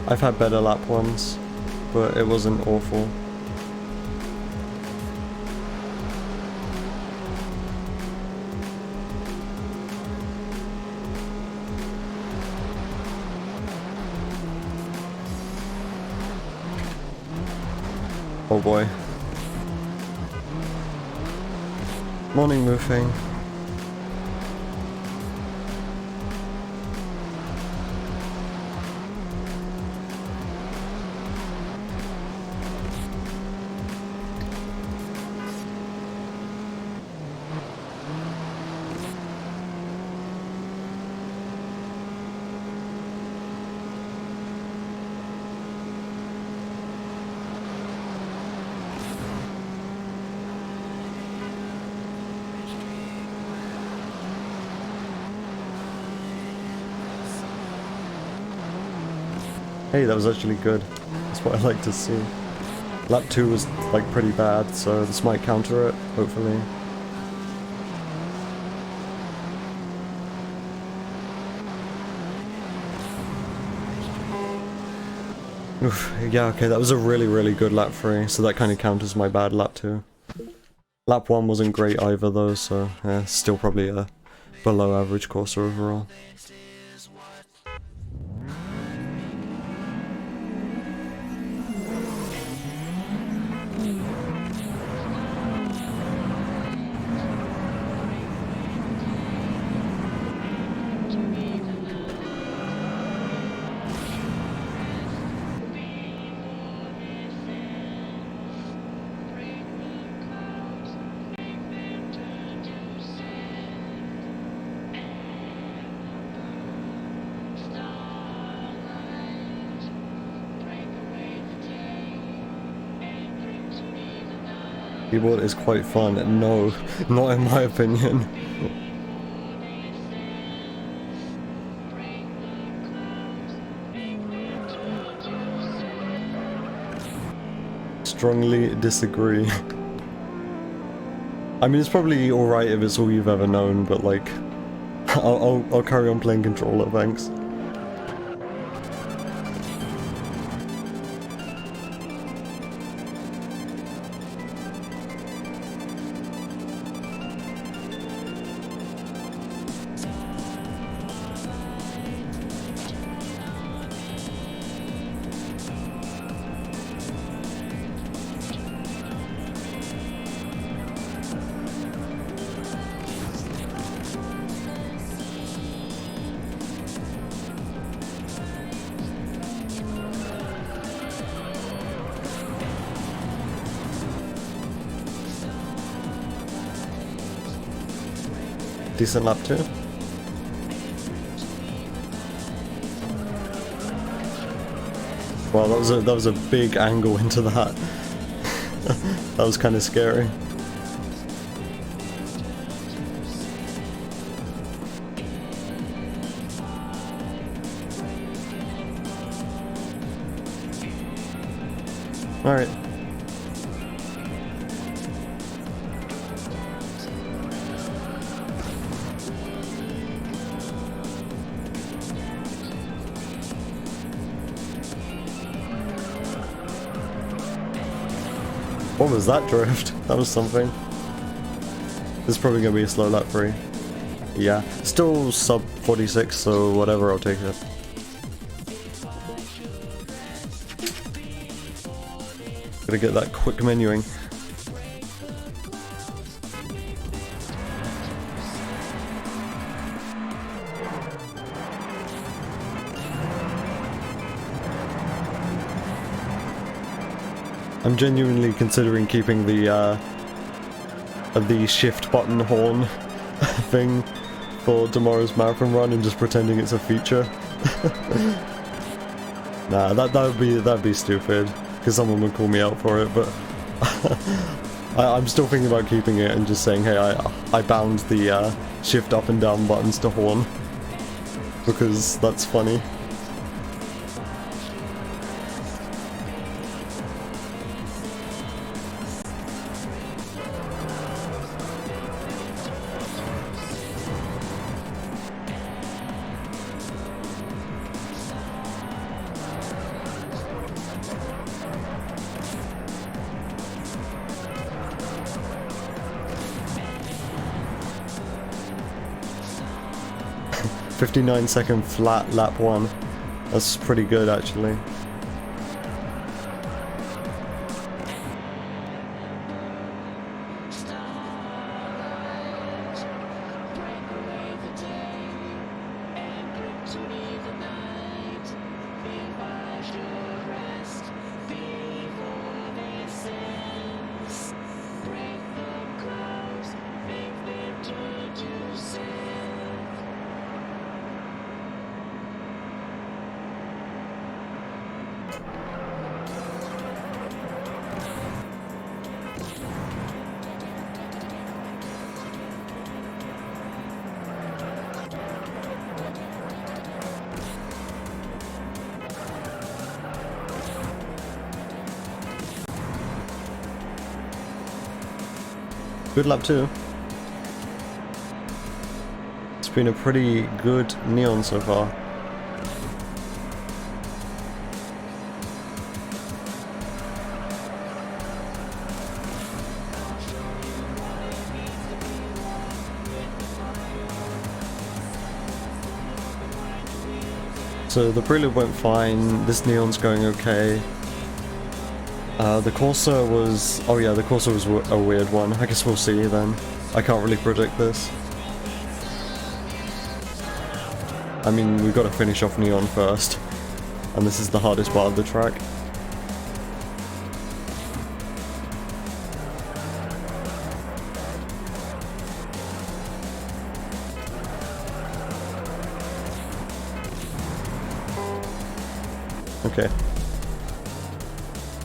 I've had better lap ones, but it wasn't awful. Oh boy. Morning, Mufang. Hey, that was actually good. That's what I like to see. Lap 2 was like pretty bad, so this might counter it, hopefully. Oof, yeah, okay, that was a really good lap 3, so that kind of counters my bad lap 2. Lap 1 wasn't great either though, so yeah, still probably a below average course overall. Keyboard is quite fun. No, not in my opinion. Strongly disagree. I mean, it's probably alright if it's all you've ever known, but like, I'll carry on playing controller, thanks. decent lap 2. Wow, that was a big angle into that. That was kind of scary. All right. What was that drift? That was something. This is probably gonna be a slow lap 3. Yeah, still sub 46, so whatever, I'll take it. Gotta get that quick menuing. I'm genuinely considering keeping the shift button horn thing for tomorrow's marathon run and just pretending it's a feature. Nah, that'd be stupid, because someone would call me out for it, but I'm still thinking about keeping it and just saying, hey, I bound the shift up and down buttons to horn, because that's funny. .59-second flat lap 1. That's pretty good, actually. Good lap 2. It's been a pretty good neon so far. So the prelude went fine, this neon's going okay. The Corsa was... oh yeah, the Corsa was a weird one. I guess we'll see then. I can't really predict this. I mean, we've got to finish off Neon first. And this is the hardest part of the track. Okay.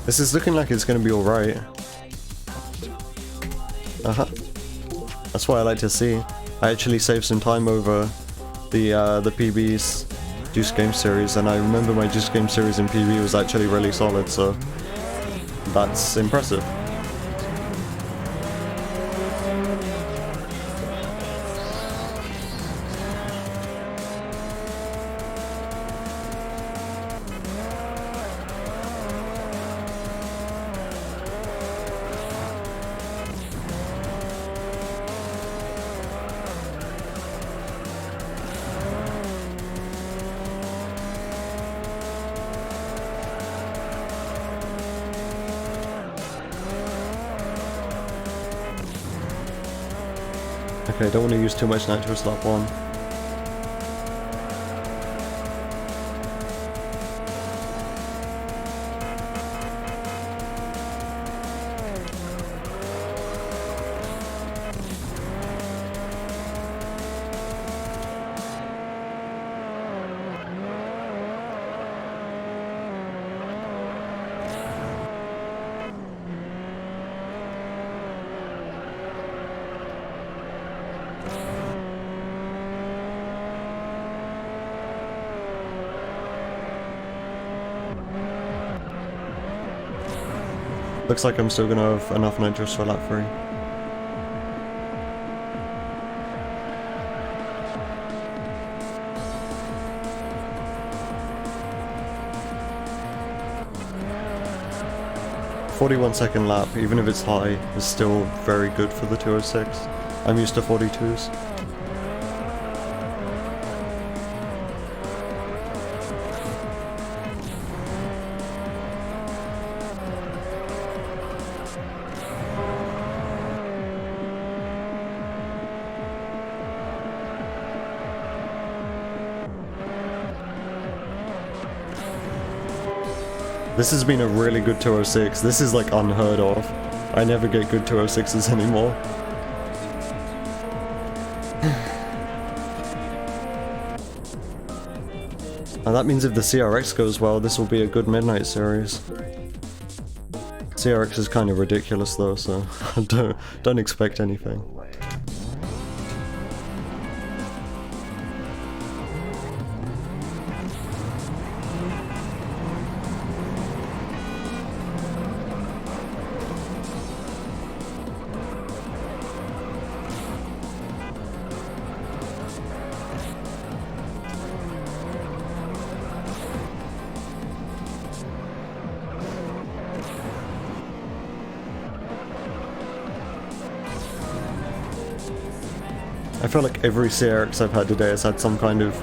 This is looking like it's going to be alright. That's what I like to see. I actually saved some time over the PB's Juice Game Series, and I remember my Juice Game Series in PB was actually really solid, so that's impressive. Okay, don't want to use too much nitrous lap 1. Looks like I'm still gonna have enough nitros for lap 3. "41-second lap, even if it's high, is still very good for the 206. I'm used to 42s. This has been a really good 206. This is like unheard of. I never get good 206s anymore. And that means if the CRX goes well, this will be a good Midnight series. CRX is kind of ridiculous though, so don't expect anything. I feel like every CRX I've had today has had some kind of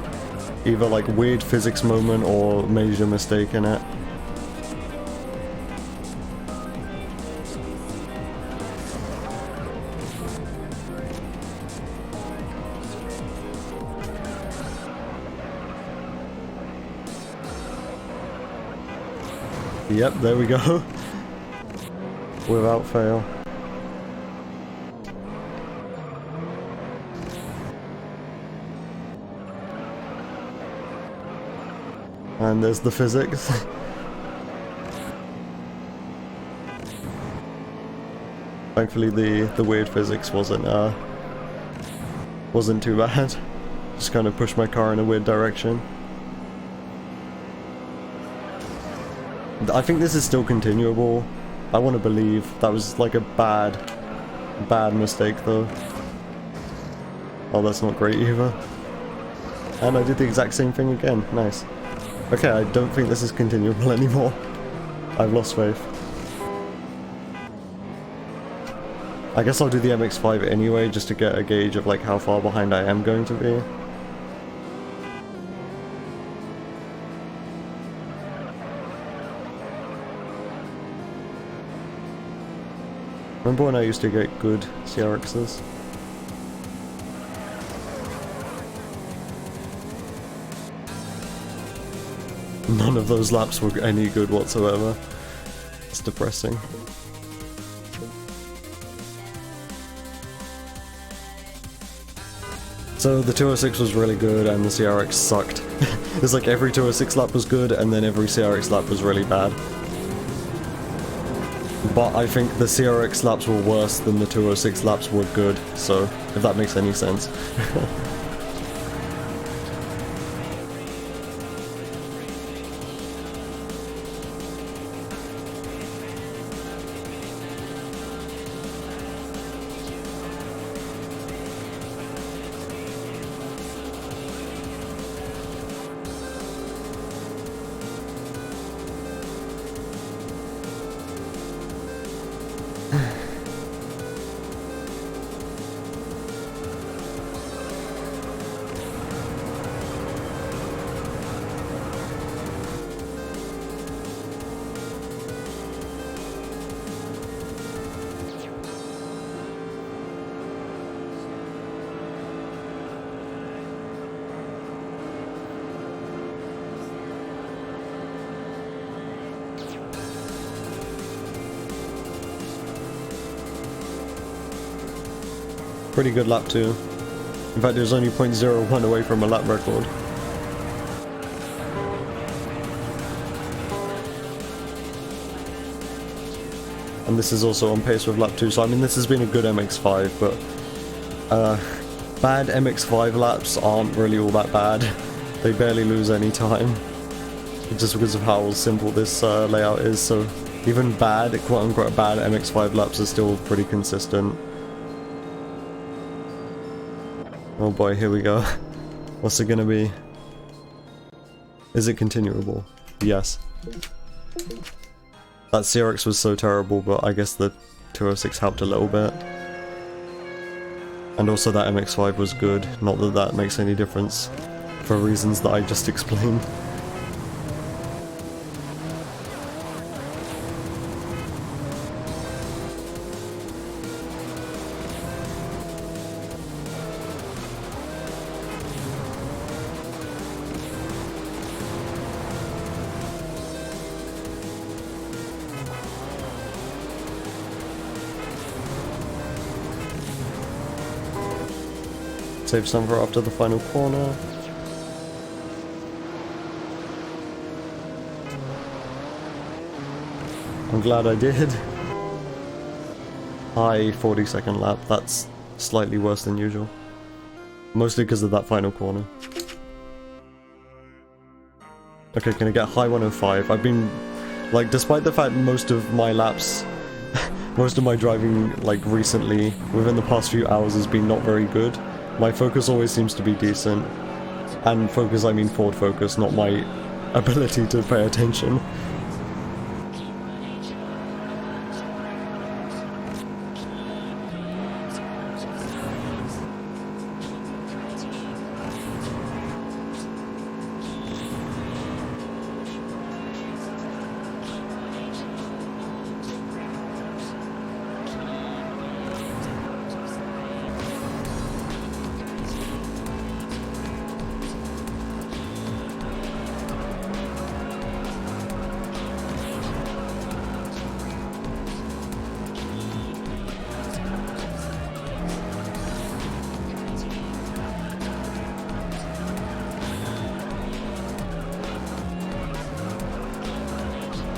either like weird physics moment or major mistake in it. Yep, there we go. Without fail. And there's the physics. Thankfully the weird physics wasn't too bad. Just kind of pushed my car in a weird direction. I think this is still continuable. I want to believe that was like a bad mistake though. Oh, that's not great either. And I did the exact same thing again. Nice. Okay, I don't think this is continuable anymore. I've lost faith. I guess I'll do the MX-5 anyway, just to get a gauge of like how far behind I am going to be. Remember when I used to get good CRXs? None of those laps were any good whatsoever. It's depressing. So the 206 was really good and the CRX sucked. It's like every 206 lap was good and then every CRX lap was really bad. But I think the CRX laps were worse than the 206 laps were good, so if that makes any sense. Pretty good lap too. In fact, it was only 0.01 away from a lap record. And this is also on pace with lap 2, so I mean this has been a good MX-5, but bad MX-5 laps aren't really all that bad. They barely lose any time. Just because of how simple this layout is, so even bad, quote-unquote bad MX-5 laps are still pretty consistent. Oh boy, here we go. What's it gonna be? Is it continuable? Yes. That CRX was so terrible, but I guess the 206 helped a little bit. And also that MX-5 was good, not that that makes any difference, for reasons that I just explained. Save some for after the final corner. I'm glad I did. High 40-second lap, that's slightly worse than usual. Mostly because of that final corner. Okay, can I get high 105? I've been, like, despite the fact most of my laps, most of my driving, like, recently, within the past few hours has been not very good. My focus always seems to be decent, and focus I mean forward focus, not my ability to pay attention.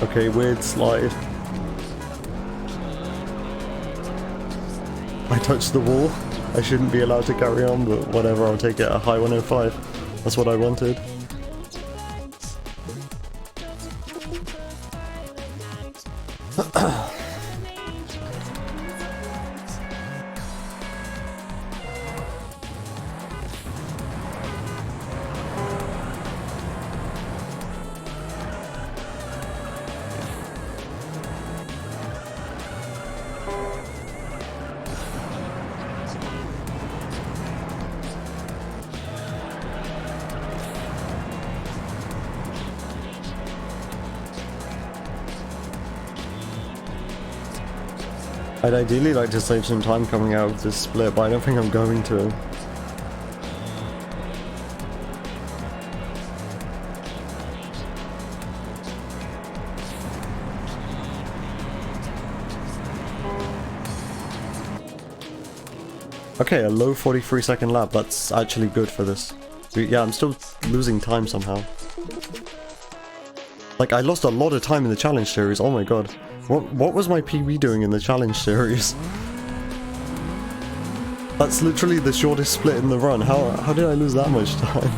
Okay, weird slide. I touched the wall. I shouldn't be allowed to carry on, but whatever, I'll take it a high 105. That's what I wanted. I'd ideally like to save some time coming out of this split, but I don't think I'm going to. Okay, a low 43-second lap, that's actually good for this. Yeah, I'm still losing time somehow. Like, I lost a lot of time in the challenge series, oh my god. What was my PB doing in the challenge series? That's literally the shortest split in the run. How did I lose that much time?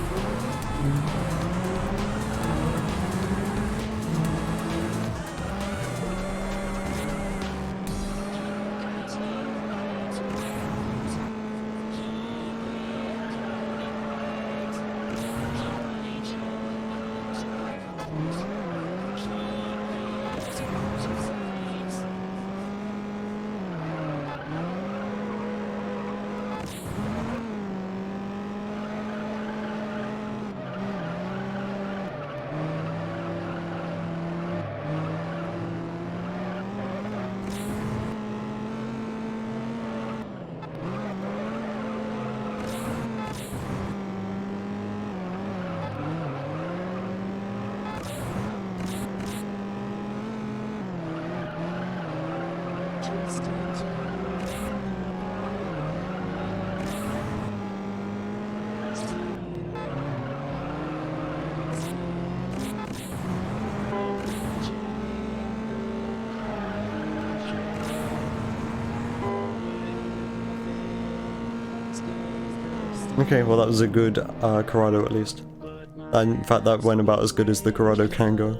Okay, well that was a good Corrado at least. And in fact that went about as good as the Corrado can go.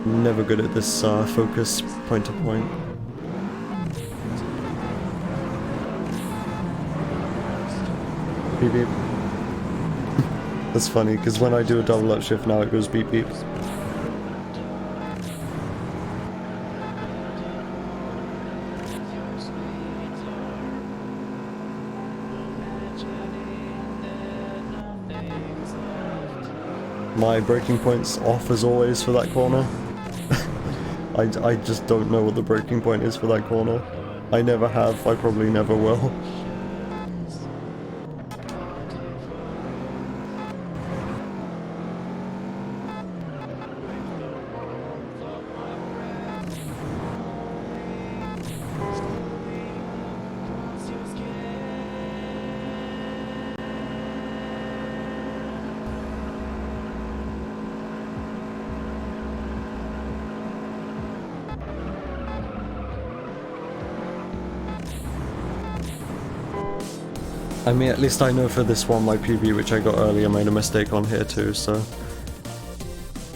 Never good at this focus point to point. Beep beep. That's funny, because when I do a double upshift now it goes beep beep. My braking point's off as always for that corner. I just don't know what the breaking point is for that corner. I never have, I probably never will. I mean, at least I know for this one my PB which I got earlier made a mistake on here too, so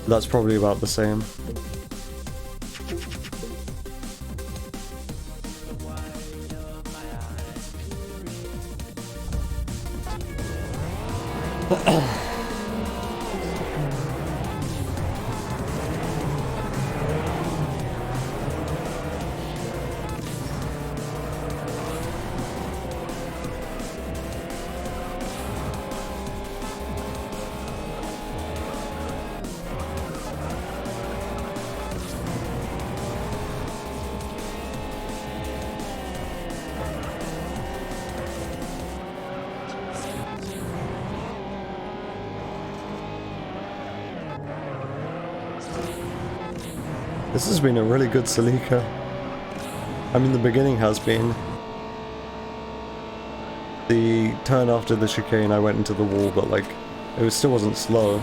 that's probably about the same. This has been a really good Celica. I mean, the beginning has been. The turn after the chicane I went into the wall, but like, it still wasn't slow.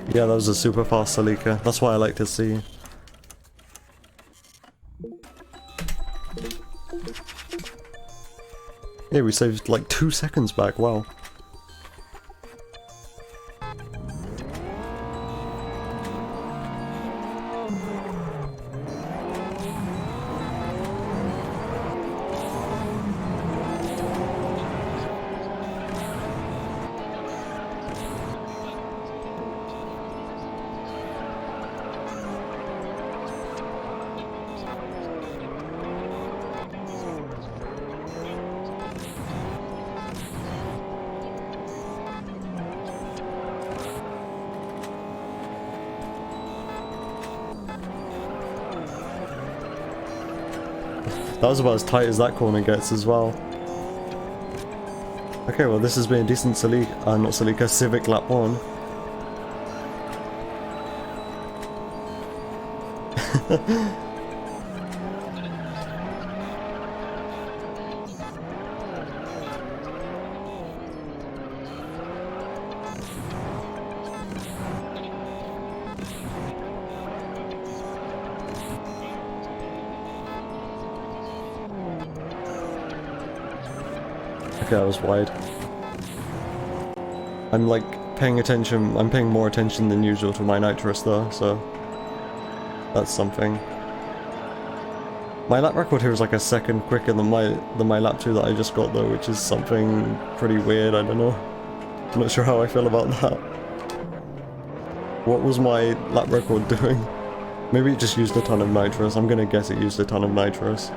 Yeah, that was a super fast Celica. That's why I like to see. Yeah, we saved like 2 seconds back, wow. That was about as tight as that corner gets as well. Okay, well this has been a decent Celica, not Celica, Civic lap 1. Okay, that was wide. I'm like paying attention, I'm paying more attention than usual to my nitrous though, so that's something. My lap record here is like a second quicker than my lap 2 that I just got though, which is something pretty weird, I don't know. I'm not sure how I feel about that. What was my lap record doing? Maybe it just used a ton of nitrous, I'm gonna guess it used a ton of nitrous.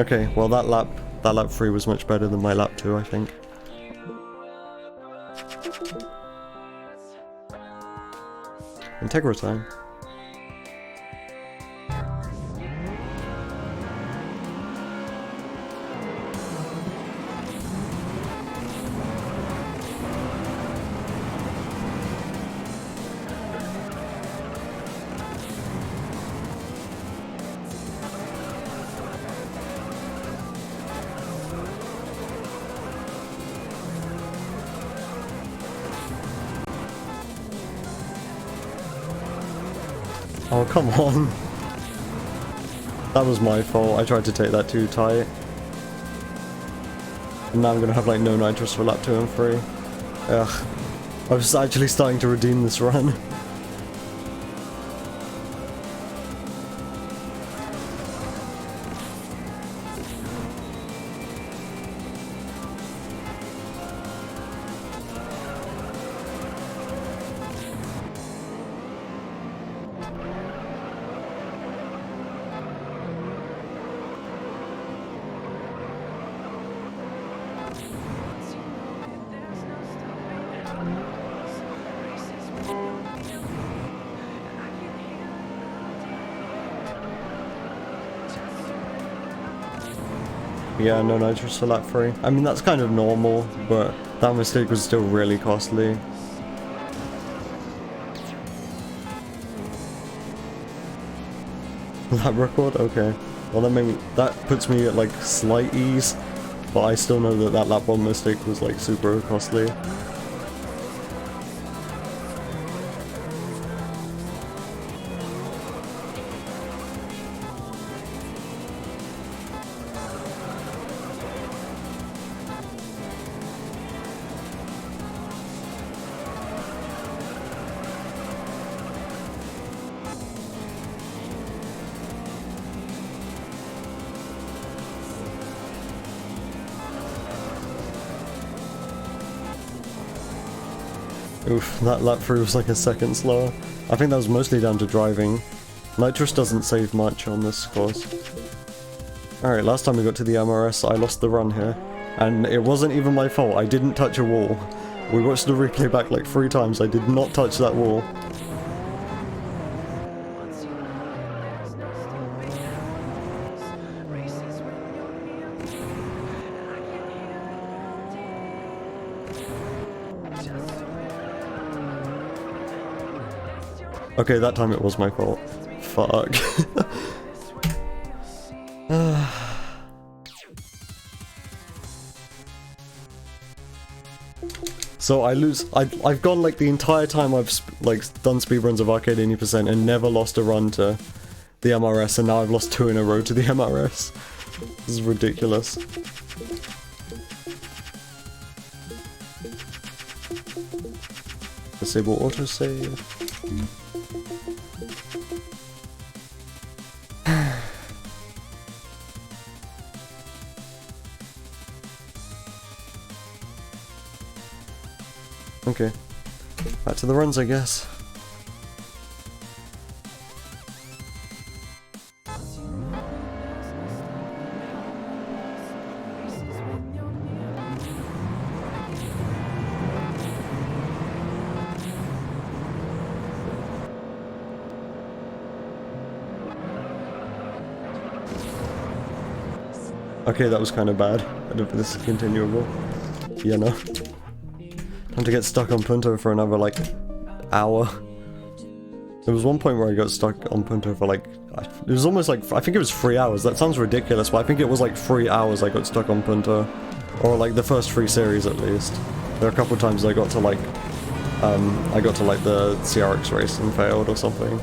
Okay, well that lap 3 was much better than my lap 2, I think. Integra time. Oh, come on. That was my fault. I tried to take that too tight. And now I'm gonna have like no nitrous for lap 2 and 3. Ugh. I was actually starting to redeem this run. Yeah, no nitrous for lap 3. I mean, that's kind of normal, but that mistake was still really costly. Lap record? Okay. Well, that puts me at like slight ease, but I still know that that lap 1 mistake was like super costly. Oof, that lap 3 was like a second slower. I think that was mostly down to driving. Nitrous doesn't save much on this course. Alright, last time we got to the MRS, I lost the run here. And it wasn't even my fault, I didn't touch a wall. We watched the replay back like 3 times, I did not touch that wall. Okay, that time it was my fault. Fuck. So I've gone like the entire time I've like done speedruns of Arcade 80% and never lost a run to the MRS, and now I've lost 2 in a row to the MRS. This is ridiculous. Disable autosave. Okay, back to the runs, I guess. Okay, that was kind of bad. I don't think this is continuable. Yeah, no. Time to get stuck on Punto for another, like, hour. There was one point where I got stuck on Punto for, like, it was almost like, I think it was 3 hours. That sounds ridiculous, but I think it was like 3 hours I got stuck on Punto. Or, like, the first 3 series, at least. There are a couple times I got to, like, the CRX race and failed or something.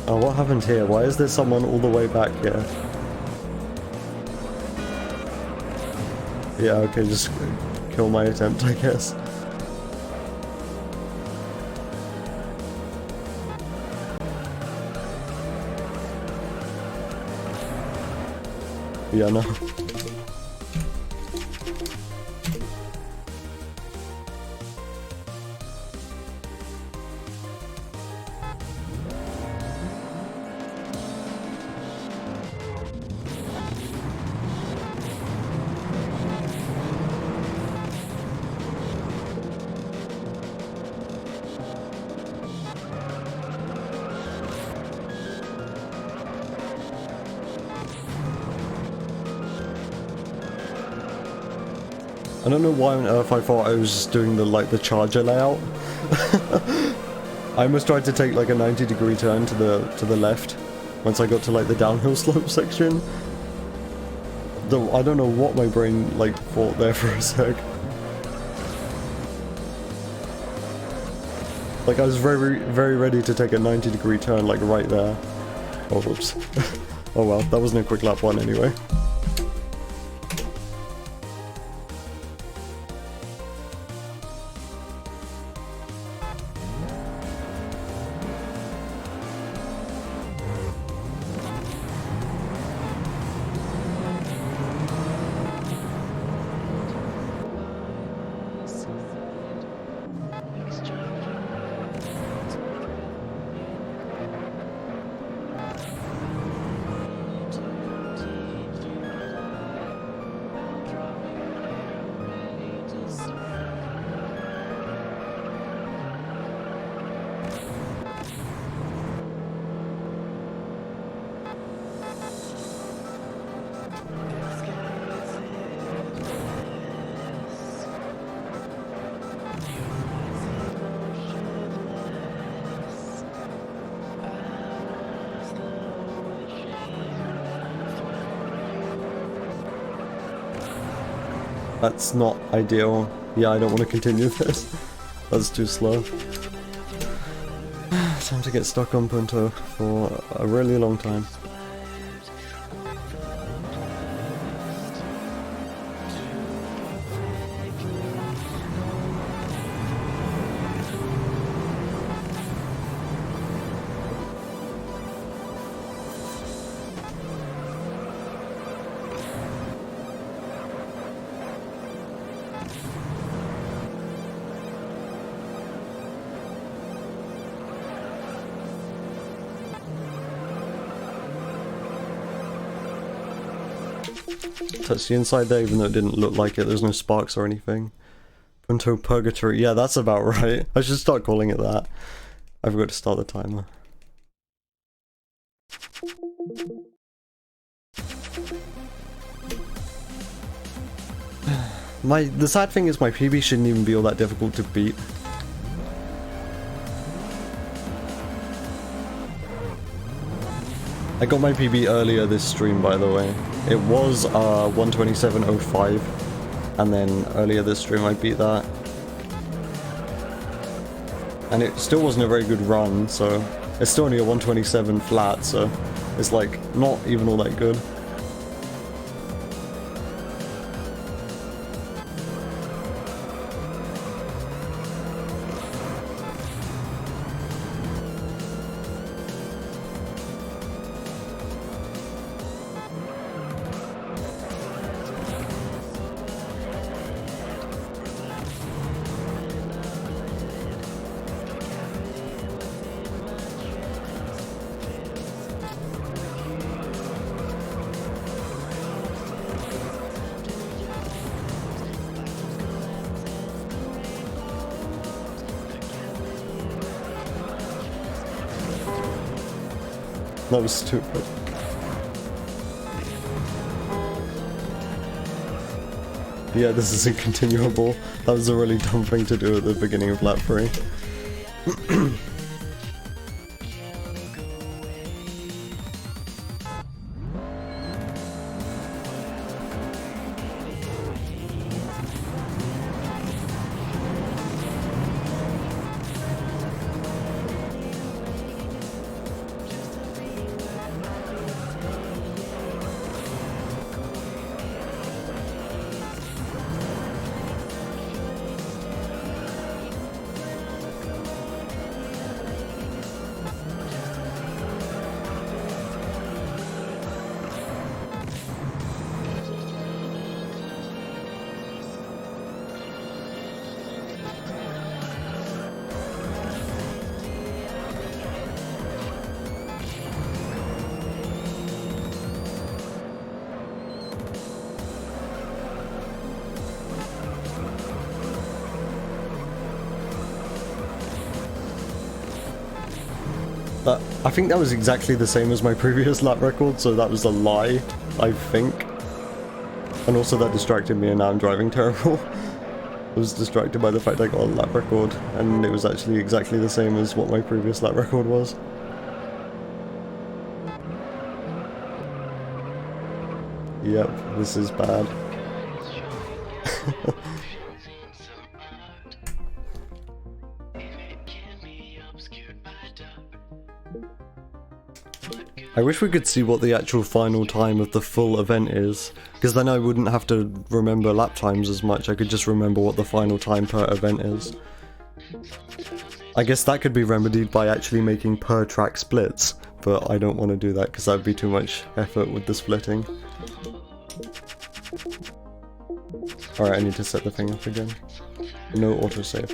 Oh, what happened here? Why is there someone all the way back here? Yeah, okay, just kill my attempt, I guess. Yeah, no. I don't know why on earth I thought I was just doing the charger layout. I almost tried to take like a 90-degree turn to the left once I got to like the downhill slope section. Though I don't know what my brain like thought there for a sec. Like I was very ready to take a 90-degree turn like right there. Oh whoops. Oh well, that wasn't a quick lap one anyway. That's not ideal. Yeah, I don't want to continue this. That's too slow. Time to get stuck on Punto for a really long time. Touch the inside there even though it didn't look like it, there's no sparks or anything. Punto Purgatory, yeah that's about right. I should start calling it that. I forgot to start the timer. The sad thing is my PB shouldn't even be all that difficult to beat. I got my PB earlier this stream, by the way. It was 127.05, and then earlier this stream I beat that. And it still wasn't a very good run, so it's still only a 127 flat, so it's like not even all that good. That was stupid. Yeah, this isn't continuable. That was a really dumb thing to do at the beginning of lap 3. I think that was exactly the same as my previous lap record, so that was a lie, I think. And also that distracted me and now I'm driving terrible. I was distracted by the fact I got a lap record and it was actually exactly the same as what my previous lap record was. Yep, this is bad. I wish we could see what the actual final time of the full event is, because then I wouldn't have to remember lap times as much, I could just remember what the final time per event is. I guess that could be remedied by actually making per track splits, but I don't want to do that because that would be too much effort with the splitting. Alright, I need to set the thing up again. No autosave.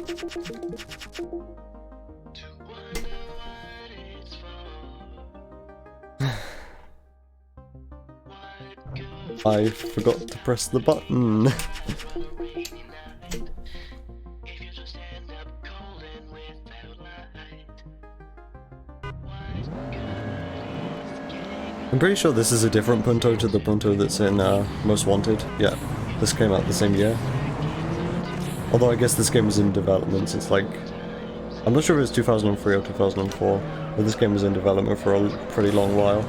I forgot to press the button. I'm pretty sure this is a different Punto to the Punto that's in Most Wanted. Yeah, this came out the same year. Although I guess this game was in development, it's like... I'm not sure if it's 2003 or 2004, but this game was in development for a pretty long while.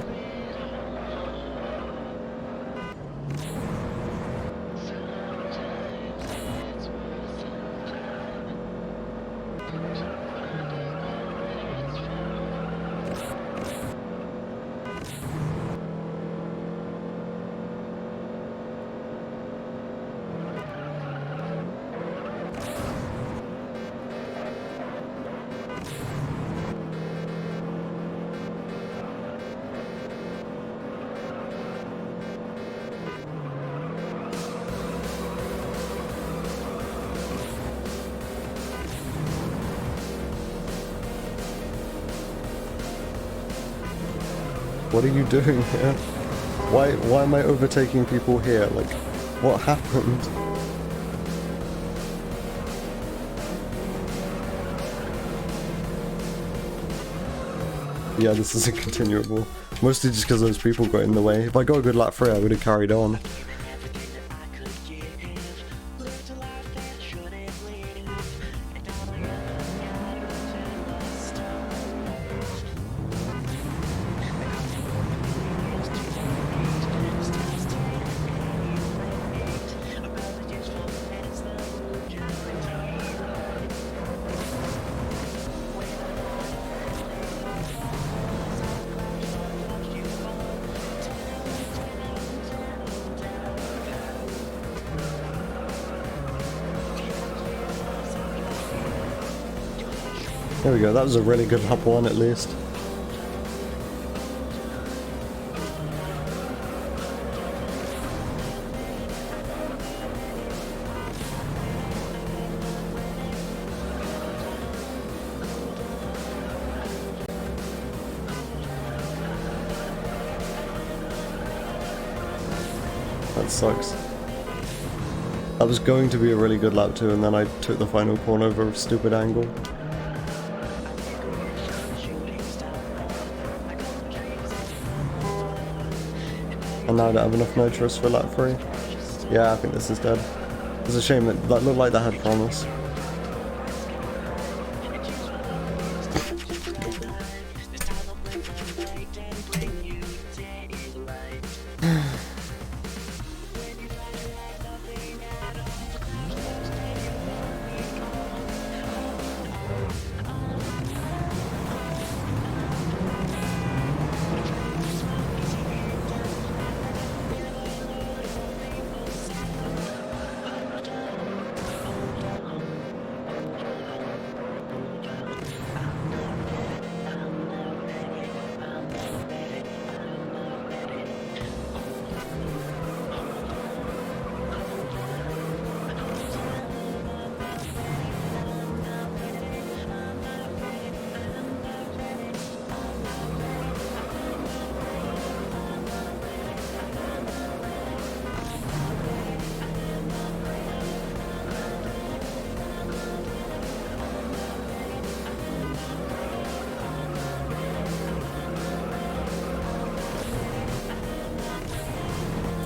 What are you doing here? Why am I overtaking people here? Like, what happened? Yeah, this isn't continuable. Mostly just because those people got in the way. If I got a good lap 3, I would have carried on. There we go, that was a really good lap 1 at least. That sucks. That was going to be a really good lap 2 and then I took the final corner over a stupid angle. And now I don't have enough nitrous for lap 3. Yeah, I think this is dead. It's a shame that looked like that had promise.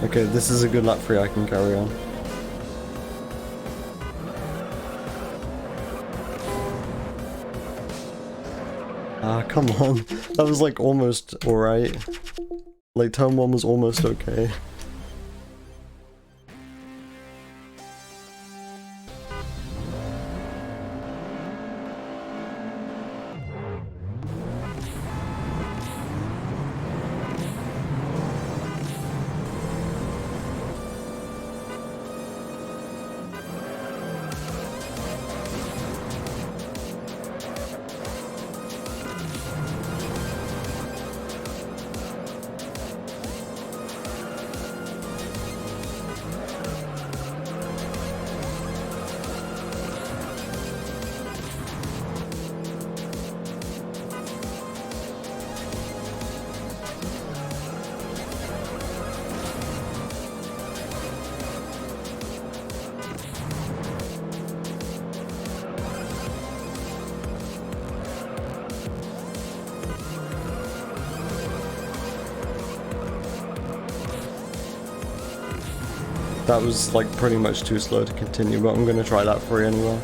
Okay, this is a good lap 3, I can carry on. Ah, come on. That was like almost alright. Like turn 1 was almost okay. That was like pretty much too slow to continue, but I'm gonna try that for you anyway.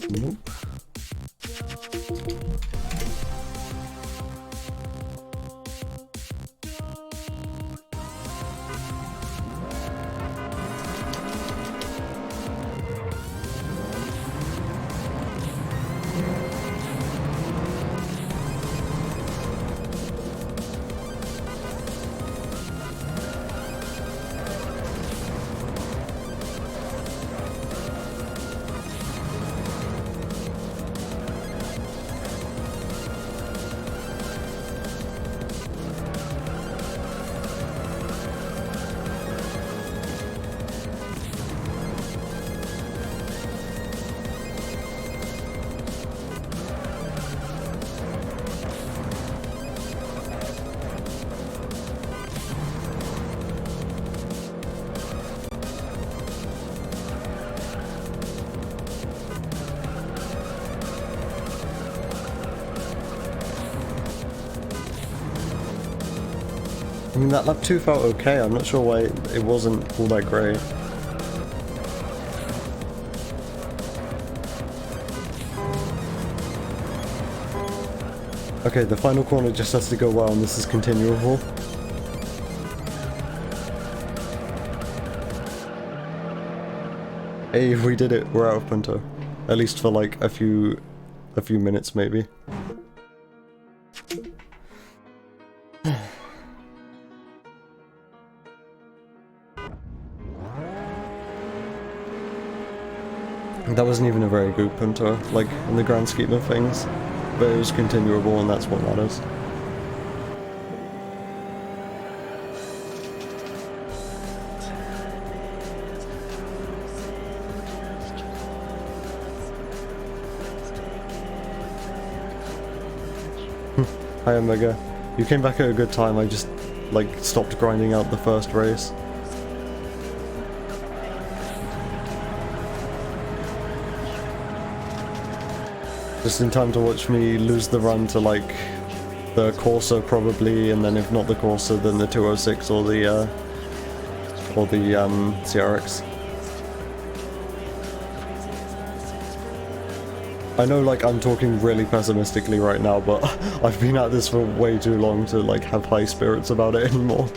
Nope. I mean, that lap 2 felt okay, I'm not sure why it wasn't all that great. Okay, the final corner just has to go well and this is continuable. Hey, we did it, we're out of Punto. At least for like a few minutes maybe. That wasn't even a very good punter, like, in the grand scheme of things. But it was continuable and that's what matters. Hi Omega. You came back at a good time, I just, like, stopped grinding out the first race. Just in time to watch me lose the run to like the Corsa probably, and then if not the Corsa, then the 206 or the CRX. I know like I'm talking really pessimistically right now, but I've been at this for way too long to like have high spirits about it anymore.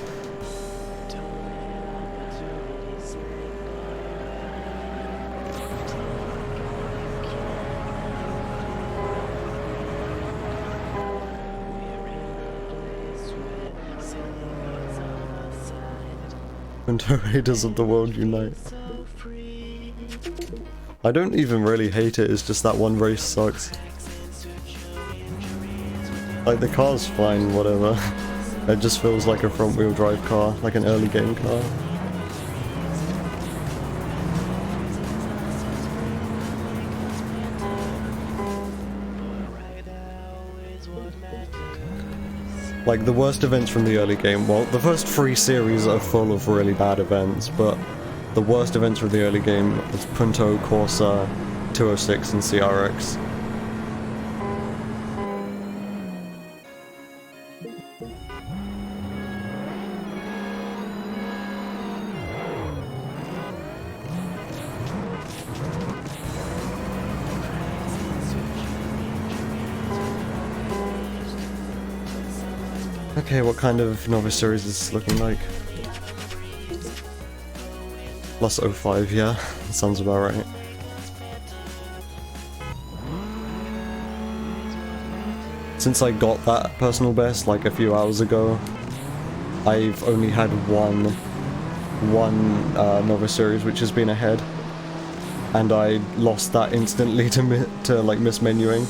Punto haters of the world unite. I don't even really hate it, it's just that one race sucks. Like the car's fine, whatever. It just feels like a front wheel drive car, like an early game car. Like, the worst events from the early game, well, the first 3 series are full of really bad events, but the worst events from the early game was Punto, Corsa, 206, and CRX. Okay, what kind of novice series is this looking like? Plus 05, yeah, that sounds about right. Since I got that personal best like a few hours ago, I've only had one novice series which has been ahead, and I lost that instantly to like mismenuing.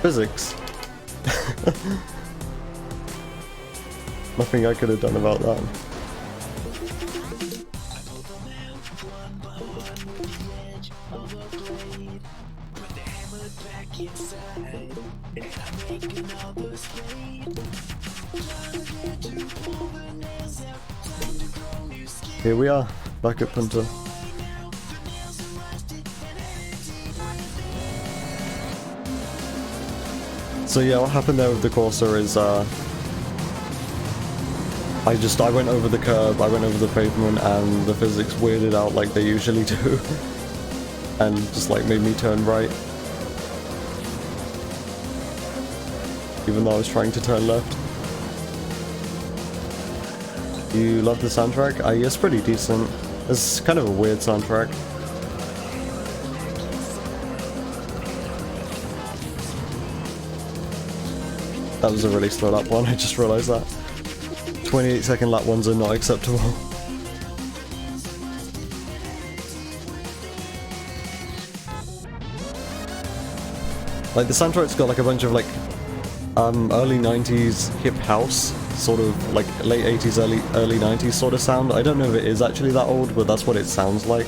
Physics. Nothing I could have done about that. Here we are, back at Punta. So yeah, what happened there with the Corsa is, I went over the curb, I went over the pavement, and the physics weirded out like they usually do, and just like made me turn right, even though I was trying to turn left. You love the soundtrack? It's pretty decent. It's kind of a weird soundtrack. That was a really slow lap one, I just realised that. 28-second lap ones are not acceptable. Like, the soundtrack's got like a bunch of like early 90s hip house, sort of like late 80s, early 90s sort of sound. I don't know if it is actually that old, but that's what it sounds like.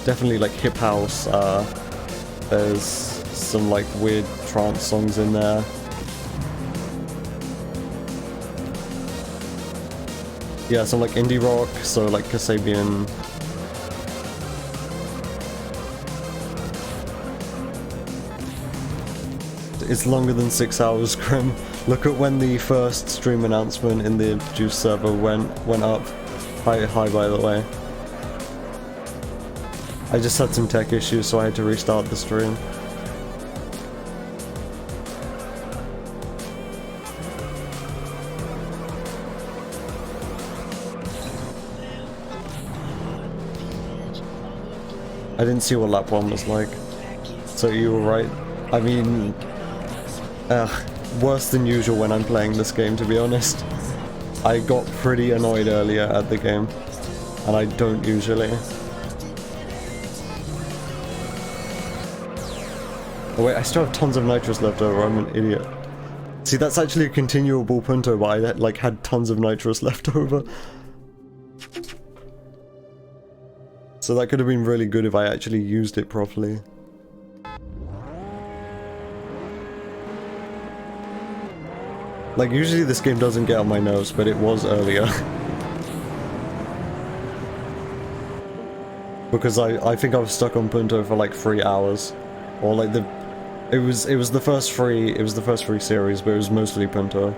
Definitely like hip house. There's some like weird trance songs in there. Yeah, some like indie rock, so like Kasabian. It's longer than 6 hours, Grim. Look at when the first stream announcement in the Juice server went up. Hi by the way. I just had some tech issues, so I had to restart the stream. I didn't see what lap 1 was like, so you were right. I mean, worse than usual when I'm playing this game, to be honest. I got pretty annoyed earlier at the game, and I don't usually. Oh wait, I still have tons of nitrous left over, I'm an idiot. See, that's actually a continuable Punto, but I like had tons of nitrous left over. So that could have been really good if I actually used it properly. Like, usually this game doesn't get on my nerves, but it was earlier. Because I think I was stuck on Punto for like 3 hours. Or like it was the first three series, but it was mostly Punto.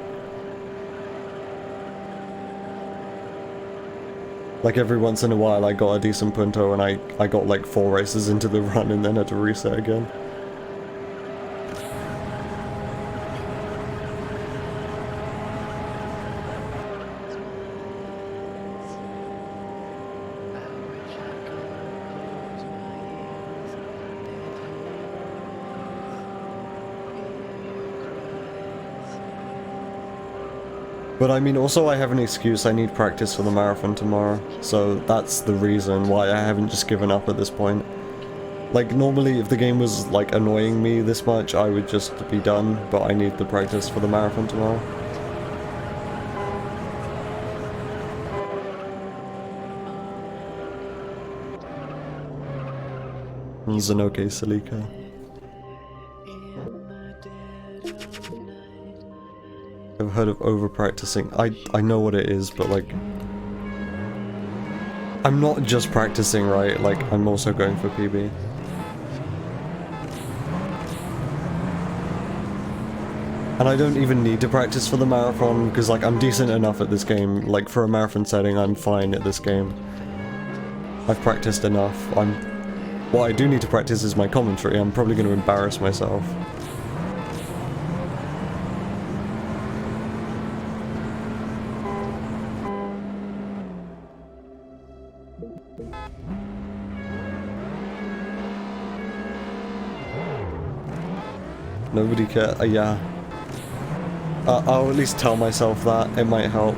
Like, every once in a while I got a decent Punto and I got like 4 races into the run and then had to reset again. But I mean, also I have an excuse, I need practice for the marathon tomorrow, so that's the reason why I haven't just given up at this point. Like, normally if the game was like annoying me this much, I would just be done, but I need the practice for the marathon tomorrow. and Zenoke Celica. I've heard of over-practicing. I know what it is, but like... I'm not just practicing, right? Like, I'm also going for PB. And I don't even need to practice for the marathon, because like, I'm decent enough at this game. Like, for a marathon setting, I'm fine at this game. I've practiced enough. What I do need to practice is my commentary. I'm probably going to embarrass myself. Nobody cares. Yeah. I'll at least tell myself that. It might help.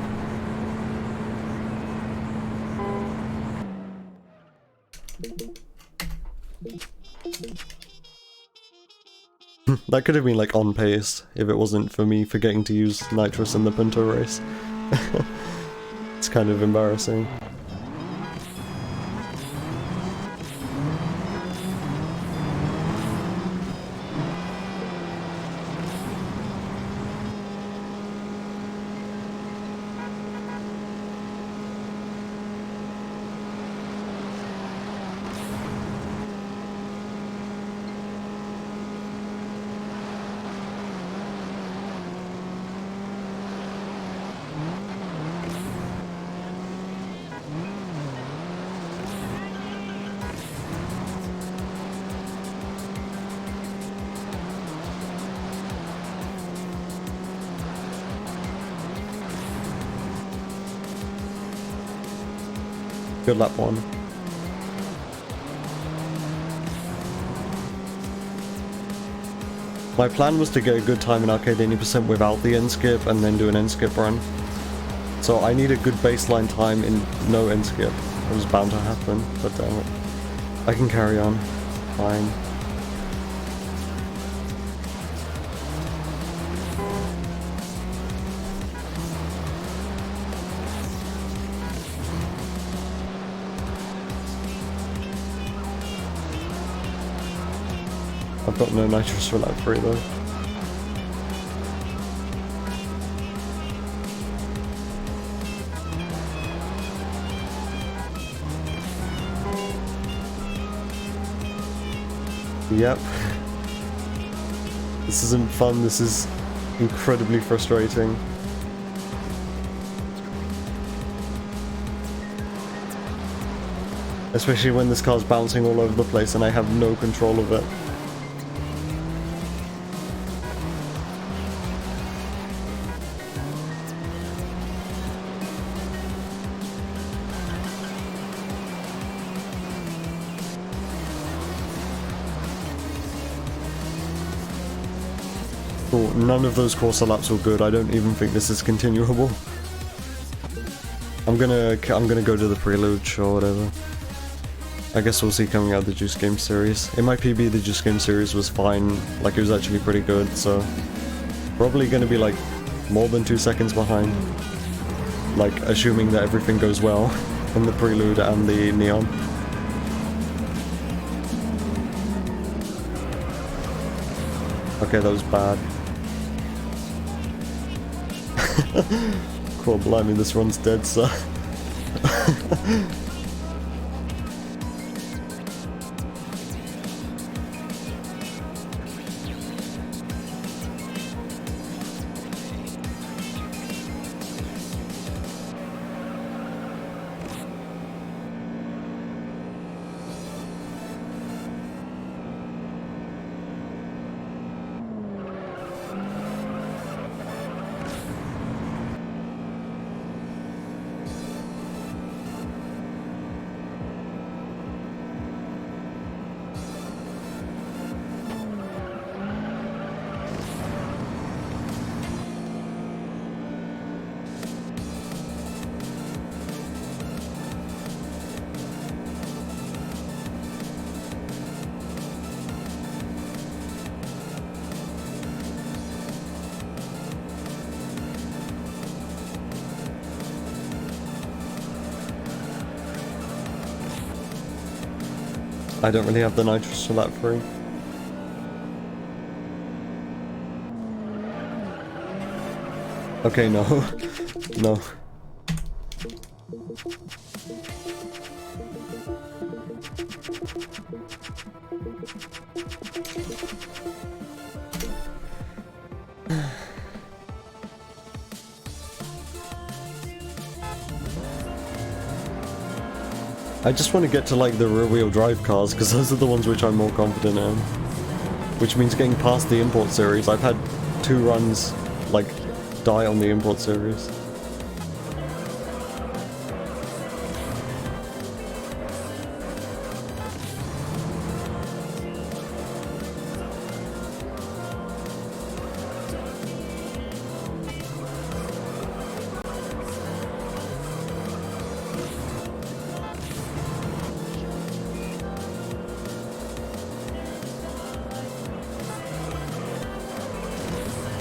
That could have been like on pace if it wasn't for me forgetting to use nitrous in the Pinto race. It's kind of embarrassing. Good lap one. My plan was to get a good time in Arcade 80% without the end skip and then do an end skip run. So I need a good baseline time in no end skip. It was bound to happen, but damn it. I can carry on. Fine. I've got no nitrous for lap 3 though. Yep. This isn't fun, this is incredibly frustrating. Especially when this car's bouncing all over the place and I have no control of it. None of those Corsa laps were good. I don't even think this is continuable. I'm gonna go to the prelude or whatever. I guess we'll see coming out the Juice Game series. In my PB, the Juice Game series was fine. Like, it was actually pretty good, so... Probably gonna be, like, more than 2 seconds behind. Like, assuming that everything goes well in the prelude and the Neon. Okay, that was bad. Cool, blimey, this run's dead, sir. I don't really have the nitrous for lap 3. Okay, no. No. I just want to get to like the rear-wheel drive cars because those are the ones which I'm more confident in. Which means getting past the import series. I've had 2 runs like die on the import series.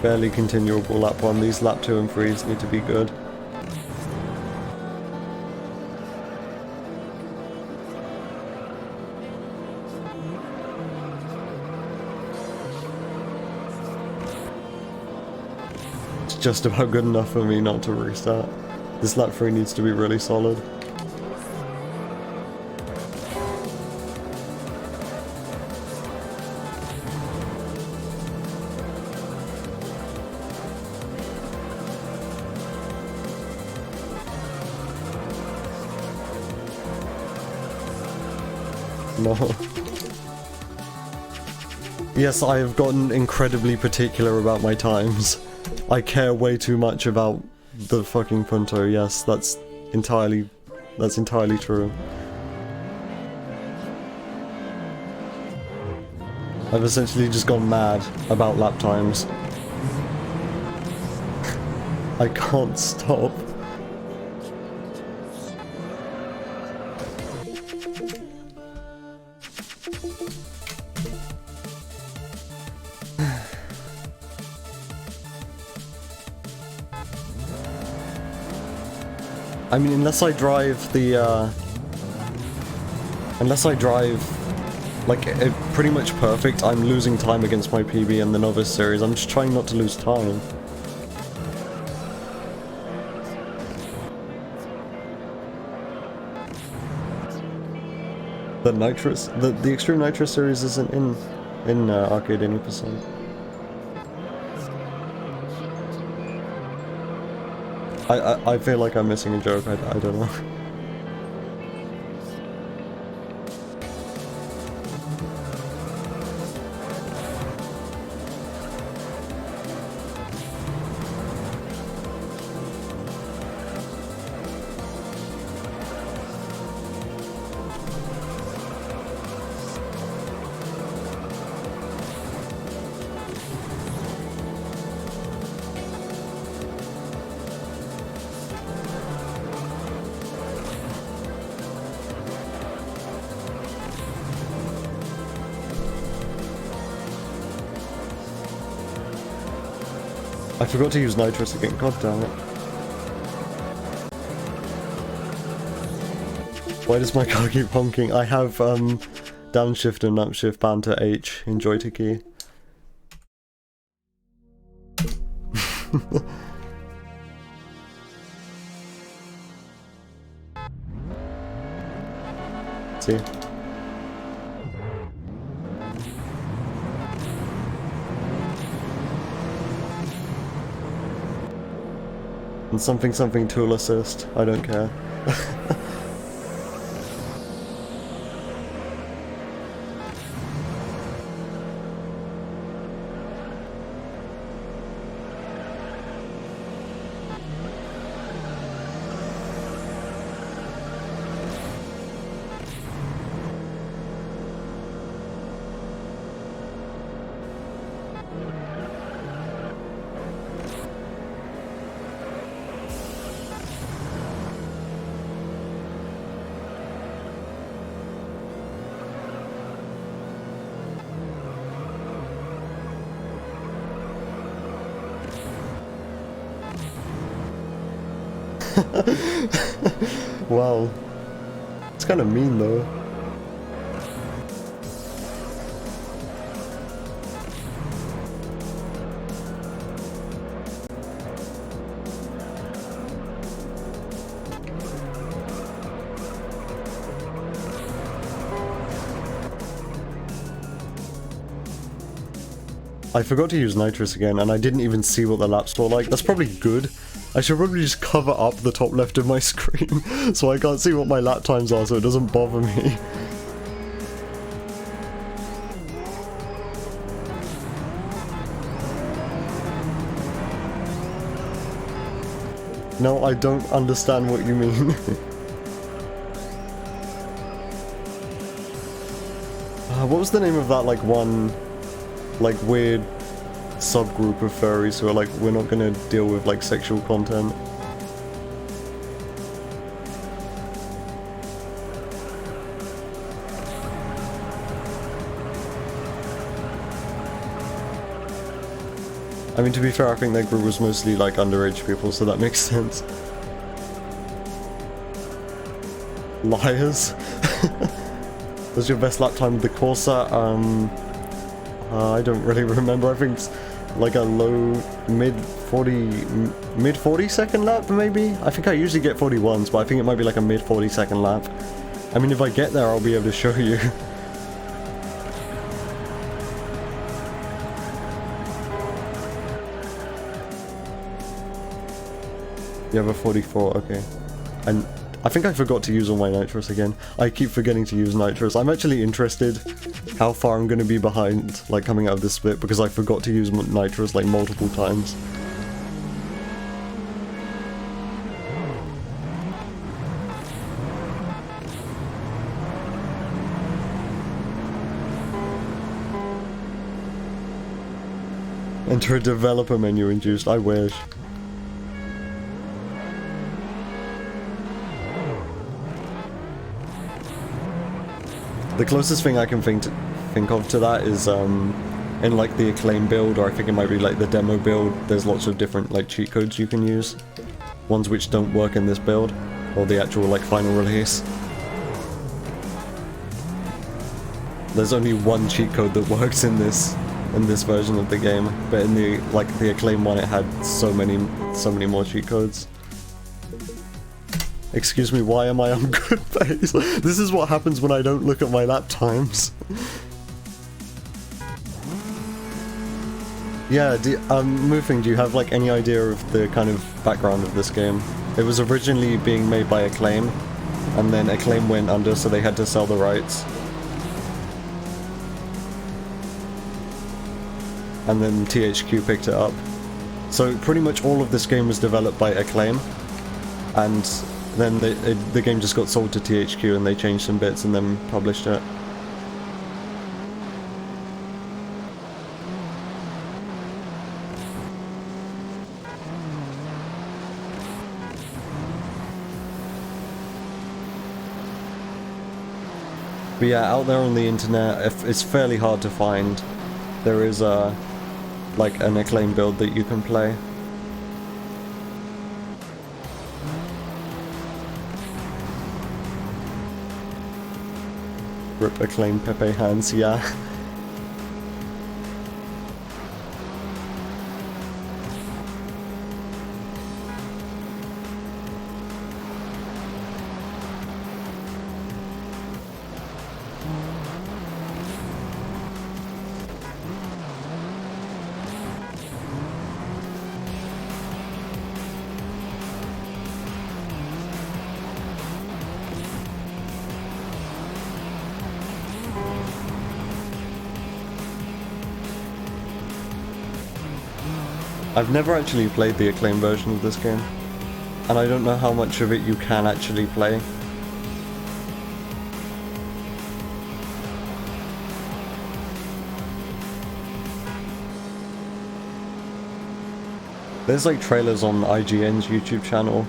Barely continuable lap 1, these lap 2 and 3s need to be good. It's just about good enough for me not to restart. This lap 3 needs to be really solid. No. Yes, I have gotten incredibly particular about my times. I care way too much about the fucking Punto, yes, that's entirely true. I've essentially just gone mad about lap times. I can't stop. I mean, unless I drive like pretty much perfect, I'm losing time against my PB and the Novice series. I'm just trying not to lose time. The Nitrous, the Extreme Nitrous series isn't in Arcade 80%. I feel like I'm missing a joke, I don't know. I forgot to use nitrous again, god damn it. Why does my car keep honking? I have downshift and upshift bound to H in joystick key. See? And something tool assist, I don't care. Wow. It's kind of mean though. I forgot to use nitrous again, and I didn't even see what the laps were like. That's probably good. I should probably just cover up the top left of my screen so I can't see what my lap times are so it doesn't bother me. No, I don't understand what you mean. What was the name of that, like, one, like, weird subgroup of furries who are like, we're not gonna deal with, like, sexual content? I mean, to be fair, I think that group was mostly, like, underage people, so that makes sense. Liars. What's your best lap time with the Corsa? I don't really remember. I think it's like a low, mid 40 second lap, maybe? I think I usually get 41s, but I think it might be like a mid 40-second lap. I mean, if I get there, I'll be able to show you. You have a 44, okay. And I think I forgot to use all my nitrous again. I keep forgetting to use nitrous. I'm actually interested how far I'm going to be behind, like, coming out of this split, because I forgot to use nitrous, like, multiple times. Enter a developer menu induced, I wish. The closest thing I can think of to that is in like the Acclaim build, or I think it might be like the demo build, there's lots of different like cheat codes you can use. Ones which don't work in this build, or the actual like final release. There's only one cheat code that works in this version of the game, but in the Acclaim one it had so many more cheat codes. Excuse me, why am I on good pace? This is what happens when I don't look at my lap times. Yeah, Moving, do you have like any idea of the kind of background of this game? It was originally being made by Acclaim, and then Acclaim went under, so they had to sell the rights. And then THQ picked it up. So pretty much all of this game was developed by Acclaim, and then the game just got sold to THQ and they changed some bits and then published it. But yeah, out there on the internet, it's fairly hard to find. There is like an Acclaim build that you can play. Rip Acclaim Pepe hands, yeah. I've never actually played the Acclaim version of this game, and I don't know how much of it you can actually play. There's like trailers on IGN's YouTube channel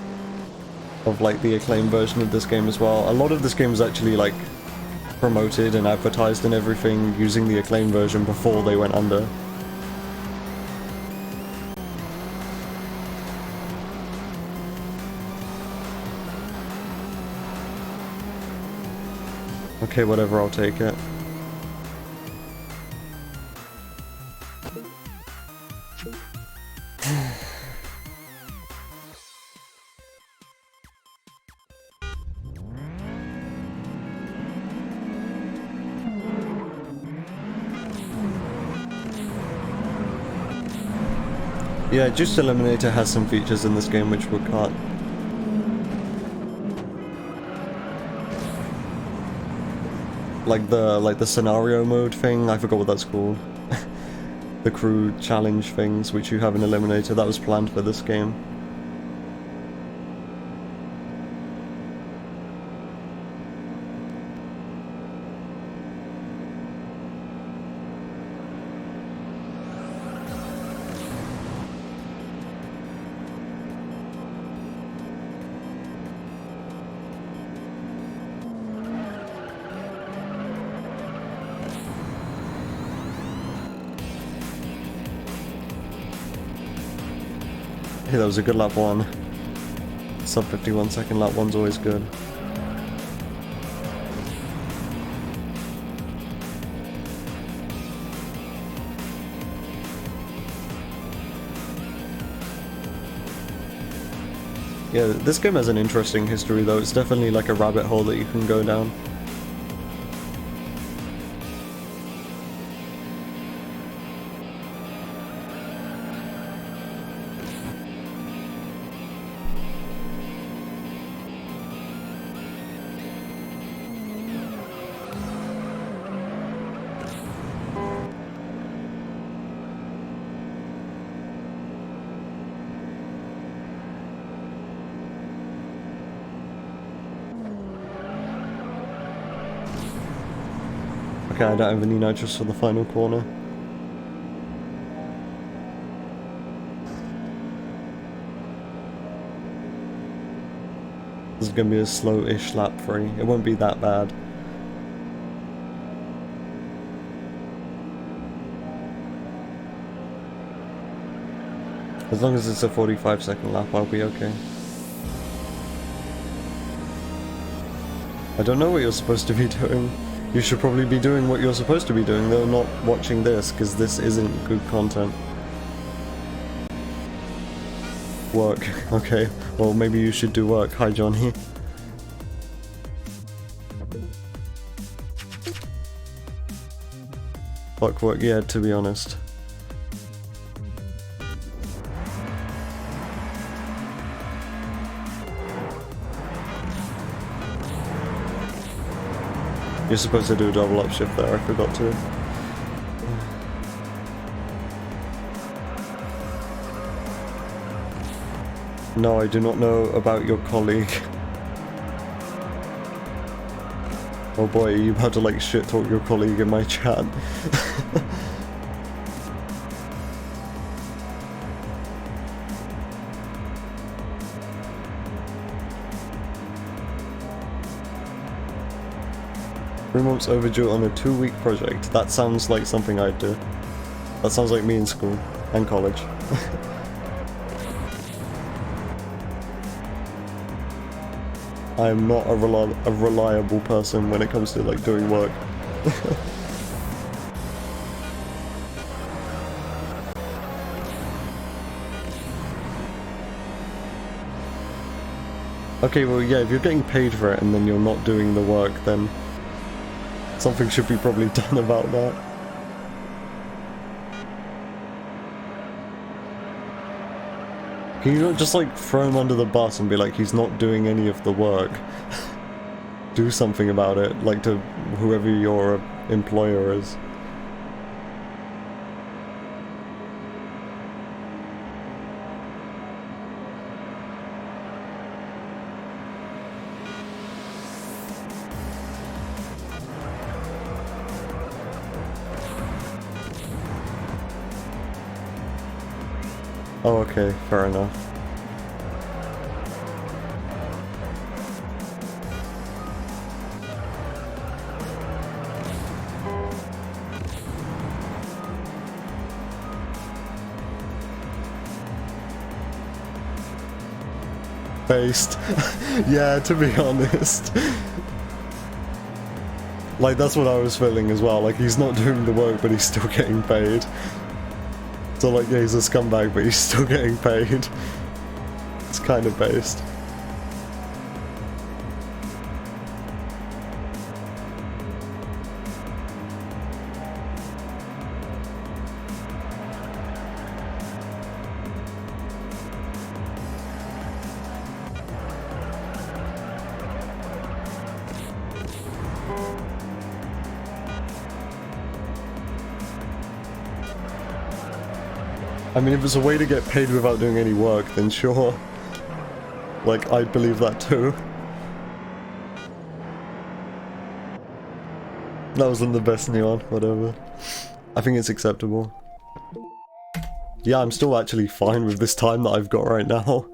of like the Acclaim version of this game as well. A lot of this game is actually like promoted and advertised and everything using the Acclaim version before they went under. Okay, whatever, I'll take it. Yeah, Juiced Eliminator has some features in this game which were cut. Like the scenario mode thing, I forgot what that's called. The crew challenge things which you have in Eliminator, that was planned for this game. Hey, that was a good lap 1. Sub 51 second lap 1's always good. Yeah, this game has an interesting history though. It's definitely like a rabbit hole that you can go down. Okay, I don't have any nitrous for the final corner. This is gonna be a slow-ish lap 3. It won't be that bad. As long as it's a 45-second lap, I'll be okay. I don't know what you're supposed to be doing. You should probably be doing what you're supposed to be doing, though, not watching this, because this isn't good content. Work. Okay, well, maybe you should do work. Hi, Johnny. Fuck work, yeah, to be honest. You're supposed to do a double upshift there, I forgot to. No, I do not know about your colleague. Oh boy, are you about to like shit talk your colleague in my chat? Three months overdue on a 2-week project. That sounds like something I'd do. That sounds like me in school and college. I am not a reliable person when it comes to like doing work. Okay, well yeah, if you're getting paid for it and then you're not doing the work, then something should be probably done about that. Can you not just like throw him under the bus and be like, he's not doing any of the work? Do something about it, like to whoever your employer is. Oh, okay, fair enough. Based. Yeah, to be honest. Like, that's what I was feeling as well. Like, he's not doing the work, but he's still getting paid. So like, yeah, he's a scumbag, but he's still getting paid. It's kind of based. I mean, if it's a way to get paid without doing any work, then sure. Like, I'd believe that too. That wasn't the best neon, whatever. I think it's acceptable. Yeah, I'm still actually fine with this time that I've got right now.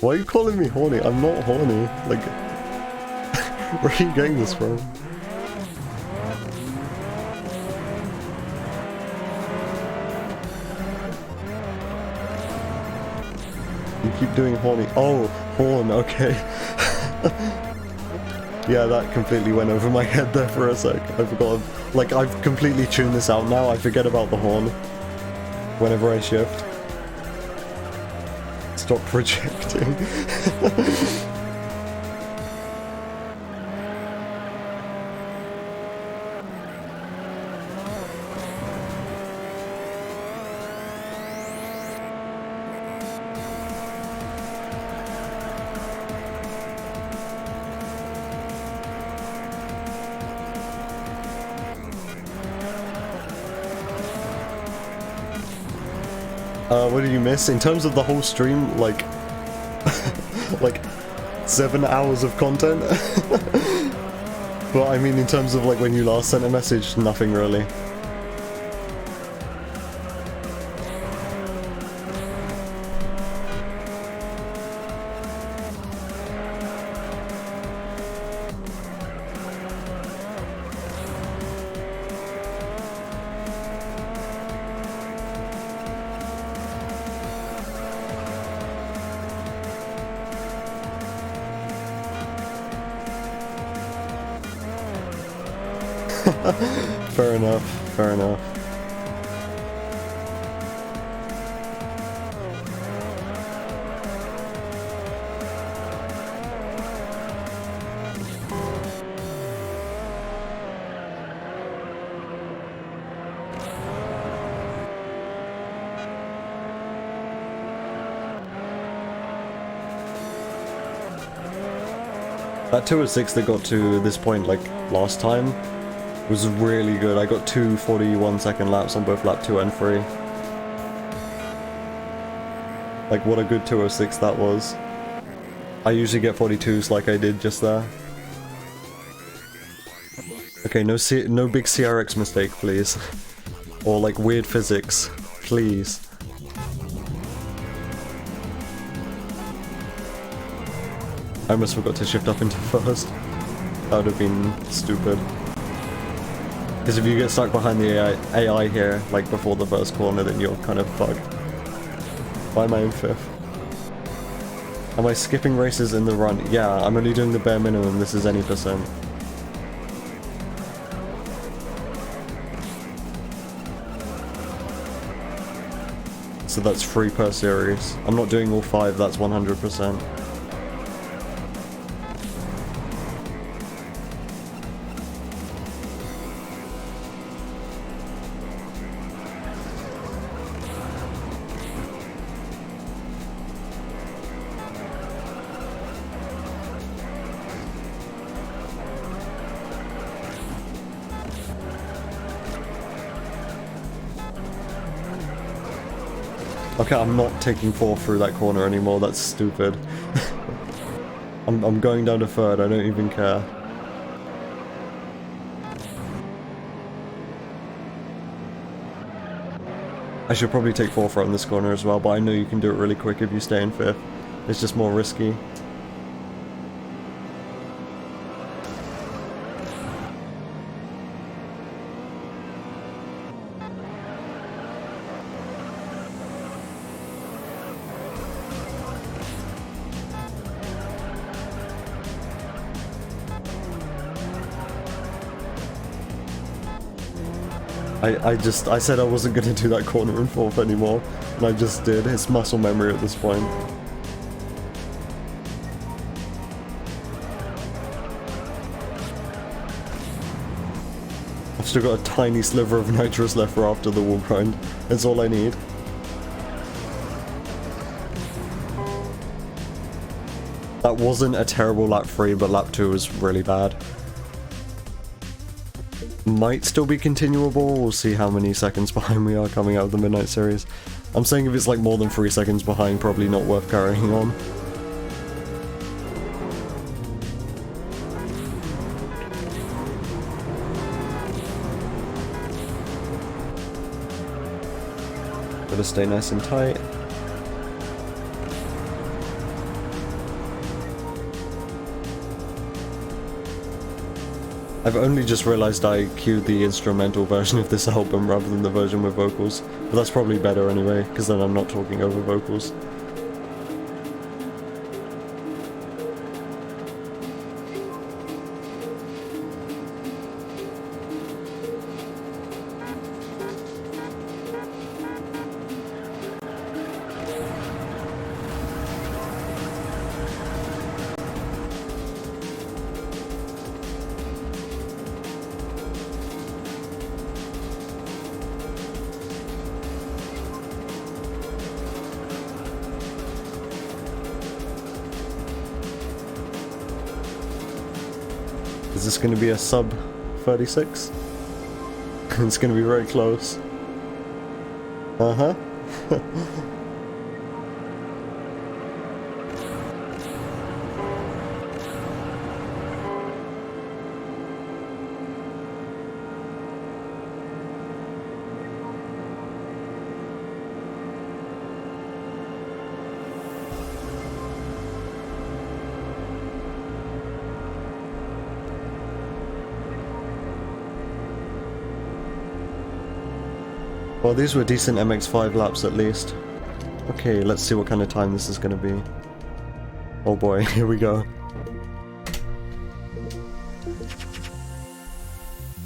Why are you calling me horny? I'm not horny. Like, where are you getting this from? You keep doing horny. Oh, horn, okay. Yeah, that completely went over my head there for a sec. I forgot. Like, I've completely tuned this out now. I forget about the horn whenever I shift. Stop projecting. What did you miss? In terms of the whole stream, like... like 7 hours of content? But I mean in terms of like when you last sent a message, nothing really. Fair enough, fair enough. That 206 that got to this point like last time was really good. I got 2 41-second laps on both lap 2 and 3. Like, what a good 206 that was. I usually get 42s like I did just there. Okay, no big CRX mistake, please. Or like weird physics, please. I almost forgot to shift up into first. That would have been stupid. Because if you get stuck behind the AI here, like before the first corner, then you're kind of fucked. Why am I in 5th? Am I skipping races in the run? Yeah, I'm only doing the bare minimum. This is any percent. So that's 3 per series. I'm not doing all 5, that's 100%. Okay, I'm not taking 4th through that corner anymore, that's stupid. I'm going down to 3rd, I don't even care. I should probably take 4th right in this corner as well, but I know you can do it really quick if you stay in 5th. It's just more risky. I said I wasn't going to do that corner in 4th anymore, and I just did. It's muscle memory at this point. I've still got a tiny sliver of nitrous left for after the wall grind. That's all I need. That wasn't a terrible lap 3, but lap 2 was really bad. might still be continuable. We'll see how many seconds behind we are coming out of the Midnight series. I'm saying if it's like more than 3 seconds behind, probably not worth carrying on. Gotta stay nice and tight. I've only just realized I queued the instrumental version of this album rather than the version with vocals, but that's probably better anyway, because then I'm not talking over vocals. Is this going to be a sub 36? It's going to be very close. Uh-huh. Well, these were decent MX5 laps at least. Okay, let's see what kind of time this is going to be. Oh boy, here we go.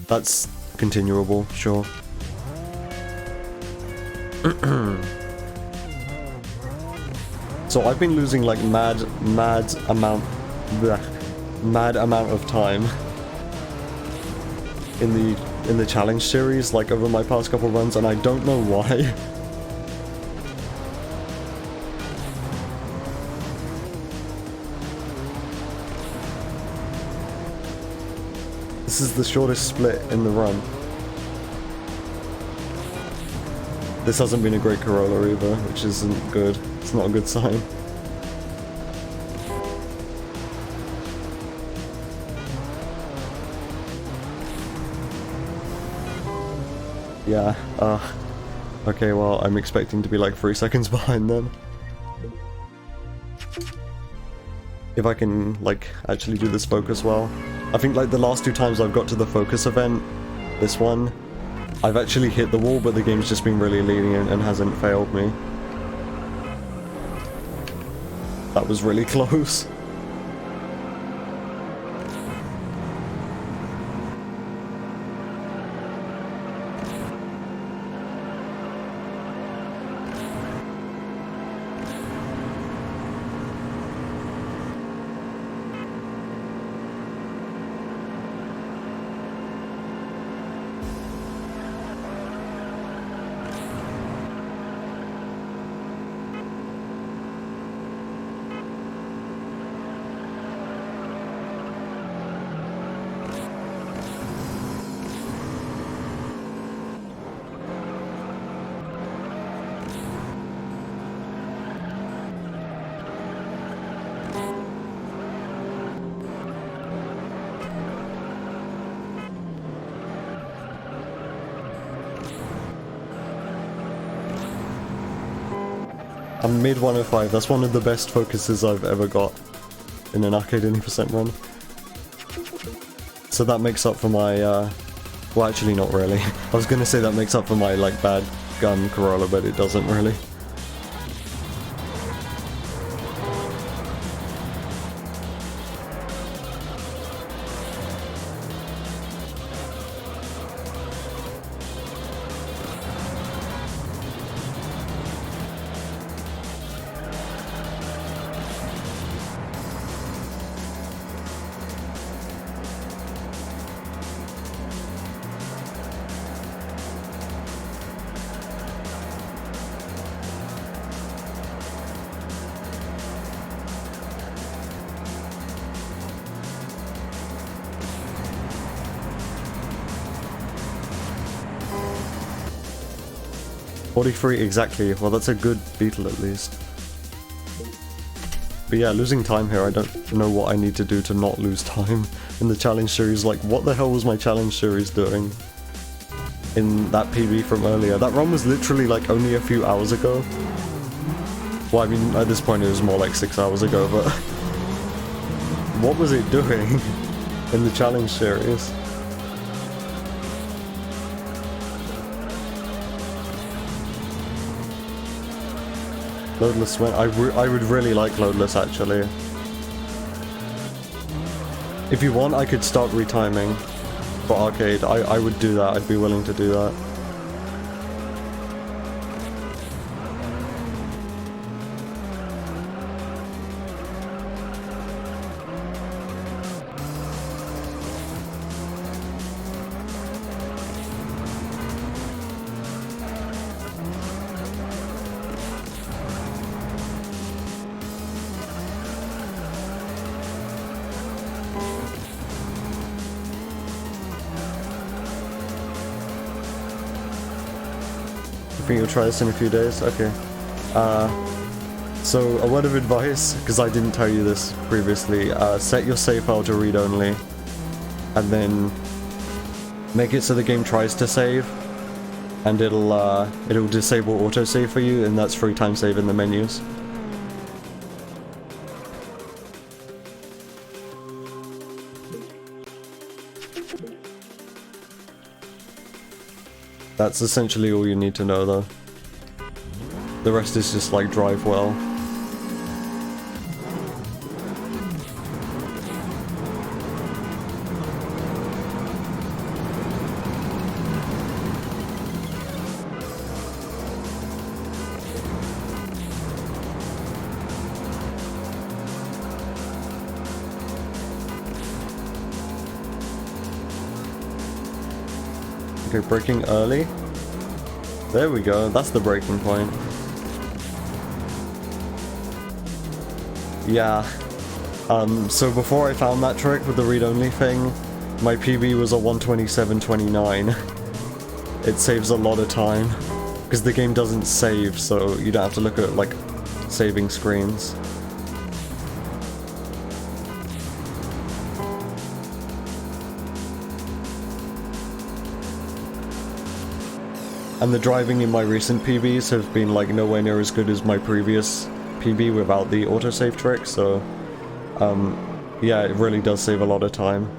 That's continuable, sure. So I've been losing like mad amount of time in the challenge series, like over my past couple runs, and I don't know why. This is the shortest split in the run. This hasn't been a great Corolla either, which isn't good. It's not a good sign. Yeah, okay, well, I'm expecting to be like 3 seconds behind then. If I can, like, actually do this focus well. I think, like, the last 2 times I've got to the focus event, this one, I've actually hit the wall, but the game's just been really lenient and hasn't failed me. That was really close. I'm mid 105, that's one of the best focuses I've ever got in an Arcade 80% run. So that makes up for my, well actually not really. I was gonna say that makes up for my like bad gun Corolla, but it doesn't really. 43 exactly. Well, that's a good beetle at least. But yeah, losing time here, I don't know what I need to do to not lose time in the challenge series. Like, what the hell was my challenge series doing in that PB from earlier? That run was literally like only a few hours ago. Well, I mean, at this point it was more like 6 hours ago, but what was it doing in the challenge series? Loadless went. I would really like Loadless actually. If you want, I could start retiming for arcade. I would do that. I'd be willing to do that. I think you'll try this in a few days? Okay. So, a word of advice, because I didn't tell you this previously, set your save file to read-only, and then make it so the game tries to save, and it'll disable autosave for you, and that's free time save in the menus. That's essentially all you need to know though. The rest is just like drive well. Okay, braking early. There we go, that's the breaking point. Yeah. So before I found that trick with the read-only thing, my PB was a 127.29. It saves a lot of time, because the game doesn't save, so you don't have to look at, like, saving screens. And the driving in my recent PBs have been like nowhere near as good as my previous PB without the autosave trick, so yeah, it really does save a lot of time.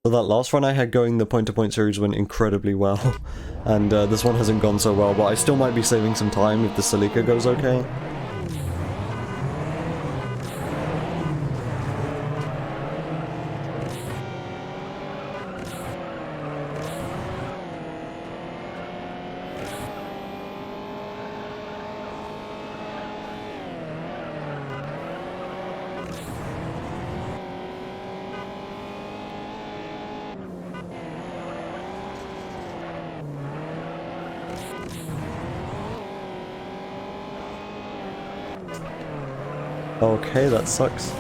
So that last run I had going, the point-to-point series went incredibly well, and this one hasn't gone so well, but I still might be saving some time if the Celica goes okay. Okay, that sucks.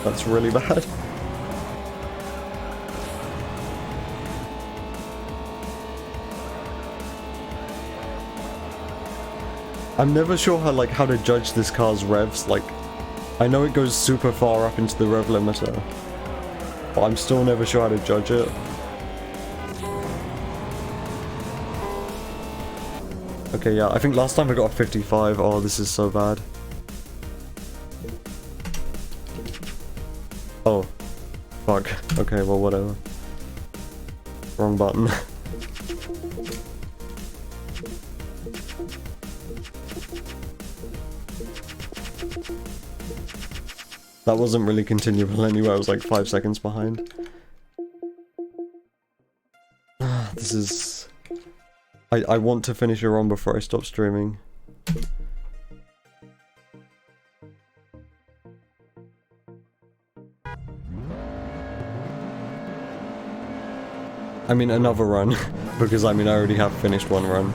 That's really bad. I'm never sure how to judge this car's revs. Like, I know it goes super far up into the rev limiter, but I'm still never sure how to judge it. Okay, yeah, I think last time I got a 55. Oh, this is so bad. Oh. Fuck. Okay, well, whatever. Wrong button. That wasn't really continual anyway, I was like 5 seconds behind. This is... I want to finish a run before I stop streaming. I mean another run, because I mean I already have finished one run.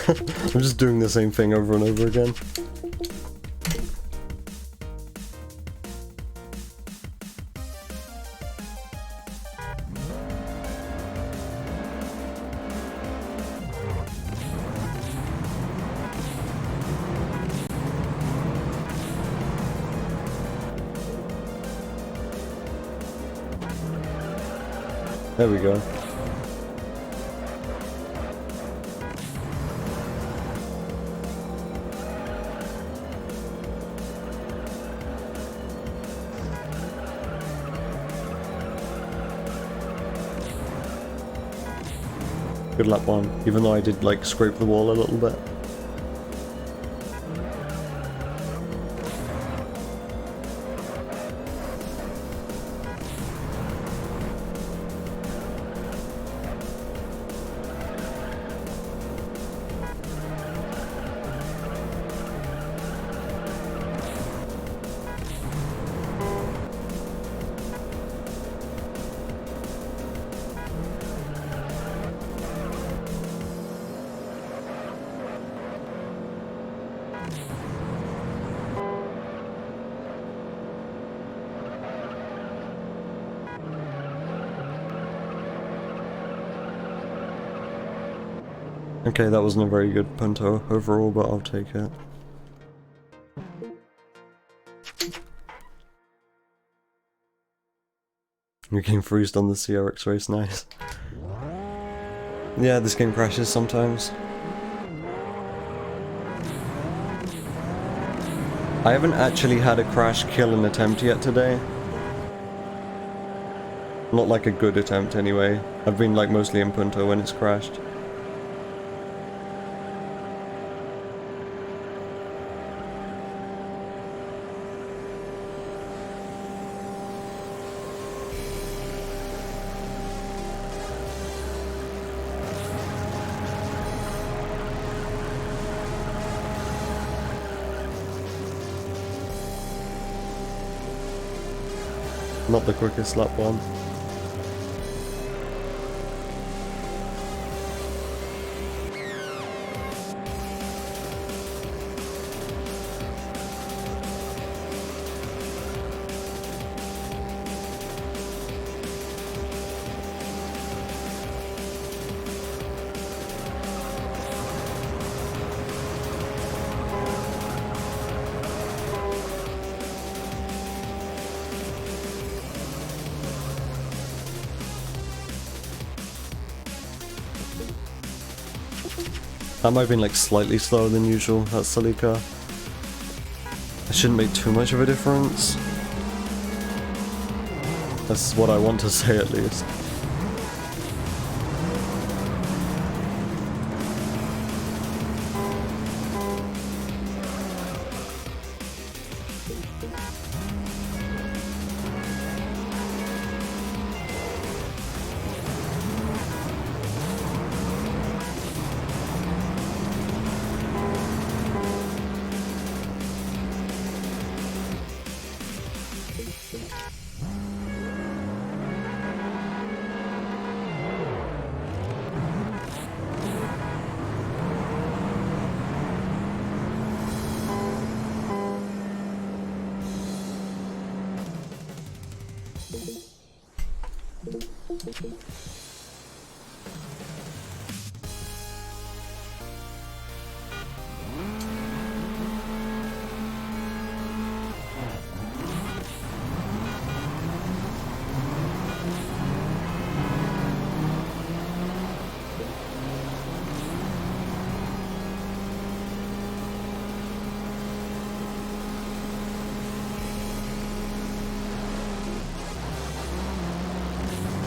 I'm just doing the same thing over and over again. There we go. Good lap one, even though I did like scrape the wall a little bit. Okay, that wasn't a very good punto overall, but I'll take it. Your game freezed on the CRX race, nice. Yeah, this game crashes sometimes. I haven't actually had a crash kill an attempt yet today. Not like a good attempt anyway. I've been like mostly in punto when it's crashed. Not the quickest lap one. That might have been like slightly slower than usual, that silly car. It shouldn't make too much of a difference. That's what I want to say at least.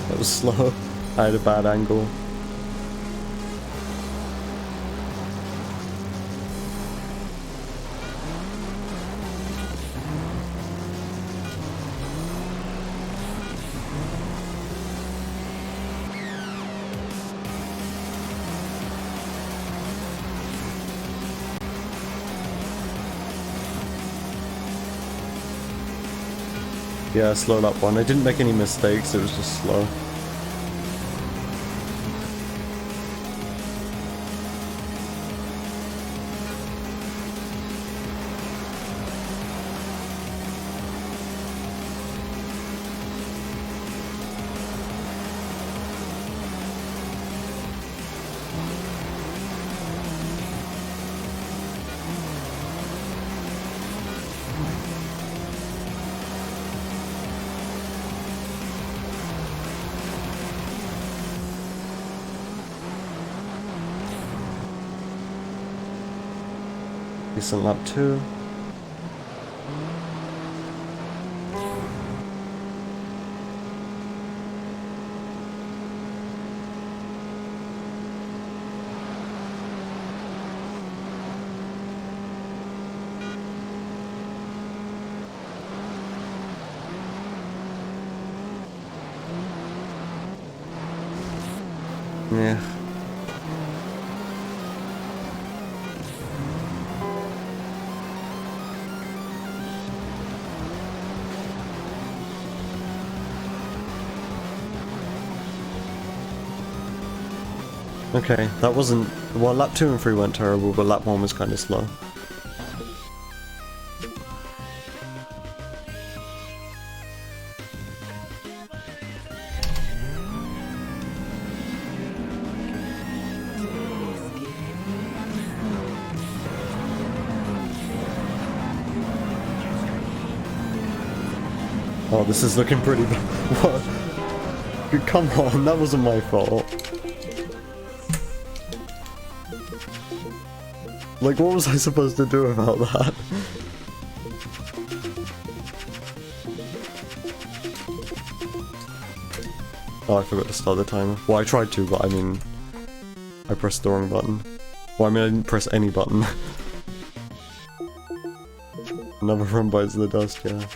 That was slow. I had a bad angle. Yeah, slow lap one. I didn't make any mistakes, it was just slow. Decent lap 2. Yeah. Okay, that wasn't... Well, lap 2 and 3 went terrible, but lap 1 was kind of slow. Oh, this is looking pretty bad. What? Come on, that wasn't my fault. Like, what was I supposed to do about that? Oh, I forgot to start the timer. Well, I tried to, but I mean... I pressed the wrong button. Well, I mean, I didn't press any button. Another run bites the dust, yeah.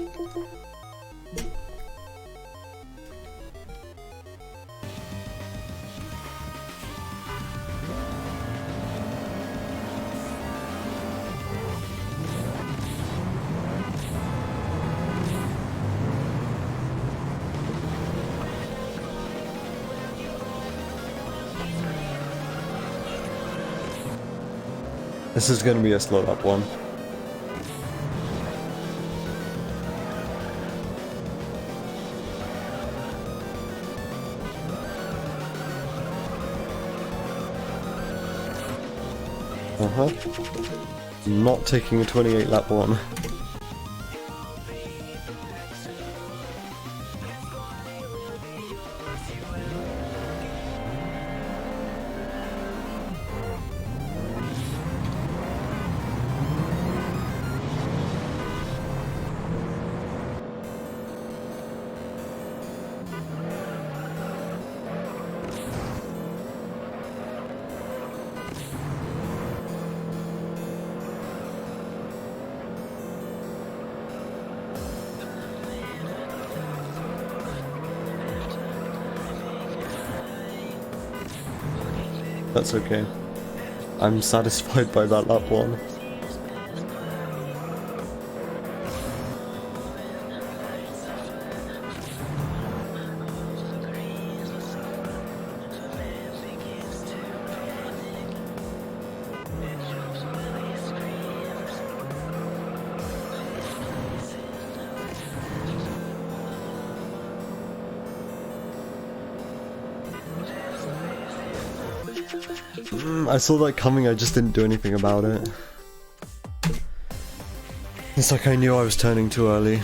This is gonna be a slow lap 1. Not taking a 28 lap 1. That's okay. I'm satisfied by that lap 1. I saw that coming, I just didn't do anything about it. It's like I knew I was turning too early.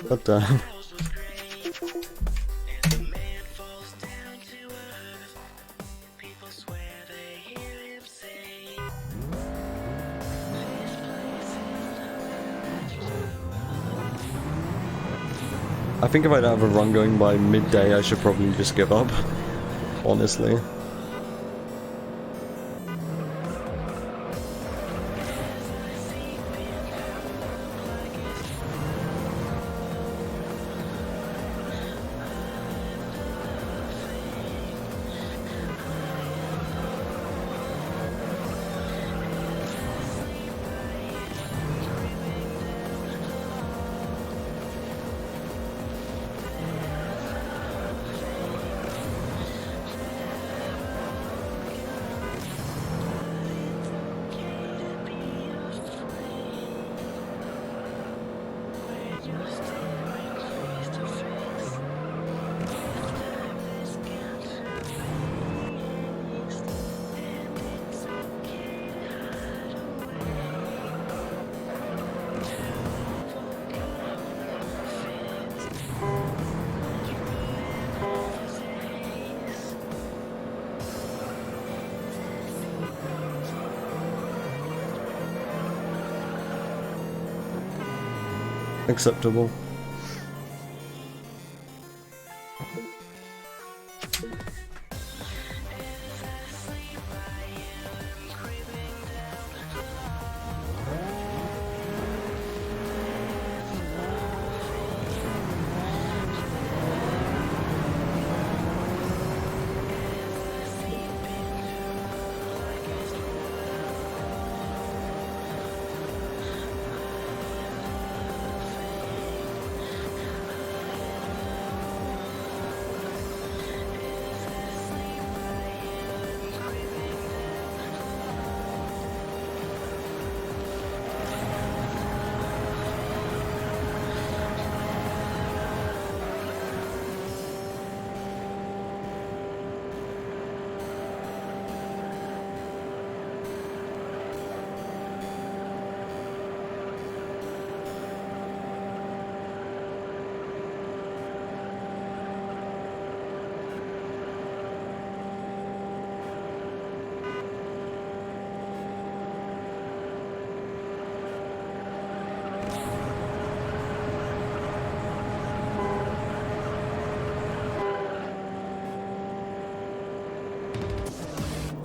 What the? I think if I don't have a run going by midday, I should probably just give up. Honestly. acceptable.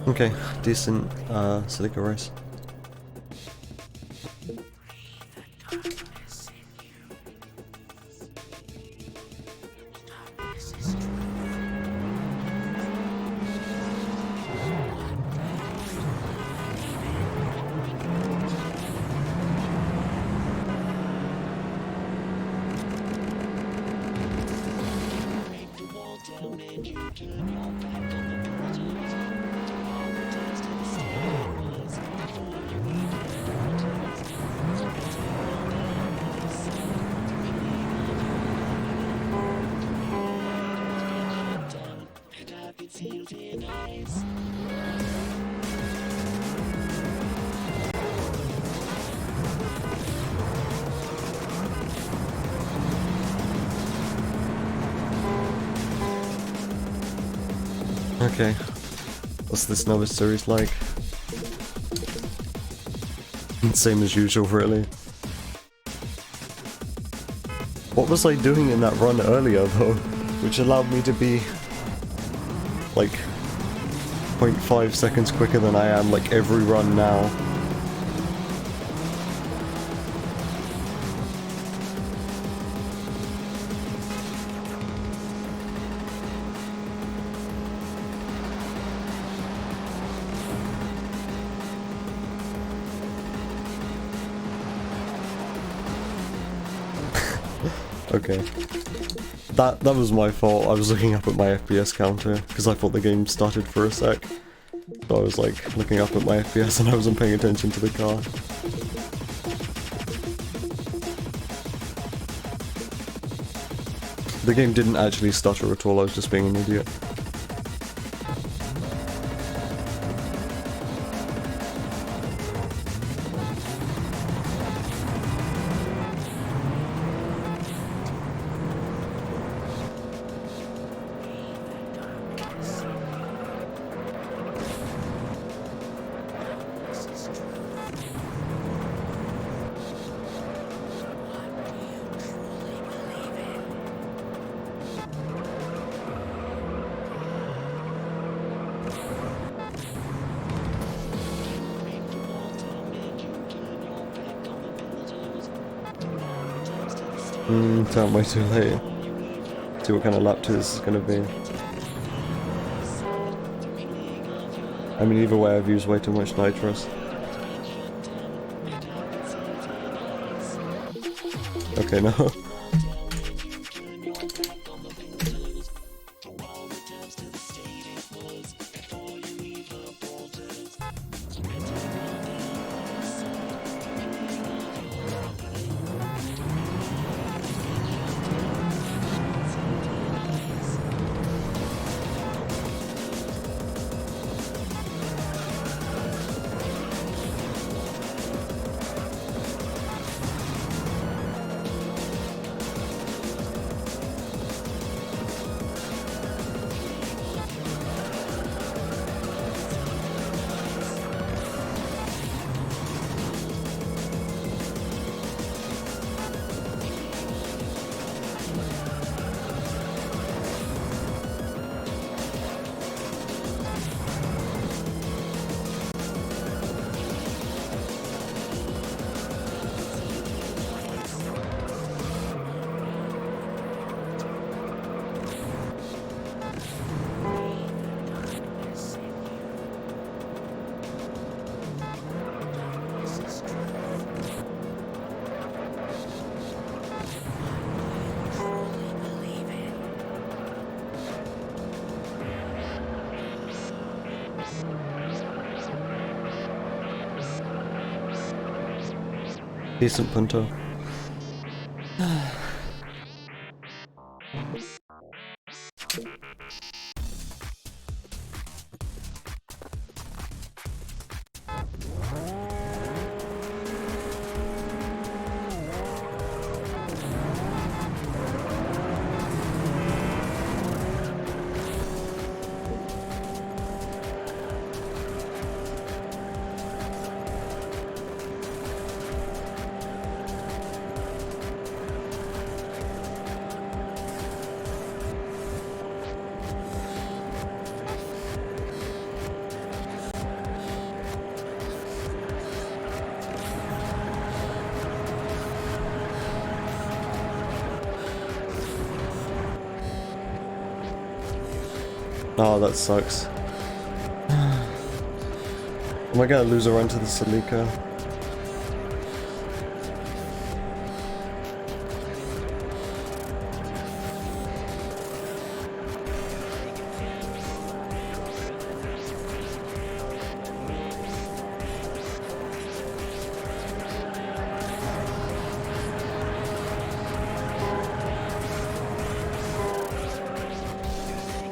Okay, decent Silica race. Okay, what's this Nova series like? Same as usual, really. What was I doing in that run earlier, though, which allowed me to be like 0.5 seconds quicker than I am like every run now? Okay. That was my fault. I was looking up at my FPS counter, because I thought the game started for a sec. So I was like, looking up at my FPS and I wasn't paying attention to the car. The game didn't actually stutter at all, I was just being an idiot. Don't wait too late. See what kind of lap this is gonna be. I mean, either way, I've used way too much nitrous. Okay, no. Decent punto. Oh, that sucks. Am I gonna lose a run to the Celica?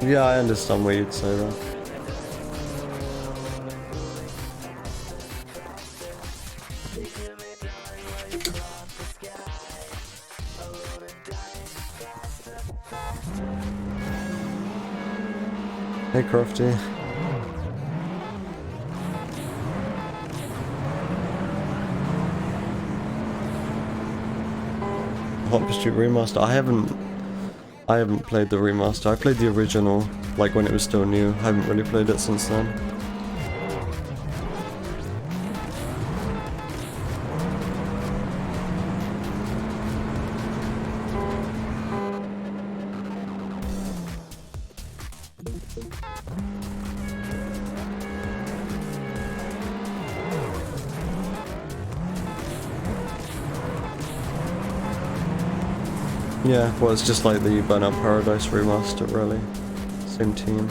Yeah, I understand why you'd say that. Hey, Crofty. Hot Pursuit Remaster. I haven't played the remaster. I played the original, like when it was still new. I haven't really played it since then. Yeah, well, it's just like the Burnout Paradise remaster, really. Same team.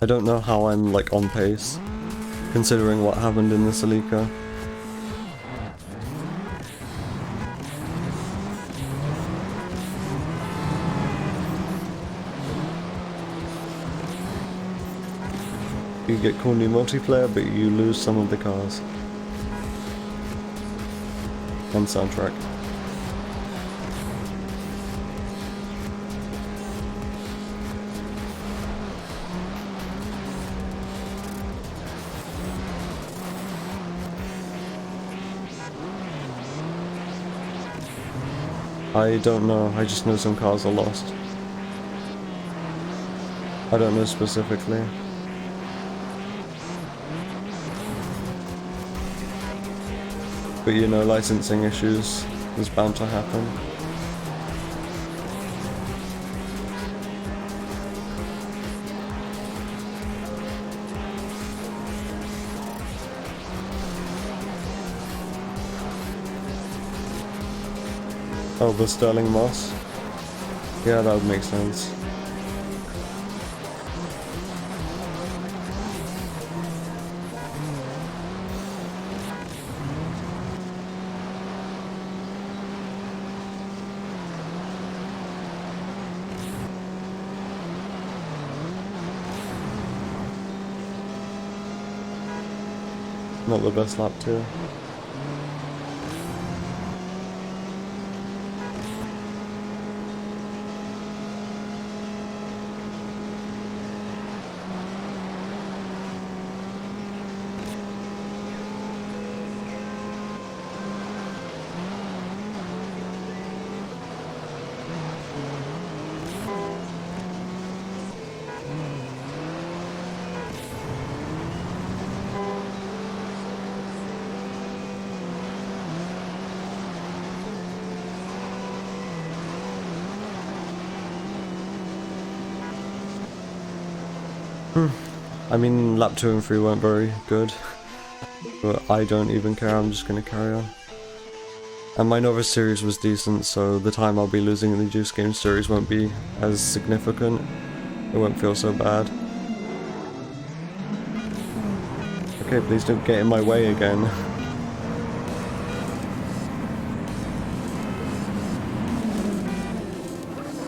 I don't know how I'm, like, on pace, considering what happened in the Celica. You get cool new multiplayer, but you lose some of the cars. And soundtrack. I don't know, I just know some cars are lost. I don't know specifically. But you know, licensing issues is bound to happen. Oh, the Sterling Moss? Yeah, that would make sense. Not the best lap too. I mean, lap 2 and 3 weren't very good, but I don't even care, I'm just gonna carry on. And my Nova series was decent, so the time I'll be losing in the Juice Game series won't be as significant. It won't feel so bad. Okay, please don't get in my way again.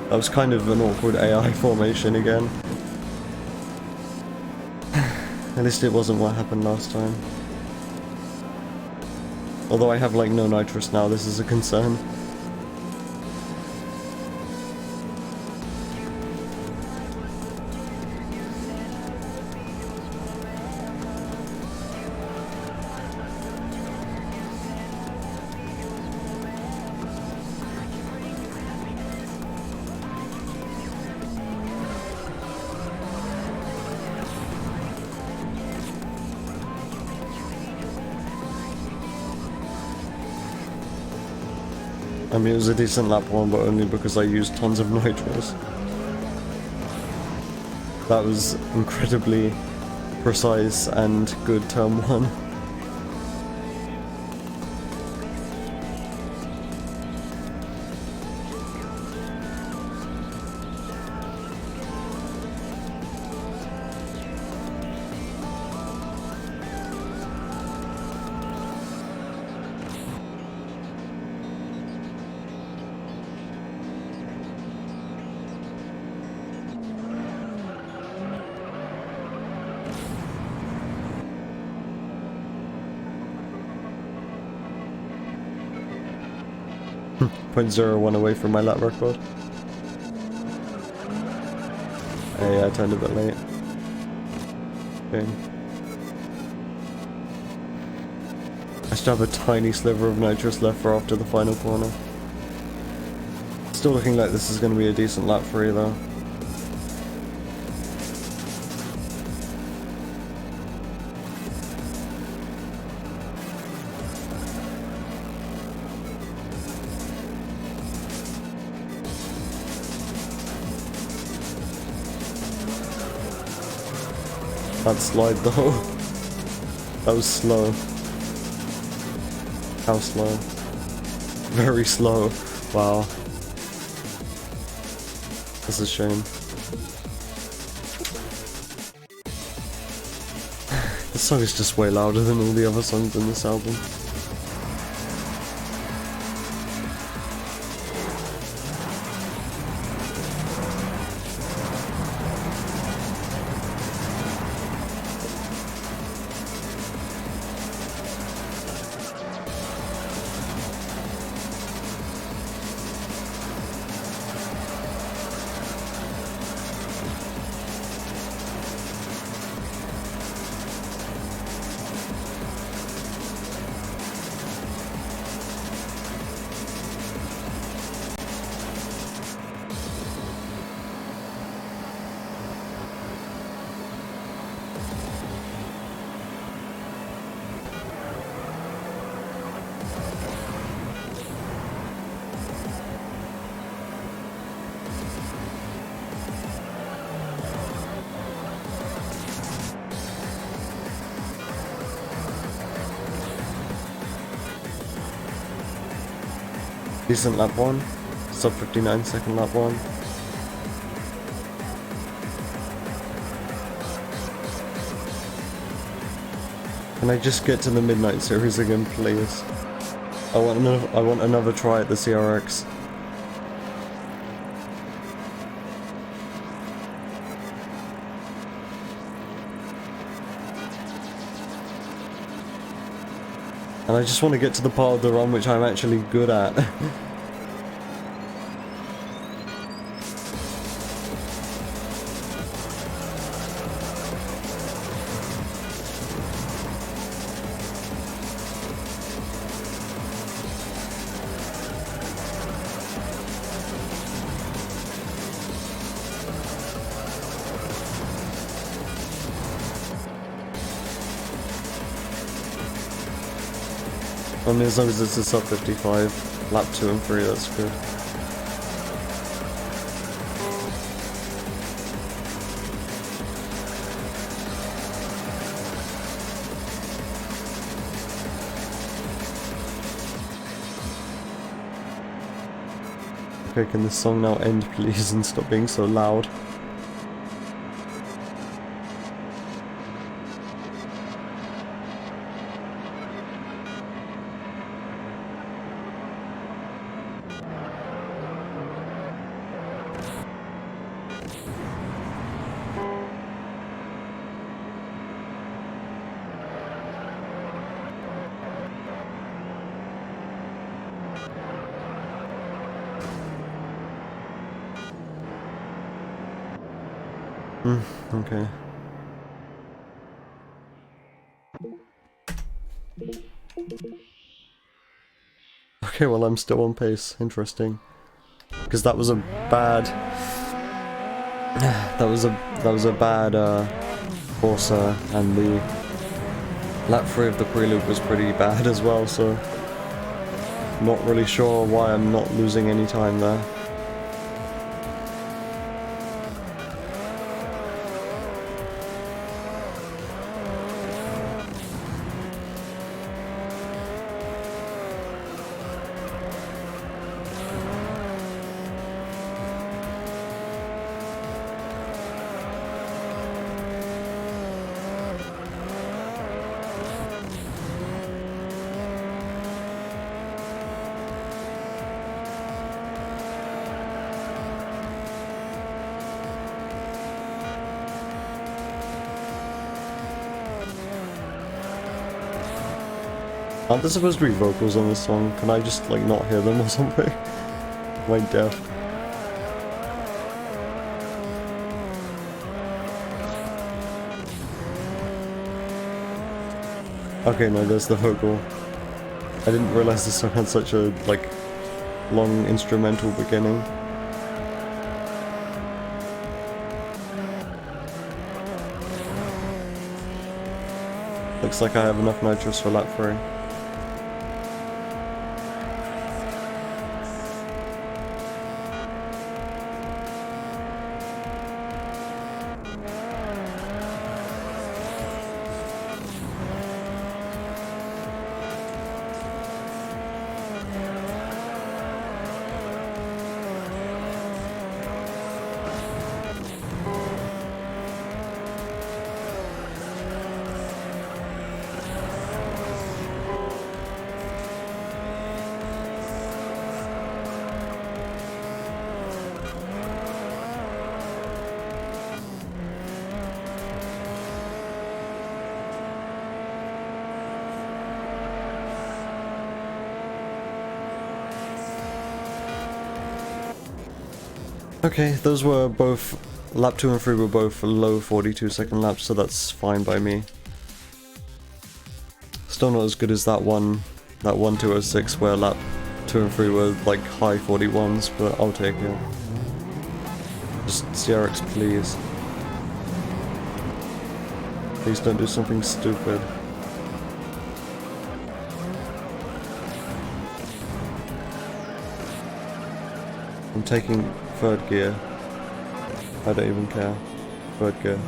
That was kind of an awkward AI formation again. At least it wasn't what happened last time. Although I have like no nitrous now, this is a concern. I mean, it was a decent lap one, but only because I used tons of nitrous. That was incredibly precise and good turn one. .01 away from my lap record. Hey, I turned a bit late. Okay. I still have a tiny sliver of nitrous left for after the final corner. Still looking like this is going to be a decent lap 3 though. That slide though. That was slow. How slow? Very slow. Wow. That's a shame. This song is just way louder than all the other songs in this album. Decent lap 1, sub 59 second lap 1. Can I just get to the Midnight Series again, please? I want another try at the CRX. And I just want to get to the part of the run which I'm actually good at. I mean, as long as it's a sub 55, lap 2 and 3, that's good. Okay, can this song now end, please, and stop being so loud? Okay. Okay, well I'm still on pace. Interesting. Because that was a bad... that was a bad Corsa, and the lap 3 of the prelude was pretty bad as well, so not really sure why I'm not losing any time there. Aren't there supposed to be vocals on this song? Can I just, like, not hear them or something? Am I deaf? Okay, no, there's the vocal. I didn't realize this song had such a, like, long instrumental beginning. Looks like I have enough nitrous for lap 3. Okay, those were both, lap 2 and 3 were both low 42-second laps, so that's fine by me. Still not as good as that 1:02:06 where lap 2 and 3 were like high 41s, but I'll take it. Just CRX, please. Please don't do something stupid. I'm taking 3rd gear. I don't even care. 3rd gear.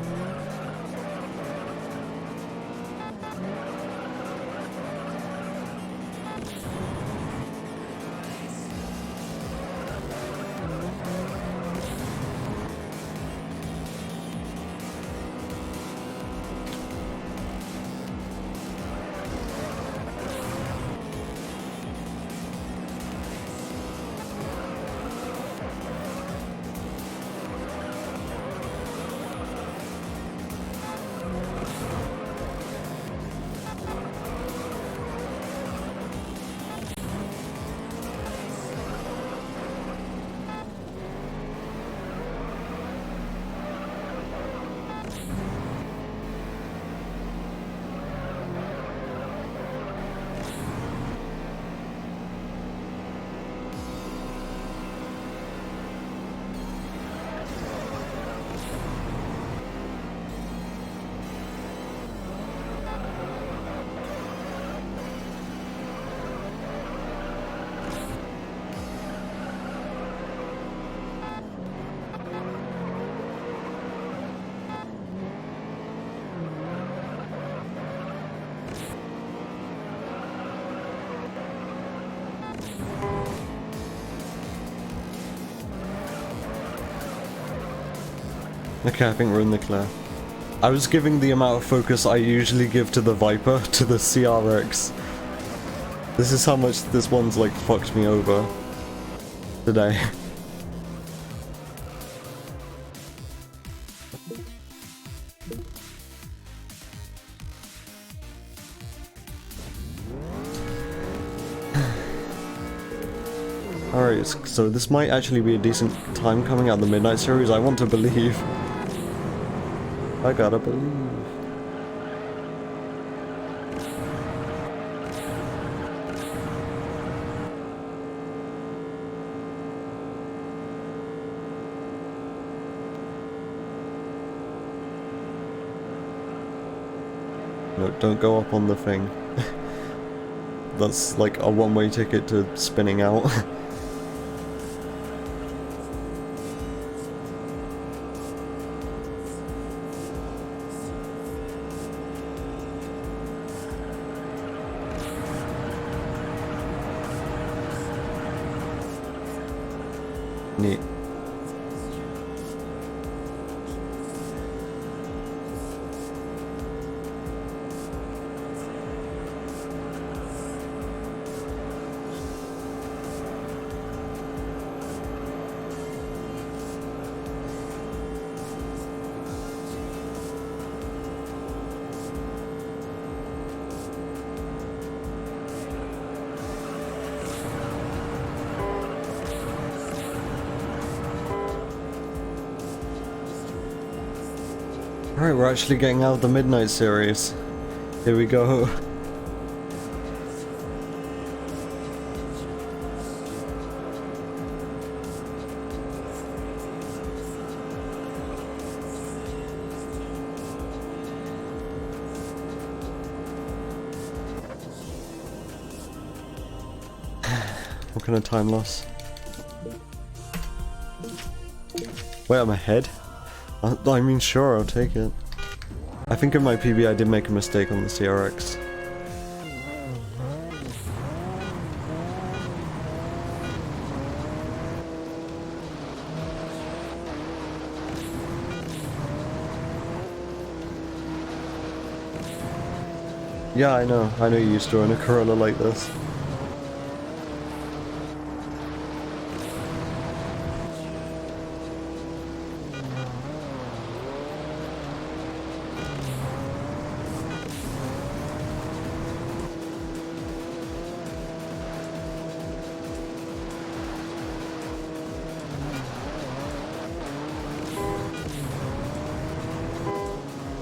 Okay, I think we're in the clear. I was giving the amount of focus I usually give to the Viper to the CRX. This is how much this one's like fucked me over today. Alright, so this might actually be a decent time coming out of the Midnight series, I want to believe. I gotta believe. No, don't go up on the thing. That's like a one-way ticket to spinning out. Neat. Alright, we're actually getting out of the Midnight series. Here we go. What kind of time loss? Wait, I'm ahead? I mean, sure, I'll take it. I think in my PB I did make a mistake on the CRX. Yeah, I know you used to own a Corolla like this.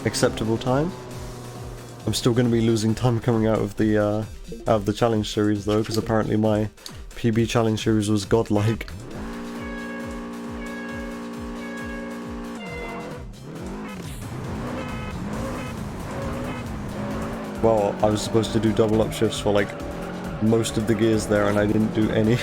Acceptable time. I'm still going to be losing time coming out of the challenge series though, because apparently my PB challenge series was godlike. Well, I was supposed to do double upshifts for like most of the gears there, and I didn't do any.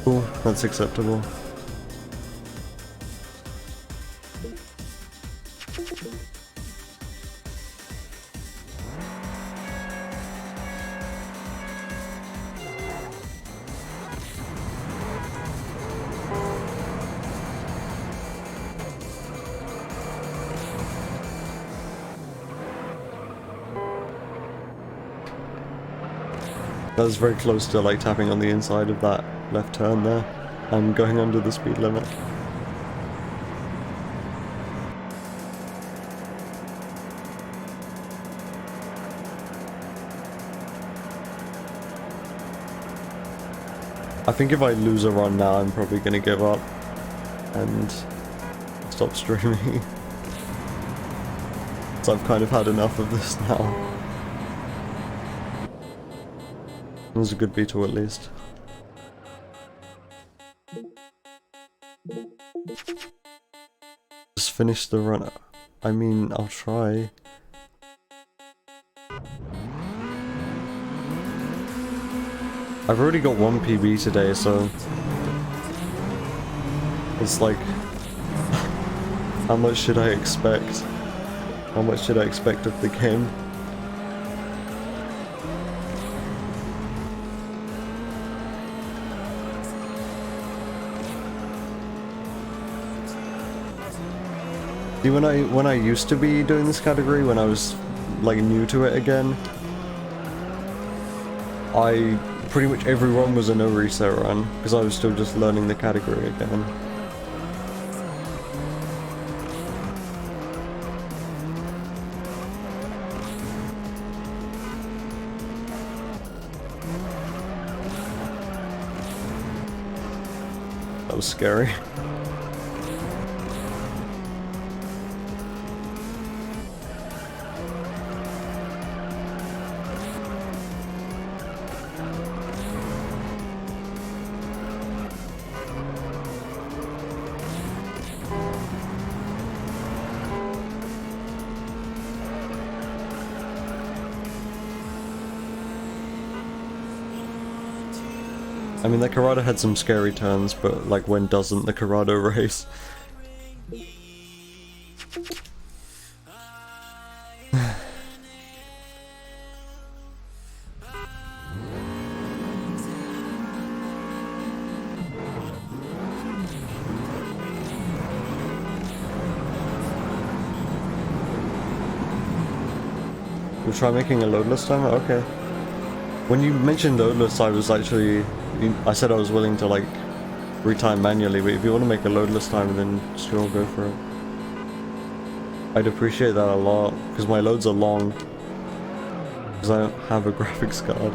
Cool, that's acceptable. That was very close to like tapping on the inside of that left turn there and going under the speed limit. I think if I lose a run now, I'm probably going to give up and stop streaming. So I've kind of had enough of this now. It was a good beetle at least. Just finish the run. I mean, I'll try. I've already got one PB today, so it's like, how much should I expect? How much should I expect of the game? See, when I used to be doing this category, when I was like new to it again, I pretty much every run was a no reset run because I was still just learning the category again. That was scary. I mean, the Corrado had some scary turns, but like, when doesn't the Corrado race? We'll try making a loadless timer? Okay. When you mentioned loadless, I was actually... I said I was willing to, like, retime manually, but if you want to make a loadless timer, then sure, go for it. I'd appreciate that a lot, because my loads are long. Because I don't have a graphics card.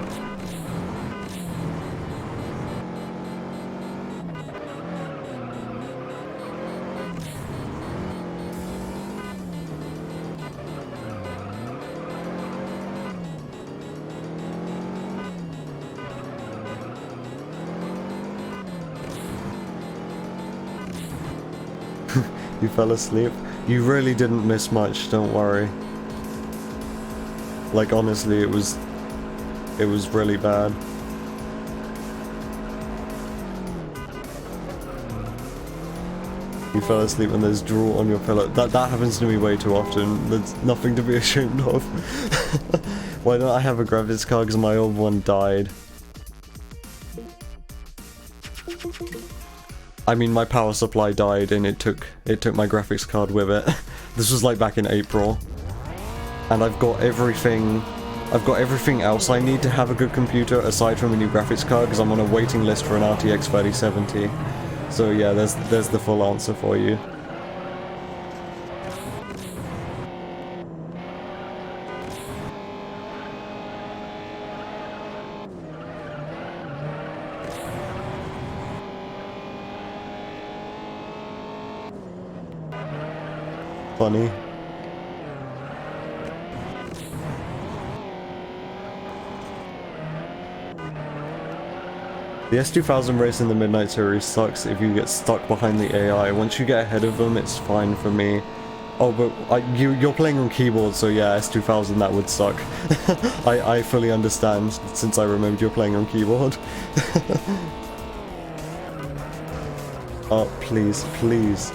You fell asleep? You really didn't miss much, don't worry. Like, honestly, it was really bad. You fell asleep when there's drool on your pillow. That happens to me way too often. There's nothing to be ashamed of. Why don't I have a graphics card? Because my old one died. I mean, my power supply died and it took my graphics card with it. This was like back in April. And I've got everything else I need to have a good computer aside from a new graphics card, because I'm on a waiting list for an RTX 3070. So yeah, there's the full answer for you. Funny. The S2000 race in the Midnight Series sucks if you get stuck behind the AI. Once you get ahead of them, it's fine for me. Oh, but you're playing on keyboard, so yeah, S2000, that would suck. I fully understand, since I remembered you're playing on keyboard. Oh, please, please.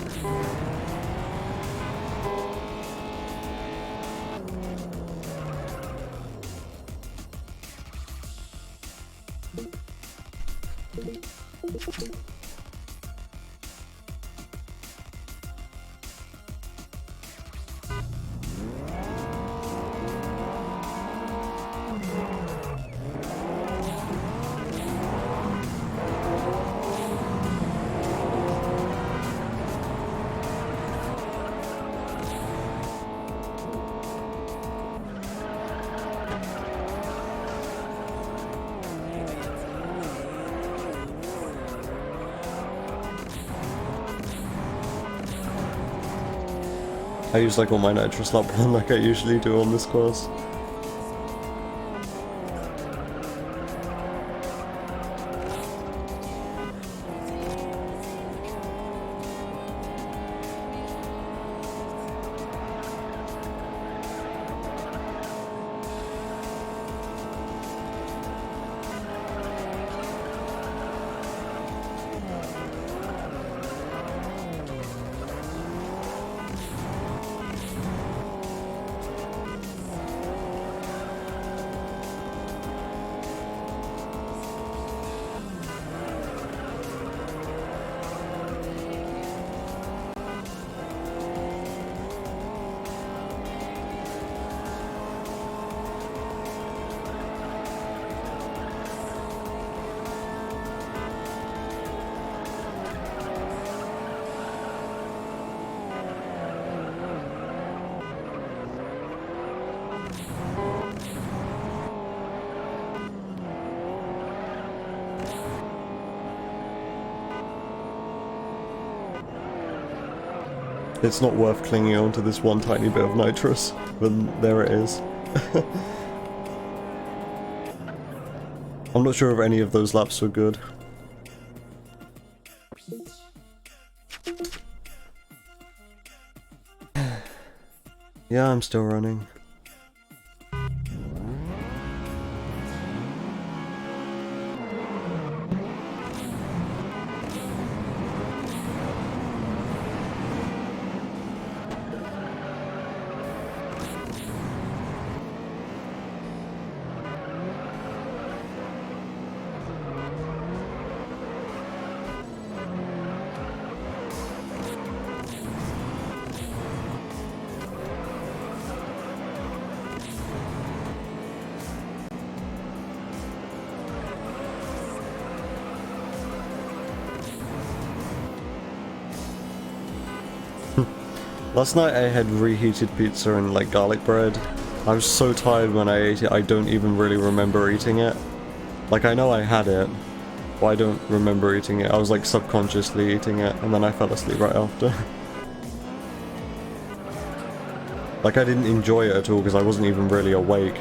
I use like all my nitro slap on like I usually do on this course. It's not worth clinging on to this one tiny bit of nitrous, but there it is. I'm not sure if any of those laps were good. Yeah, I'm still running. Last night I had reheated pizza and like garlic bread. I was so tired when I ate it, I don't even really remember eating it. Like, I know I had it, but I don't remember eating it. I was like subconsciously eating it, and then I fell asleep right after. Like, I didn't enjoy it at all because I wasn't even really awake.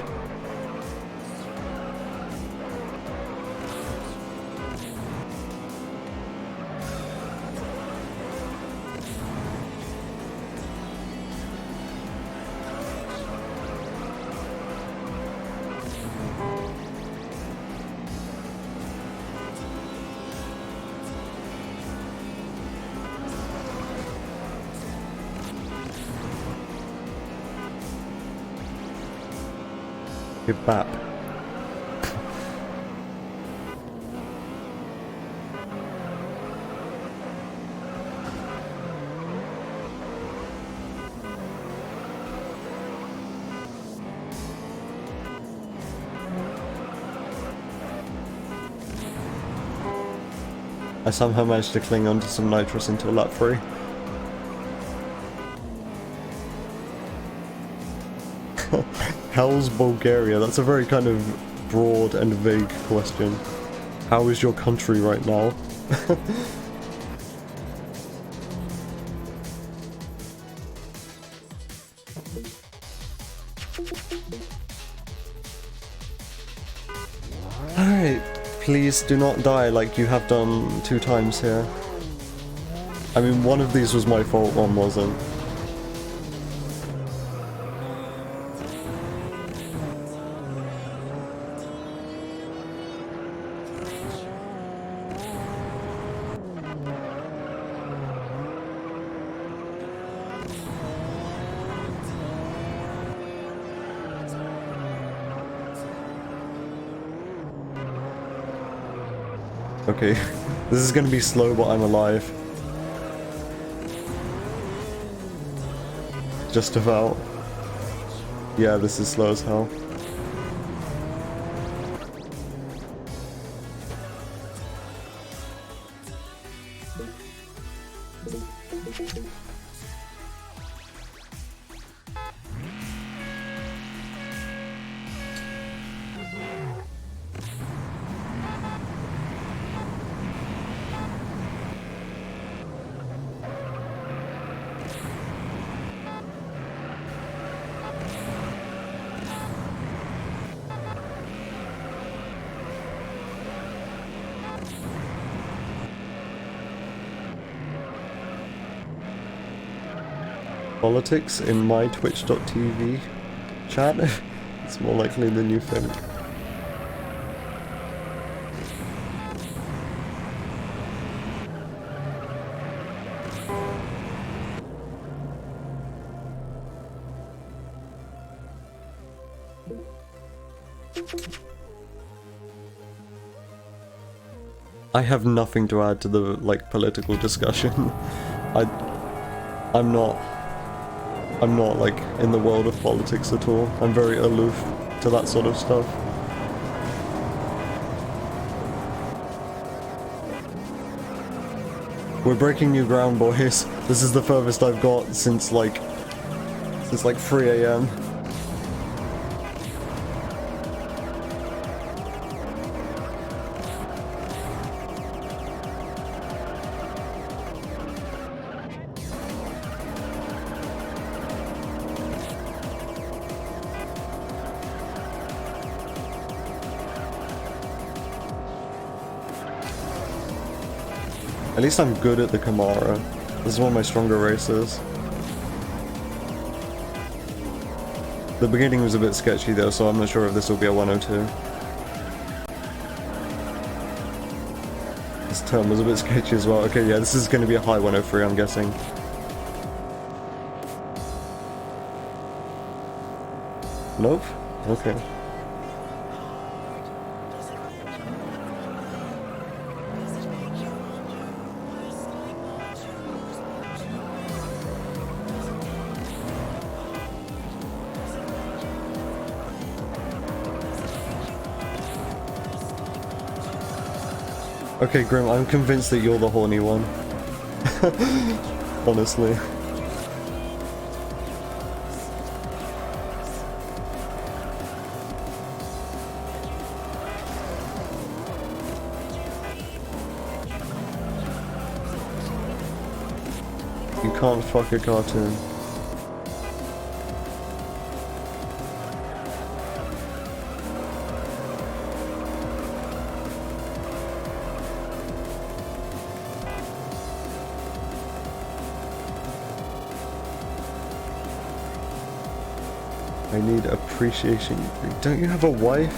Get back. I somehow managed to cling onto some nitrous until lap 3. How's Bulgaria? That's a very kind of broad and vague question. How is your country right now? Alright, please do not die like you have done 2 times here. I mean, one of these was my fault, one wasn't. Okay, this is gonna be slow, but I'm alive. Just about. Yeah, this is slow as hell. Politics in my twitch.tv chat? It's more likely than you think. I have nothing to add to the, like, political discussion. I'm not, like, in the world of politics at all. I'm very aloof to that sort of stuff. We're breaking new ground, boys. This is the furthest I've got since, like 3 AM. At least I'm good at the Camaro. This is one of my stronger races. The beginning was a bit sketchy though, so I'm not sure if this will be a 102. This turn was a bit sketchy as well. Okay, yeah, this is going to be a high 103, I'm guessing. Nope. Okay. Okay, Grim, I'm convinced that you're the horny one. Honestly. You can't fuck a cartoon. I need appreciation. Don't you have a wife?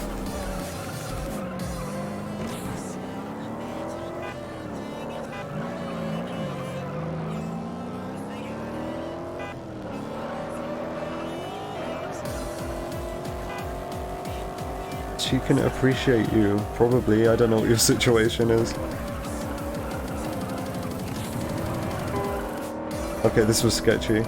She can appreciate you, probably. I don't know what your situation is. Okay, this was sketchy.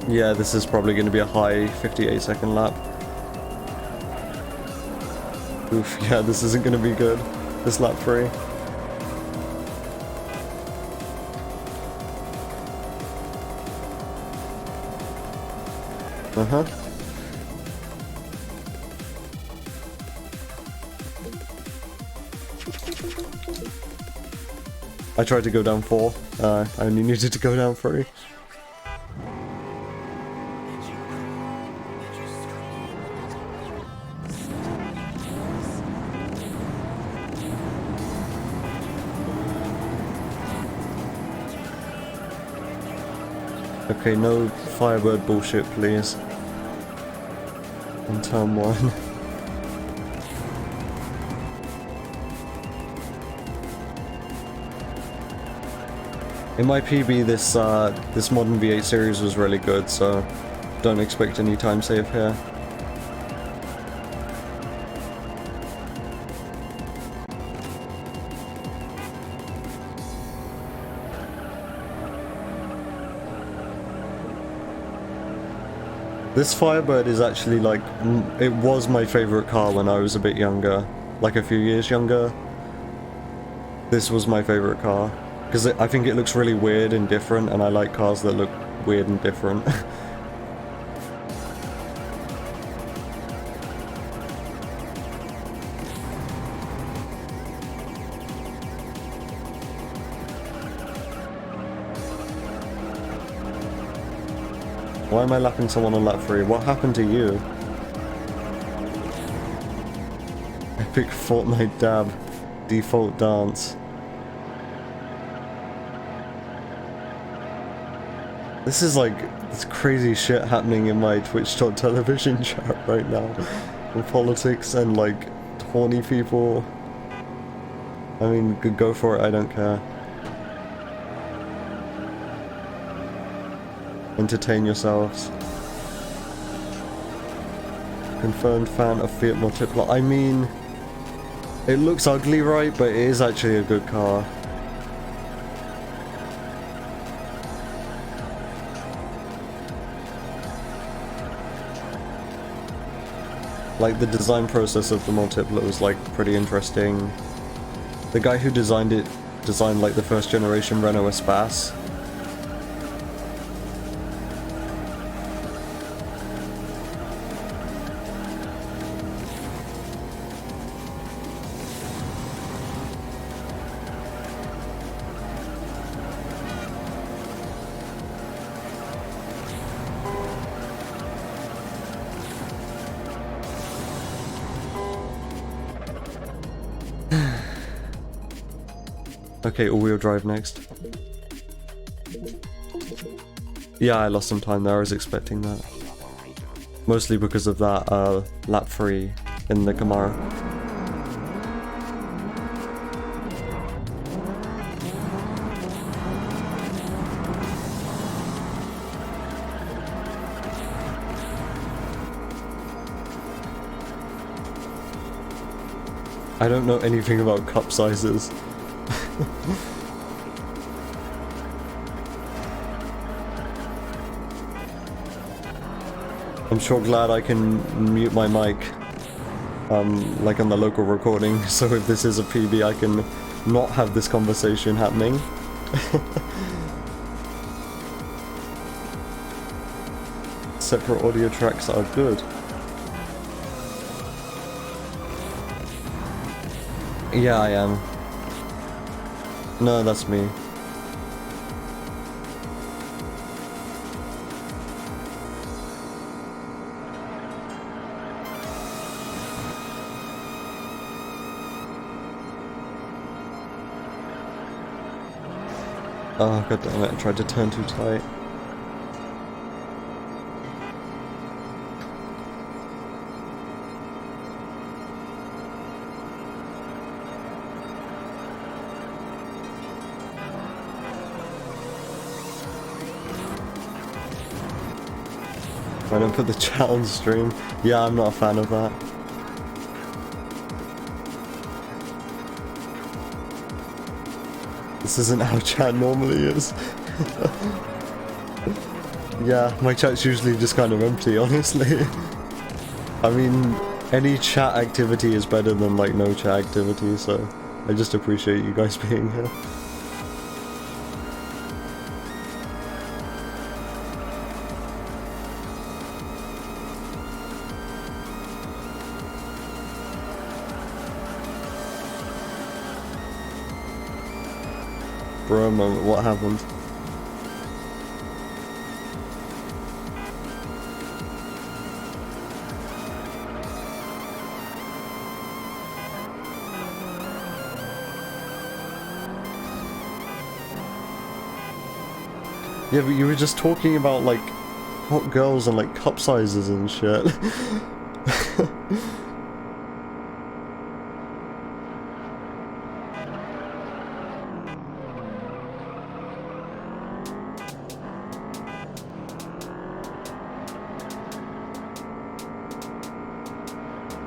Yeah, this is probably going to be a high 58-second lap. Oof, yeah, this isn't going to be good. This lap 3. Uh-huh. I tried to go down 4. I only needed to go down 3. Okay, no Firebird bullshit, please. On turn 1. In my PB, this modern V8 series was really good, so don't expect any time save here. This Firebird is actually like, it was my favorite car when I was a bit younger, like a few years younger. This was my favorite car, because I think it looks really weird and different, and I like cars that look weird and different. Why am I lapping someone on lap 3? What happened to you? Epic Fortnite dab. Default dance. This is like, this crazy shit happening in my Twitch.television chat right now. And politics and like, horny people. I mean, go for it, I don't care. Entertain yourselves. Confirmed fan of Fiat Multipla. I mean, it looks ugly, right? But it is actually a good car. Like, the design process of the Multipla was like pretty interesting. The guy who designed it designed like the first generation Renault Espace. Okay, all-wheel drive next. Yeah, I lost some time there, I was expecting that. Mostly because of that lap 3 in the Camaro. I don't know anything about cup sizes. I'm sure glad I can mute my mic, like on the local recording, so if this is a PB I can not have this conversation happening. Separate audio tracks are good. Yeah, I am. No, that's me. Oh, god damn it, I tried to turn too tight. I don't put the chat on stream. Yeah, I'm not a fan of that. This isn't how chat normally is. Yeah, my chat's usually just kind of empty, honestly. I mean, any chat activity is better than like no chat activity, so I just appreciate you guys being here. For a moment, what happened? Yeah, but you were just talking about like hot girls and like cup sizes and shit.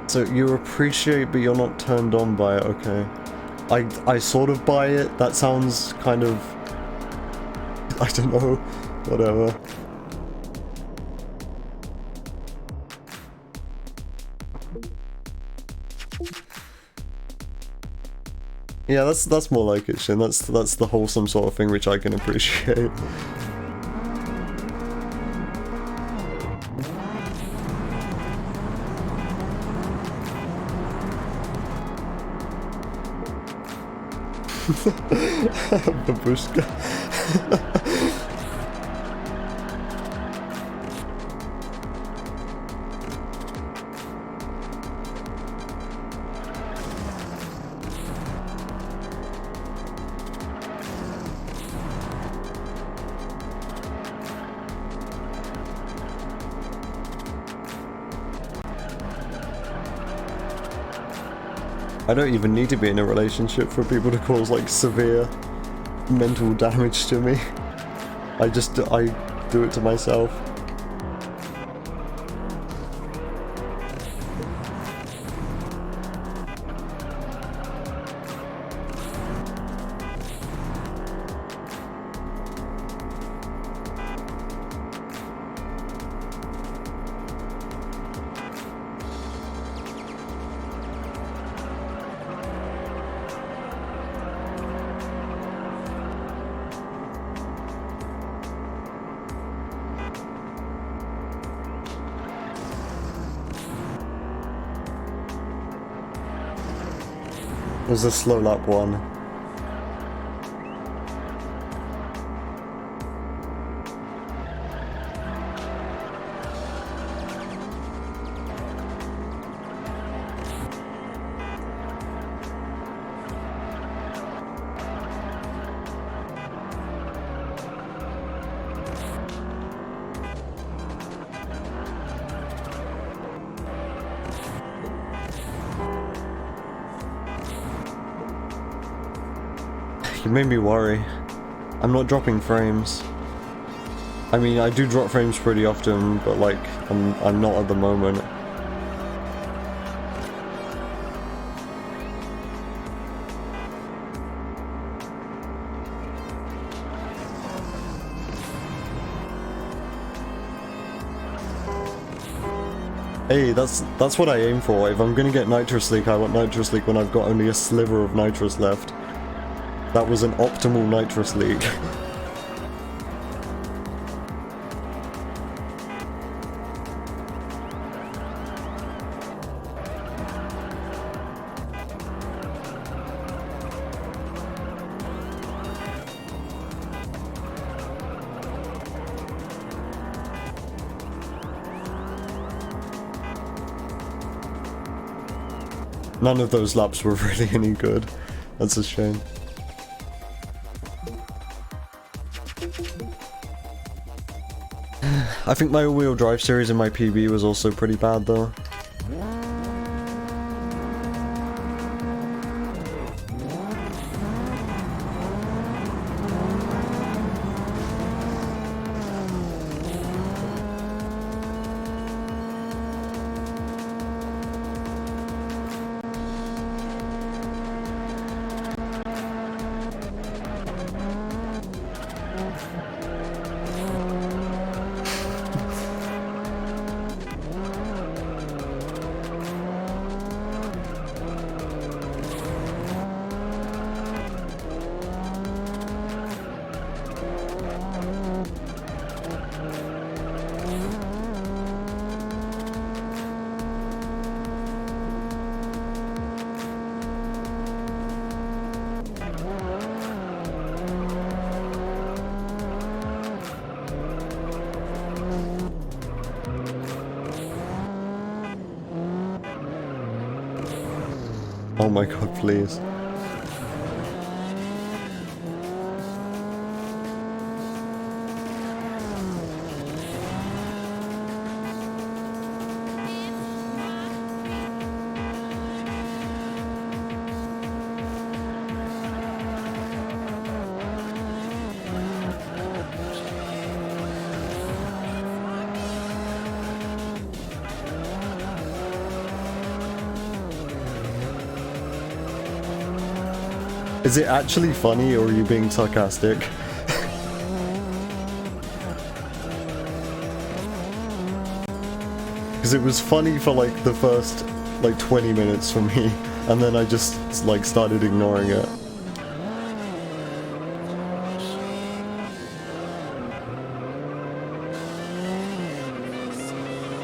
So you appreciate, but you're not turned on by it, okay. I sort of buy it, that sounds kind of... I don't know, whatever. Yeah, that's more like it, Shin. That's the wholesome sort of thing which I can appreciate. Babushka. I don't even need to be in a relationship for people to cause like severe mental damage to me. I do it to myself. It was a slow lap one. You made me worry. I'm not dropping frames. I mean, I do drop frames pretty often, but like, I'm not at the moment. Hey, that's what I aim for. If I'm gonna get Nitrous Leak, I want Nitrous Leak when I've got only a sliver of nitrous left. That was an optimal Nitrous Leak. None of those laps were really any good. That's a shame. I think my all-wheel drive series in my PB was also pretty bad though. Oh my god, please. Is it actually funny, or are you being sarcastic? Because it was funny for like the first like 20 minutes for me, and then I just like started ignoring it.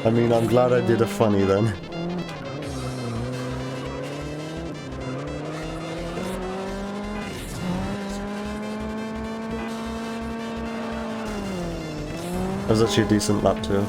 I mean, I'm glad I did a funny then. That was actually a decent lap too.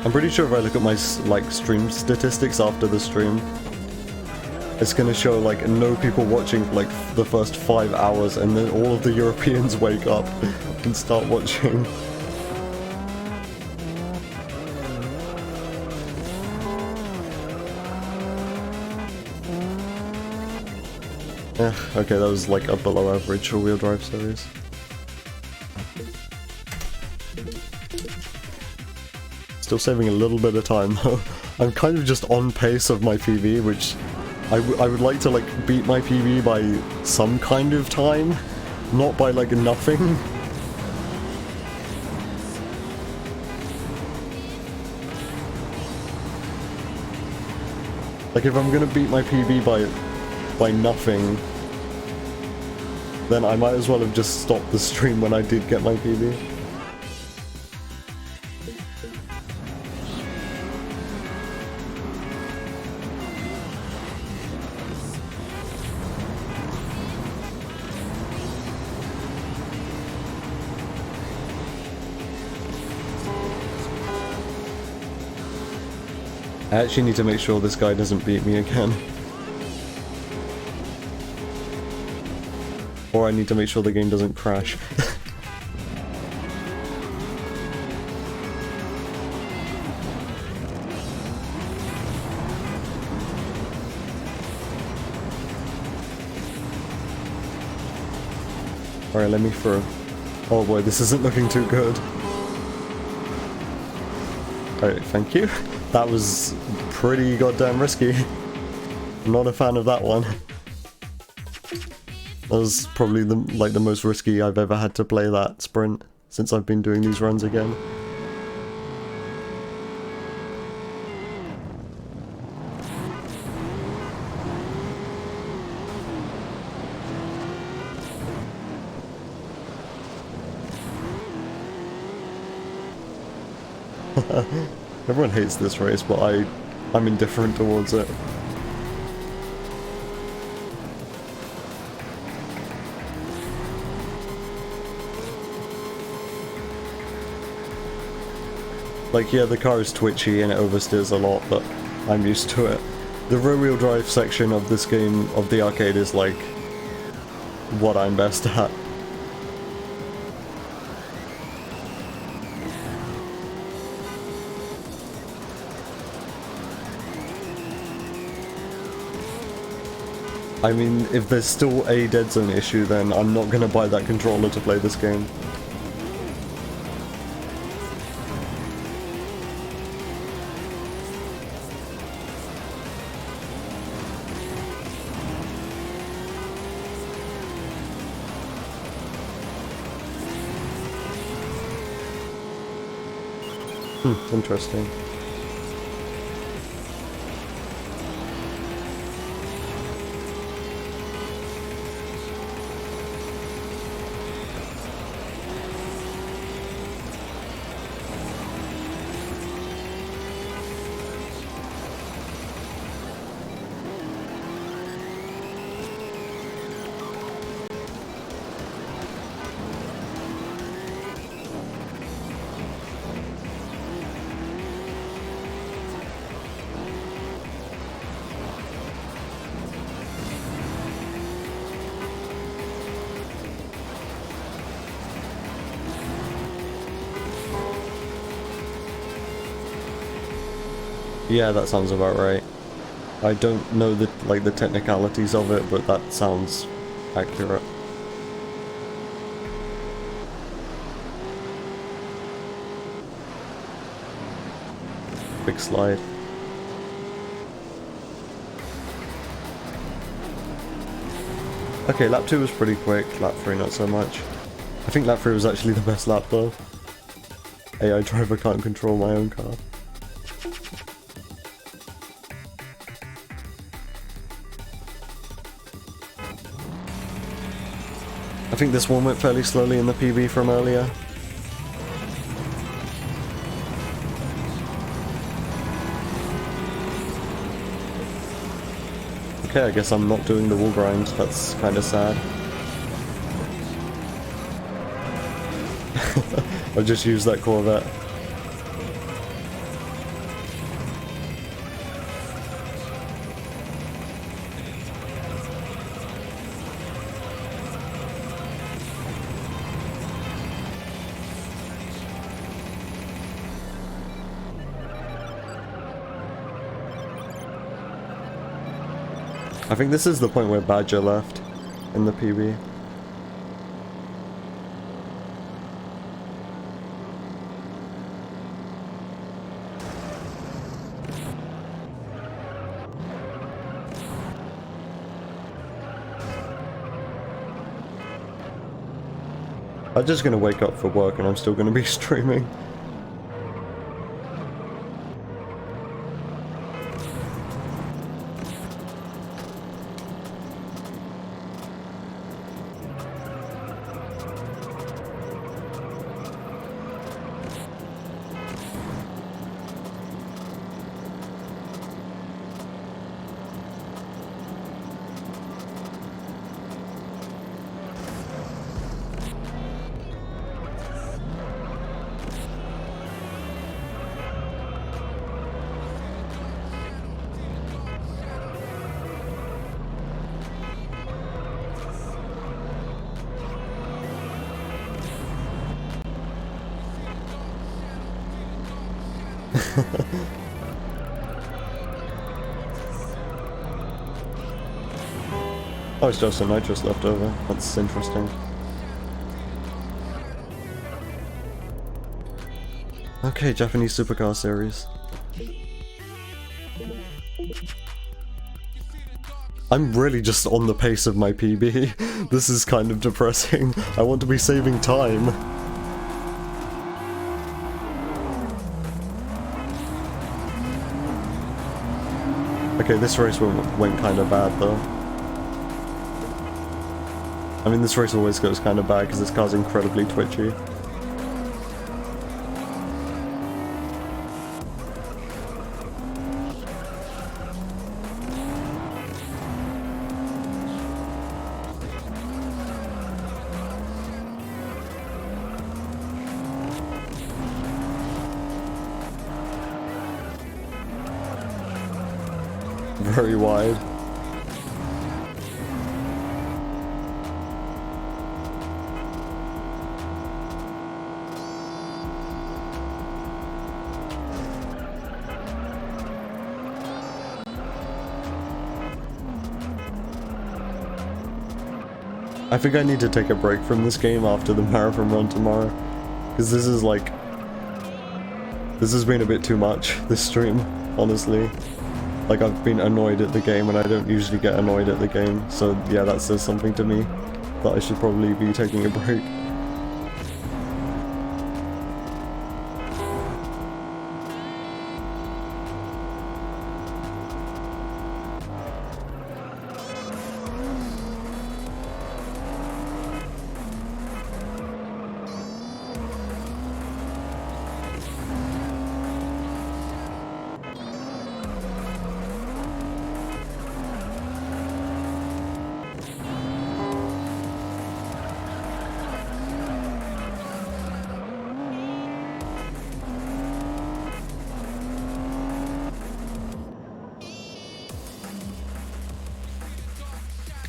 I'm pretty sure if I look at my like stream statistics after the stream, it's gonna show like no people watching for, like the first 5 hours, and then all of the Europeans wake up and start watching. Okay, that was like a below average all-wheel drive series. Still saving a little bit of time though. I'm kind of just on pace of my PB, which I would like to like beat my PB by some kind of time, not by like nothing. Like if I'm gonna beat my PB by nothing, then I might as well have just stopped the stream when I did get my PB. I actually need to make sure this guy doesn't beat me again. Or I need to make sure the game doesn't crash. Alright, let me through. Oh boy, this isn't looking too good. Alright, thank you. That was pretty goddamn risky. I'm not a fan of that one. That was probably the most risky I've ever had to play that sprint since I've been doing these runs again. Everyone hates this race, but I'm indifferent towards it. Like, yeah, the car is twitchy and it oversteers a lot, but I'm used to it. The rear-wheel drive section of this game, of the arcade, is like what I'm best at. I mean, if there's still a dead zone issue, then I'm not gonna buy that controller to play this game. Interesting. Yeah, that sounds about right. I don't know the technicalities of it, but that sounds accurate. Big slide. Okay, lap 2 was pretty quick, lap 3 not so much. I think lap 3 was actually the best lap though. AI driver can't control my own car. I think this one went fairly slowly in the PB from earlier. Okay, I guess I'm not doing the wall grind. That's kind of sad. I'll just use that Corvette. I think this is the point where Badger left in the PB. I'm just gonna wake up for work and I'm still gonna be streaming. Oh, it's just some nitrous left over. That's interesting. Okay, Japanese supercar series. I'm really just on the pace of my PB. This is kind of depressing. I want to be saving time. Okay, this race went kind of bad though. I mean, this race always goes kind of bad because this car's incredibly twitchy. Very wide. I think I need to take a break from this game after the marathon run tomorrow, because this is like, this has been a bit too much, this stream, honestly. Like, I've been annoyed at the game, and I don't usually get annoyed at the game, so yeah, that says something to me, that I should probably be taking a break.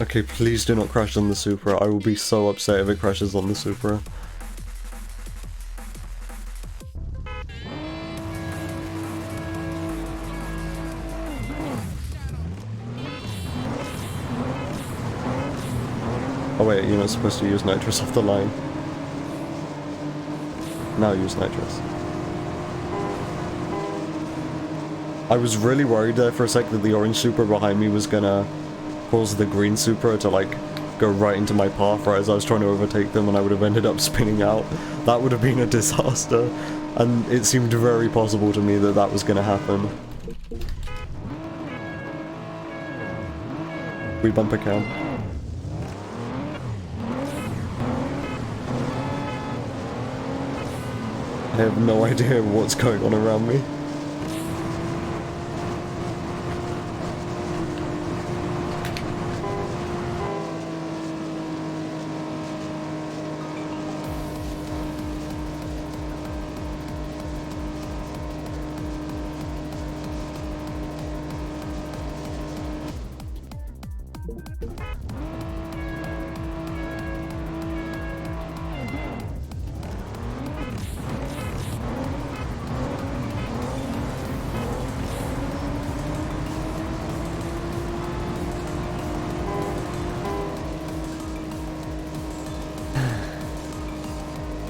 Okay, please do not crash on the Supra. I will be so upset if it crashes on the Supra. Oh wait, you're not supposed to use nitrous off the line. Now use nitrous. I was really worried there for a sec that the orange Supra behind me was gonna cause the green Supra to like go right into my path right as I was trying to overtake them, and I would have ended up spinning out. That would have been a disaster, and it seemed very possible to me that that was gonna happen. We bumper cam. I have no idea what's going on around me.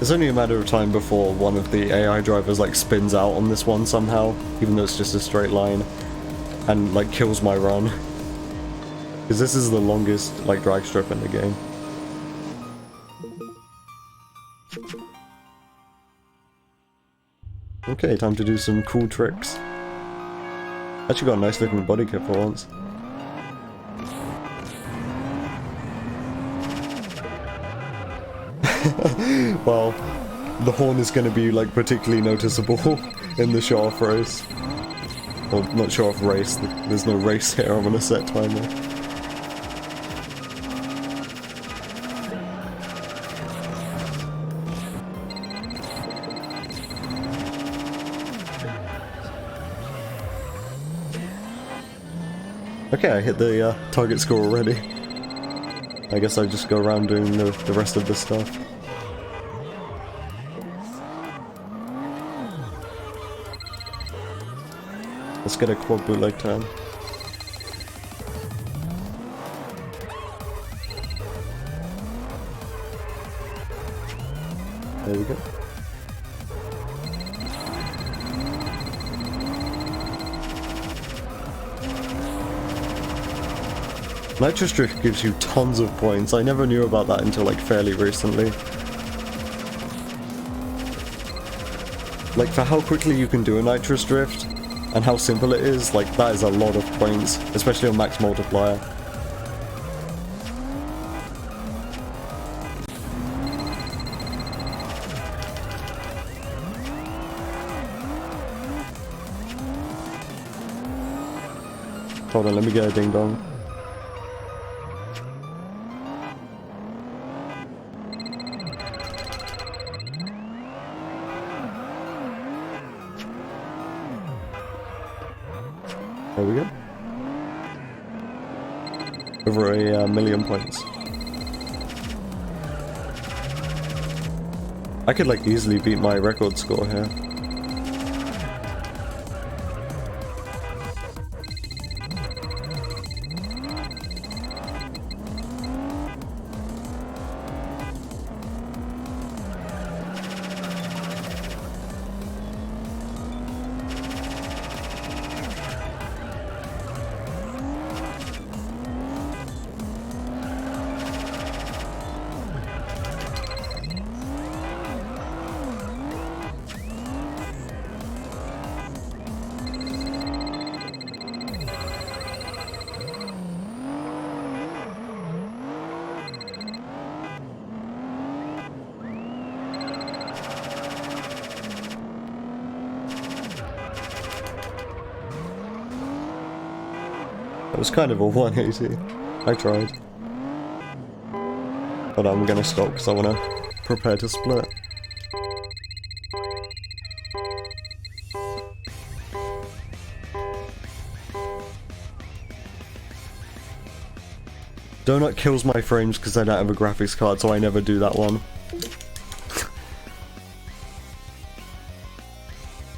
It's only a matter of time before one of the AI drivers like spins out on this one somehow, even though it's just a straight line, and like kills my run. Because this is the longest like drag strip in the game. Okay, time to do some cool tricks. Actually got a nice looking body kit for once. Well, the horn is going to be like particularly noticeable in the show-off race. Well, not show-off race, there's no race here, I'm on a set timer. Okay, I hit the target score already. I guess I just go around doing the rest of the stuff. Let's get a quad bootleg turn. There we go. Nitrous Drift gives you tons of points. I never knew about that until like fairly recently. Like for how quickly you can do a Nitrous Drift and how simple it is, like that is a lot of points, especially on max multiplier. Hold on, let me get a ding dong. There we go. Over a million points. I could like easily beat my record score here. It was kind of a 180. I tried. But I'm gonna stop because I want to prepare to split. Donut kills my frames because I don't have a graphics card, so I never do that one.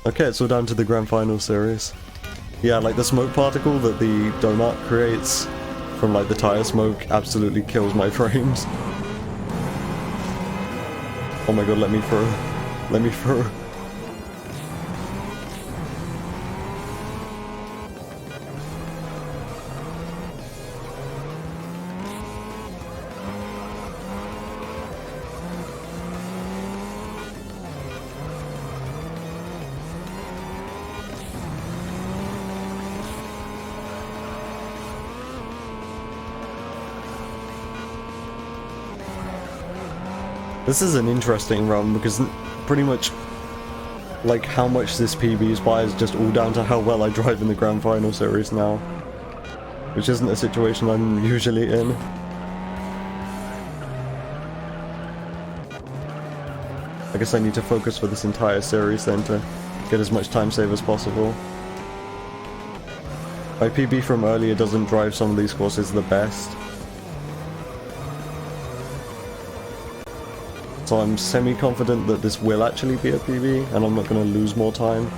Okay, so down to the Grand Final series. Yeah, like the smoke particle that the donut creates from like the tire smoke absolutely kills my frames. Oh my god, let me through. Let me through. This is an interesting run because pretty much like how much this PB is by is just all down to how well I drive in the Grand Final series now, which isn't a situation I'm usually in. I guess I need to focus for this entire series then to get as much time save as possible. My PB from earlier doesn't drive some of these courses the best. So I'm semi-confident that this will actually be a PB, and I'm not going to lose more time.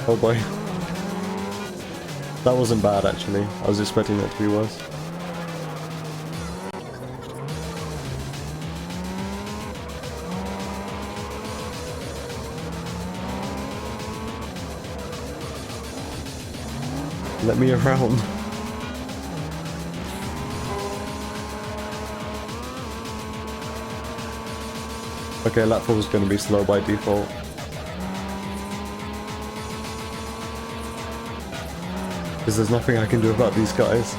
Oh boy. That wasn't bad, actually. I was expecting that to be worse. Let me around. Okay, lap 4 is going to be slow by default. Because there's nothing I can do about these guys.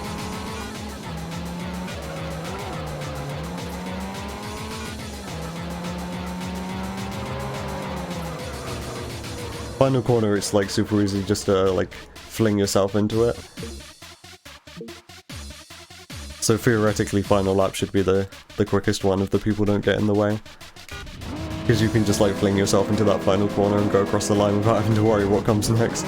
Final corner, it's like super easy just to like fling yourself into it. So theoretically final lap should be the quickest one if the people don't get in the way. Because you can just like fling yourself into that final corner and go across the line without having to worry what comes next.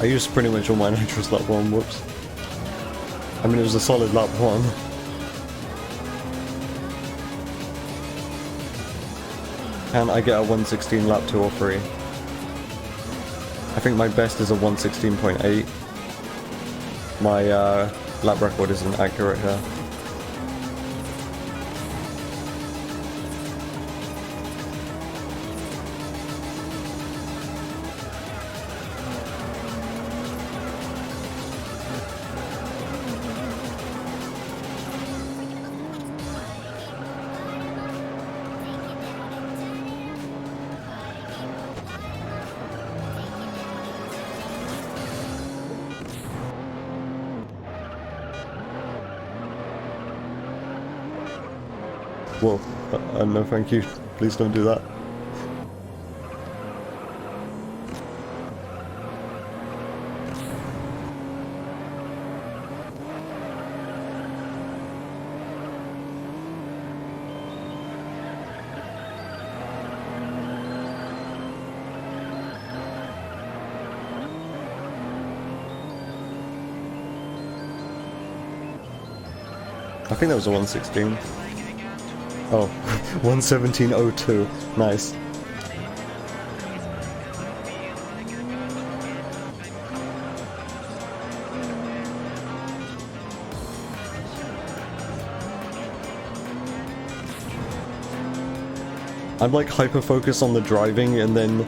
I used pretty much all my nitros lap 1, whoops. I mean, it was a solid lap 1. Can I get a 116 lap 2 or 3? I think my best is a 116.8. My lap record isn't accurate here. Whoa, no thank you. Please don't do that. I think that was a 116. Oh, 117.02. Nice. I'm like hyper-focused on the driving, and then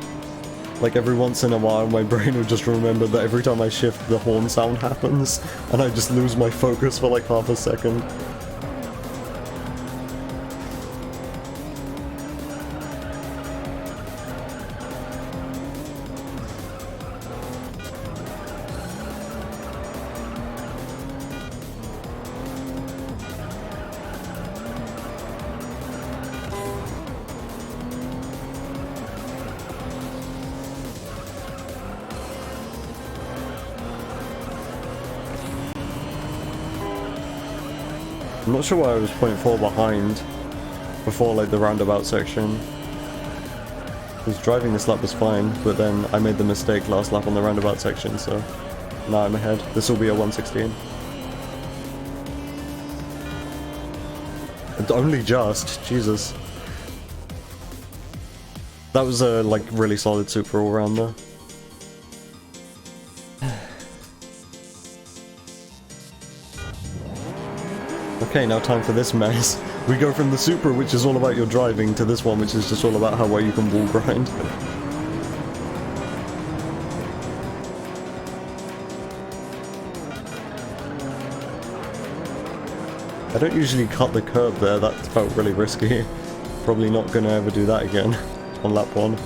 like every once in a while my brain would just remember that every time I shift the horn sound happens, and I just lose my focus for like half a second. I'm not sure why I was 0.4 behind before like the roundabout section. Because driving this lap was fine, but then I made the mistake last lap on the roundabout section, so now I'm ahead. This will be a 116. And only just, Jesus. That was a like really solid super all round there. Okay, now time for this mess. We go from the Supra, which is all about your driving, to this one, which is just all about how well you can wall grind. I don't usually cut the curb there, that felt really risky. Probably not gonna ever do that again on lap 1.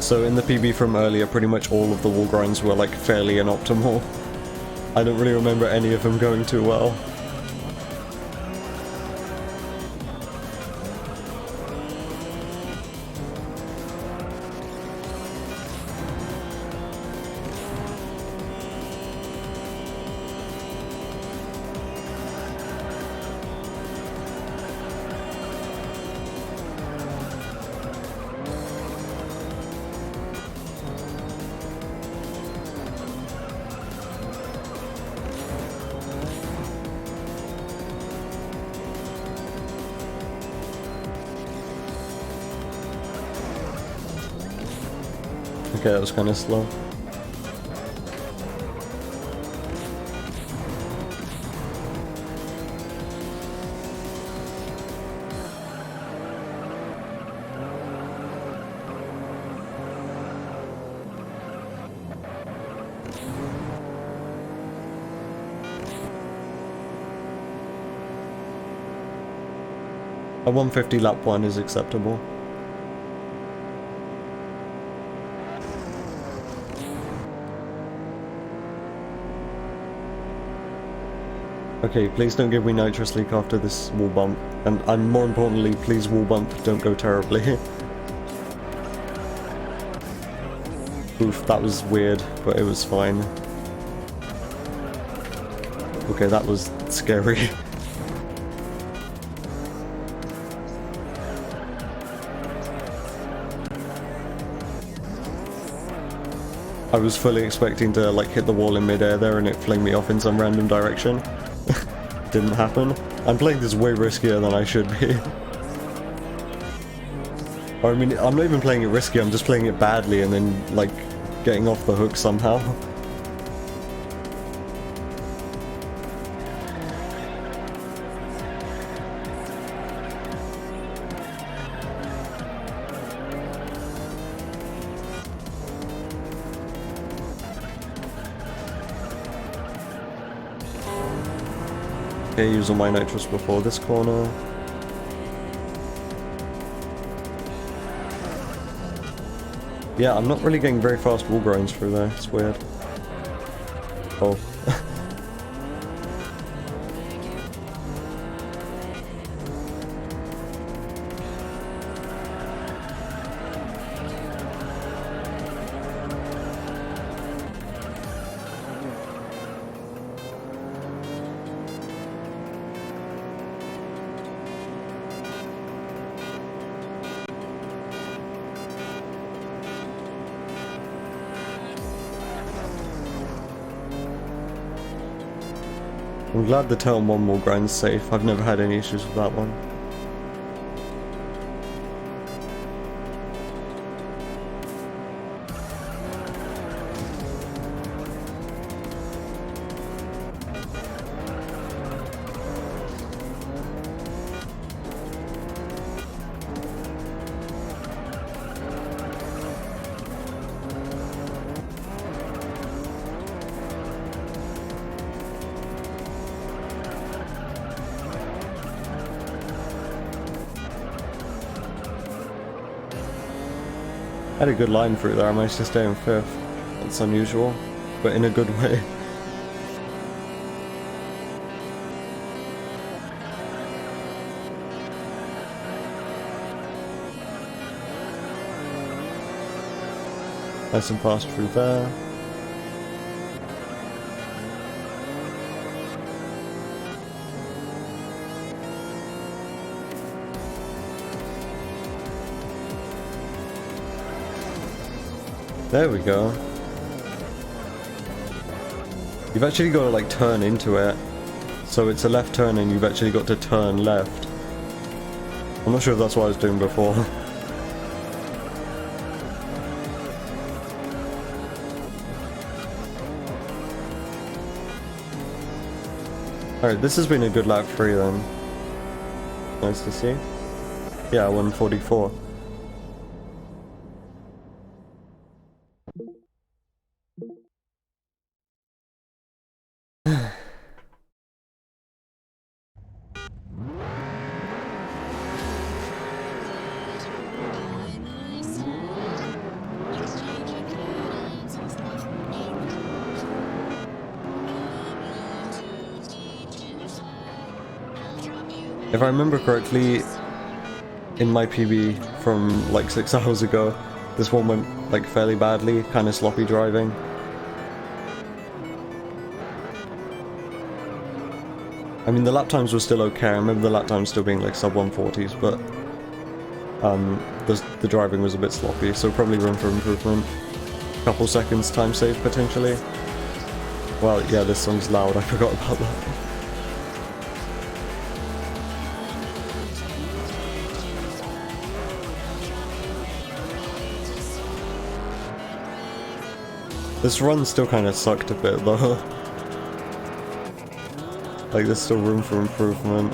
So in the PB from earlier, pretty much all of the wall grinds were like fairly inoptimal. I don't really remember any of them going too well. Okay, that was kind of slow. A 150 lap 1 is acceptable. Okay, please don't give me nitrous leak after this wall bump. And more importantly, please wall bump, don't go terribly. Oof, that was weird, but it was fine. Okay, that was scary. I was fully expecting to like hit the wall in midair there and it fling me off in some random direction. Didn't happen. I'm playing this way riskier than I should be. Or I mean, I'm not even playing it risky, I'm just playing it badly and then like getting off the hook somehow. Okay, use all my nitrous before this corner. Yeah, I'm not really getting very fast wall grinds through there, it's weird. Oh. I'm glad the turn 1 wall grind's safe. I've never had any issues with that one. I had a good line through there, I managed to stay in 5th. That's unusual, but in a good way. Nice and fast through there. There we go. You've actually got to like turn into it. So it's a left turn and you've actually got to turn left. I'm not sure if that's what I was doing before. Alright, this has been a good lap 3 then. Nice to see. Yeah, 144. If I remember correctly, in my PB from like 6 hours ago, this one went like fairly badly, kind of sloppy driving. I mean, the lap times were still okay. I remember the lap times still being like sub 140s, but the driving was a bit sloppy, so probably room for improvement. Couple seconds time save potentially. Well, yeah, this song's loud. I forgot about that. This run still kind of sucked a bit though. Like there's still room for improvement.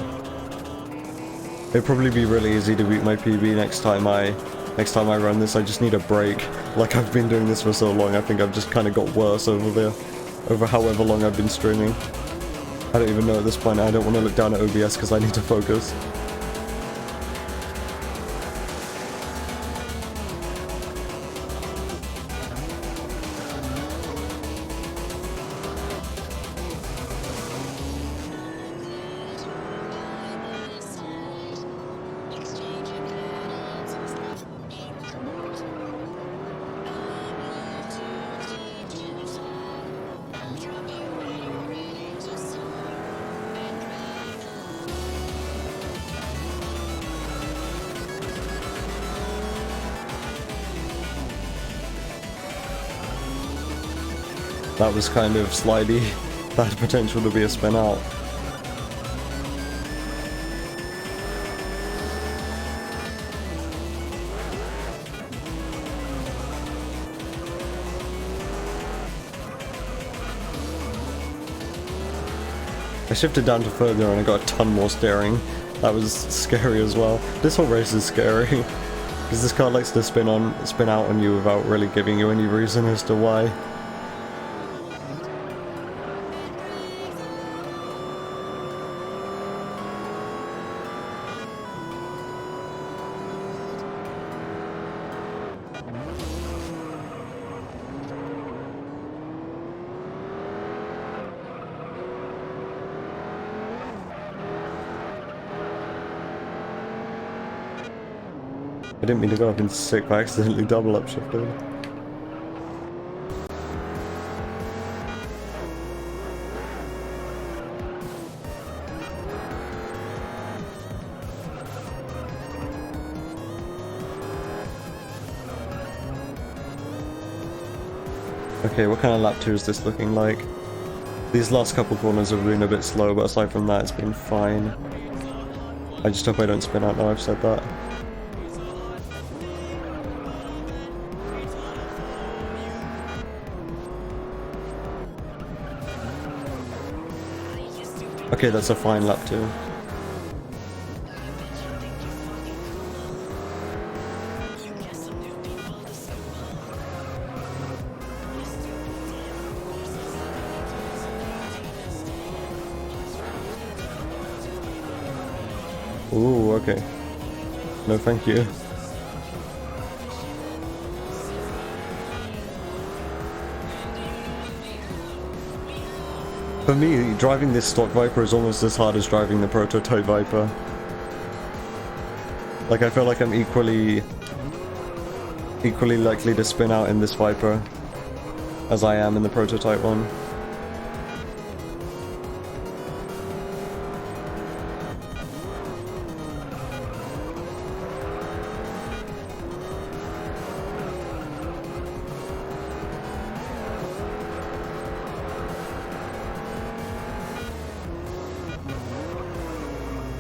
It'd probably be really easy to beat my PB next time I run this. I just need a break. Like I've been doing this for so long, I think I've just kind of got worse over however long I've been streaming. I don't even know at this point. I don't want to look down at OBS because I need to focus. That was kind of slidey. That had potential to be a spin out. I shifted down to further and I got a ton more steering. That was scary as well. This whole race is scary. Because this car likes to spin out on you without really giving you any reason as to why. I didn't mean to go up into sick, I accidentally double upshifted. Okay, what kind of lap 2 is this looking like? These last couple corners have been a bit slow, but aside from that, it's been fine. I just hope I don't spin out now I've said that. Okay, that's a fine lap 2. Ooh, okay. No, thank you. For me, driving this stock Viper is almost as hard as driving the prototype Viper. Like, I feel like I'm equally likely to spin out in this Viper as I am in the prototype one.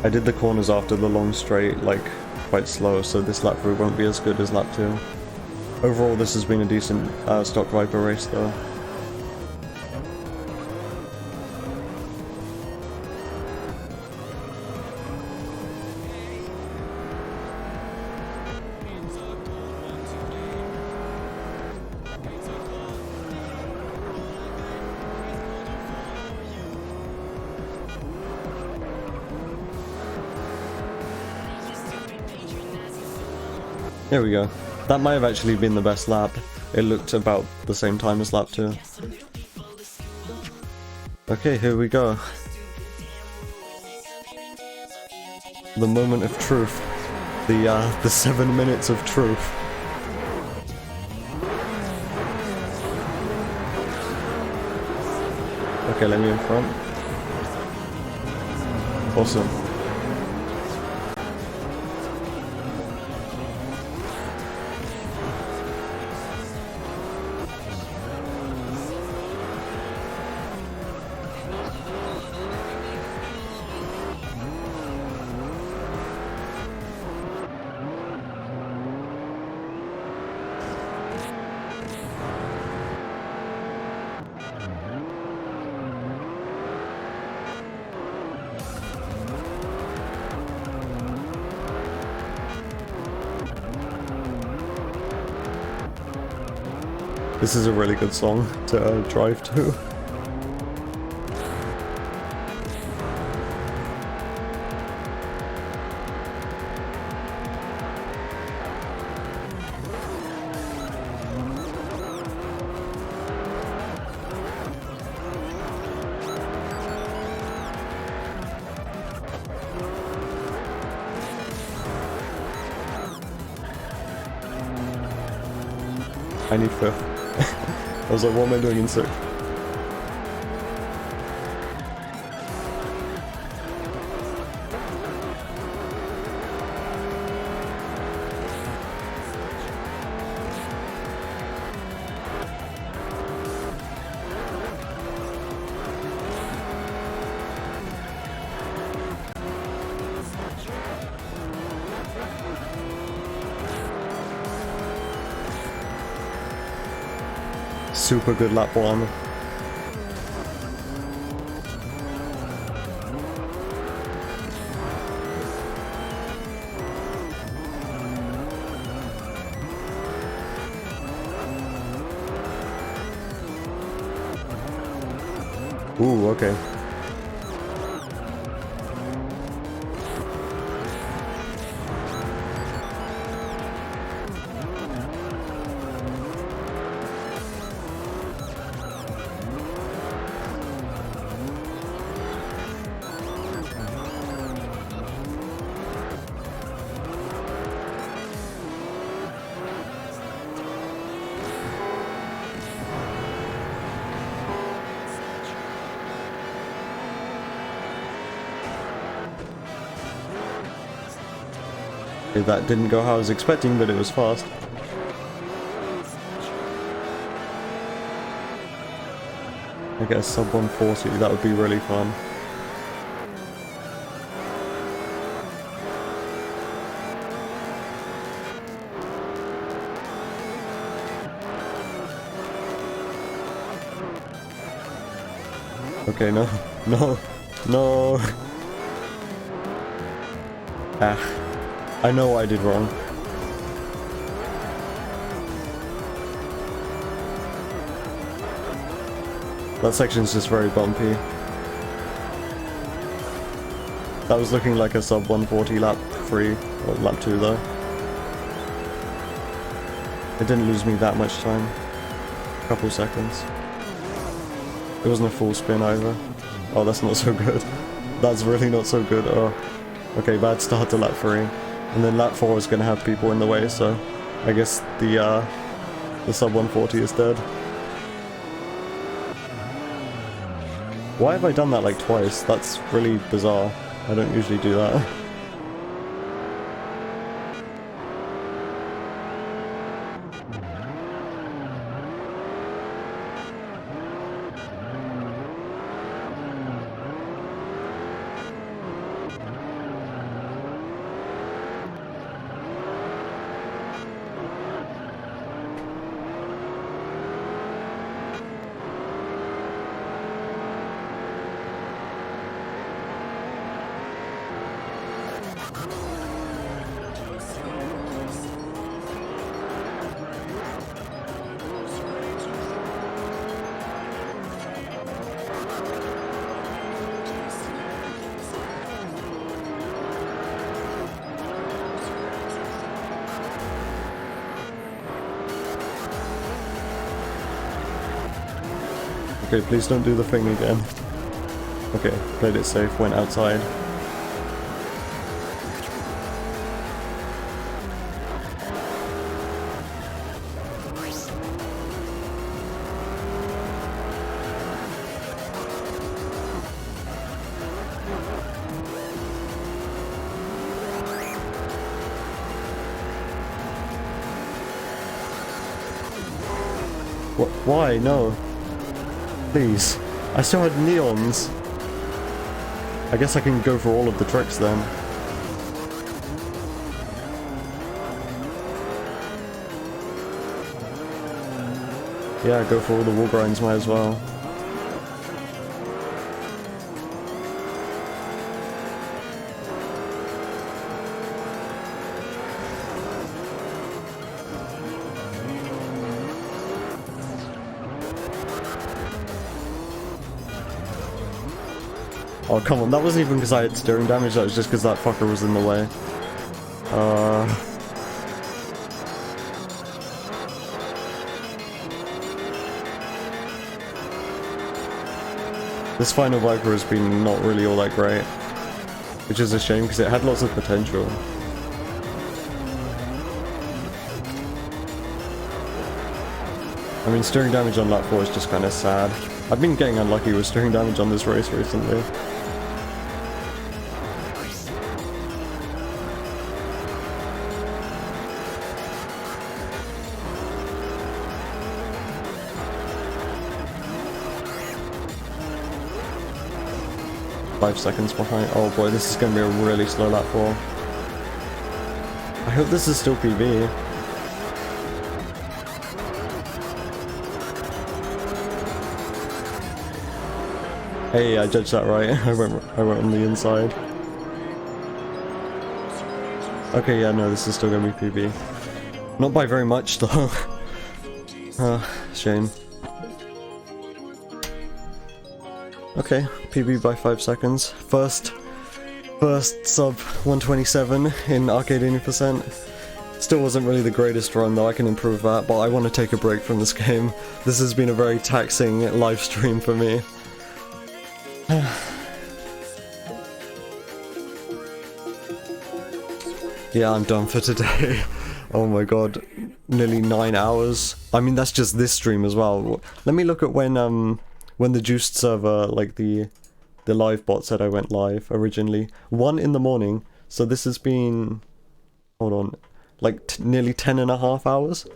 I did the corners after the long straight, like, quite slow, so this lap 3 won't be as good as lap 2. Overall, this has been a decent stock Viper race, though. There we go. That might have actually been the best lap. It looked about the same time as lap 2. Okay, here we go. The moment of truth. The 7 minutes of truth. Okay, let me in front. Awesome. This is a really good song to drive to. I need 5th. I was like, what am I doing in 6th? Super good lap 1. Ooh, okay. That didn't go how I was expecting, but it was fast. I guess sub 140, that would be really fun. Okay, no, no, no. Ah. I know what I did wrong. That section's just very bumpy. That was looking like a sub 140 lap 3, or lap 2 though. It didn't lose me that much time. A couple seconds. It wasn't a full spin either. Oh, that's not so good. That's really not so good. Oh. Okay, bad start to lap 3. And then lap 4 is going to have people in the way, so I guess the sub 140 is dead. Why have I done that like twice? That's really bizarre. I don't usually do that. Okay, please don't do the thing again. Okay, played it safe, went outside. Why? No. Please. I still had neons. I guess I can go for all of the tricks then. Yeah, go for all the wall grinds, might as well. Oh, come on, that wasn't even because I had steering damage, that was just because that fucker was in the way. This final Viper has been not really all that great, which is a shame because it had lots of potential. I mean, steering damage on lap 4 is just kind of sad. I've been getting unlucky with steering damage on this race recently. 5 seconds behind. Oh boy, this is going to be a really slow lap 4. I hope this is still PB. Hey, I judged that right. I went on the inside. Okay, yeah, no, this is still going to be PB. Not by very much though. Shame. Okay, PB by 5 seconds. First sub 127 in Arcade 80%. Still wasn't really the greatest run though, I can improve that, but I want to take a break from this game. This has been a very taxing live stream for me. Yeah, I'm done for today. Oh my god, nearly 9 hours. I mean, that's just this stream as well. Let me look at when the Juiced server, like the live bot said I went live originally. 1 in the morning, so this has been, hold on, like nearly 10.5 hours.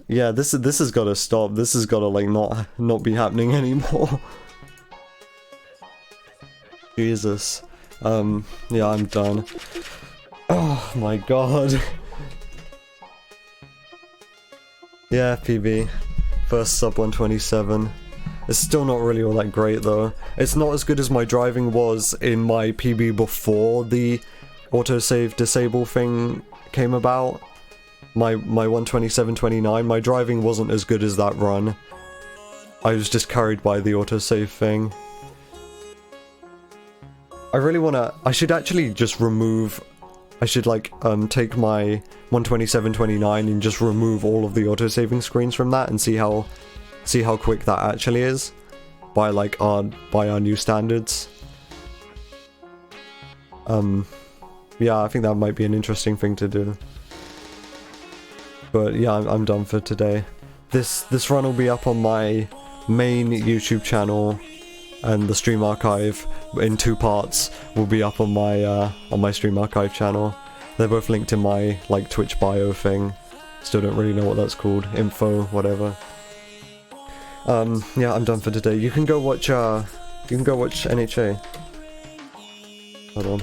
Yeah, this has got to stop. This has got to like not be happening anymore. Jesus. Yeah, I'm done. Oh my god. Yeah, PB. First sub 127. It's still not really all that great though. It's not as good as my driving was in my PB before the autosave disable thing came about. My 127.29, my driving wasn't as good as that run. I was just carried by the autosave thing. I really wanna, I should actually just remove, I should like take my 127.29 and just remove all of the autosaving screens from that and see how quick that actually is by like our new standards. Yeah, I think that might be an interesting thing to do. But yeah, I'm done for today. This run will be up on my main YouTube channel, and the stream archive in 2 parts will be up on my stream archive channel. They're both linked in my like Twitch bio thing. Still don't really know what that's called. Info, whatever. Yeah, I'm done for today. You can go watch NHA. Hold on.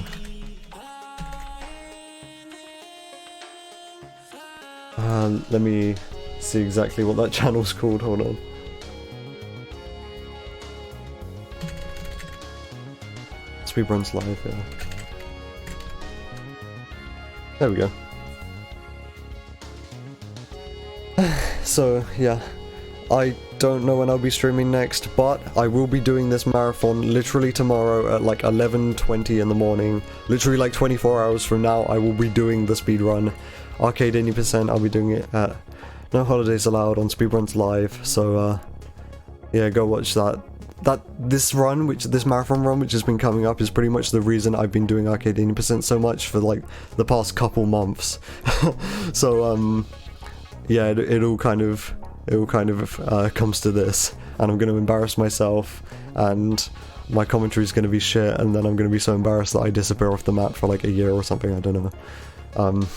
Let me see exactly what that channel's called. Hold on. Speedruns Live, yeah. There we go. So, yeah. I don't know when I'll be streaming next, but I will be doing this marathon literally tomorrow at like 11:20 in the morning. Literally like 24 hours from now, I will be doing the speedrun. Arcade 80%, I'll be doing it at No Holidays Allowed on Speedruns Live, so Yeah, go watch that. This marathon run, which has been coming up, is pretty much the reason I've been doing Arcade 80% so much for like the past couple months. So yeah, it all kind of comes to this, and I'm going to embarrass myself, and my commentary is going to be shit, and then I'm going to be so embarrassed that I disappear off the map for like a year or something. I don't know.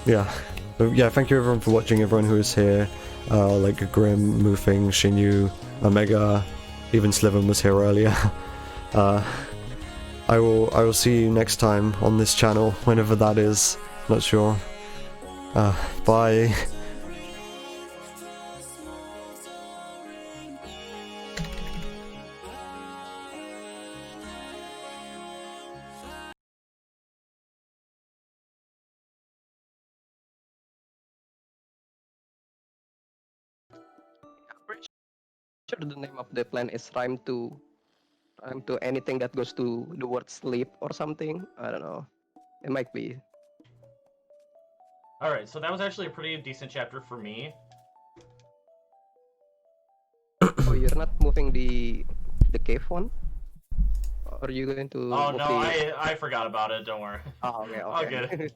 Yeah. But yeah, thank you everyone for watching, everyone who is here, like Grim, Moofing, Shinyu, Omega, even Sliven was here earlier. I will see you next time on this channel, whenever that is, not sure. Bye. Sure, the name of the plan is rhyme to anything that goes to the word sleep or something. I don't know. It might be. All right, so that was actually a pretty decent chapter for me. Oh, you're not moving the cave one? Or are you going to? Oh no, I forgot about it. Don't worry. Oh, okay. I'll get it.